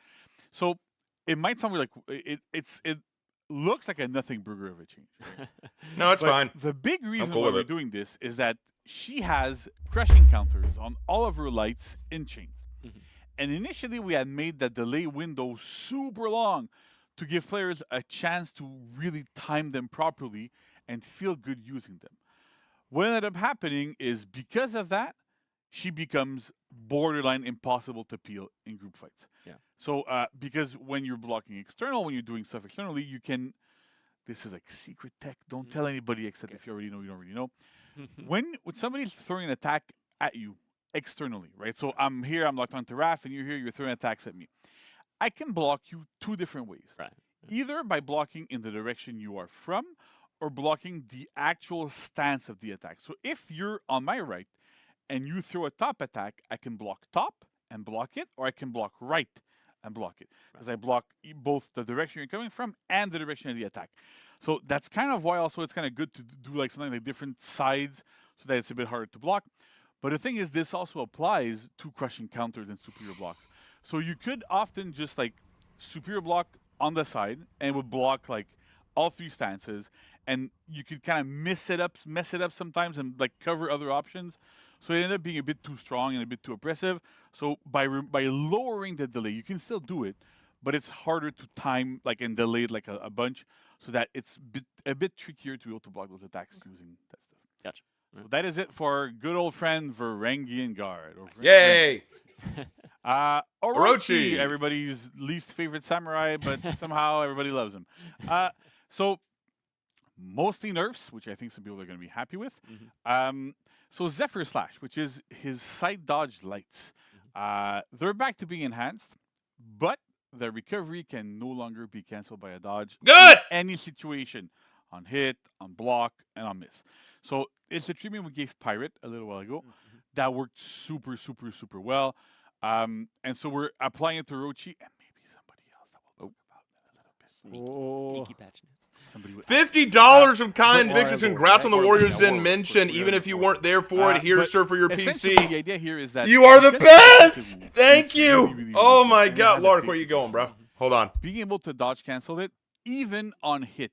So it might sound like it looks like a nothing burger of a change. Right?
No, it's
But
fine.
The big reason
cool
why
with
we're
it.
doing this is that she has crushing counters on all of her lights in chains. And initially we had made that delay window super long to give players a chance to really time them properly and feel good using them. What ended up happening is because of that, she becomes borderline impossible to peel in group fights.
Yeah.
So because when you're blocking external, when you're doing stuff externally, you can, this is like secret tech, don't tell anybody except if you already know, you don't already know. when somebody's throwing an attack at you externally, right? So I'm here, I'm locked onto Raph, and you're here, you're throwing attacks at me. I can block you 2 different ways.
Right.
Either by blocking in the direction you are from, or blocking the actual stance of the attack. So if you're on my right and you throw a top attack, I can block top and block it, or I can block right and block it. Because I block both the direction you're coming from and the direction of the attack. So that's kind of why also it's kind of good to do like something like different sides so that it's a bit harder to block. But the thing is, this also applies to crushing counters and superior blocks. So you could often just like superior block on the side and it would block like all 3 stances, and you could kind of mess it up sometimes and like cover other options. So it ended up being a bit too strong and a bit too oppressive. So by lowering the delay, you can still do it, but it's harder to time like and delay it like a bunch, so that it's a bit trickier to be able to block those attacks using that stuff.
Gotcha.
So that is it for our good old friend Varangian Guard.
Yay!
Orochi, everybody's least favorite samurai, but somehow everybody loves him. So mostly nerfs, which I think some people are going to be happy with. So Zephyr Slash, which is his side dodge lights. They're back to being enhanced, but the recovery can no longer be canceled by a dodge.
Good!
In any situation, on hit, on block, and on miss. So it's the treatment we gave Pirate a little while ago. That worked super, super, super well. And so we're applying it to Orochi and maybe somebody else that we'll talk about in a little bit.
Sneaky patch notes.
Somebody with
$50 from Kai
but-
Invictus.
Warlord,
Congrats on the
right?
Warriors
Yeah,
didn't
Warlord,
mention.
for
Even
sure,
if you
Warlord.
weren't there for it, here's
But
sir for your
essentially,
PC.
the idea here is that
You are the
because it's
best!
a move,
Thank
it's
you!
really, really
Oh
easy,
my
and it
god,
has a
Lark,
big
where you going, bro?
potential.
Hold on.
Being able to dodge cancel it, even on hit,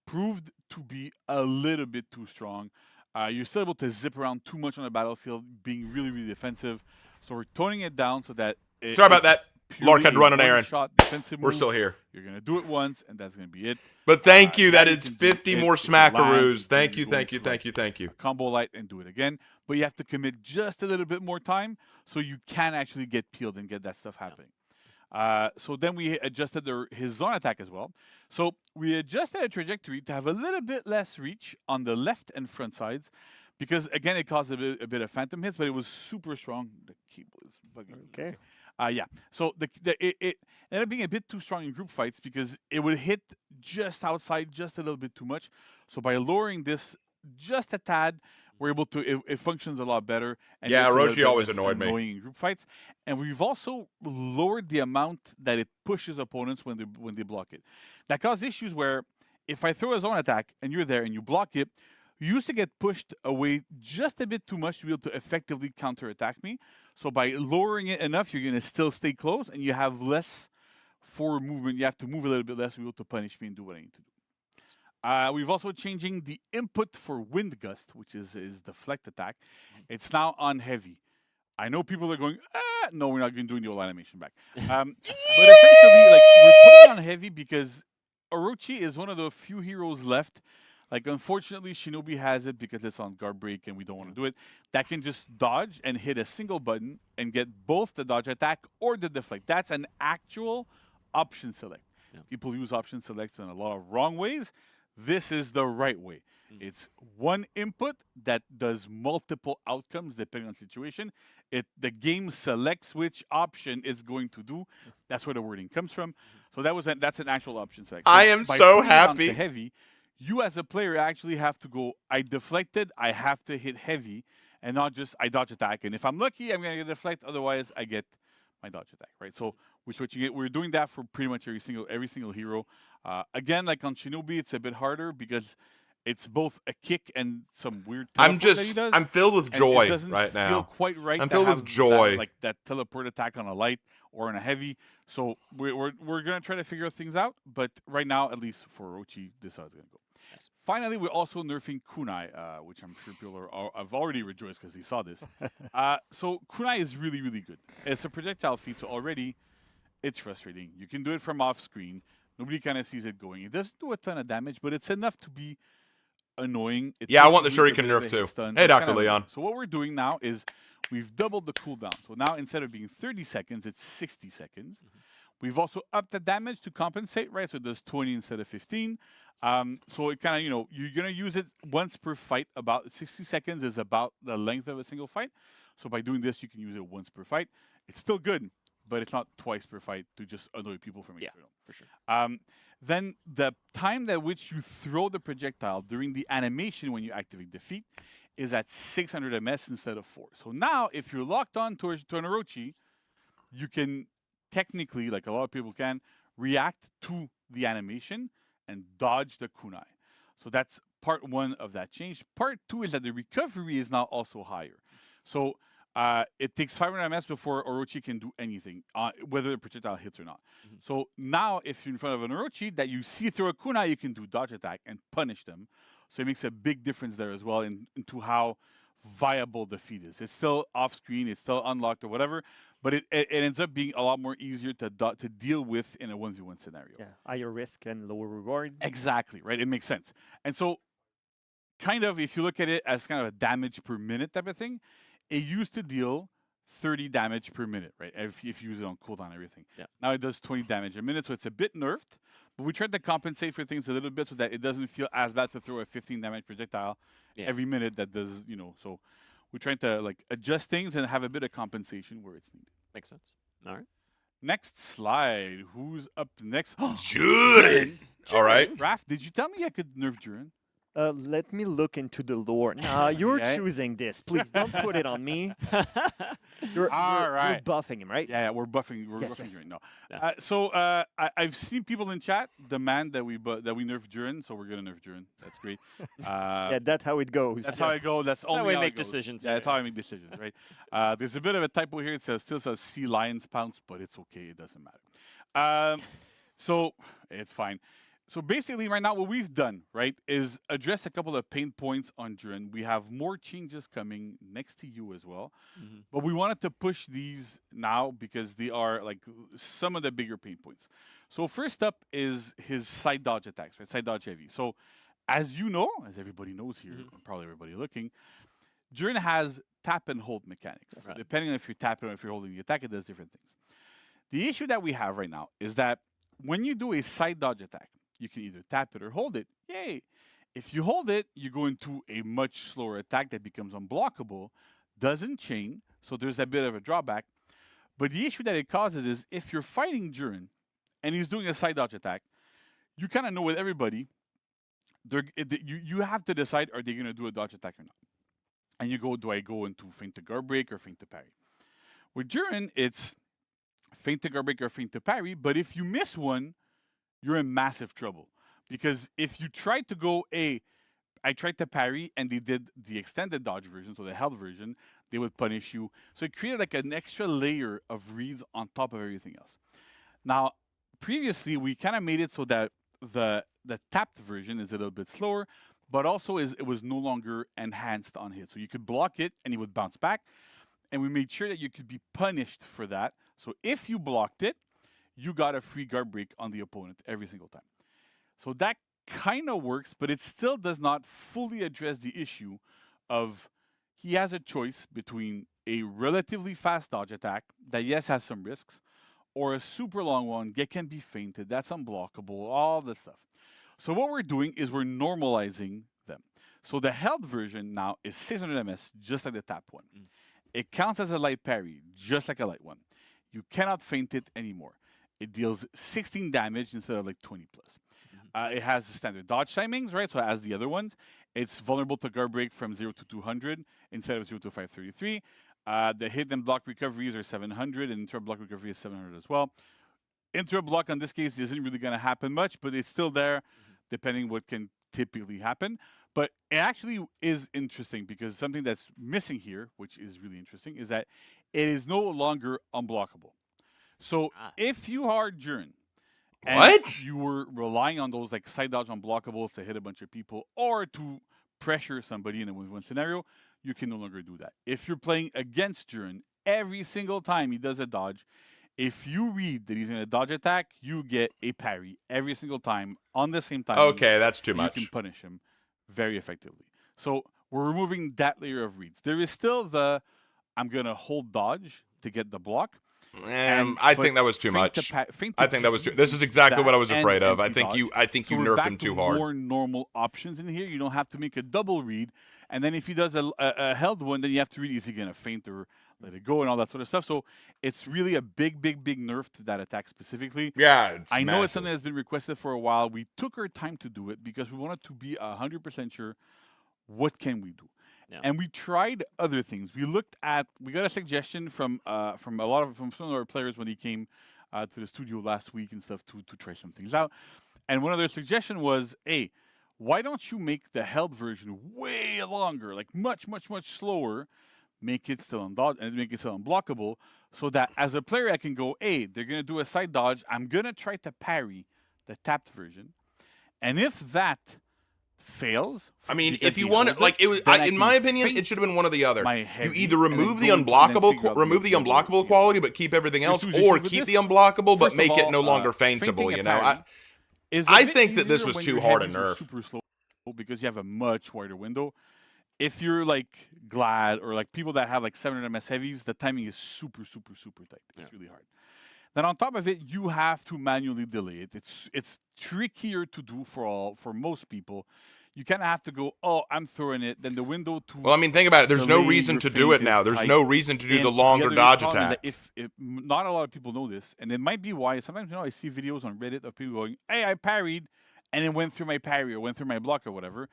proved to be a little bit too strong. You're still able to zip around too much on the battlefield, being really, really defensive. So we're toning it down so that
Sorry about
it's
that. Lark had to
purely
run
a
an errand.
one-shot defensive
We're
move.
still here.
You're gonna do it once, and that's gonna be it.
But thank you. That
Now
is
can do
50
it
more
if it lands,
smackaroos.
then
Thank
you're
you,
going
thank you,
to,
thank you, thank you.
Combo light and do it again. But you have to commit just a little bit more time so you can actually get peeled and get that stuff happening. So then we adjusted his zone attack as well. So we adjusted the trajectory to have a little bit less reach on the left and front sides because, again, it caused a bit of phantom hits, but it was super strong. The cable is bugging me.
Okay.
Yeah. So it ended up being a bit too strong in group fights because it would hit just outside just a little bit too much. So by lowering this just a tad, we're able to it functions a lot better. And
Yeah,
it's a little
Orochi
bit
always
less
annoyed me.
annoying in group fights. And we've also lowered the amount that it pushes opponents when they block it. That caused issues where if I throw a zone attack and you're there and you block it, you used to get pushed away just a bit too much to be able to effectively counterattack me. So by lowering it enough, you're going to still stay close and you have less forward movement. You have to move a little bit less to be able to punish me and do what I need to do. We've also changing the input for Wind Gust, which is deflect attack. It's now on heavy. I know people are going, no, we're not going to do the old animation back. But essentially, like we're putting it on heavy because Orochi is one of the few heroes left. Like, unfortunately, Shinobi has it because it's on guard break and we don't want to do it. That can just dodge and hit a single button and get both the dodge attack or the deflect. That's an actual option select. Yeah. People use option selects in a lot of wrong ways. This is the right way. It's one input that does multiple outcomes depending on situation. The game selects which option it's going to do. That's where the wording comes from. So that's an actual option select. So
I am
by
so
putting it onto
happy.
Heavy, you as a player actually have to go, I deflected, I have to hit heavy, and not just I dodge attack. And if I'm lucky, I'm going to get deflect. Otherwise, I get my dodge attack, right? So we're switching it. We're doing that for pretty much every single hero. Again, like on Shinobi, it's a bit harder because it's both a kick and some weird teleport that he does,
I'm filled with
and
joy
it doesn't
right
feel
now.
quite right.
I'm
to
filled with
have
joy.
that, like that teleport attack on a light or on a heavy. So we're gonna try to figure things out. But right now, at least for Orochi, this is how it's gonna go. Yes. Finally, we're also nerfing Kunai, which I'm sure people have already rejoiced because they saw this. So Kunai is really, really good. It's a projectile feat, so already it's frustrating. You can do it from off screen. Nobody kind of sees it going. It doesn't do a ton of damage, but it's enough to be annoying. It
Yeah, I want the
pushes you to
Shuriken
a bit of
nerf
a
too.
hit stun,
Hey,
so it's
Dr.
kind of
Leon.
annoying. So what we're doing now is we've doubled the cooldown. So now instead of being 30 seconds, it's 60 seconds. We've also upped the damage to compensate, right? So it does 20 instead of 15. So it kind of, you're going to use it once per fight. About 60 seconds is about the length of a single fight. So by doing this, you can use it once per fight. It's still good, but it's not twice per fight to just annoy people from each field.
For sure.
Then the time at which you throw the projectile during the animation when you activate the feat is at 600 ms instead of 4. So now, if you're locked on to an Orochi, you can technically, like a lot of people can, react to the animation and dodge the kunai. So that's part one of that change. Part two is that the recovery is now also higher. So it takes 500 ms before Orochi can do anything, whether the projectile hits or not. So now, if you're in front of an Orochi that you see through a kunai, you can do dodge attack and punish them. So it makes a big difference there as well into how viable the feat is. It's still off screen, it's still unlocked or whatever, but it ends up being a lot more easier to deal with in a 1v1 scenario.
Yeah, higher risk and lower reward.
Exactly, right? It makes sense. And so, kind of, if you look at it as kind of a damage per minute type of thing, it used to deal 30 damage per minute, right? If you use it on cooldown and everything.
Yeah.
Now it does 20 damage a minute, so it's a bit nerfed. But we tried to compensate for things a little bit so that it doesn't feel as bad to throw a 15 damage projectile every minute that does, So we're trying to like adjust things and have a bit of compensation where it's needed.
Makes sense. All right.
Next slide. Who's up next?
Jurin. All right.
Raph, did you tell me I could nerf Jurin?
Let me look into the lore. Nah, you're
Okay.
choosing this. Please don't put it on me. You're buffing him, right?
Yeah, we're buffing. We're
Yes,
buffing
yes.
Jurin. No. So I've seen people in chat demand that we nerf Jurin, so we're gonna nerf Jurin. That's great.
Yeah, that's how it goes.
That's how I go. That's
how
only
we
how
make
it goes.
decisions,
Yeah,
yeah,
that's how I make decisions, right? There's a bit of a typo here. It still says sea lions pounce, but it's okay. It doesn't matter. So it's fine. So basically, right now, what we've done, right, is address a couple of pain points on Jurin. We have more changes coming next to you as well, but we wanted to push these now because they are like some of the bigger pain points. So first up is his side dodge attacks, right? Side dodge heavy. So as you know, as everybody knows here, probably everybody looking, Jurin has tap and hold mechanics.
Right.
Depending on if you're tapping or if you're holding the attack, it does different things. The issue that we have right now is that when you do a side dodge attack, you can either tap it or hold it. Yay! If you hold it, you go into a much slower attack that becomes unblockable, doesn't chain, so there's a bit of a drawback. But the issue that it causes is if you're fighting Jurin and he's doing a side dodge attack, you kind of know with everybody, you have to decide, are they going to do a dodge attack or not? And you go, do I go into feint to guard break or feint to parry? With Jurin, it's feint to guard break or feint to parry, but if you miss one, you're in massive trouble. Because if you try to go, I tried to parry and they did the extended dodge version, so the held version, they would punish you. So it created like an extra layer of reads on top of everything else. Now, previously, we kind of made it so that the tapped version is a little bit slower, but also it was no longer enhanced on hit. So you could block it and it would bounce back. And we made sure that you could be punished for that. So if you blocked it, you got a free guard break on the opponent every single time. So that kind of works, but it still does not fully address the issue of he has a choice between a relatively fast dodge attack that, yes, has some risks, or a super long one that can be feinted, that's unblockable, all that stuff. So what we're doing is we're normalizing them. So the held version now is 600 MS, just like the tap one. It counts as a light parry, just like a light one. You cannot feint it anymore. It deals 16 damage instead of like 20 plus. It has standard dodge timings, right? So as the other ones, it's vulnerable to guard break from 0 to 200 instead of 0 to 533. The hit and block recoveries are 700, and interrupt block recovery is 700 as well. Interrupt block on this case isn't really going to happen much, but it's still there, depending what can typically happen. But it actually is interesting because something that's missing here, which is really interesting, is that it is no longer unblockable. So if you are Jurin and you were relying on those like side dodge unblockables to hit a bunch of people or to pressure somebody in a win-win scenario, you can no longer do that. If you're playing against Jurin, every single time he does a dodge, if you read that he's going to dodge attack, you get a parry every single time on the same time.
Okay, that's too much.
You can punish him very effectively. So we're removing that layer of reads. There is still the I'm going to hold dodge to get the block.
I think that was too much. I think that was too. This is exactly what I was afraid of. I think you nerfed him too hard.
More normal options in here. You don't have to make a double read, and then if he does a held one, then you have to read: is he gonna feint or let it go and all that sort of stuff. So it's really a big nerf to that attack specifically.
Yeah,
I know it's something that's been requested for a while. We took our time to do it because we wanted to be 100% sure. What can we do? Yeah. And we tried other things. We got a suggestion from some of our players when he came to the studio last week and stuff to try some things out. And one of their suggestions was, hey, why don't you make the held version way longer, like much slower, make it still unblockable, so that as a player I can go, hey, they're gonna do a side dodge. I'm gonna try to parry the tapped version, and if that fails.
I mean, if you want it, like it was, in my opinion, it should have been one or the other. You either remove the unblockable quality, but keep everything else, or keep the unblockable but make it no longer feintable. You know, I think that this was too hard a nerf.
Super slow because you have a much wider window. If you're like Glad or like people that have like 700 MS heavies, the timing is super tight. It's really hard. Then on top of it, you have to manually delay it. It's trickier to do for most people. You kind of have to go, oh, I'm throwing it. Then the window to.
Well, I mean, think about it. There's no
delay
reason
your
to do
feint
it now.
is
There's
tight.
no reason to do
And
the longer
other
dodge
problem is
attack.
that if not a lot of people know this, and it might be why sometimes I see videos on Reddit of people going, "Hey, I parried, and it went through my parry or went through my block or whatever,"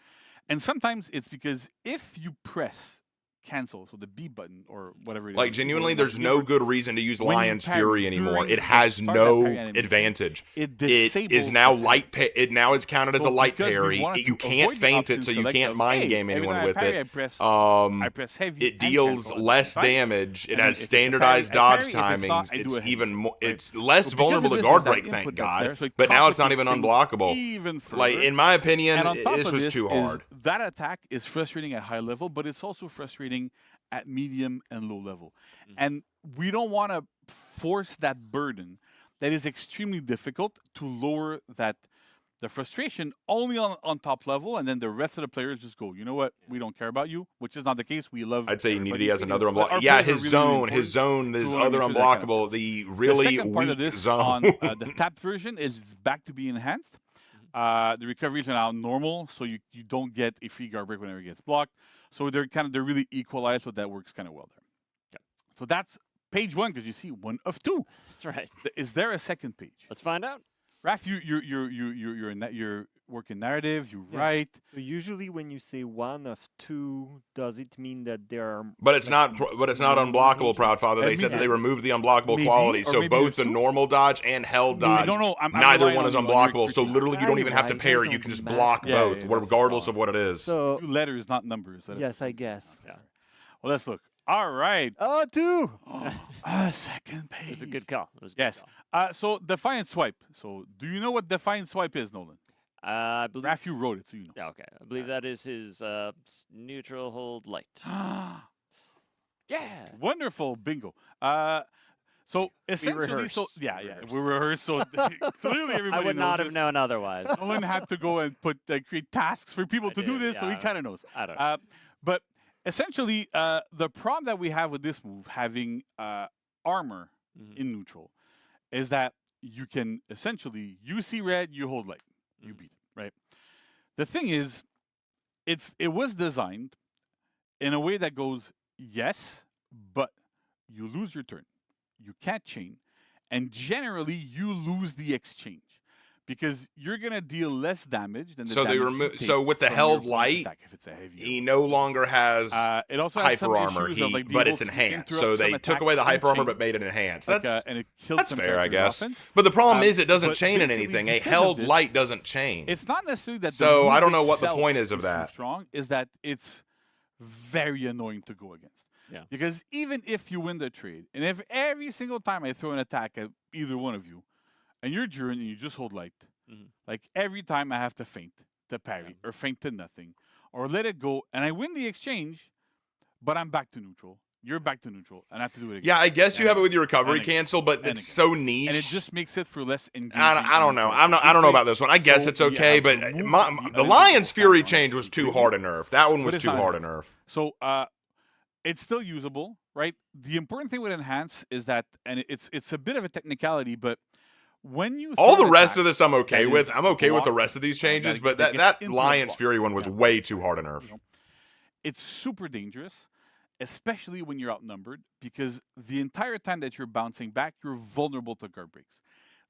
and sometimes it's because if you press cancel, so the B button or whatever it is.
Like, genuinely, there's no good reason to use
when you
Lion's
parry
Fury anymore.
during
It
the
has
start of that
no
parry animation,
advantage.
it
It
disables
is now
the
light. It now is counted as
So
a light
because we
parry.
wanted
You
to
can't
avoid the
feint it,
option
so you
select
can't
of,
mind
hey,
game
every
anyone
time I
with
parry,
it.
I press heavy
It
and
deals
cancel at the
less
same time.
damage. It
And then
has
if it's a parry,
standardized
I
dodge
parry. If it's not,
timings.
I do
It's
a heavy
even
throw,
more.
right?
It's less
So because
vulnerable
of
to
this,
guard
there's
break,
that
thank
input that's
God.
there, so it
But now it's not even
complicates things
unblockable.
even
Like,
further.
in my opinion,
And on top
this
of
was
this
too
is
hard.
that attack is frustrating at high level, but it's also frustrating at medium and low level. And we don't want to force that burden that is extremely difficult to lower the frustration only on top level, and then the rest of the players just go, you know what, we don't care about you, which is not the case. We love
I'd say
everybody.
he has another
But our
unblock. Yeah,
players are
his
really, really
zone, his zone,
important,
his
so we wanna
other
make sure that kind of
unblockable,
fits.
the
The
really
second part of
weak
this
zone.
on the tapped version is it's back to be enhanced. The recoveries are now normal, so you don't get a free guard break whenever it gets blocked. So they're really equalized, so that works kind of well there.
Yeah.
So that's page one, because you see 1 of 2.
That's right.
Is there a second page?
Let's find out.
Raph, you're working narrative. You
Yeah.
write.
So usually when you say 1 of 2, does it mean that there are?
But it's not. But it's not unblockable, Proudfather. They
That
said that
means
they removed the unblockable
maybe,
quality.
or
So
maybe
both the
there's two.
normal dodge and held dodge.
don't know. I'm
neither
relying
one
on
is
you, on your
unblockable. So
expertise.
literally, you don't even have to
I
parry.
don't
You can just
do
block
math.
Yeah,
both,
yeah, that's the
regardless of
problem.
what it is.
So
Letters, not numbers. That is
yes,
the
I
thing.
guess.
Yeah.
Well, let's look. All right.
Oh, 2.
Second page.
It was a good call. It was a good
Yes.
call.
So Defiant Swipe. So do you know what Defiant Swipe is, Nolan?
I believe.
Raph, you wrote it, so you know.
Yeah, okay. I believe that is his neutral hold light. Yeah.
Wonderful, bingo. So essentially, we rehearsed. So clearly, everybody
I would
knows
not have
this.
known otherwise.
Nolan had to go and create tasks for people
I
to do
did,
this, so he
yeah.
kind of knows.
I don't know.
But essentially, the problem that we have with this move, having armor in neutral, is that you can essentially, you see red, you hold light, you beat it, right? The thing is, it was designed in a way that goes, yes, but you lose your turn. You can't chain. And generally, you lose the exchange. Because you're going to deal less damage than the
So
damage
they
you
remove.
take
So with the
from your
held
opponent's
light,
attack, if it's a heavy
he
arrow.
no longer has
It also has some
hyper armor.
issues of, like, being
But
able
it's
to
enhanced.
interrupt
So
some
they took
attacks
away the
and
hyper armor,
chain.
but made it enhanced.
Like,
That's
and it killed
that's
some
fair, I
characters'
guess.
offense.
But the problem is, it doesn't
But
chain in
basically,
anything. A
because of
held
this,
light doesn't chain.
It's not necessarily that.
So
the
I don't
move
know what the
itself
point is of
so
that.
strong is that it's very annoying to go against.
Yeah.
Because even if you win the trade, and if every single time I throw an attack at either one of you, and you're Durin and you just hold light, like every time I have to feint to parry or feint to nothing or let it go, and I win the exchange, but I'm back to neutral. You're back to neutral, and I have to do it again.
Yeah, I guess you have it with your recovery
and again,
cancel, but
and
it's
again.
so niche.
And it just makes it for less engaging.
I don't know.
neutral.
I don't know
This
about this one. I guess
so
it's
we
okay,
have
but
removed
the
unneutral
Lion's Fury
stance on it
change was too
completely.
hard to nerf. That one
But
was
it's
too
not
hard to
enhanced.
nerf.
So it's still usable, right? The important thing with enhance is that, and it's a bit of a technicality, but when you
All
throw
the
an
rest
attack
of this I'm okay
that
with.
is
I'm okay with the
blocked,
rest of these changes, but
that
that
gets into a
Lion's
block,
Fury one was
yeah,
way too hard to nerf.
you know, it's super dangerous, especially when you're outnumbered, because the entire time that you're bouncing back, you're vulnerable to guard breaks.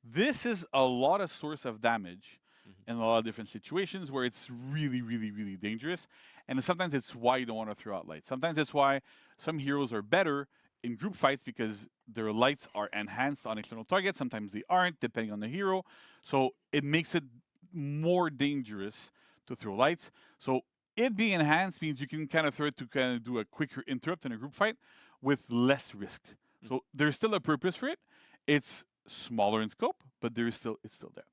This is a lot of source of damage in a lot of different situations where it's really, really, really dangerous. And sometimes it's why you don't want to throw out lights. Sometimes it's why some heroes are better in group fights because their lights are enhanced on external targets. Sometimes they aren't, depending on the hero. So it makes it more dangerous to throw lights. So it being enhanced means you can kind of throw it to kind of do a quicker interrupt in a group fight with less risk. So there's still a purpose for it. It's smaller in scope, but it's still there.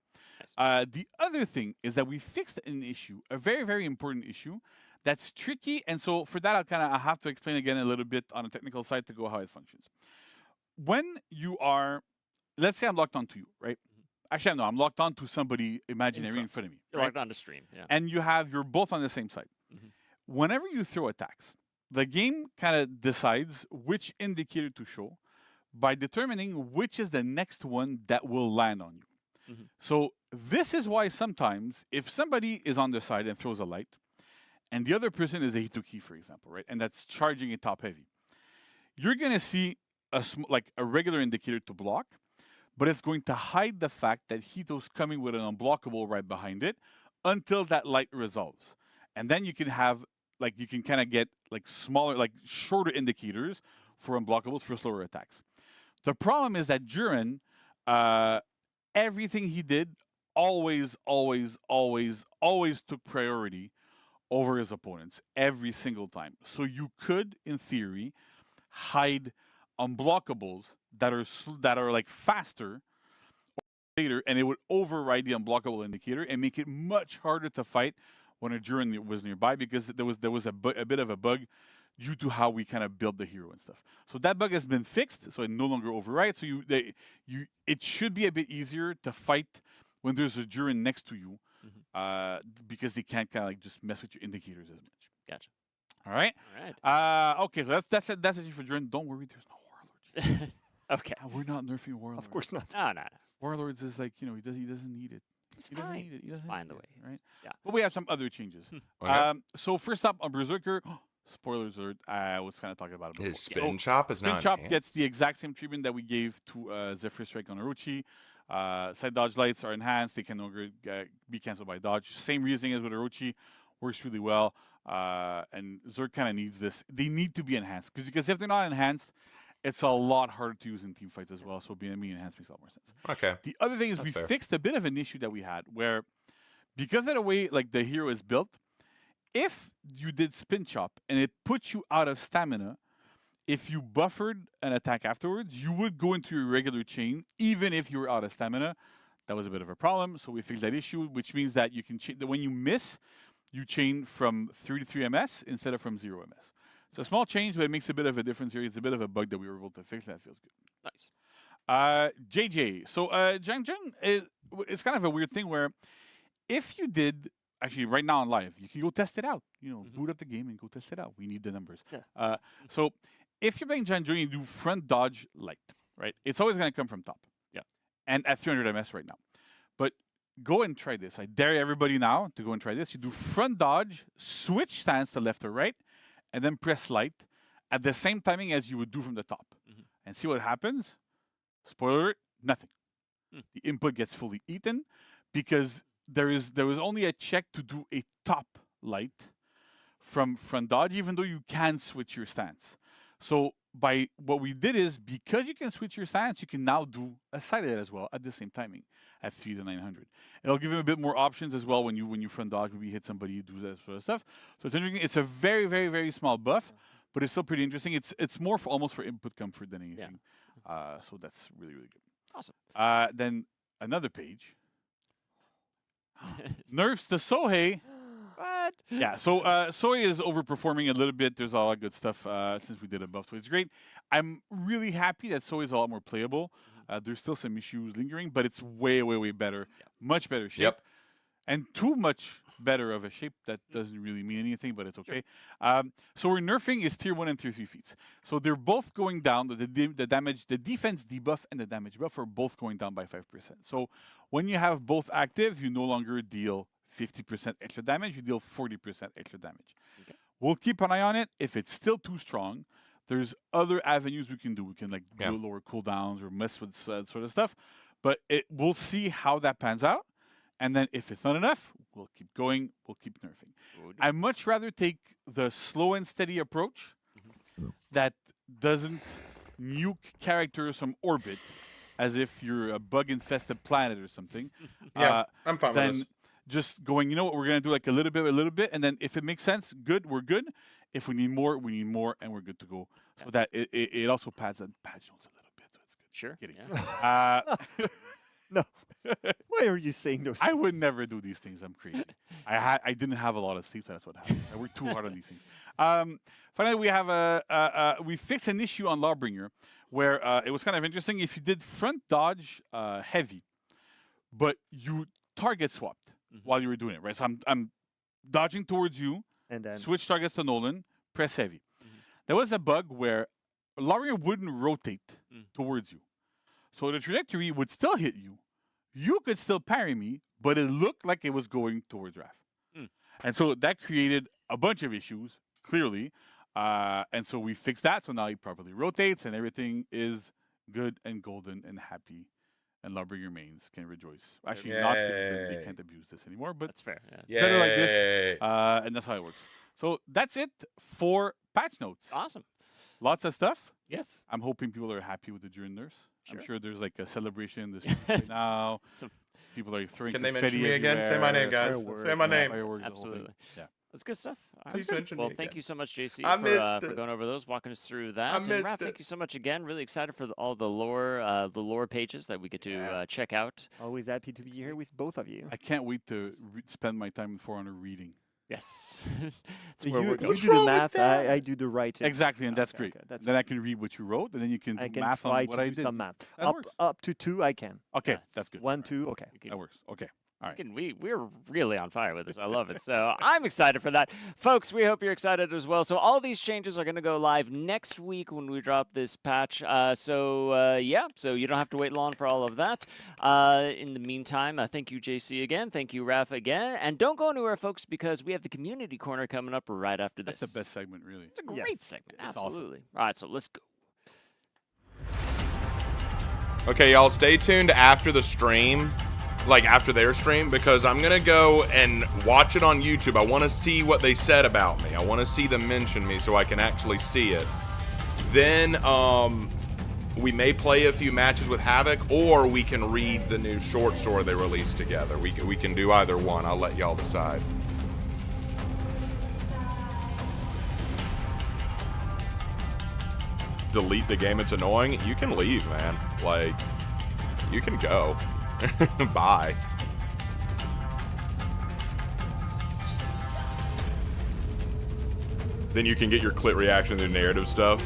The other thing is that we fixed an issue, a very, very important issue that's tricky. And so for that, I have to explain again a little bit on a technical side to go how it functions. When you are, let's say I'm locked onto you, right? Actually, no, I'm locked onto somebody imaginary in front of me.
You're
right?
locked on the stream. Yeah.
And you're both on the same side. Whenever you throw attacks, the game kind of decides which indicator to show by determining which is the next one that will land on you. So this is why sometimes if somebody is on the side and throws a light, and the other person is a hitoki, for example, right, and that's charging a top heavy, you're gonna see like a regular indicator to block, but it's going to hide the fact that Hito's coming with an unblockable right behind it until that light resolves. And then you can have, like, you can kind of get like smaller, like shorter indicators for unblockables for slower attacks. The problem is that Jurin, everything he did always took priority over his opponents every single time. So you could, in theory, hide unblockables that are like faster later, and it would override the unblockable indicator and make it much harder to fight when a Jurin was nearby, because there was a bit of a bug due to how we kind of build the hero and stuff. So that bug has been fixed, so it no longer overrides. So it should be a bit easier to fight when there's a Jurin next to you, because they can't kind of like just mess with your indicators as much.
Gotcha.
All right.
All right.
Okay. So that's it for Jurin. Don't worry. There's no warlords.
Okay.
We're not nerfing warlords.
Of course not.
No.
Warlords is like, he doesn't need it.
It's
He doesn't
fine.
need it. He
It's
doesn't
fine
need
the
it,
way it is.
right?
Yeah.
But we have some other changes.
Okay.
So first up on Berserker, spoilers alert. I was kind of talking about it before.
His spin chop is
Spin
not
chop
enhanced.
gets the exact same treatment that we gave to Zephyr Strike on Orochi. Side dodge lights are enhanced. They can no longer be canceled by dodge. Same reasoning as with Orochi. Works really well. And Zerg kind of needs this. They need to be enhanced. Because if they're not enhanced, it's a lot harder to use in team fights as well. So being enhanced makes a lot more sense.
Okay.
The other thing is
That's
we
fair.
fixed a bit of an issue that we had where, because of the way like the hero is built, if you did spin chop and it put you out of stamina, if you buffered an attack afterwards, you would go into your regular chain even if you were out of stamina. That was a bit of a problem, so we fixed that issue, which means that you can when you miss, you chain from 3 to 3 MS instead of from 0 MS. It's a small change, but it makes a bit of a difference here. It's a bit of a bug that we were able to fix. That feels good.
Nice.
JJ. So Jiang it's kind of a weird thing where if you did, actually right now on live, you can go test it out. Boot up the game and go test it out. We need the numbers.
Yeah.
So if you're playing Jiang and you do front dodge light, right? It's always going to come from top.
Yeah.
And at 300 MS right now. But go and try this. I dare everybody now to go and try this. You do front dodge, switch stance to left or right, and then press light at the same timing as you would do from the top. And see what happens. Spoiler alert, nothing. The input gets fully eaten because there was only a check to do a top light from front dodge, even though you can switch your stance. So by what we did is, because you can switch your stance, you can now do a side light as well at the same timing at 3 to 900. It'll give him a bit more options as well when you front dodge, maybe hit somebody, do that sort of stuff. So it's interesting. It's a very, very, very small buff, but it's still pretty interesting. It's more for almost for input comfort than anything. So that's really, really good.
Awesome.
Then another page. Nerfs to Sohei.
What?
Yeah, so Sohei is overperforming a little bit. There's a lot of good stuff since we did a buff, so it's great. I'm really happy that Sohei is a lot more playable. There's still some issues lingering, but it's way, way, way better. Much better shape.
Yep.
And too much better of a shape. That doesn't really mean anything, but it's okay. So we're nerfing is tier 1 and tier 3 feats. So they're both going down. The damage, the defense debuff and the damage buff are both going down by 5%. So when you have both active, you no longer deal 50% extra damage, you deal 40% extra damage.
Okay.
We'll keep an eye on it. If it's still too strong, there's other avenues we can do. We can like do lower cooldowns or mess with that sort of stuff. But we'll see how that pans out. And then if it's not enough, we'll keep going. We'll keep nerfing. I'd much rather take the slow and steady approach that doesn't nuke characters from orbit as if you're a bug-infested planet or something.
Yeah, I'm fine with
then
this.
just going, you know what, we're going to do like a little bit, and then if it makes sense, good, we're good. If we need more, and we're good to go. So that it also pads and patch notes a little bit. So it's good.
Sure.
Kidding.
Yeah.
No. Why are you saying those things?
I would never do these things. I'm crazy. I didn't have a lot of sleep. So that's what happened. I worked too hard on these things. Finally, we have we fixed an issue on Lawbringer where it was kind of interesting. If you did front dodge heavy, but you target swapped while you were doing it, right? So I'm dodging towards you,
and then
switch targets to Nolan, press heavy. There was a bug where Lawbringer wouldn't rotate towards you. So the trajectory would still hit you, you could still parry me, but it looked like it was going towards Raph. And so that created a bunch of issues, clearly. And so we fixed that. So now he properly rotates and everything is good and golden and happy. And Lawbringer mains can rejoice. Actually, not because they can't abuse this anymore, but
That's fair. Yeah,
it's better like this. And that's how it works. So that's it for patch notes.
Awesome.
Lots of stuff.
Yes.
I'm hoping people are happy with the June nurse.
Sure.
I'm sure there's like a celebration in the streets right now. People are throwing
Can they
confetti
mention me again? Say my name,
everywhere.
guys.
Fireworks.
Say my name.
Fireworks, the whole thing.
Absolutely.
Yeah.
That's good stuff. All
Please
right.
mention
Well,
me
thank
again.
you so much, JC,
I
for
missed
for
it.
going over those, walking us through that.
I
And
missed
Raph,
it.
thank you so much again. Really excited for all the lore pages that we get to check out.
Always happy to be here with both of you.
I can't wait to spend my time in For Honor reading.
Yes. It's
So
where
you
we're going.
do the math, I do the writing.
Exactly, and that's
Okay,
great.
okay, that's
Then I can read what you wrote, and then you can do
I can
math
try
on what
to
I
do
did.
some math.
That works.
Up to 2, I can.
Okay,
Yes.
that's good.
1, 2, okay.
You can-
That works. Okay. All right.
We're really on fire with this. I love it. So I'm excited for that. Folks, we hope you're excited as well. So all these changes are going to go live next week when we drop this patch. So you don't have to wait long for all of that. In the meantime, thank you, JC, again. Thank you, Raph, again. And don't go anywhere, folks, because we have the community corner coming up right after this.
That's the best segment, really.
It's a great
Yes.
segment.
It's awesome.
Absolutely. All right, so let's go.
Okay, y'all, stay tuned after the stream, like after their stream, because I'm going to go and watch it on YouTube. I want to see what they said about me. I want to see them mention me so I can actually see it. Then we may play a few matches with Havoc, or we can read the new short story they released together. We can do either one. I'll let y'all decide. Delete the game, it's annoying. You can leave, man. Like, you can go. Bye. Then you can get your clit reaction to the narrative stuff.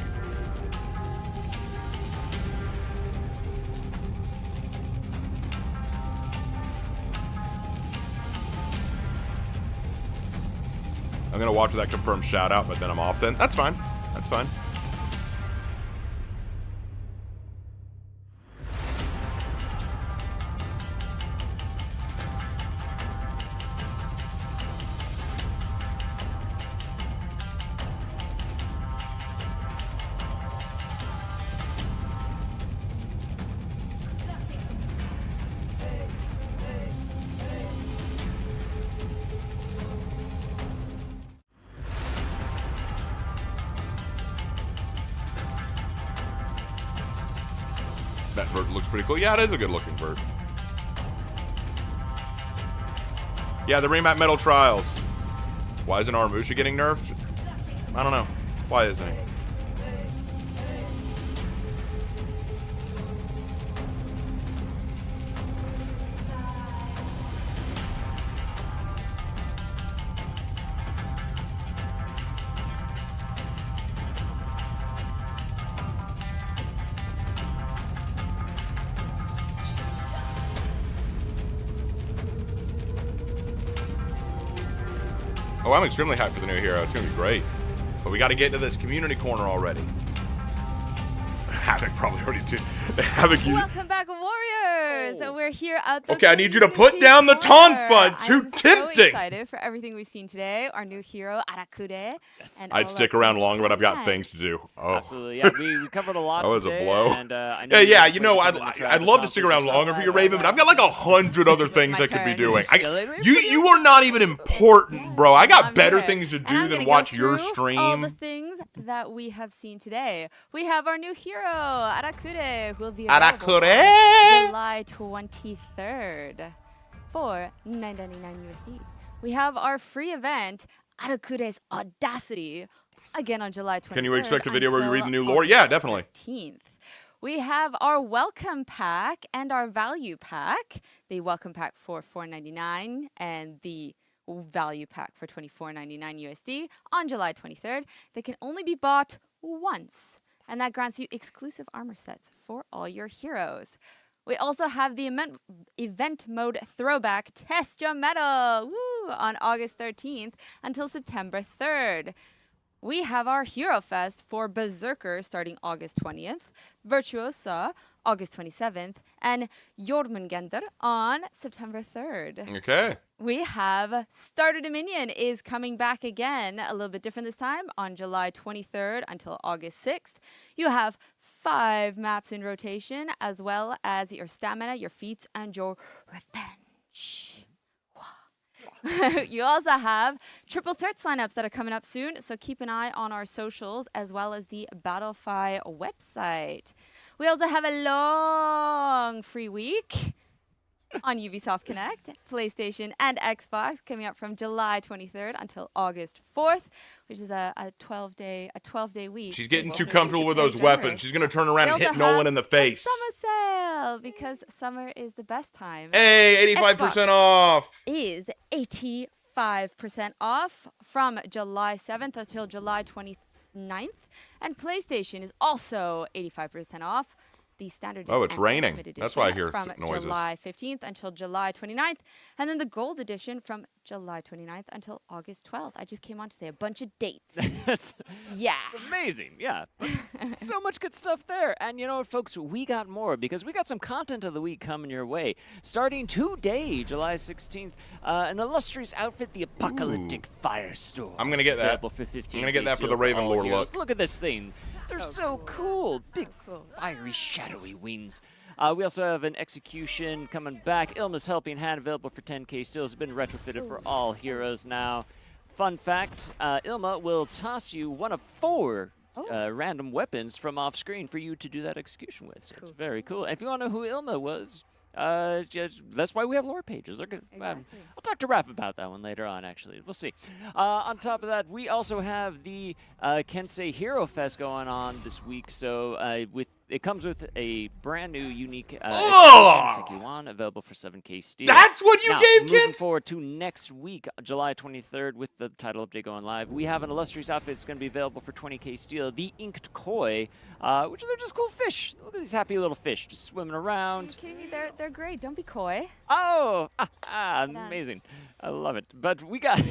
I'm gonna watch that confirmed shout out, but then I'm off then. That's fine. That's fine. That vert looks pretty cool. Yeah, it is a good looking vert. Yeah, the remap Metal Trials. Why isn't Aramusha getting nerfed? I don't know. Why isn't he? Oh, I'm extremely hyped for the new hero. It's going to be great. But we got to get into this community corner already. Havoc probably already did. Havoc, you...
Welcome back, Warriors! So we're here at the
Okay, I need you to put
community
down the taunt
corner.
fudge. Too
I'm so
tempting.
excited for everything we've seen today. Our new hero, Arakure.
Yes.
And
I'd
all
stick
of
around
the
longer, but I've got
content.
things to do. Oh.
Absolutely. Yeah, we covered a lot
That was a
today.
blow.
And, I know
Yeah,
guys
you
played
know,
the
I'd
tournament track
I'd
at
love
the
to
top
stick
of
around
the
longer for
show.
you, Raven, but I've got like 100 other things
My
I could be
turn.
doing.
Yeah,
You are not even important, bro. I got
I'm
better
here.
things to
And
do
I'm
than
gonna
watch
go
your
through all the
stream.
things that we have seen today. We have our new hero, Arakure, who will be available
Arakure!
on July 23rd for $9.99 USD. We have our free event, Arakure's Audacity, again on July 23rd.
Can you expect a video where you read the new
until
lore? Yeah,
August
definitely.
13th. We have our welcome pack and our value pack. The welcome pack for $4.99 and the value pack for $24.99 USD on July 23rd. They can only be bought once, and that grants you exclusive armor sets for all your heroes. We also have the event mode throwback Test Your Metal on August 13th until September 3rd. We have our Hero Fest for Berserker starting August 20th, Virtuosa August 27th, and Jormungandr on September 3rd.
Okay.
We have Starter Dominion is coming back again, a little bit different this time, on July 23rd until August 6th. You have 5 maps in rotation, as well as your stamina, your feats, and your revenge. You also have triple threat signups that are coming up soon, so keep an eye on our socials as well as the Battlefy website. We also have a long free week on Ubisoft Connect, PlayStation, and Xbox coming up from July 23rd until August 4th, which is a 12-day week.
She's getting too comfortable with those weapons. She's going to turn around and hit Nolan in the face.
Summer sale, because summer is the best time.
Hey, 85% off.
Is 85% off from July 7th until July 29th, and PlayStation is also 85% off. The standard
Oh, it's
and
raining.
Ultimate Edition
That's why I hear
from
noises.
July 15th until July 29th, and then the Gold Edition from July 29th until August 12th. I just came on to say a bunch of dates. Yeah.
It's amazing. Yeah. But so much good stuff there. And you know what, folks? We got more because we got some content of the week coming your way. Starting today, July 16th, an illustrious outfit, the Apocalyptic Firestorm.
I'm going to get that.
Available for 15
I'm going to get that for the Ravenlord look.
Look at this thing. They're so cool. Big, fiery, shadowy wings. We also have an execution coming back. Ilma's Helping Hand available for 10k still. Has been retrofitted for all heroes now. Fun fact, Ilma will toss you one of 4 random weapons from off screen for you to do that execution with. So it's very cool. And if you want to know who Ilma was, that's why we have lore pages. I'll talk to Raph about that one later on, actually. We'll see. On top of that, we also have the Kensei Hero Fest going on this week. So it comes with a brand new unique Sekiwan available for 7k steel.
That's what you gave
moving
kids?
forward to next week, July 23rd, with the title update going live. We have an illustrious outfit that's going to be available for 20k steel. The Inked Koi, which are just cool fish. Look at these happy little fish just swimming around.
Are you kidding me? They're great. Don't be coy.
Oh, amazing. I love it. But we got...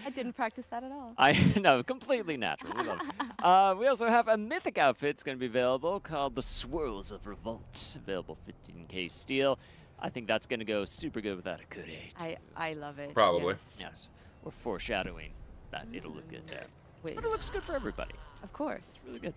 I didn't practice that at all.
I know, completely natural. We love it. We also have a mythic outfit that's going to be available called the Swirls of Revolt, available 15k steel. I think that's going to go super good with that Akure.
I love it.
Probably.
Yes. We're foreshadowing that it'll look good there.
Wait.
But it looks good for everybody.
Of course.
It's really good.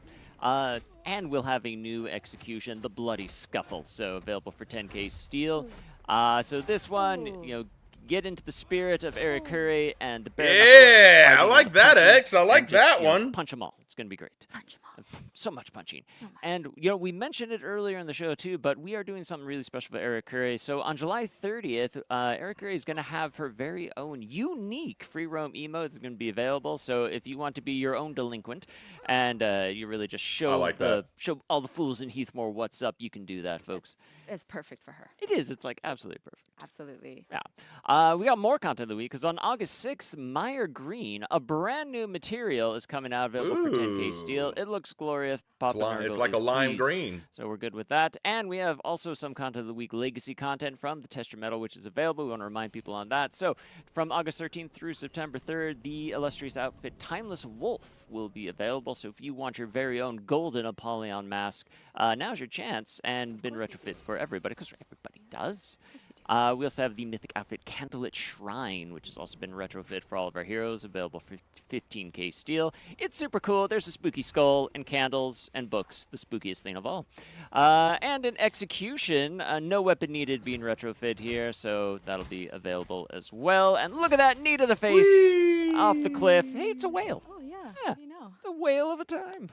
And we'll have a new execution, the Bloody Scuffle, so available for 10k steel. So this one, you know, get into the spirit of Eric Curry and the
Yeah, I like that, X. I like that one.
Punch them all. It's going to be great. Punch them all. So much punching. And, you know, we mentioned it earlier in the show, too, but we are doing something really special for Eric Curry. So on July 30th, Eric Curry is going to have her very own unique free roam emote that's going to be available. So if you want to be your own delinquent and you really just show show all the fools in Heathmore what's up, you can do that, folks.
It's perfect for her.
It is. It's like absolutely perfect.
Absolutely.
Yeah. We got more content of the week because on August 6th, Meyer Green, a brand new material is coming out available for 10k steel. It looks glorious.
It's like a lime green.
So we're good with that. And we have also some content of the week, legacy content from the Test Your Metal, which is available. We want to remind people on that. So from August 13th through September 3rd, the illustrious outfit Timeless Wolf will be available. So if you want your very own golden Apollyon mask, now's your chance, and been retrofit for everybody, because everybody does. We also have the mythic outfit Candlelit Shrine, which has also been retrofit for all of our heroes, available for 15k steel. It's super cool. There's a spooky skull and candles and books, the spookiest thing of all. And an execution, no weapon needed being retrofit here, so that'll be available as well. And look at that knee to the face off the cliff. Hey, it's a whale.
Oh, yeah.
Yeah. It's a whale of a time.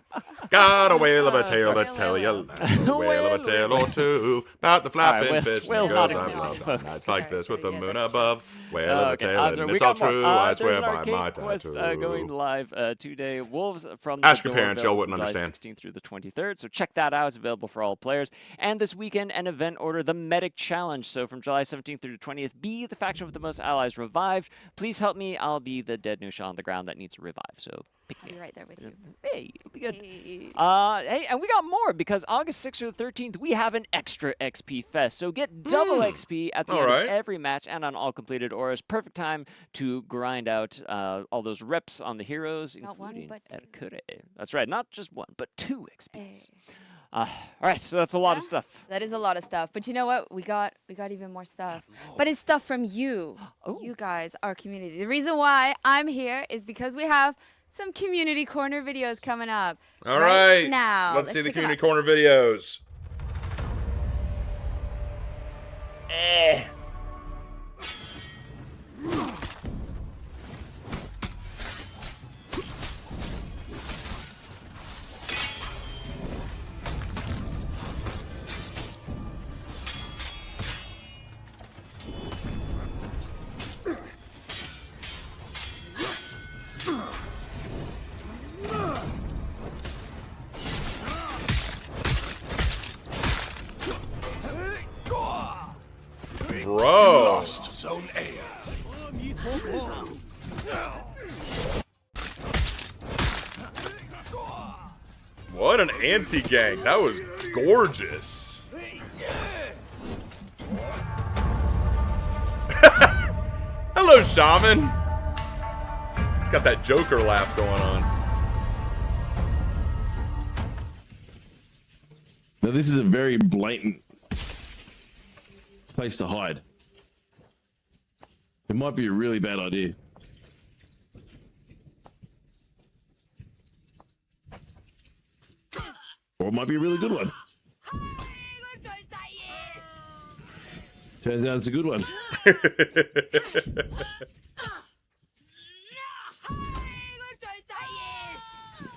Got a whale of a tale to tell you. A whale of a tale or two about the flapping fish.
Whale's not included, folks.
Nights like this with the moon above. Whale of a tale, and
we
it's all
got more.
true. I
There's
swear
an
by
arcade
my
quest
tattoo.
going live today. Wolves from
Ask
the
your parents,
Door
y'all wouldn't
July
understand.
16th through the 23rd. So check that out. It's available for all players. And this weekend, an event order, the Medic Challenge. So from July 17th through the 20th, be the faction with the most allies revived. Please help me. I'll be the dead Nusha on the ground that needs to revive. So pick me
I'll be right there with you.
Hey, it'll be good.
Hey.
Hey, and we got more because August 6th through the 13th, we have an extra XP fest. So get double XP at the end of every match and on all completed auras. Perfect time to grind out all those reps on the heroes,
Not
including
one, but two.
Erkure. That's right, not just one, but 2 XPs. All right, so that's a lot of stuff.
That is a lot of stuff. But you know what? We got even more stuff. But it's stuff from you. You guys, our community. The reason why I'm here is because we have some community corner videos coming up.
All right.
Now.
Let's see the
check 'em
community
out.
corner videos. Bro.
Lost Zone A.
What an anti-gang. That was gorgeous. Hello, Shaman. He's got that Joker laugh going on.
Now this is a very blatant place to hide. It might be a really bad idea. Or it might be a really good one. Turns out it's a good one.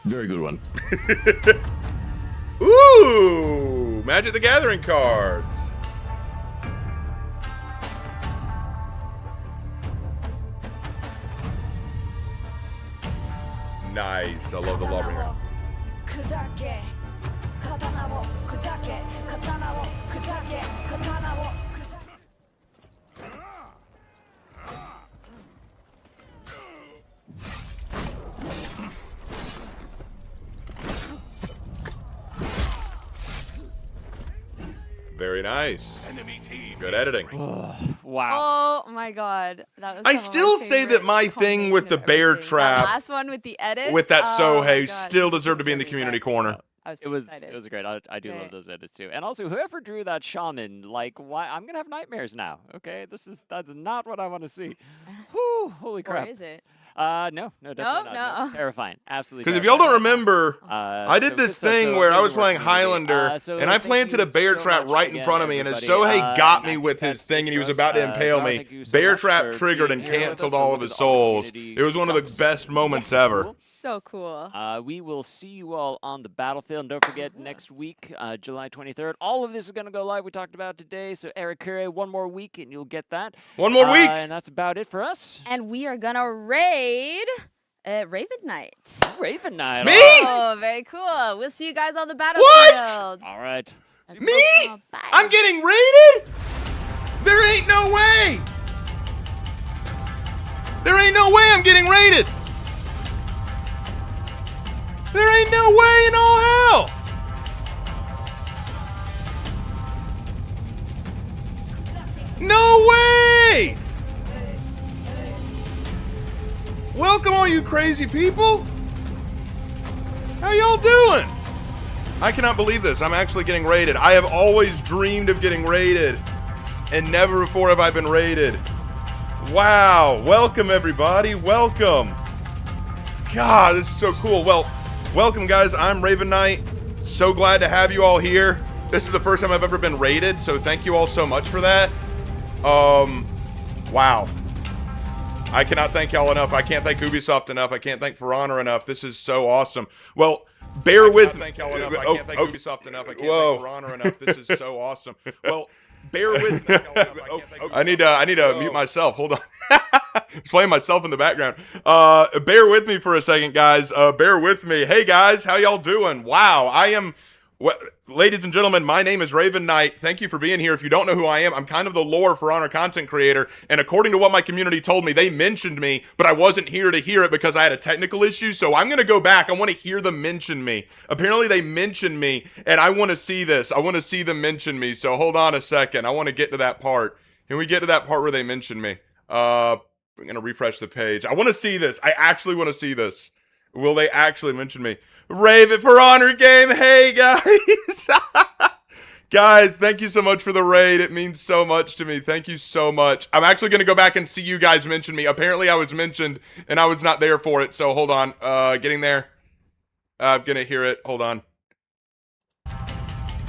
Very good one.
Ooh! Magic the Gathering cards. Nice. I love the Lawbringer.
砕け刀を砕け刀を砕け刀を砕け
Very nice. Good editing.
Wow.
Oh my god. That was
I
some of
still
my
say that my thing with the bear
favorite. That
trap,
last one with the edit.
with that
oh my
Sohei,
God.
still deserved to be in the community corner.
It was great. I do love those edits too. And also, whoever drew that shaman, like, why? I'm gonna have nightmares now. Okay, that's not what I want to see. Whew, holy crap.
Or is it?
No, definitely not.
no.
Terrifying, absolutely.
Because if y'all don't
terrifying.
remember, I did
so
this
good stuff.
thing
So
where I
amazing
was
work
playing
from everybody.
Highlander,
So
and I
thank
planted a
you
bear
so
trap
much
right in
again,
front of me, and as
everybody.
Sohei got me
And
with
I
his
think
thing, and he was
that's
about to
us.
impale
Zara,
me,
thank you so
bear
much
trap
for
triggered and
being here with
canceled
us.
all
Look
of his
at all the
souls.
community
It was one of the
stuffs.
best moments ever.
So cool.
We will see you all on the battlefield. And don't forget, next week, July 23rd, all of this is going to go live. We talked about today. So, Eric Curry, one more week, and you'll get that.
One more week.
And that's about it for us.
And we are gonna raid Raven Knight.
Raven Knight.
Me?
Oh, very cool. We'll see you guys on the battlefield.
All right.
Me? I'm getting raided? There ain't no way. There ain't no way I'm getting raided. There ain't no way in all hell. No way. Welcome all you crazy people. How y'all doing? I cannot believe this. I'm actually getting raided. I have always dreamed of getting raided, and never before have I been raided. Wow. Welcome, everybody. Welcome. God, this is so cool. Well, welcome, guys. I'm Raven Knight. So glad to have you all here. This is the first time I've ever been raided, so thank you all so much for that. Wow. I cannot thank y'all enough. I can't thank Ubisoft enough. I can't thank For Honor enough. This is so awesome. Well, bear with me. I can't thank y'all enough. I can't thank Ubisoft enough. I can't thank For Honor enough. This is so awesome. Well, bear with me. I need to mute myself. Hold on. Just playing myself in the background. Bear with me for a second, guys. Bear with me. Hey, guys, how y'all doing? Wow, I am... ladies and gentlemen, my name is Raven Knight. Thank you for being here. If you don't know who I am, I'm kind of the lore For Honor content creator, and according to what my community told me, they mentioned me, but I wasn't here to hear it because I had a technical issue, so I'm going to go back. I want to hear them mention me. Apparently, they mentioned me, and I want to see this. I want to see them mention me, so hold on a second. I want to get to that part. Can we get to that part where they mention me? I'm going to refresh the page. I want to see this. I actually want to see this. Will they actually mention me? Rave it for honor game. Hey guys. Guys, thank you so much for the raid. It means so much to me. Thank you so much. I'm actually going to go back and see you guys mention me. Apparently I was mentioned and I was not there for it. So hold on. Getting there. I'm going to hear it. Hold on.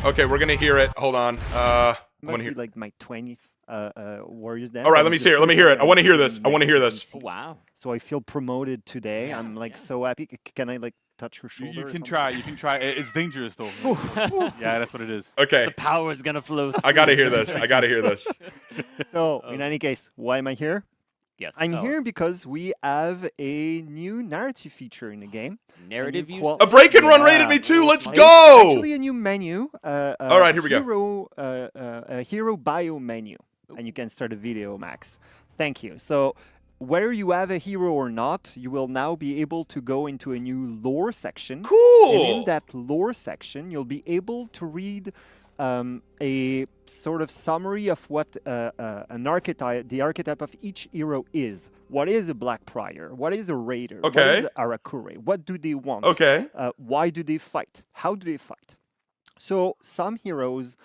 Okay, we're going to hear it. Hold on. I want to hear
like my 20th Warriors Dance.
All right, let me see it. Let me hear it. I want to hear this. I want to hear this.
Oh, wow.
So I feel promoted today.
Yeah,
I'm like so happy. Can I like touch her
You,
shoulder?
you
or
can
something?
try. You can try. It's dangerous though. Yeah, that's what it is.
Okay.
The power is going to flow.
I got to hear this. I got to hear this.
So in any case, why am I here?
Yes.
I'm
tell
here
us.
because we have a new narrative feature in the game.
Narrative
new
use.
A break and run rated
Yeah.
me too. Let's
It's
go.
actually a new menu.
All right, here we go.
A hero bio menu, and you can start a video, Max. Thank you. So, whether you have a hero or not, you will now be able to go into a new lore section.
Cool.
And in that lore section, you'll be able to read a sort of summary of what an archetype, the archetype of each hero is. What is a Black Prior? What is a Raider? What
Okay.
is Arakure? What do they want?
Okay.
Why do they fight? How do they fight? So some heroes,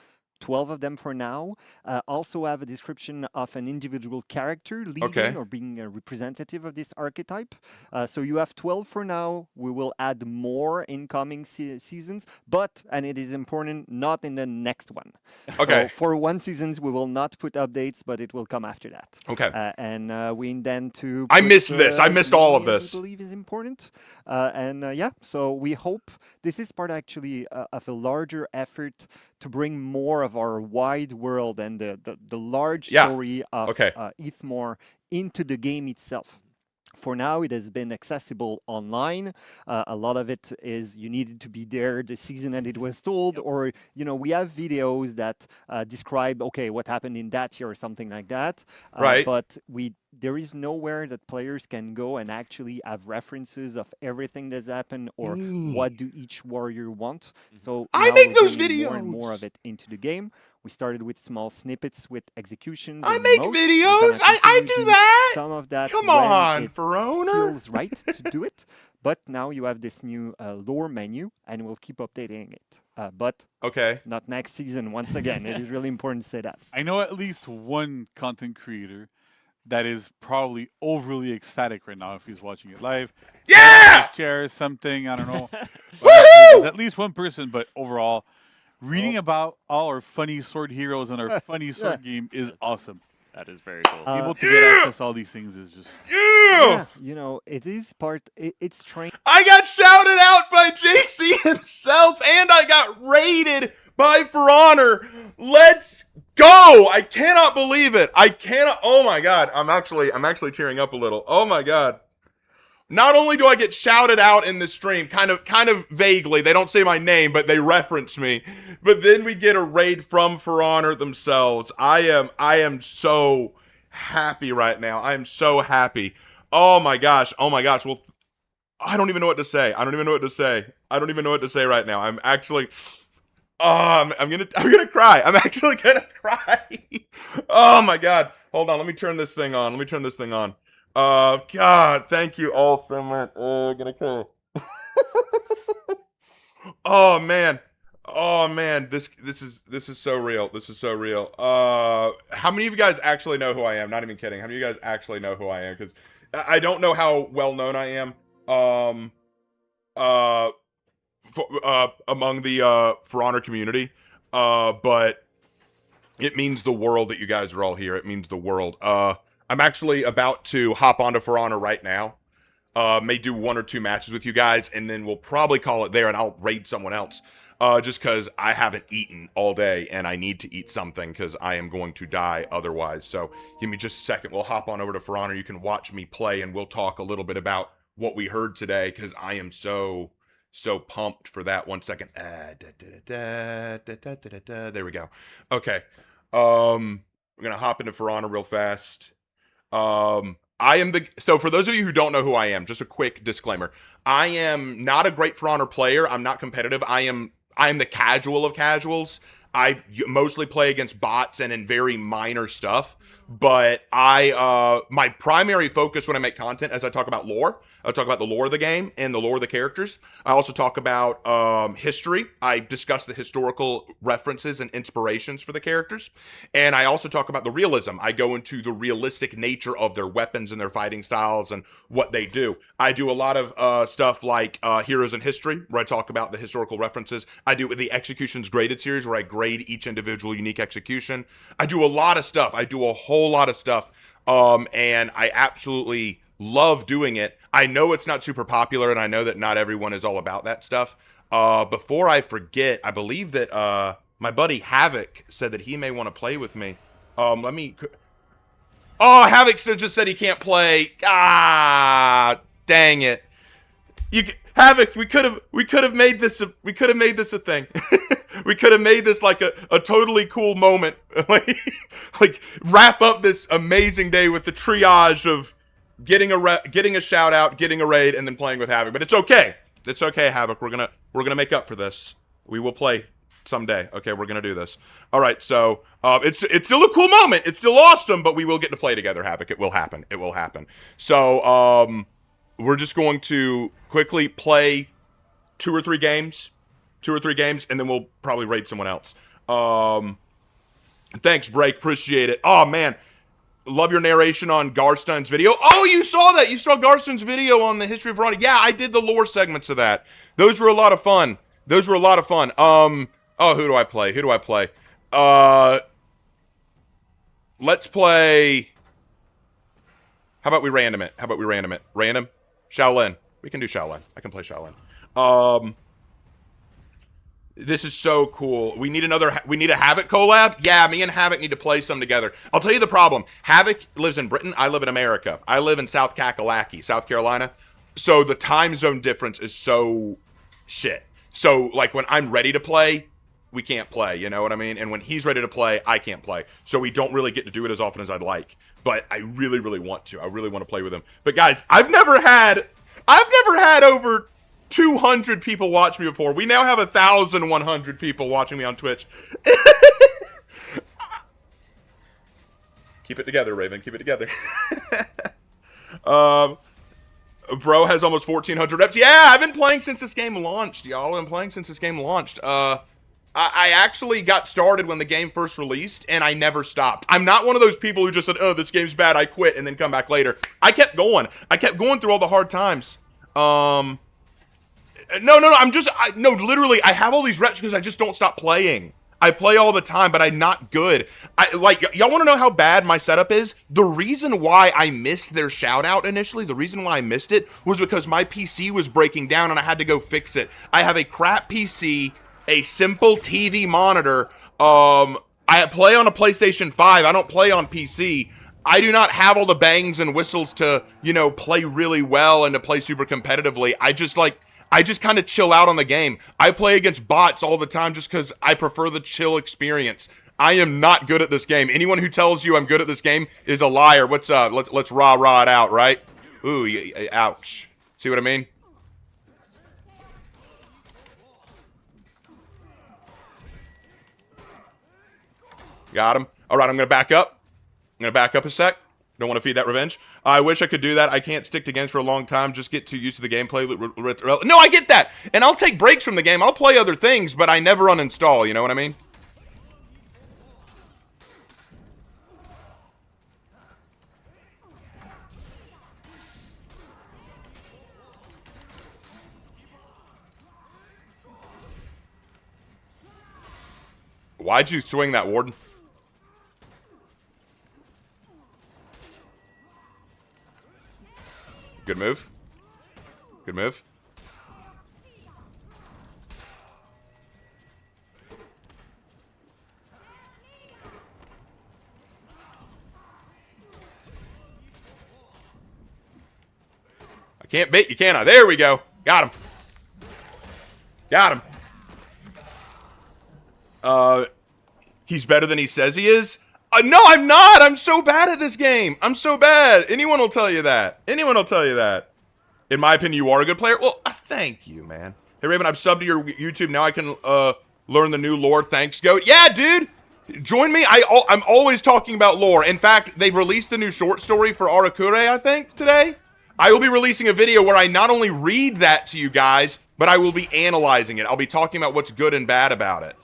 12 of them for now, also have a description of an individual character leading
Okay.
or being a representative of this archetype. So you have 12 for now. We will add more in coming seasons, but, and it is important, not in the next one.
Okay.
So for one seasons, we will not put updates, but it will come after that.
Okay.
And we intend to.
I
put,
missed this. I missed all of
community,
this.
I believe is important. Yeah, so we hope this is part actually of a larger effort to bring more of our wide world and the large
Yeah.
story of
Okay.
Ithmore into the game itself. For now, it has been accessible online. A lot of it is you needed to be there the season that it was told, or we have videos that describe what happened in that year or something like that.
Right.
But there is nowhere that players can go and actually have references of everything that's happened or what do each warrior want. So
I
now
make
we're
those
bringing more and more
videos.
of it into the game. We started with small snippets with executions.
I
and
make
emotes. We're
videos.
gonna
I
continue
do
doing
that.
some of that.
Come
when
on,
it
for owner.
feels right to do it. But now you have this new lore menu, and we'll keep updating it. But
Okay.
not next season. Once again, it is really important to say that.
I know at least one content creator that is probably overly ecstatic right now if he's watching it live.
Yeah!
His chair is something, I don't know.
Woohoo!
There's at least one person, but overall, reading about all our funny sword heroes and our funny sword game is awesome.
That is very cool.
Able to get access to all these things is just...
Yeah.
It is part. It's strange.
I got shouted out by JC himself, and I got raided by For Honor. Let's go! I cannot believe it. I cannot. Oh my god! I'm actually tearing up a little. Oh my god! Not only do I get shouted out in the stream, kind of vaguely, they don't say my name, but they reference me. But then we get a raid from For Honor themselves. I am so happy right now. I am so happy. Oh my gosh. Well, I don't even know what to say. I don't even know what to say right now. I'm actually, I'm gonna cry. I'm actually gonna cry. Oh my god. Hold on. Let me turn this thing on. God, thank you all so much. Gonna cry. Oh man. This is so real. How many of you guys actually know who I am? Not even kidding. How many of you guys actually know who I am? Because I don't know how well known I am. Among the For Honor community. But it means the world that you guys are all here. It means the world. I'm actually about to hop onto For Honor right now. May do 1 or 2 matches with you guys, and then we'll probably call it there, and I'll raid someone else. Just because I haven't eaten all day, and I need to eat something, because I am going to die otherwise. So, give me just a second. We'll hop on over to For Honor. You can watch me play, and we'll talk a little bit about what we heard today, because I am so pumped for that. 1 second. There we go. Okay. We're going to hop into For Honor real fast. So for those of you who don't know who I am, just a quick disclaimer. I am not a great For Honor player. I'm not competitive. I am the casual of casuals. I mostly play against bots and in very minor stuff, but my primary focus when I make content is I talk about lore. I talk about the lore of the game and the lore of the characters. I also talk about history. I discuss the historical references and inspirations for the characters. And I also talk about the realism. I go into the realistic nature of their weapons and their fighting styles and what they do. I do a lot of stuff like Heroes in History, where I talk about the historical references. I do the Executions Graded series, where I grade each individual unique execution. I do a lot of stuff. I do a whole lot of stuff. And I absolutely love doing it. I know it's not super popular, and I know that not everyone is all about that stuff. Before I forget, I believe that my buddy Havoc said that he may want to play with me. Let me... Oh, Havoc just said he can't play. Ah, dang it. Havoc, we could have made this a thing. We could have made this like a totally cool moment. like wrap up this amazing day with the triage of getting a shout out, getting a raid, and then playing with Havoc. But it's okay. It's okay, Havoc. We're gonna make up for this. We will play someday. Okay, we're gonna do this. All right. So it's still a cool moment. It's still awesome, but we will get to play together, Havoc. It will happen. It will happen. So we're just going to quickly play two or three games, and then we'll probably raid someone else. Thanks, Break. Appreciate it. Oh man. Love your narration on Garstone's video. Oh, you saw that. You saw Garstone's video on the history of Verona. Yeah, I did the lore segments of that. Those were a lot of fun. Oh, who do I play? Let's play. How about we random it? Random? Shaolin. We can do Shaolin. I can play Shaolin. This is so cool. We need a Havoc collab? Yeah, me and Havoc need to play some together. I'll tell you the problem. Havoc lives in Britain. I live in America. I live in South Kakalaki, South Carolina. So the time zone difference is so shit. So, like, when I'm ready to play, we can't play, you know what I mean? And when he's ready to play, I can't play. So we don't really get to do it as often as I'd like. But I really, really want to. I really want to play with him. But guys, I've never had over 200 people watch me before. We now have 1,100 people watching me on Twitch. Keep it together, Raven. Keep it together. Bro has almost 1,400 reps. Yeah, I've been playing since this game launched, y'all. I've been playing since this game launched. I actually got started when the game first released, and I never stopped. I'm not one of those people who just said, oh, this game's bad, I quit, and then come back later. I kept going. I kept going through all the hard times. No, literally, I have all these reps because I just don't stop playing. I play all the time, but I'm not good. Y'all want to know how bad my setup is? The reason why I missed their shout out initially, the reason why I missed it was because my PC was breaking down and I had to go fix it. I have a crap PC, a simple TV monitor. I play on a PlayStation 5. I don't play on PC. I do not have all the bangs and whistles to, play really well and to play super competitively. I just kind of chill out on the game. I play against bots all the time just because I prefer the chill experience. I am not good at this game. Anyone who tells you I'm good at this game is a liar. What's up? Let's rah it out, right? Ooh, ouch. See what I mean? Got him. All right, I'm going to back up. A sec. Don't want to feed that revenge. I wish I could do that. I can't stick to games for a long time. Just get too used to the gameplay. No, I get that. And I'll take breaks from the game. I'll play other things, but I never uninstall. You know what I mean? Why'd you swing that, Warden? Good move. Good move. I can't bait you, can I? There we go. Got him. Got him. He's better than he says he is? No, I'm not. I'm so bad at this game. I'm so bad. Anyone will tell you that. In my opinion, you are a good player. Well, thank you, man. Hey, Raven, I've subbed to your YouTube. Now I can learn the new lore. Thanks, Goat. Yeah, dude. Join me. I'm always talking about lore. In fact, they've released the new short story for Arakure, I think, today. I will be releasing a video where I not only read that to you guys, but I will be analyzing it. I'll be talking about what's good and bad about it.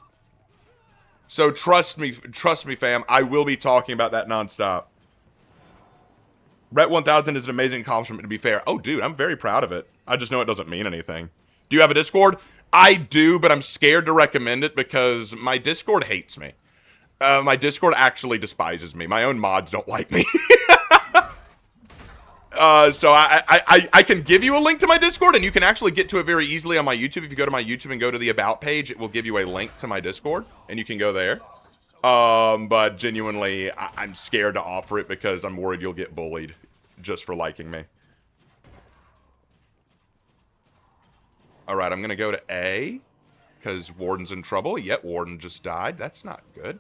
So trust me, fam. I will be talking about that nonstop. Brett 1000 is an amazing accomplishment, to be fair. Oh, dude, I'm very proud of it. I just know it doesn't mean anything. Do you have a Discord? I do, but I'm scared to recommend it because my Discord hates me. My Discord actually despises me. My own mods don't like me. So I can give you a link to my Discord, and you can actually get to it very easily on my YouTube. If you go to my YouTube and go to the About page, it will give you a link to my Discord, and you can go there. But genuinely, I'm scared to offer it because I'm worried you'll get bullied just for liking me. Alright, I'm going to go to A, because Warden's in trouble. Yet Warden just died. That's not good.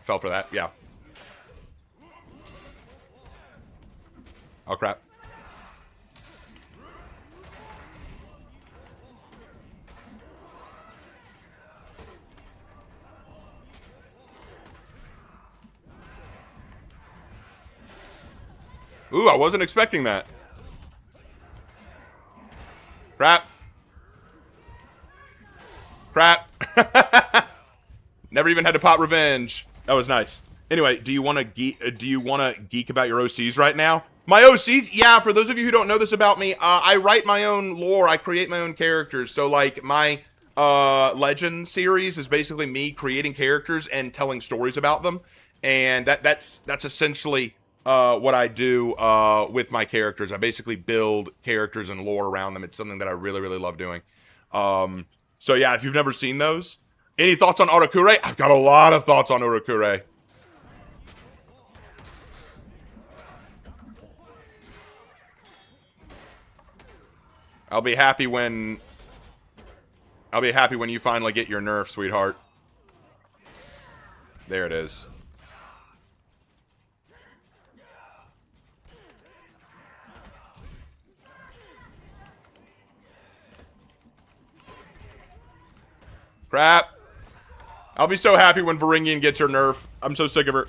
Fell for that, yeah. Oh, crap. Ooh, I wasn't expecting that. Crap. Crap. Never even had to pop revenge. That was nice. Anyway, do you want to geek about your OCs right now? My OCs? Yeah, for those of you who don't know this about me, I write my own lore. I create my own characters. So, like, my Legend series is basically me creating characters and telling stories about them. And that's essentially what I do with my characters. I basically build characters and lore around them. It's something that I really, really love doing. So, yeah, if you've never seen those. Any thoughts on Arakure? I've got a lot of thoughts on Arakure. I'll be happy when you finally get your nerf, sweetheart. There it is. Crap. I'll be so happy when Varingian gets her nerf. I'm so sick of her.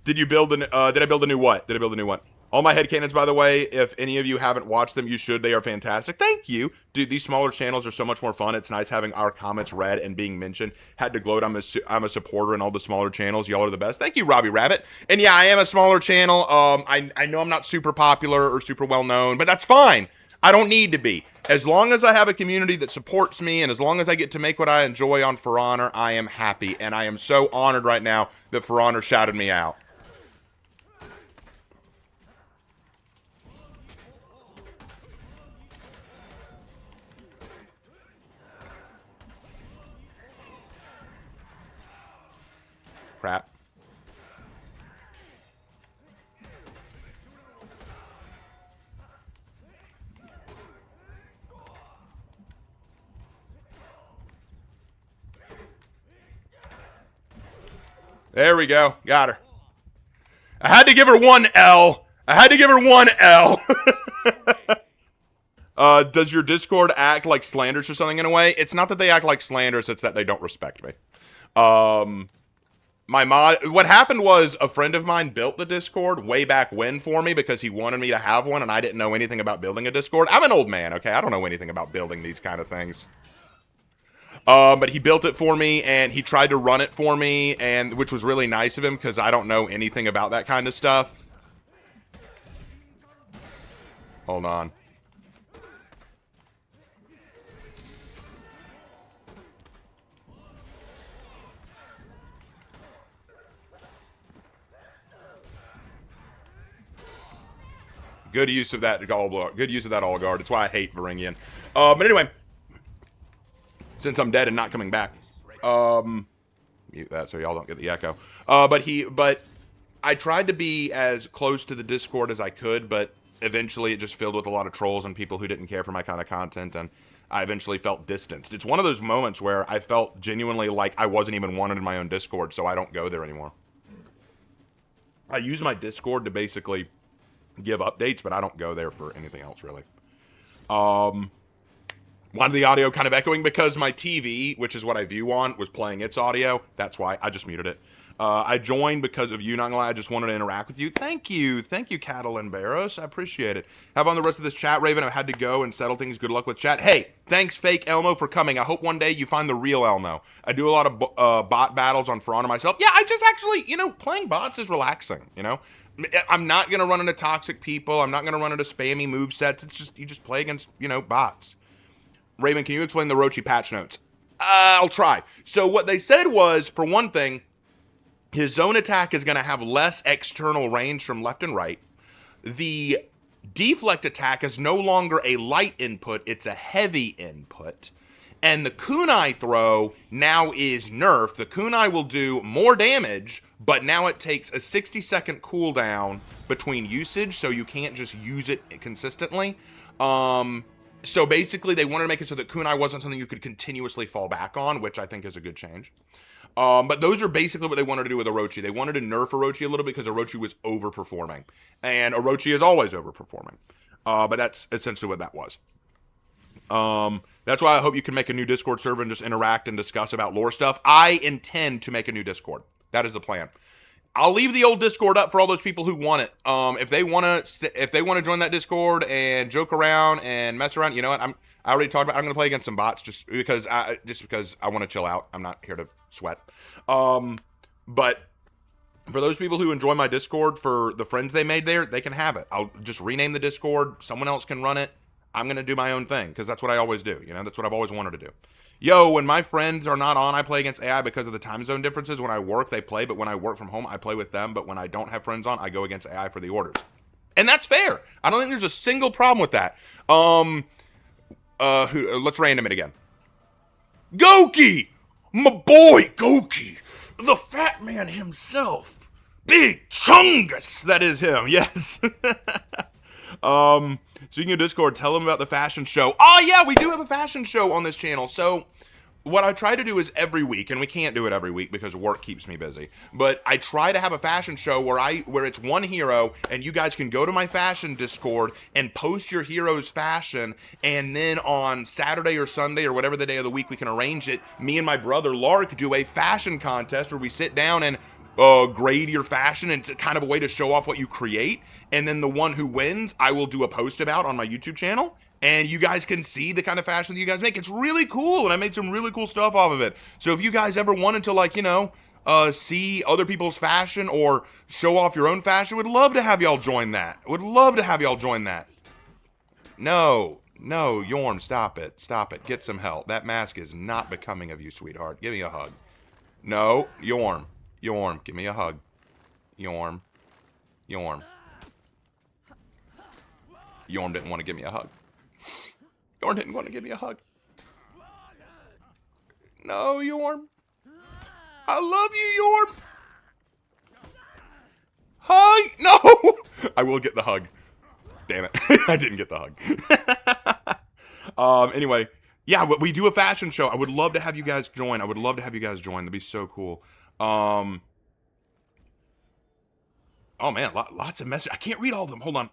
Did I build a new what? Did I build a new what? All my headcanons, by the way, if any of you haven't watched them, you should. They are fantastic. Thank you. Dude, these smaller channels are so much more fun. It's nice having our comments read and being mentioned. Had to gloat. I'm a supporter in all the smaller channels. Y'all are the best. Thank you, Robbie Rabbit. And yeah, I am a smaller channel. I know I'm not super popular or super well known, but that's fine. I don't need to be. As long as I have a community that supports me and as long as I get to make what I enjoy on For Honor, I am happy. And I am so honored right now that For Honor shouted me out. Crap. There we go. Got her. I had to give her one L. Does your Discord act like slanders or something in a way? It's not that they act like slanders, it's that they don't respect me. My mod, what happened was a friend of mine built the Discord way back when for me because he wanted me to have one and I didn't know anything about building a Discord. I'm an old man, okay? I don't know anything about building these kind of things. But he built it for me and he tried to run it for me, and which was really nice of him because I don't know anything about that kind of stuff. Hold on. Good use of that Gallblower. Good use of that All Guard. It's why I hate Varingian. But anyway, since I'm dead and not coming back, mute that so y'all don't get the echo. But I tried to be as close to the Discord as I could, but eventually it just filled with a lot of trolls and people who didn't care for my kind of content, and I eventually felt distanced. It's one of those moments where I felt genuinely like I wasn't even wanted in my own Discord, so I don't go there anymore. I use my Discord to basically give updates, but I don't go there for anything else really. Wanted the audio kind of echoing because my TV, which is what I view on, was playing its audio. That's why I just muted it. I joined because of you, not gonna lie. I just wanted to interact with you. Thank you, Cattle and Barros. I appreciate it. Have on the rest of this chat, Raven. I've had to go and settle things. Good luck with chat. Hey, thanks, fake Elmo, for coming. I hope one day you find the real Elmo. I do a lot of bot battles on For Honor myself. Yeah, I just actually, playing bots is relaxing. I'm not gonna run into toxic people. I'm not gonna run into spammy move sets. It's just you just play against bots. Raven, can you explain the Orochi patch notes? I'll try. So what they said was, for one thing, his zone attack is going to have less external range from left and right. The deflect attack is no longer a light input, it's a heavy input. And the kunai throw now is nerfed. The kunai will do more damage, but now it takes a 60-second cooldown between usage, so you can't just use it consistently. So basically, they wanted to make it so that kunai wasn't something you could continuously fall back on, which I think is a good change. But those are basically what they wanted to do with Orochi. They wanted to nerf Orochi a little bit because Orochi was overperforming. And Orochi is always overperforming. But that's essentially what that was. That's why I hope you can make a new Discord server and just interact and discuss about lore stuff. I intend to make a new Discord. That is the plan. I'll leave the old Discord up for all those people who want it. If they want to join that Discord and joke around and mess around, you know what? I already talked about. I'm going to play against some bots just because I want to chill out. I'm not here to sweat. But for those people who enjoy my Discord, for the friends they made there, they can have it. I'll just rename the Discord. Someone else can run it. I'm going to do my own thing because that's what I always do. That's what I've always wanted to do. Yo, when my friends are not on, I play against AI because of the time zone differences. When I work, they play, but when I work from home, I play with them. But when I don't have friends on, I go against AI for the orders. And that's fair. I don't think there's a single problem with that. Let's random it again. Goki! My boy, Goki! The fat man himself! Big Chungus! That is him, yes. Speaking of Discord, tell them about the fashion show. Oh, yeah, we do have a fashion show on this channel. So what I try to do is every week, and we can't do it every week because work keeps me busy, but I try to have a fashion show where it's one hero, and you guys can go to my fashion Discord and post your hero's fashion, and then on Saturday or Sunday or whatever the day of the week we can arrange it, me and my brother Lark do a fashion contest where we sit down and grade your fashion, and it's kind of a way to show off what you create. And then the one who wins, I will do a post about on my YouTube channel, and you guys can see the kind of fashion that you guys make. It's really cool, and I made some really cool stuff off of it. So if you guys ever wanted to, see other people's fashion or show off your own fashion, would love to have y'all join that. No, Yorm, stop it. Get some help. That mask is not becoming of you, sweetheart. Give me a hug. No, Yorm, give me a hug. Yorm. Yorm didn't want to give me a hug. No, Yorm. I love you, Yorm. Hug. No. I will get the hug. Damn it. I didn't get the hug. Anyway, yeah, we do a fashion show. I would love to have you guys join. That'd be so cool. Oh man, lots of messages. I can't read all of them. Hold on.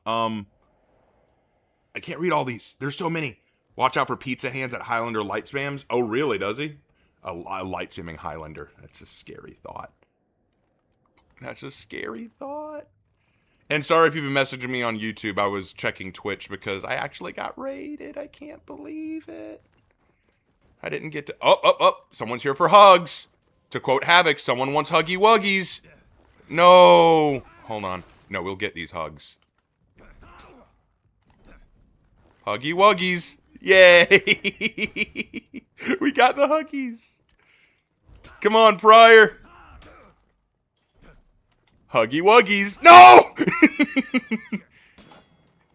I can't read all these. There's so many. Watch out for pizza hands at Highlander light spams. Oh, really? Does he? A light spamming Highlander. That's a scary thought. And sorry if you've been messaging me on YouTube. I was checking Twitch because I actually got raided. I can't believe it. I didn't get to... Oh. Someone's here for hugs. To quote Havoc, someone wants Huggy Wuggies. No. Hold on. No, we'll get these hugs. Huggy Wuggies. Yay. We got the Huggies. Come on, Pryor. Huggy Wuggies. No!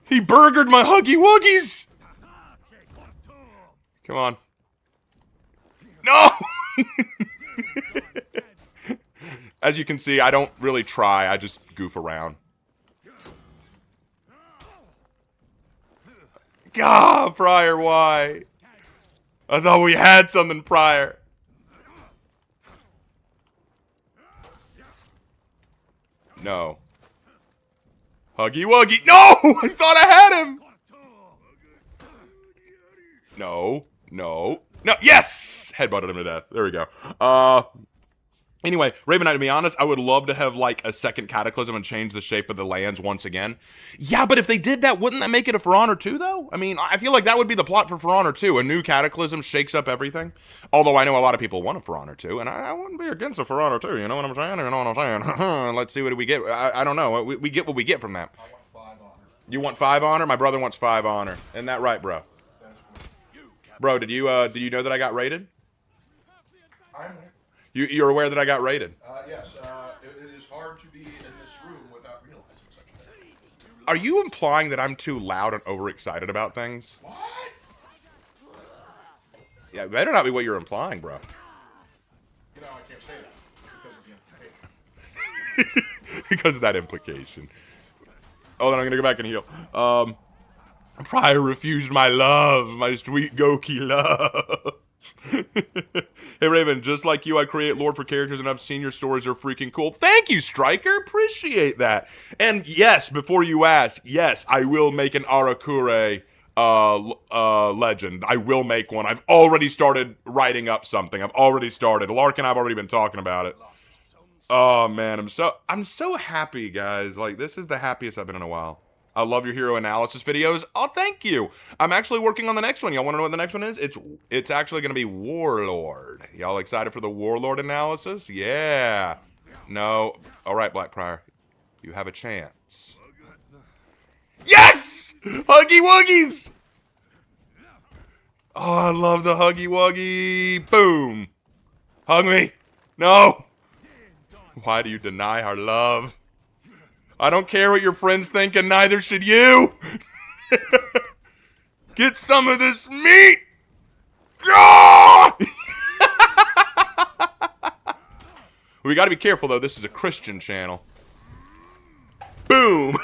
He burgered my Huggy Wuggies. Come on. No! As you can see, I don't really try. I just goof around. God, Pryor, why? I thought we had something, Pryor. No. Huggy Wuggy. No! I thought I had him! No. No. No. Yes! Headbutted him to death. There we go. Anyway, Raven Knight, to be honest, I would love to have, like, a second Cataclysm and change the shape of the lands once again. Yeah, but if they did that, wouldn't that make it a For Honor 2, though? I mean, I feel like that would be the plot for For Honor 2. A new Cataclysm shakes up everything. Although I know a lot of people want a For Honor 2, and I wouldn't be against a For Honor 2, you know what I'm saying? You know what I'm saying? Let's see what we get. I don't know. We get what we get from that.
I want 5 honor.
You want 5 honor? My brother wants 5 honor. Isn't that right, bro? Bro, did you know that I got raided?
I'm
You're aware that I got raided?
Yes. It is hard to be in this room without realizing such a thing.
Are you implying that I'm too loud and overexcited about things?
What?
Yeah, it better not be what you're implying, bro.
You know, I can't say that because of the implication.
Because of that implication. Oh, then I'm gonna go back and heal. Pryor refused my love, my sweet Goki love. Hey Raven, just like you, I create lore for characters and I've seen your stories are freaking cool. Thank you, Striker. Appreciate that. And yes, before you ask, yes, I will make an Arakure legend. I will make one. I've already started writing up something. I've already started. Lark and I've already been talking about it. Oh man, I'm so happy, guys. Like, this is the happiest I've been in a while. I love your hero analysis videos. Oh, thank you. I'm actually working on the next one. Y'all want to know what the next one is? It's actually going to be Warlord. Y'all excited for the Warlord analysis? Yeah. No. All right, Blackprior. You have a chance. Yes! Huggy Wuggies! Oh, I love the Huggy Wuggy. Boom. Hug me. No. Why do you deny our love? I don't care what your friends think, and neither should you. Get some of this meat. Ah! We got to be careful, though. This is a Christian channel. Boom.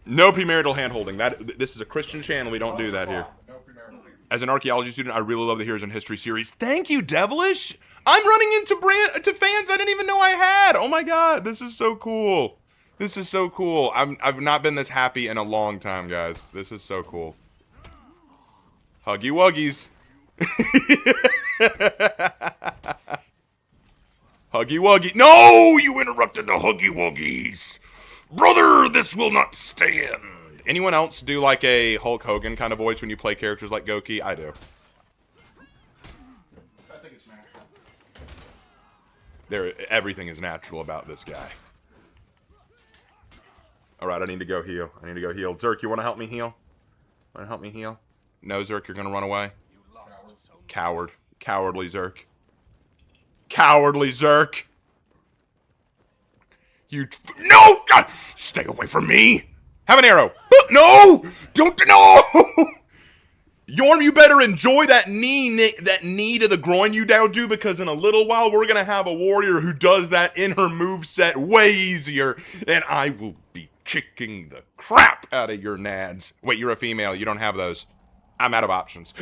No premarital handholding. This is a Christian channel. We don't do that here. As an archaeology student, I really love the Heroes in History series. Thank you, Devilish. I'm running into fans I didn't even know I had. Oh my god, this is so cool. This is so cool. I've not been this happy in a long time, guys. This is so cool. Huggy Wuggies. Huggy Wuggy. No, you interrupted the Huggy Wuggies. Brother, this will not stand. Anyone else do like a Hulk Hogan kind of voice when you play characters like Goki? I do.
I think it's natural.
Everything is natural about this guy. Alright, I need to go heal. Zerk, you want to help me heal? No, Zerk, you're going to run away? Coward. Cowardly Zerk. Cowardly Zerk! No! God! Stay away from me! Have an arrow! No! Don't, no! Yorm, you better enjoy that knee to the groin you now do, because in a little while we're gonna have a warrior who does that in her moveset way easier, and I will be kicking the crap out of your nads. Wait, you're a female. You don't have those. I'm out of options.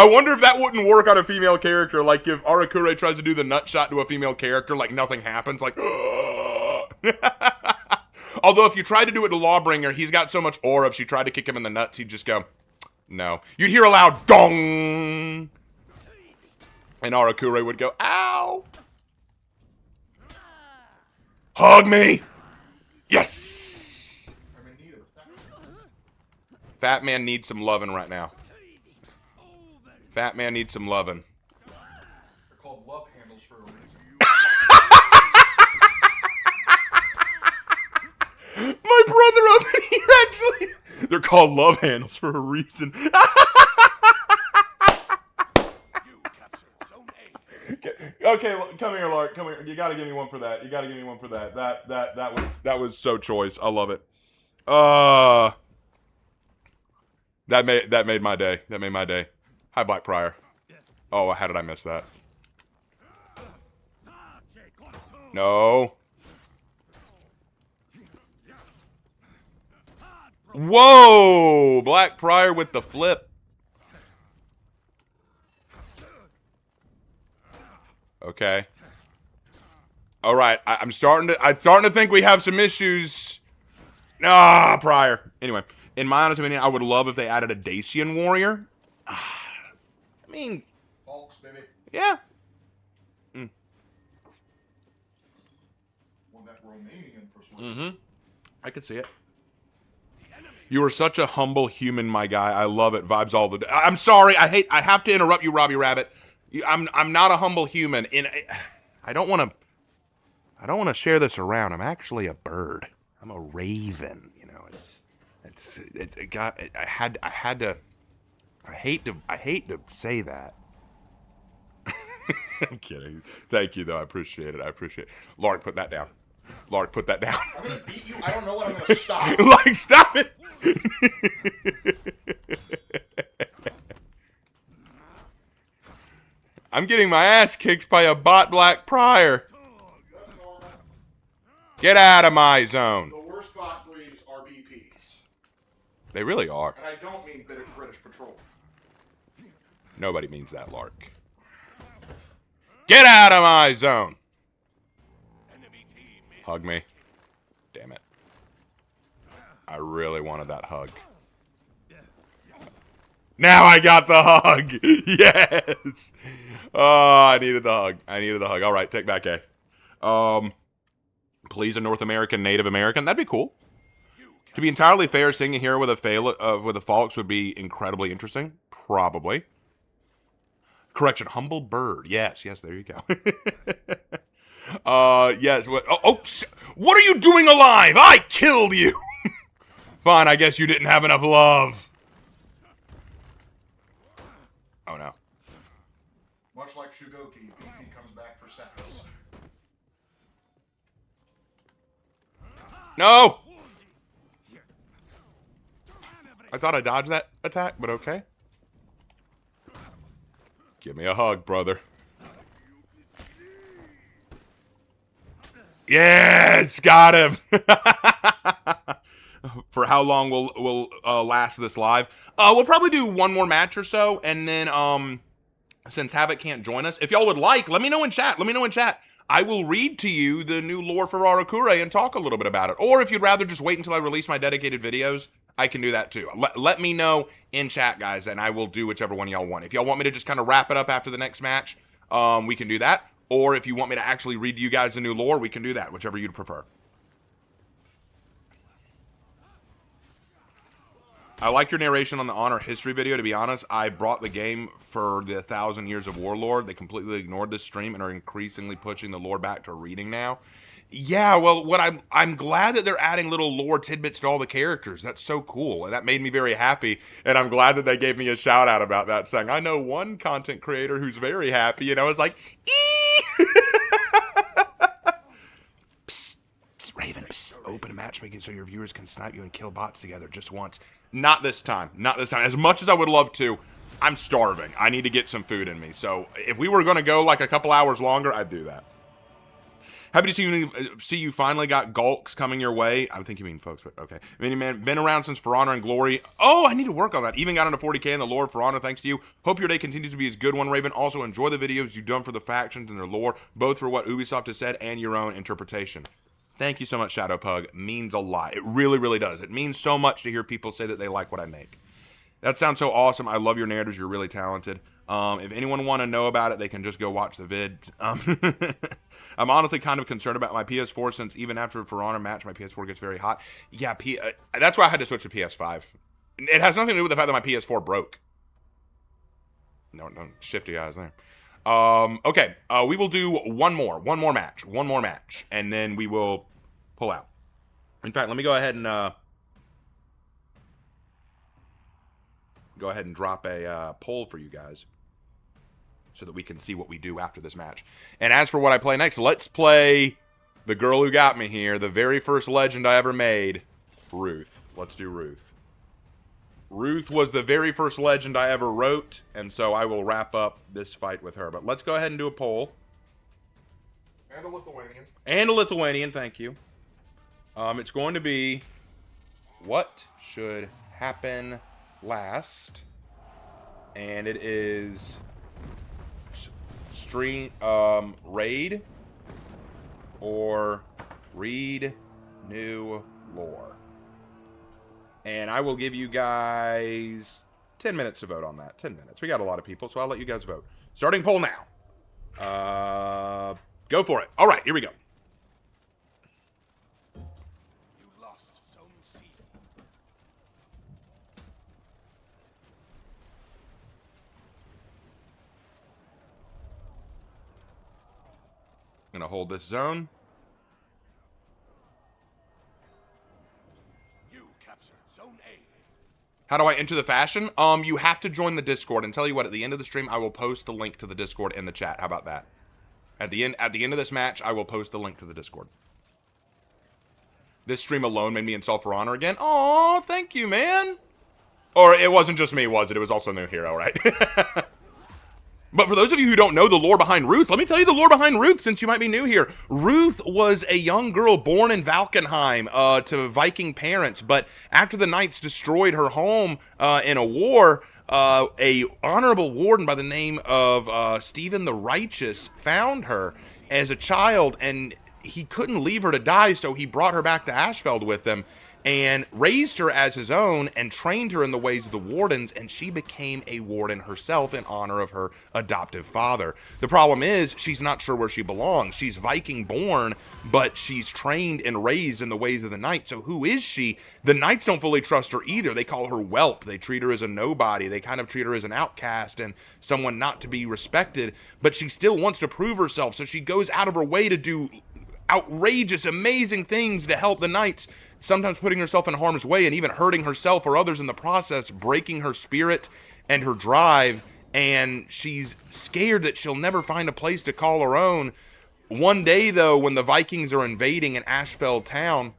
I wonder if that wouldn't work on a female character. Like, if Arakure tries to do the nut shot to a female character, like, nothing happens. Like, although, if you tried to do it to Lawbringer, he's got so much aura, if she tried to kick him in the nuts, he'd just go, no. You'd hear a loud dong! And Arakure would go, ow! Hug me! Yes! Fat man needs some loving right now. Fat man needs some loving.
They're called love handles for a reason.
My brother over here, actually. They're called love handles for a reason. Okay, come here, Lark. Come here. You gotta give me one for that. That was so choice. I love it. That made my day. Hi, Blackprior. Oh, how did I miss that? No. Whoa! Blackprior with the flip. Okay. All right, I'm starting to think we have some issues. Prior. Anyway, in my honest opinion, I would love if they added a Dacian warrior. I mean,
Hulks, baby.
yeah.
Well, that Romanian persuasion.
I could see it. You are such a humble human, my guy. I love it. Vibes all the day. I'm sorry. I have to interrupt you, Robbie Rabbit. I'm not a humble human. I don't want to share this around. I'm actually a bird. I'm a raven. You know, I hate to say that. I'm kidding. Thank you, though. I appreciate it. Lark, put that down. Lark, put that down.
I'm gonna beat you. I don't know when I'm gonna stop.
Like, stop it. I'm getting my ass kicked by a bot Black Prior. Get out of my zone.
The worst bot threes are BPs.
They really are.
And I don't mean British Patrol.
Nobody means that, Lark. Get out of my zone. Hug me. Damn it. I really wanted that hug. Now I got the hug. Yes. Oh, I needed the hug. All right, take back A. Please a North American Native American. That'd be cool. To be entirely fair, seeing a hero with a Falx would be incredibly interesting. Probably. Correction, humble bird. Yes, there you go. Yes. What are you doing alive? I killed you. Fine, I guess you didn't have enough love. Oh no.
Much like Shugoki, BP comes back for seconds.
No! I thought I dodged that attack, but okay. Give me a hug, brother. Yes! Got him! For how long we'll last this live? We'll probably do one more match or so, and then, since Havoc can't join us, if y'all would like, let me know in chat. I will read to you the new lore for Arakure and talk a little bit about it. Or if you'd rather just wait until I release my dedicated videos, I can do that too. Let me know in chat, guys, and I will do whichever one y'all want. If y'all want me to just kind of wrap it up after the next match, we can do that. Or if you want me to actually read to you guys the new lore, we can do that, whichever you'd prefer. I like your narration on the Honor History video. To be honest, I brought the game for the 1,000 Years of Warlord. They completely ignored this stream and are increasingly pushing the lore back to reading now. Yeah, well, I'm glad that they're adding little lore tidbits to all the characters. That's so cool, and that made me very happy. And I'm glad that they gave me a shout out about that, saying I know one content creator who's very happy. And I was like, ee! Psst, psst, Raven, psst, open a matchmaking so your viewers can snipe you and kill bots together just once. Not this time. As much as I would love to, I'm starving. I need to get some food in me. So if we were going to go like a couple hours longer, I'd do that. Happy to see you finally got Gulks coming your way. I think you mean folks, but okay. Mini Man, been around since For Honor and Glory. Oh, I need to work on that. Even got into 40k in the lore of For Honor, thanks to you. Hope your day continues to be as good one, Raven. Also, enjoy the videos you've done for the factions and their lore, both for what Ubisoft has said and your own interpretation. Thank you so much, Shadow Pug. Means a lot. It really, really does. It means so much to hear people say that they like what I make. That sounds so awesome. I love your narratives. You're really talented. If anyone want to know about it, they can just go watch the vid. I'm honestly kind of concerned about my PS4 since even after a For Honor match, my PS4 gets very hot. Yeah, that's why I had to switch to PS5. It has nothing to do with the fact that my PS4 broke. No, shifty eyes there. Okay, we will do one more match, and then we will pull out. In fact, let me go ahead and drop a poll for you guys so that we can see what we do after this match. And as for what I play next, let's play the girl who got me here, the very first legend I ever made, Ruth. Let's do Ruth. Ruth was the very first legend I ever wrote, and so I will wrap up this fight with her. But let's go ahead and do a poll.
And a Lithuanian.
And a Lithuanian, thank you. It's going to be what should happen last, and it is stream raid or read new lore. And I will give you guys 10 minutes to vote on that. 10 minutes. We got a lot of people, so I'll let you guys vote. Starting poll now. Go for it. All right, here we go. I'm gonna hold this zone.
You captured Zone A.
How do I enter the fashion? You have to join the Discord, and tell you what, at the end of the stream, I will post the link to the Discord in the chat. How about that? At the end of this match, I will post the link to the Discord. This stream alone made me install For Honor again. Aw, thank you, man. Or it wasn't just me, was it? It was also New Hero, right? But for those of you who don't know the lore behind Ruth, let me tell you the lore behind Ruth, since you might be new here. Ruth was a young girl born in Valkenheim to Viking parents, but after the Knights destroyed her home in a war, a honorable warden by the name of Stephen the Righteous found her as a child, and he couldn't leave her to die, so he brought her back to Ashfeld with him and raised her as his own and trained her in the ways of the wardens, and she became a warden herself in honor of her adoptive father. The problem is she's not sure where she belongs. She's Viking born, but she's trained and raised in the ways of the knights. So who is she? The knights don't fully trust her either. They call her whelp. They treat her as a nobody. They kind of treat her as an outcast and someone not to be respected, but she still wants to prove herself. So she goes out of her way to do outrageous, amazing things to help the knights, sometimes putting herself in harm's way and even hurting herself or others in the process, breaking her spirit and her drive, and she's scared that she'll never find a place to call her own. One day, though, when the Vikings are invading an Ashfeld town,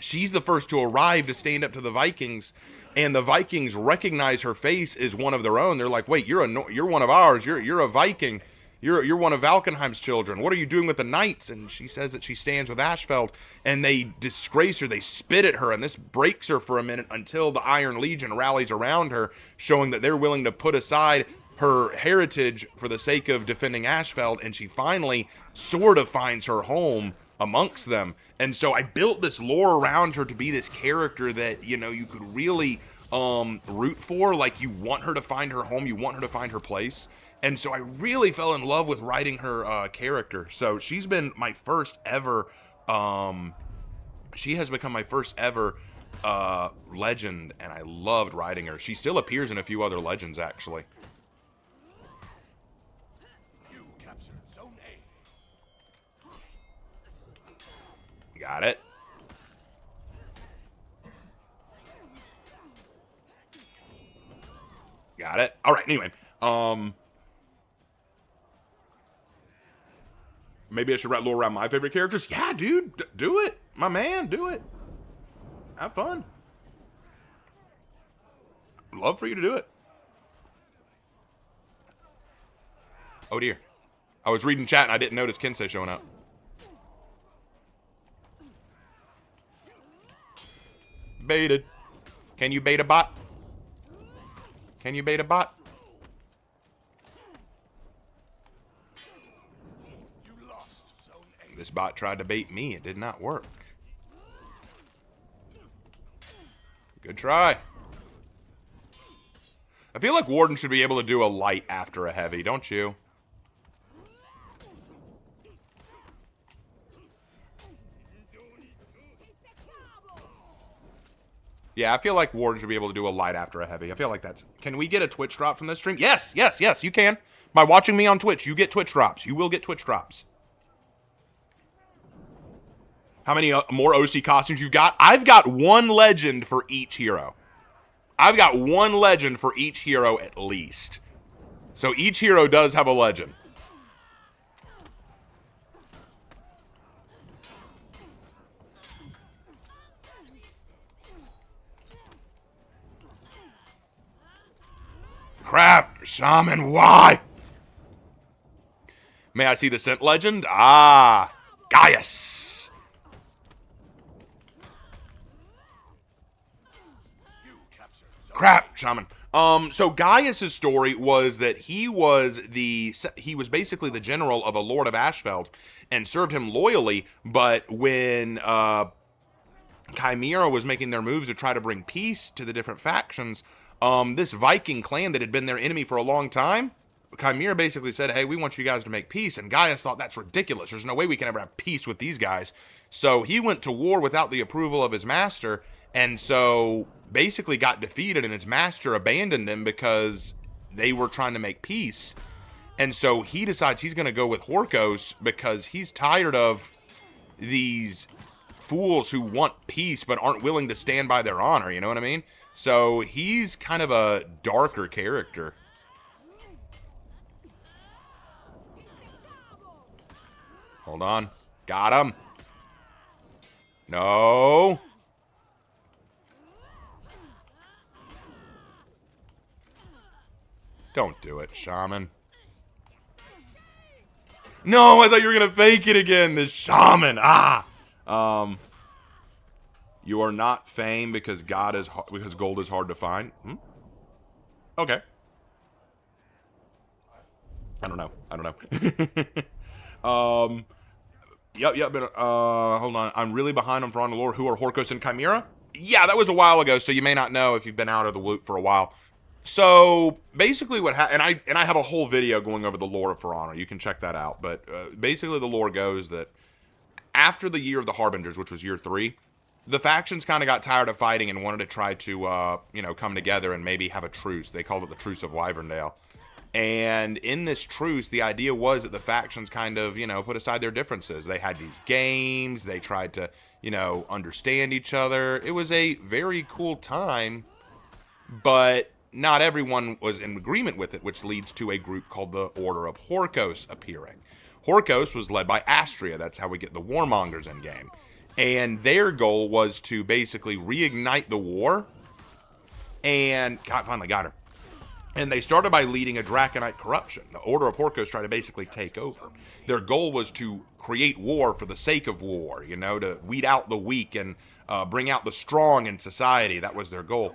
she's the first to arrive to stand up to the Vikings, and the Vikings recognize her face as one of their own. They're like, wait, you're one of ours, you're a Viking. You're one of Valkenheim's children. What are you doing with the knights? And she says that she stands with Ashfeld, and they disgrace her. They spit at her, and this breaks her for a minute until the Iron Legion rallies around her, showing that they're willing to put aside her heritage for the sake of defending Ashfeld, and she finally sort of finds her home amongst them. And so I built this lore around her to be this character that, you know, you could really root for. Like, you want her to find her home, you want her to find her place. And so I really fell in love with writing her character. So she's been my first ever, she has become my first ever legend, and I loved writing her. She still appears in a few other legends, actually.
You captured Zone A.
Got it. Got it. All right, anyway. Maybe I should write lore around my favorite characters. Yeah, dude, do it. My man, do it. Have fun. I'd love for you to do it. Oh, dear. I was reading chat and I didn't notice Kensei showing up. Baited. Can you bait a bot? Can you bait a bot? This bot tried to bait me. It did not work. Good try. I feel like Warden should be able to do a light after a heavy, don't you? Yeah, I feel like Warden should be able to do a light after a heavy. I feel like that's... Can we get a Twitch drop from this stream? Yes, yes, yes, you can. By watching me on Twitch, you get Twitch drops. You will get Twitch drops. How many more OC costumes you've got? I've got one legend for each hero. I've got one legend for each hero at least. So each hero does have a legend. Crap, Shaman, why? May I see the scent legend? Ah, Gaius. Crap, Shaman. So Gaius's story was that he was basically the general of a Lord of Ashfeld and served him loyally, but when Chimera was making their moves to try to bring peace to the different factions, this Viking clan that had been their enemy for a long time, Chimera basically said, hey, we want you guys to make peace, and Gaius thought that's ridiculous. There's no way we can ever have peace with these guys. So he went to war without the approval of his master, and so basically got defeated, and his master abandoned him because they were trying to make peace. And so he decides he's going to go with Horkos because he's tired of these fools who want peace but aren't willing to stand by their honor, you know what I mean? So he's kind of a darker character. Hold on. Got him. No. Don't do it, Shaman. No, I thought you were going to fake it again. This Shaman. You are not fame because because gold is hard to find. Okay. I don't know. Yep, but, hold on. I'm really behind on Veron lore. Who are Horkos and Chimera? Yeah, that was a while ago, so you may not know if you've been out of the loop for a while. So, basically what happened, and I have a whole video going over the lore of For Honor. You can check that out. But, basically the lore goes that after the Year of the Harbingers, which was year 3, the factions kind of got tired of fighting and wanted to try to, come together and maybe have a truce. They called it the Truce of Wyverndale. And in this truce, the idea was that the factions kind of, put aside their differences. They had these games. They tried to, understand each other. It was a very cool time, but not everyone was in agreement with it, which leads to a group called the Order of Horkos appearing. Horkos was led by Astria. That's how we get the Warmongers in game. And their goal was to basically reignite the war. And God, finally got her. And they started by leading a Draconite corruption. The Order of Horkos tried to basically take over. Their goal was to create war for the sake of war, to weed out the weak and bring out the strong in society. That was their goal.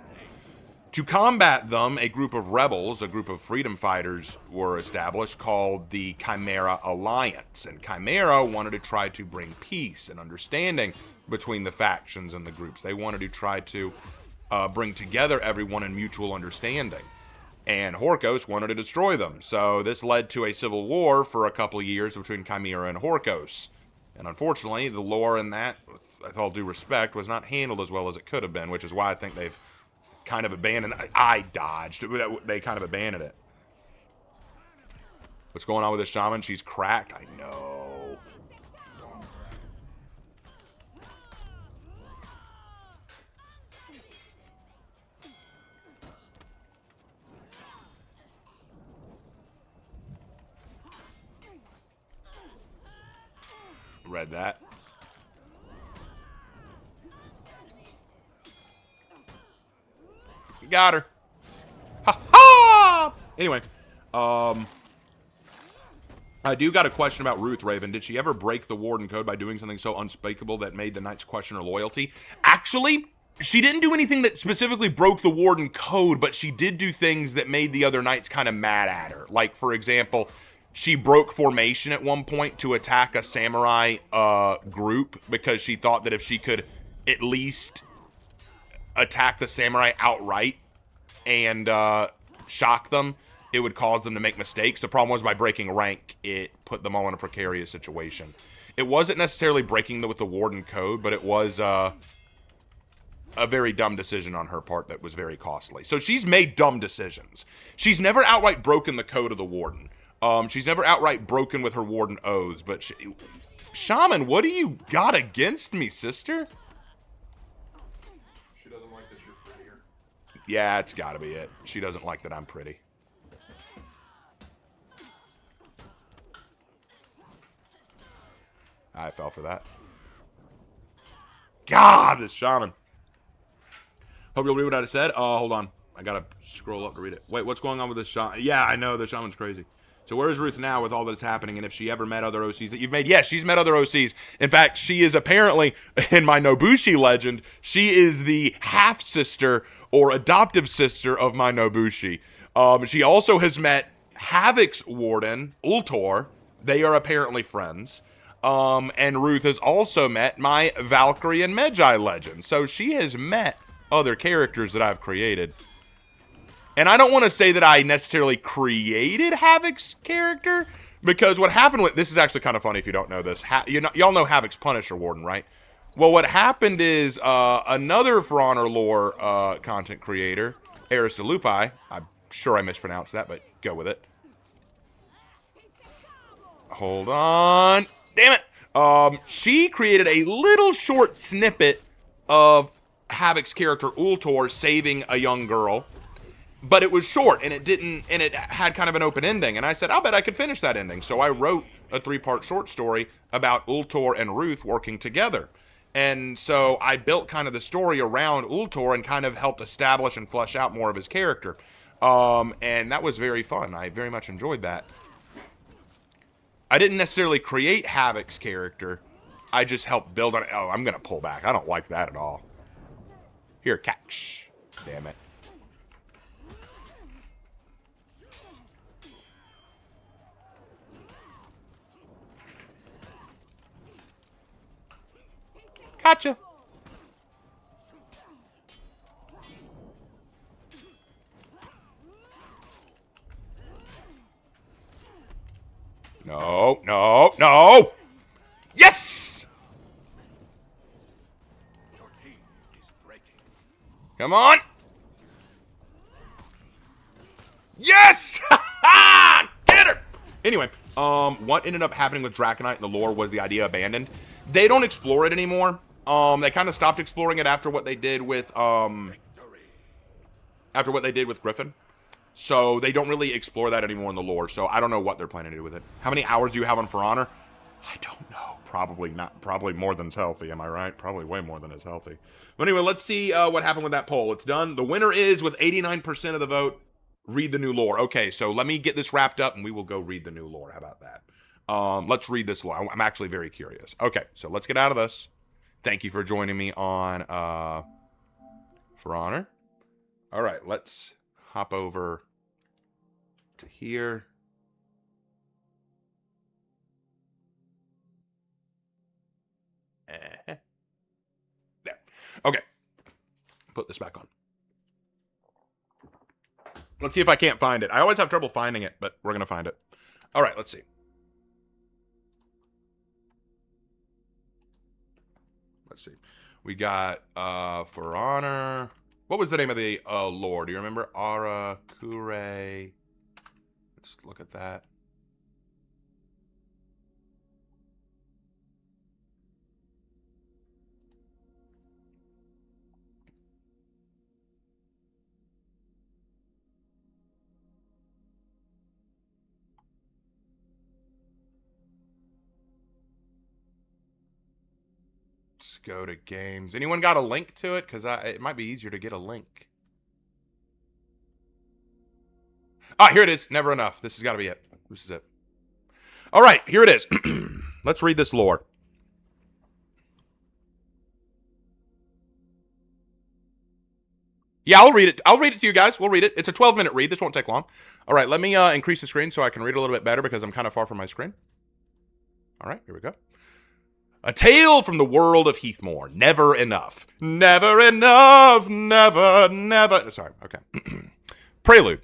To combat them, a group of rebels, a group of freedom fighters were established called the Chimera Alliance. And Chimera wanted to try to bring peace and understanding between the factions and the groups. They wanted to try to bring together everyone in mutual understanding. And Horkos wanted to destroy them. So this led to a civil war for a couple of years between Chimera and Horkos. And unfortunately, the lore in that, with all due respect, was not handled as well as it could have been, which is why I think they've kind of abandoned. I dodged. They kind of abandoned it. What's going on with this shaman? She's cracked. I know. Read that. Got her. Ha ha! Anyway, I do got a question about Ruth Raven. Did she ever break the Warden Code by doing something so unspeakable that made the Knights question her loyalty? Actually, she didn't do anything that specifically broke the Warden Code, but she did do things that made the other Knights kind of mad at her. Like, for example, she broke formation at one point to attack a samurai group because she thought that if she could at least attack the samurai outright and shock them, it would cause them to make mistakes. The problem was by breaking rank, it put them all in a precarious situation. It wasn't necessarily breaking with the Warden Code, but it was a very dumb decision on her part that was very costly. So she's made dumb decisions. She's never outright broken the code of the Warden. She's never outright broken with her Warden oaths, but Shaman, what do you got against me, sister?
She doesn't like that you're prettier.
Yeah, it's gotta be it. She doesn't like that I'm pretty. I fell for that. God, this shaman. Hope you'll read what I said. Hold on. I gotta scroll up to read it. Wait, what's going on with this shaman? Yeah, I know, the shaman's crazy. So where is Ruth now with all that's happening, and if she ever met other OCs that you've made? Yes, she's met other OCs. In fact, she is apparently, in my Nobushi legend, she is the half-sister or adoptive sister of my Nobushi. She also has met Havoc's warden, Ultor. They are apparently friends. And Ruth has also met my Valkyrie and Magi legend. So she has met other characters that I've created. And I don't want to say that I necessarily created Havoc's character, because what happened with, this is actually kind of funny if you don't know this. Y'all know Havoc's Punisher Warden, right? Well, what happened is another For Honor lore content creator, Eris de Lupi, I'm sure I mispronounced that, but go with it. Hold on. Damn it. She created a little short snippet of Havoc's character Ultor saving a young girl. But it was short, and it had kind of an open ending. And I said, I'll bet I could finish that ending. So I wrote a 3-part short story about Ultor and Ruth working together. And so I built kind of the story around Ultor and kind of helped establish and flesh out more of his character. And that was very fun. I very much enjoyed that. I didn't necessarily create Havoc's character. I just helped build on it. Oh, I'm going to pull back. I don't like that at all. Here, catch. Damn it. Gotcha. No, no, no. Yes!
Your team is breaking.
Come on. Yes! Get her! Anyway, what ended up happening with Draconite in the lore was the idea abandoned. They don't explore it anymore. They kind of stopped exploring it after what they did with Griffin. So they don't really explore that anymore in the lore. So I don't know what they're planning to do with it. How many hours do you have on For Honor? I don't know. Probably not. Probably more than's healthy. Am I right? Probably way more than is healthy. But anyway, let's see what happened with that poll. It's done. The winner is, with 89% of the vote, read the new lore. Okay, so let me get this wrapped up and we will go read the new lore. How about that? Let's read this lore. I'm actually very curious. Okay, so let's get out of this. Thank you for joining me on For Honor. All right, let's hop over to here. There. Okay. Put this back on. Let's see if I can't find it. I always have trouble finding it, but we're going to find it. All right, let's see. Let's see. We got For Honor. What was the name of the lore? Do you remember? Arakure. Let's look at that. Go to games. Anyone got a link to it? Because it might be easier to get a link. Ah, here it is. Never enough. This has got to be it. This is it. All right, here it is. Let's read this lore. Yeah, I'll read it. I'll read it to you guys. We'll read it. It's a 12-minute read. This won't take long. All right, let me increase the screen so I can read a little bit better because I'm kind of far from my screen. All right, here we go. A tale from the world of Heathmore. Never enough. Never enough. Never, never. Sorry, okay. Prelude.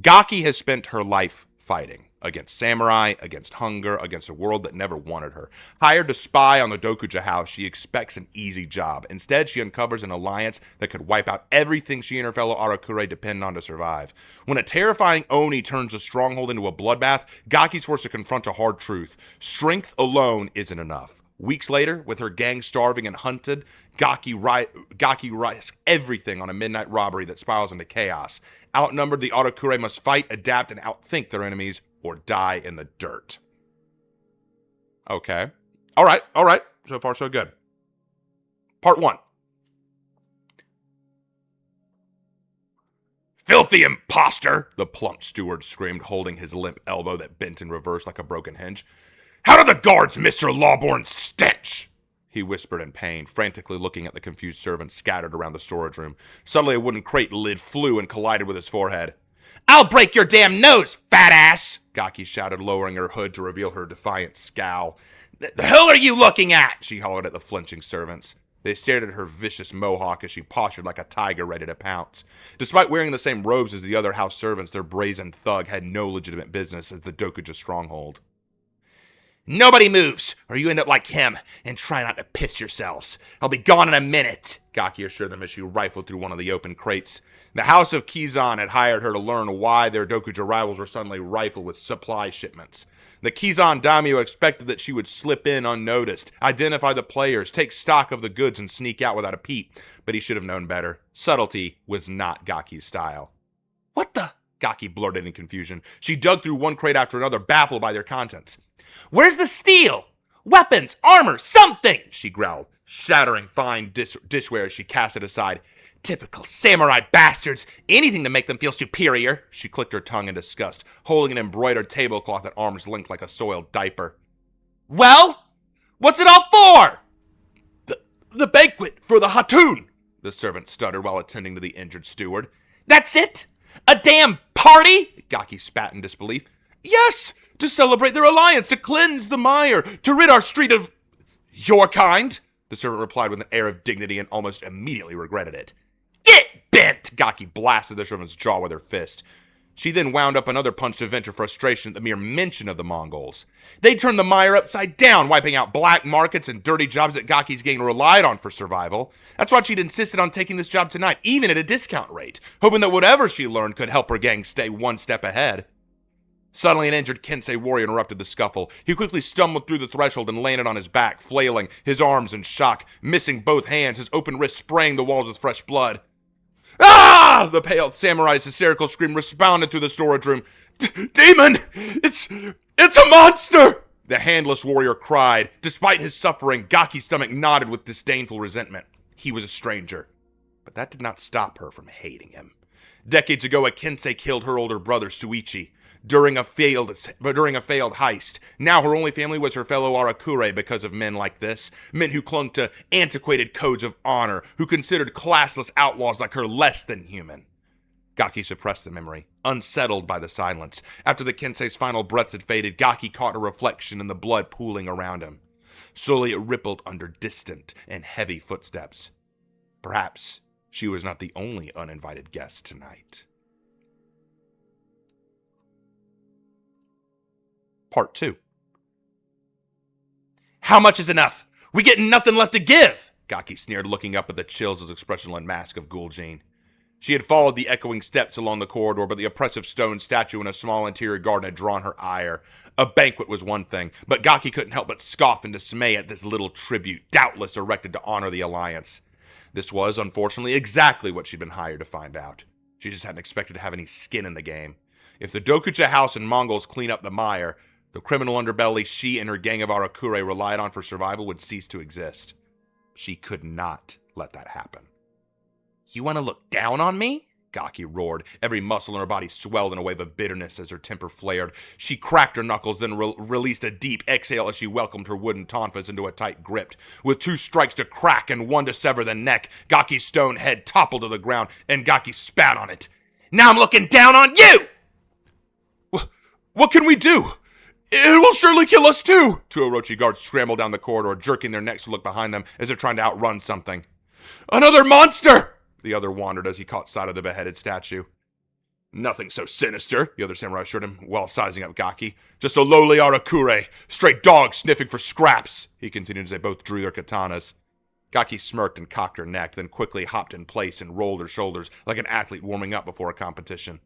Gaki has spent her life fighting against samurai, against hunger, against a world that never wanted her. Hired to spy on the Dokuja house, she expects an easy job. Instead, she uncovers an alliance that could wipe out everything she and her fellow Arakure depend on to survive. When a terrifying Oni turns the stronghold into a bloodbath, Gaki's forced to confront a hard truth. Strength alone isn't enough. Weeks later, with her gang starving and hunted, Gaki risks everything on a midnight robbery that spirals into chaos. Outnumbered, the Arakure must fight, adapt, and outthink their enemies, or die in the dirt. Okay. All right. So far, so good. Part 1. Filthy imposter! The plump steward screamed, holding his limp elbow that bent in reverse like a broken hinge. How did the guards miss her lawborn stench? he whispered in pain, frantically looking at the confused servants scattered around the storage room. Suddenly, a wooden crate lid flew and collided with his forehead. "I'll break your damn nose, fat ass!" Gaki shouted, lowering her hood to reveal her defiant scowl. "The hell are you looking at?" she hollered at the flinching servants. They stared at her vicious mohawk as she postured like a tiger ready to pounce. Despite wearing the same robes as the other house servants, their brazen thug had no legitimate business at the Dokuja stronghold. "Nobody moves, or you end up like him, and try not to piss yourselves. I'll be gone in a minute," Gaki assured them as she rifled through one of the open crates. The House of Kizan had hired her to learn why their Dokuja rivals were suddenly rifled with supply shipments. The Kizan daimyo expected that she would slip in unnoticed, identify the players, take stock of the goods, and sneak out without a peep, but he should have known better. Subtlety was not Gaki's style. "What the?" Gaki blurted in confusion. She dug through one crate after another, baffled by their contents. "Where's the steel? Weapons, armor, something!" she growled, shattering fine dishware as she cast it aside. "Typical samurai bastards! Anything to make them feel superior!" She clicked her tongue in disgust, holding an embroidered tablecloth at arm's length like a soiled diaper. "Well? What's it all for?" The banquet for the Hatun," the servant stuttered while attending to the injured steward. "That's it? A damn party?" Gaki spat in disbelief. "Yes! To celebrate their alliance, to cleanse the mire, to rid our street of your kind," the servant replied with an air of dignity and almost immediately regretted it. "Get bent!" Gaki blasted the servant's jaw with her fist. She then wound up another punch to vent her frustration at the mere mention of the Mongols. They turned the mire upside down, wiping out black markets and dirty jobs that Gaki's gang relied on for survival. That's why she'd insisted on taking this job tonight, even at a discount rate, hoping that whatever she learned could help her gang stay one step ahead. Suddenly, an injured Kensei warrior interrupted the scuffle. He quickly stumbled through the threshold and landed on his back, flailing, his arms in shock, missing both hands, his open wrist spraying the walls with fresh blood. "Ah!" The pale samurai's hysterical scream responded through the storage room. "Demon! It's a monster!" The handless warrior cried. Despite his suffering, Gaki's stomach nodded with disdainful resentment. He was a stranger. But that did not stop her from hating him. Decades ago, a Kensei killed her older brother, Suichi, during a failed heist. Now her only family was her fellow Arakure because of men like this. Men who clung to antiquated codes of honor, who considered classless outlaws like her less than human. Gaki suppressed the memory, unsettled by the silence. After the Kensei's final breaths had faded, Gaki caught a reflection in the blood pooling around him. Slowly it rippled under distant and heavy footsteps. Perhaps she was not the only uninvited guest tonight. Part 2. "How much is enough? We get nothing left to give!" Gaki sneered, looking up at the Chills' expressionless mask of Gul'jin. She had followed the echoing steps along the corridor, but the oppressive stone statue in a small interior garden had drawn her ire. A banquet was one thing, but Gaki couldn't help but scoff in dismay at this little tribute, doubtless erected to honor the alliance. This was, unfortunately, exactly what she'd been hired to find out. She just hadn't expected to have any skin in the game. If the Dokuja house and Mongols clean up the mire, the criminal underbelly she and her gang of Arakure relied on for survival would cease to exist. She could not let that happen. "You want to look down on me?" Gaki roared. Every muscle in her body swelled in a wave of bitterness as her temper flared. She cracked her knuckles, then released a deep exhale as she welcomed her wooden tonfas into a tight grip. With 2 strikes to crack and 1 to sever the neck, Gaki's stone head toppled to the ground, and Gaki spat on it. "Now I'm looking down on you!" What can we do? It will surely kill us too!" 2 Orochi guards scrambled down the corridor, jerking their necks to look behind them as if trying to outrun something. "Another monster!" The other wondered as he caught sight of the beheaded statue. "Nothing so sinister," the other samurai assured him while sizing up Gaki. "Just a lowly Arakure, stray dog sniffing for scraps," he continued as they both drew their katanas. Gaki smirked and cocked her neck, then quickly hopped in place and rolled her shoulders like an athlete warming up before a competition.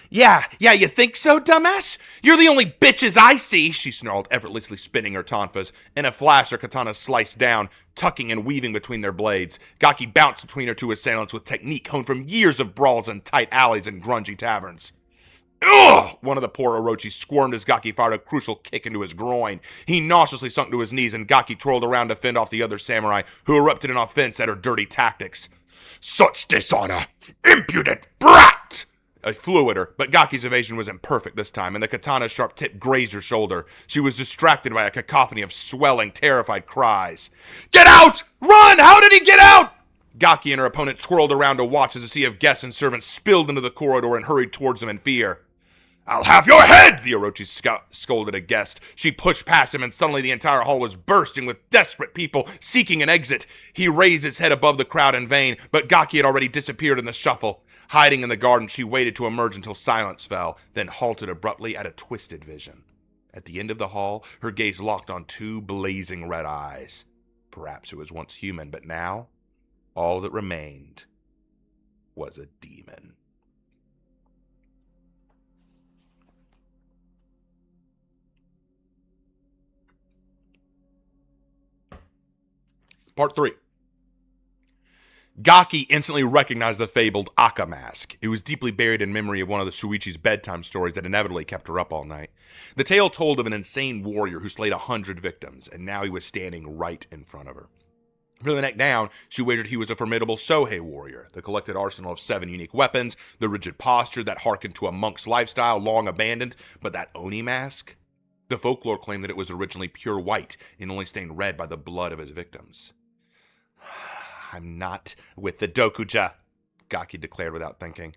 Yeah, you think so, dumbass? You're the only bitches I see," she snarled, effortlessly spinning her tonfas. In a flash, her katana sliced down, tucking and weaving between their blades. Gaki bounced between her 2 assailants with technique honed from years of brawls in tight alleys and grungy taverns. "Ugh!" One of the poor Orochi squirmed as Gaki fired a crucial kick into his groin. He nauseously sunk to his knees, and Gaki twirled around to fend off the other samurai, who erupted in offense at her dirty tactics. "Such dishonor! Impudent brat!" flew at her, but Gaki's evasion was imperfect this time, and the katana's sharp tip grazed her shoulder. She was distracted by a cacophony of swelling, terrified cries. Get out! Run! How did he get out? Gaki and her opponent twirled around to watch as a sea of guests and servants spilled into the corridor and hurried towards them in fear. I'll have your head! The Orochi scolded a guest. She pushed past him, and suddenly the entire hall was bursting with desperate people seeking an exit. He raised his head above the crowd in vain, but Gaki had already disappeared in the shuffle. Hiding in the garden, she waited to emerge until silence fell, then halted abruptly at a twisted vision. At the end of the hall, her gaze locked on two blazing red eyes. Perhaps it was once human, but now, all that remained was a demon. Part 3. Gaki instantly recognized the fabled Aka mask. It was deeply buried in memory of one of the Shuichi's bedtime stories that inevitably kept her up all night. The tale told of an insane warrior who slayed 100 victims, and now he was standing right in front of her. From the neck down, she wagered he was a formidable Sohei warrior, the collected arsenal of 7 unique weapons, the rigid posture that harkened to a monk's lifestyle long abandoned, but that Oni mask? The folklore claimed that it was originally pure white and only stained red by the blood of his victims. I'm not with the Dokuja, Gaki declared without thinking.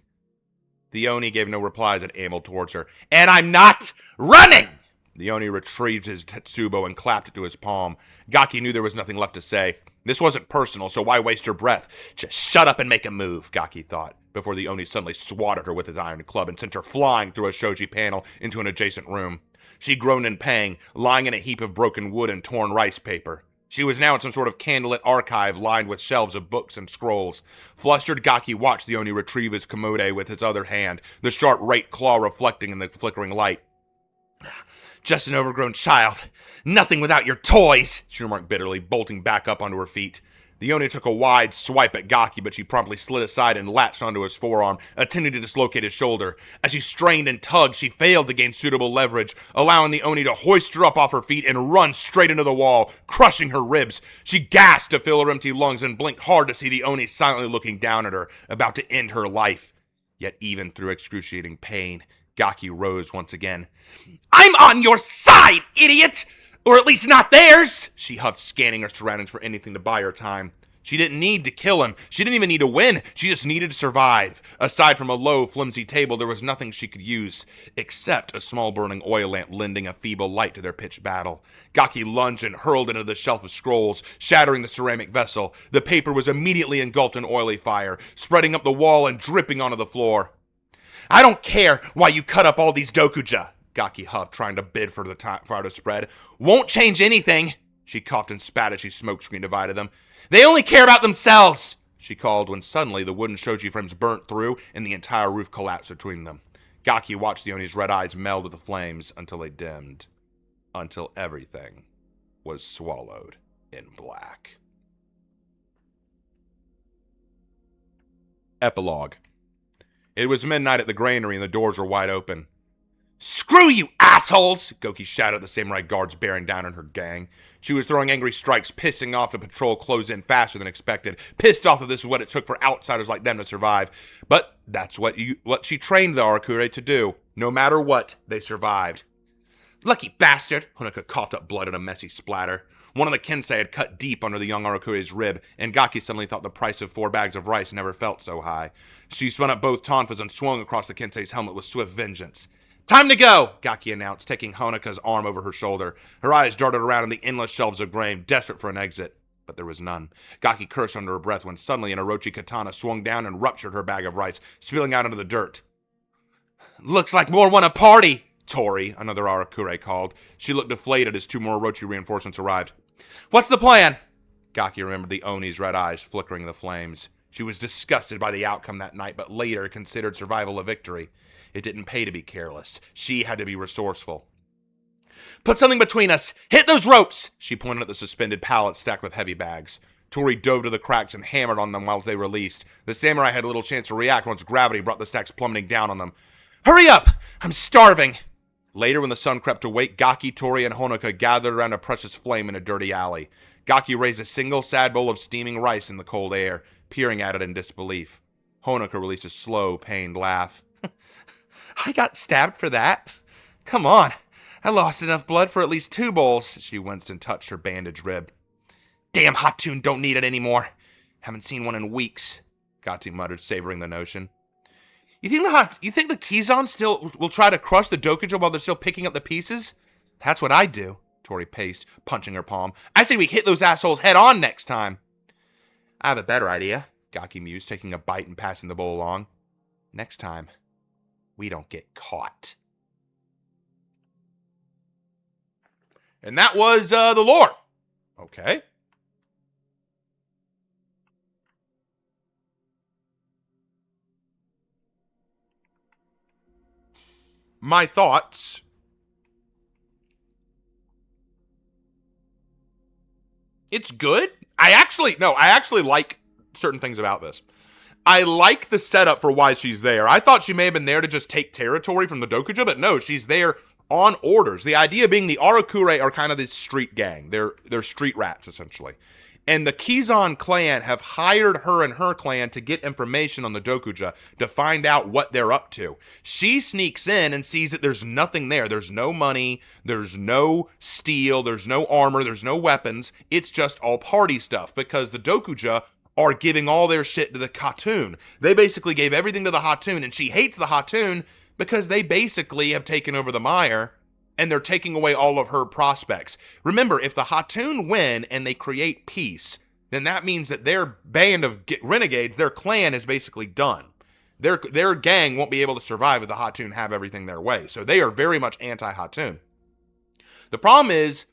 The Oni gave no replies and ambled towards her. And I'm not running! The Oni retrieved his Tetsubo and clapped it to his palm. Gaki knew there was nothing left to say. This wasn't personal, so why waste her breath? Just shut up and make a move, Gaki thought, before the Oni suddenly swatted her with his iron club and sent her flying through a shoji panel into an adjacent room. She groaned in pain, lying in a heap of broken wood and torn rice paper. She was now in some sort of candlelit archive lined with shelves of books and scrolls. Flustered, Gaki watched the Oni retrieve his komodo with his other hand, the sharp right claw reflecting in the flickering light. Just an overgrown child. Nothing without your toys, she remarked bitterly, bolting back up onto her feet. The Oni took a wide swipe at Gaki, but she promptly slid aside and latched onto his forearm, attempting to dislocate his shoulder. As she strained and tugged, she failed to gain suitable leverage, allowing the Oni to hoist her up off her feet and run straight into the wall, crushing her ribs. She gasped to fill her empty lungs and blinked hard to see the Oni silently looking down at her, about to end her life. Yet even through excruciating pain, Gaki rose once again. I'm on your side, idiot! Or at least not theirs! She huffed, scanning her surroundings for anything to buy her time. She didn't need to kill him. She didn't even need to win. She just needed to survive. Aside from a low, flimsy table, there was nothing she could use, except a small burning oil lamp lending a feeble light to their pitched battle. Gaki lunged and hurled into the shelf of scrolls, shattering the ceramic vessel. The paper was immediately engulfed in oily fire, spreading up the wall and dripping onto the floor. I don't care why you cut up all these dokuja, Gaki huffed, trying to bid for the fire to spread. Won't change anything, she coughed and spat as she smokescreen divided them. They only care about themselves, she called when suddenly the wooden shoji frames burnt through and the entire roof collapsed between them. Gaki watched the Oni's red eyes meld with the flames until they dimmed, until everything was swallowed in black. Epilogue. It was midnight at the granary and the doors were wide open. Screw you, assholes! Goki shouted at the samurai guards bearing down on her gang. She was throwing angry strikes, pissing off the patrol closed in faster than expected, pissed off that this is what it took for outsiders like them to survive. But that's what she trained the Arakure to do. No matter what, they survived. Lucky bastard! Honoka coughed up blood in a messy splatter. One of the Kensei had cut deep under the young Arakure's rib, and Gaki suddenly thought the price of 4 bags of rice never felt so high. She spun up both tonfas and swung across the Kensei's helmet with swift vengeance. Time to go, Gaki announced, taking Honoka's arm over her shoulder. Her eyes darted around in the endless shelves of grain, desperate for an exit. But there was none. Gaki cursed under her breath when suddenly an Orochi katana swung down and ruptured her bag of rice, spilling out into the dirt. Looks like more want a party, Tori, another Arakure, called. She looked deflated as 2 more Orochi reinforcements arrived. What's the plan? Gaki remembered the Oni's red eyes flickering in the flames. She was disgusted by the outcome that night, but later considered survival a victory. It didn't pay to be careless. She had to be resourceful. Put something between us! Hit those ropes! She pointed at the suspended pallets stacked with heavy bags. Tori dove to the cracks and hammered on them while they released. The samurai had little chance to react once gravity brought the stacks plummeting down on them. Hurry up! I'm starving! Later, when the sun crept awake, Gaki, Tori, and Honoka gathered around a precious flame in a dirty alley. Gaki raised a single sad bowl of steaming rice in the cold air, peering at it in disbelief. Honoka released a slow, pained laugh. I got stabbed for that. Come on. I lost enough blood for at least 2 bowls. She winced and touched her bandaged rib. Damn, Hatun don't need it anymore. Haven't seen one in weeks, Gati muttered, savoring the notion. You think the Kizan still will try to crush the Dokuja while they're still picking up the pieces? That's what I do, Tori paced, punching her palm. I say we hit those assholes head on next time. I have a better idea, Gaki mused, taking a bite and passing the bowl along. Next time, we don't get caught. And that was the lore. Okay. My thoughts. It's good. I actually like certain things about this. I like the setup for why she's there. I thought she may have been there to just take territory from the Dokuja, but no, she's there on orders. The idea being the Arakure are kind of this street gang. They're street rats, essentially. And the Kizan clan have hired her and her clan to get information on the Dokuja to find out what they're up to. She sneaks in and sees that there's nothing there. There's no money, there's no steel, there's no armor, there's no weapons. It's just all party stuff because the Dokuja are giving all their shit to the Hatun. They basically gave everything to the Hatun, and she hates the Hatun because they basically have taken over the mire and they're taking away all of her prospects. Remember, if the Hatun win and they create peace, then that means that their band of renegades, their clan, is basically done. Their gang won't be able to survive if the Hatun have everything their way. So they are very much anti-Hatun. The problem is,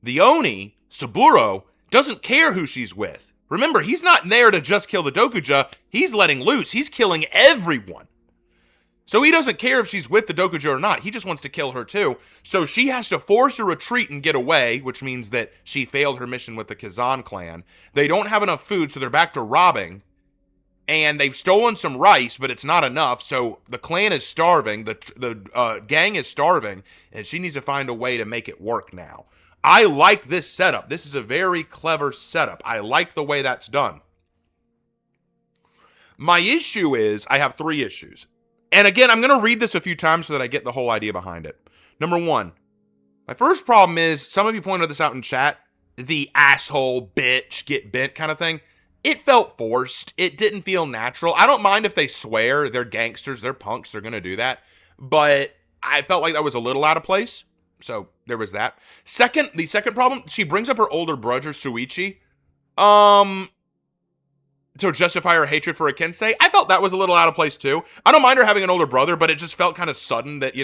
the Oni, Saburo, doesn't care who she's with. Remember, he's not there to just kill the Dokuja. He's letting loose. He's killing everyone. So he doesn't care if she's with the Dokuja or not. He just wants to kill her too. So she has to force a retreat and get away, which means that she failed her mission with the Kazan clan. They don't have enough food, so they're back to robbing. And they've stolen some rice, but it's not enough. So the clan is starving. The gang is starving. And she needs to find a way to make it work now. I like this setup. This is a very clever setup. I like the way that's done. My issue is, I have 3 issues. And again, I'm going to read this a few times so that I get the whole idea behind it. Number 1, my first problem is, some of you pointed this out in chat, the asshole, bitch, get bent kind of thing. It felt forced. It didn't feel natural. I don't mind if they swear. They're gangsters. They're punks. They're going to do that. But I felt like that was a little out of place. So there was that. The second problem, she brings up her older brother, Suichi. To justify her hatred for a Kensei. I felt that was a little out of place too. I don't mind her having an older brother, but it just felt kind of sudden that,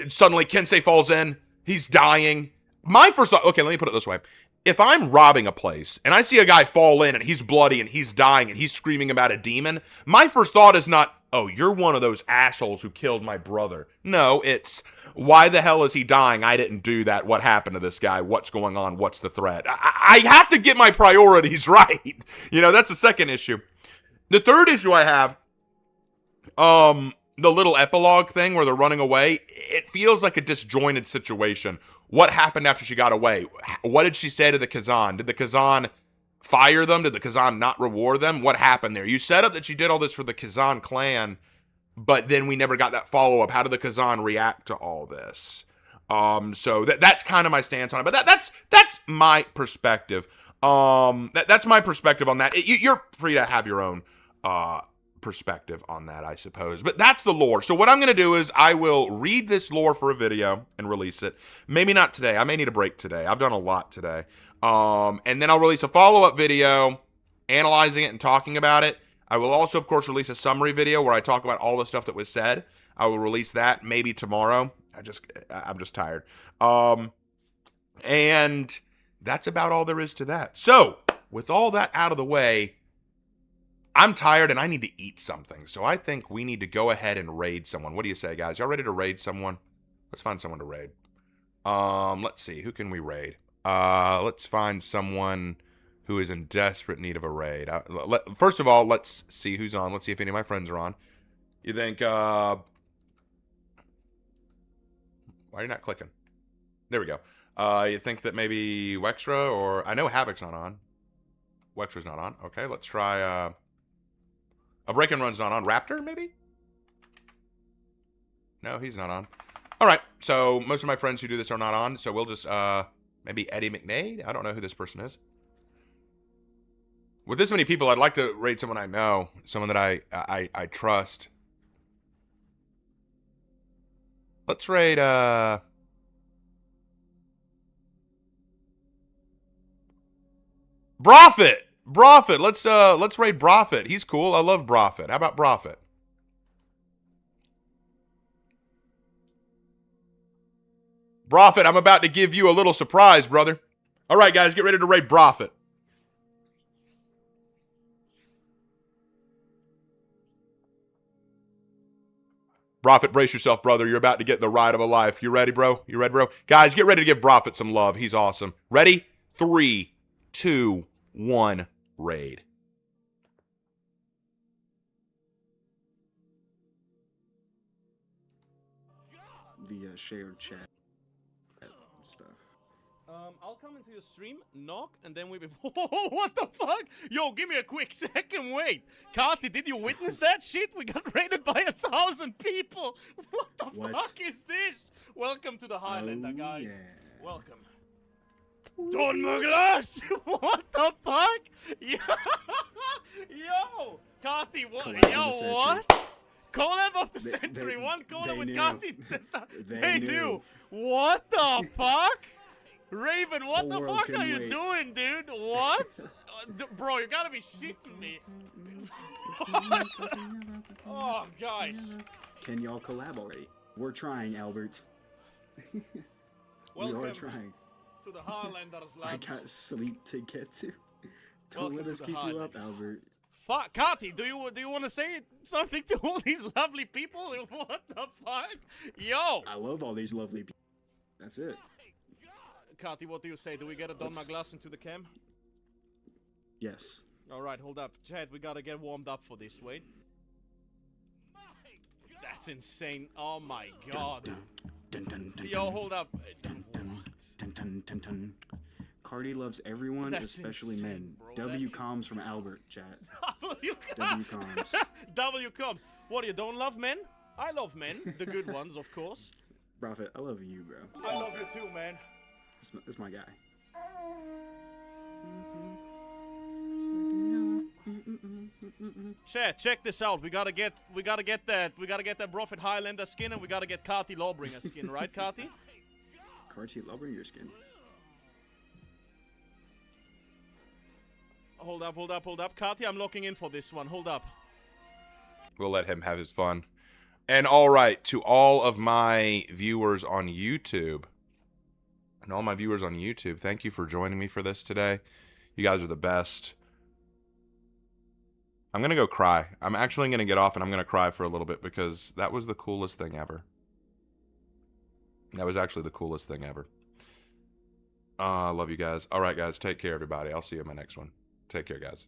suddenly Kensei falls in, he's dying. My first thought, okay, let me put it this way. If I'm robbing a place and I see a guy fall in and he's bloody and he's dying and he's screaming about a demon, my first thought is not, oh, you're one of those assholes who killed my brother. No, it's, why the hell is he dying? I didn't do that. What happened to this guy? What's going on? What's the threat? I have to get my priorities right. That's the second issue. The third issue I have, the little epilogue thing where they're running away, it feels like a disjointed situation. What happened after she got away? What did she say to the Kazan? Did the Kazan fire them? Did the Kazan not reward them? What happened there? You set up that she did all this for the Kazan clan, but then we never got that follow-up. How did the Kazan react to all this? So that's kind of my stance on it. But that's my perspective. That's my perspective on that. You're free to have your own perspective on that, I suppose. But that's the lore. So what I'm going to do is I will read this lore for a video and release it. Maybe not today. I may need a break today. I've done a lot today. And then I'll release a follow-up video analyzing it and talking about it. I will also, of course, release a summary video where I talk about all the stuff that was said. I will release that maybe tomorrow. I'm just tired. And that's about all there is to that. So, with all that out of the way, I'm tired and I need to eat something. So I think we need to go ahead and raid someone. What do you say, guys? Y'all ready to raid someone? Let's find someone to raid. Let's see. Who can we raid? Let's find someone who is in desperate need of a raid. First of all, let's see who's on. Let's see if any of my friends are on. You think, why are you not clicking? There we go. You think that maybe Wexra or, I know Havoc's not on. Wexra's not on. Okay, let's try, a break and run's not on. Raptor, maybe? No, he's not on. All right, so most of my friends who do this are not on, so we'll just, maybe Eddie McNade? I don't know who this person is. With this many people, I'd like to raid someone I know, someone that I trust. Let's raid, Brofit! Brofit! Let's raid Brofit. He's cool. I love Brofit. How about Brofit? Brofit, I'm about to give you a little surprise, brother. All right, guys, get ready to raid Brofit. Brofit, brace yourself, brother. You're about to get the ride of a life. You ready, bro? You ready, bro? Guys, get ready to give Brofit some love. He's awesome. Ready? 3, 2, 1, raid.
The shared chat stuff.
I'll come into your stream, knock, and then we be. What the fuck? Yo, give me a quick second. Wait, Kati, did you witness that shit? We got raided by 1,000 people. What the fuck is this? Welcome to the Highlander, guys.
Yeah.
Welcome. Don Muglas! What the fuck? Yo, Kati, what?
Collab
Yo,
of the
what? Collab of the century. One collab with
knew.
Kati.
They knew.
What the fuck? Raven, what
Whole
the
world
fuck
couldn't
are you
wait.
doing, dude? What? Bro, you gotta be shitting me. Oh, guys.
Can y'all collab already? We're trying, Albert. We
Welcome
are trying.
to the Highlanders,
I
lads.
got sleep to get to. Don't
Welcome
let
to
us
the
keep you up,
Highlanders.
Albert.
Fuck, Kati, do you want to say something to all these lovely people? What the fuck? Yo!
I love all these lovely people. That's it.
Kati, what do you say? Do we get a Don Maglass into the cam?
Yes.
Alright, hold up. Chad, we gotta get warmed up for this, wait. That's insane. Oh my god. Yo, hold up.
Dun, dun, dun, dun. Cardi loves everyone,
That's
especially
insane,
men.
bro.
W
That's
comms from Albert, chat.
W
comms.
W comes. What, you don't love men? I love men. The good ones, of course.
Prophet, I love you, bro.
I love you too, man.
This my guy.
Chat, check this out. We gotta get that Prophet Highlander skin, and we gotta get Kati Lawbringer skin, right, Kati?
Carti, loving your skin.
Hold up. Kati, I'm locking in for this one. Hold up.
We'll let him have his fun. And all right, to all of my viewers on YouTube, thank you for joining me for this today. You guys are the best. I'm going to go cry. I'm actually going to get off and I'm going to cry for a little bit because that was the coolest thing ever. That was actually the coolest thing ever. I love you guys. All right, guys, take care, everybody. I'll see you in my next one. Take care, guys.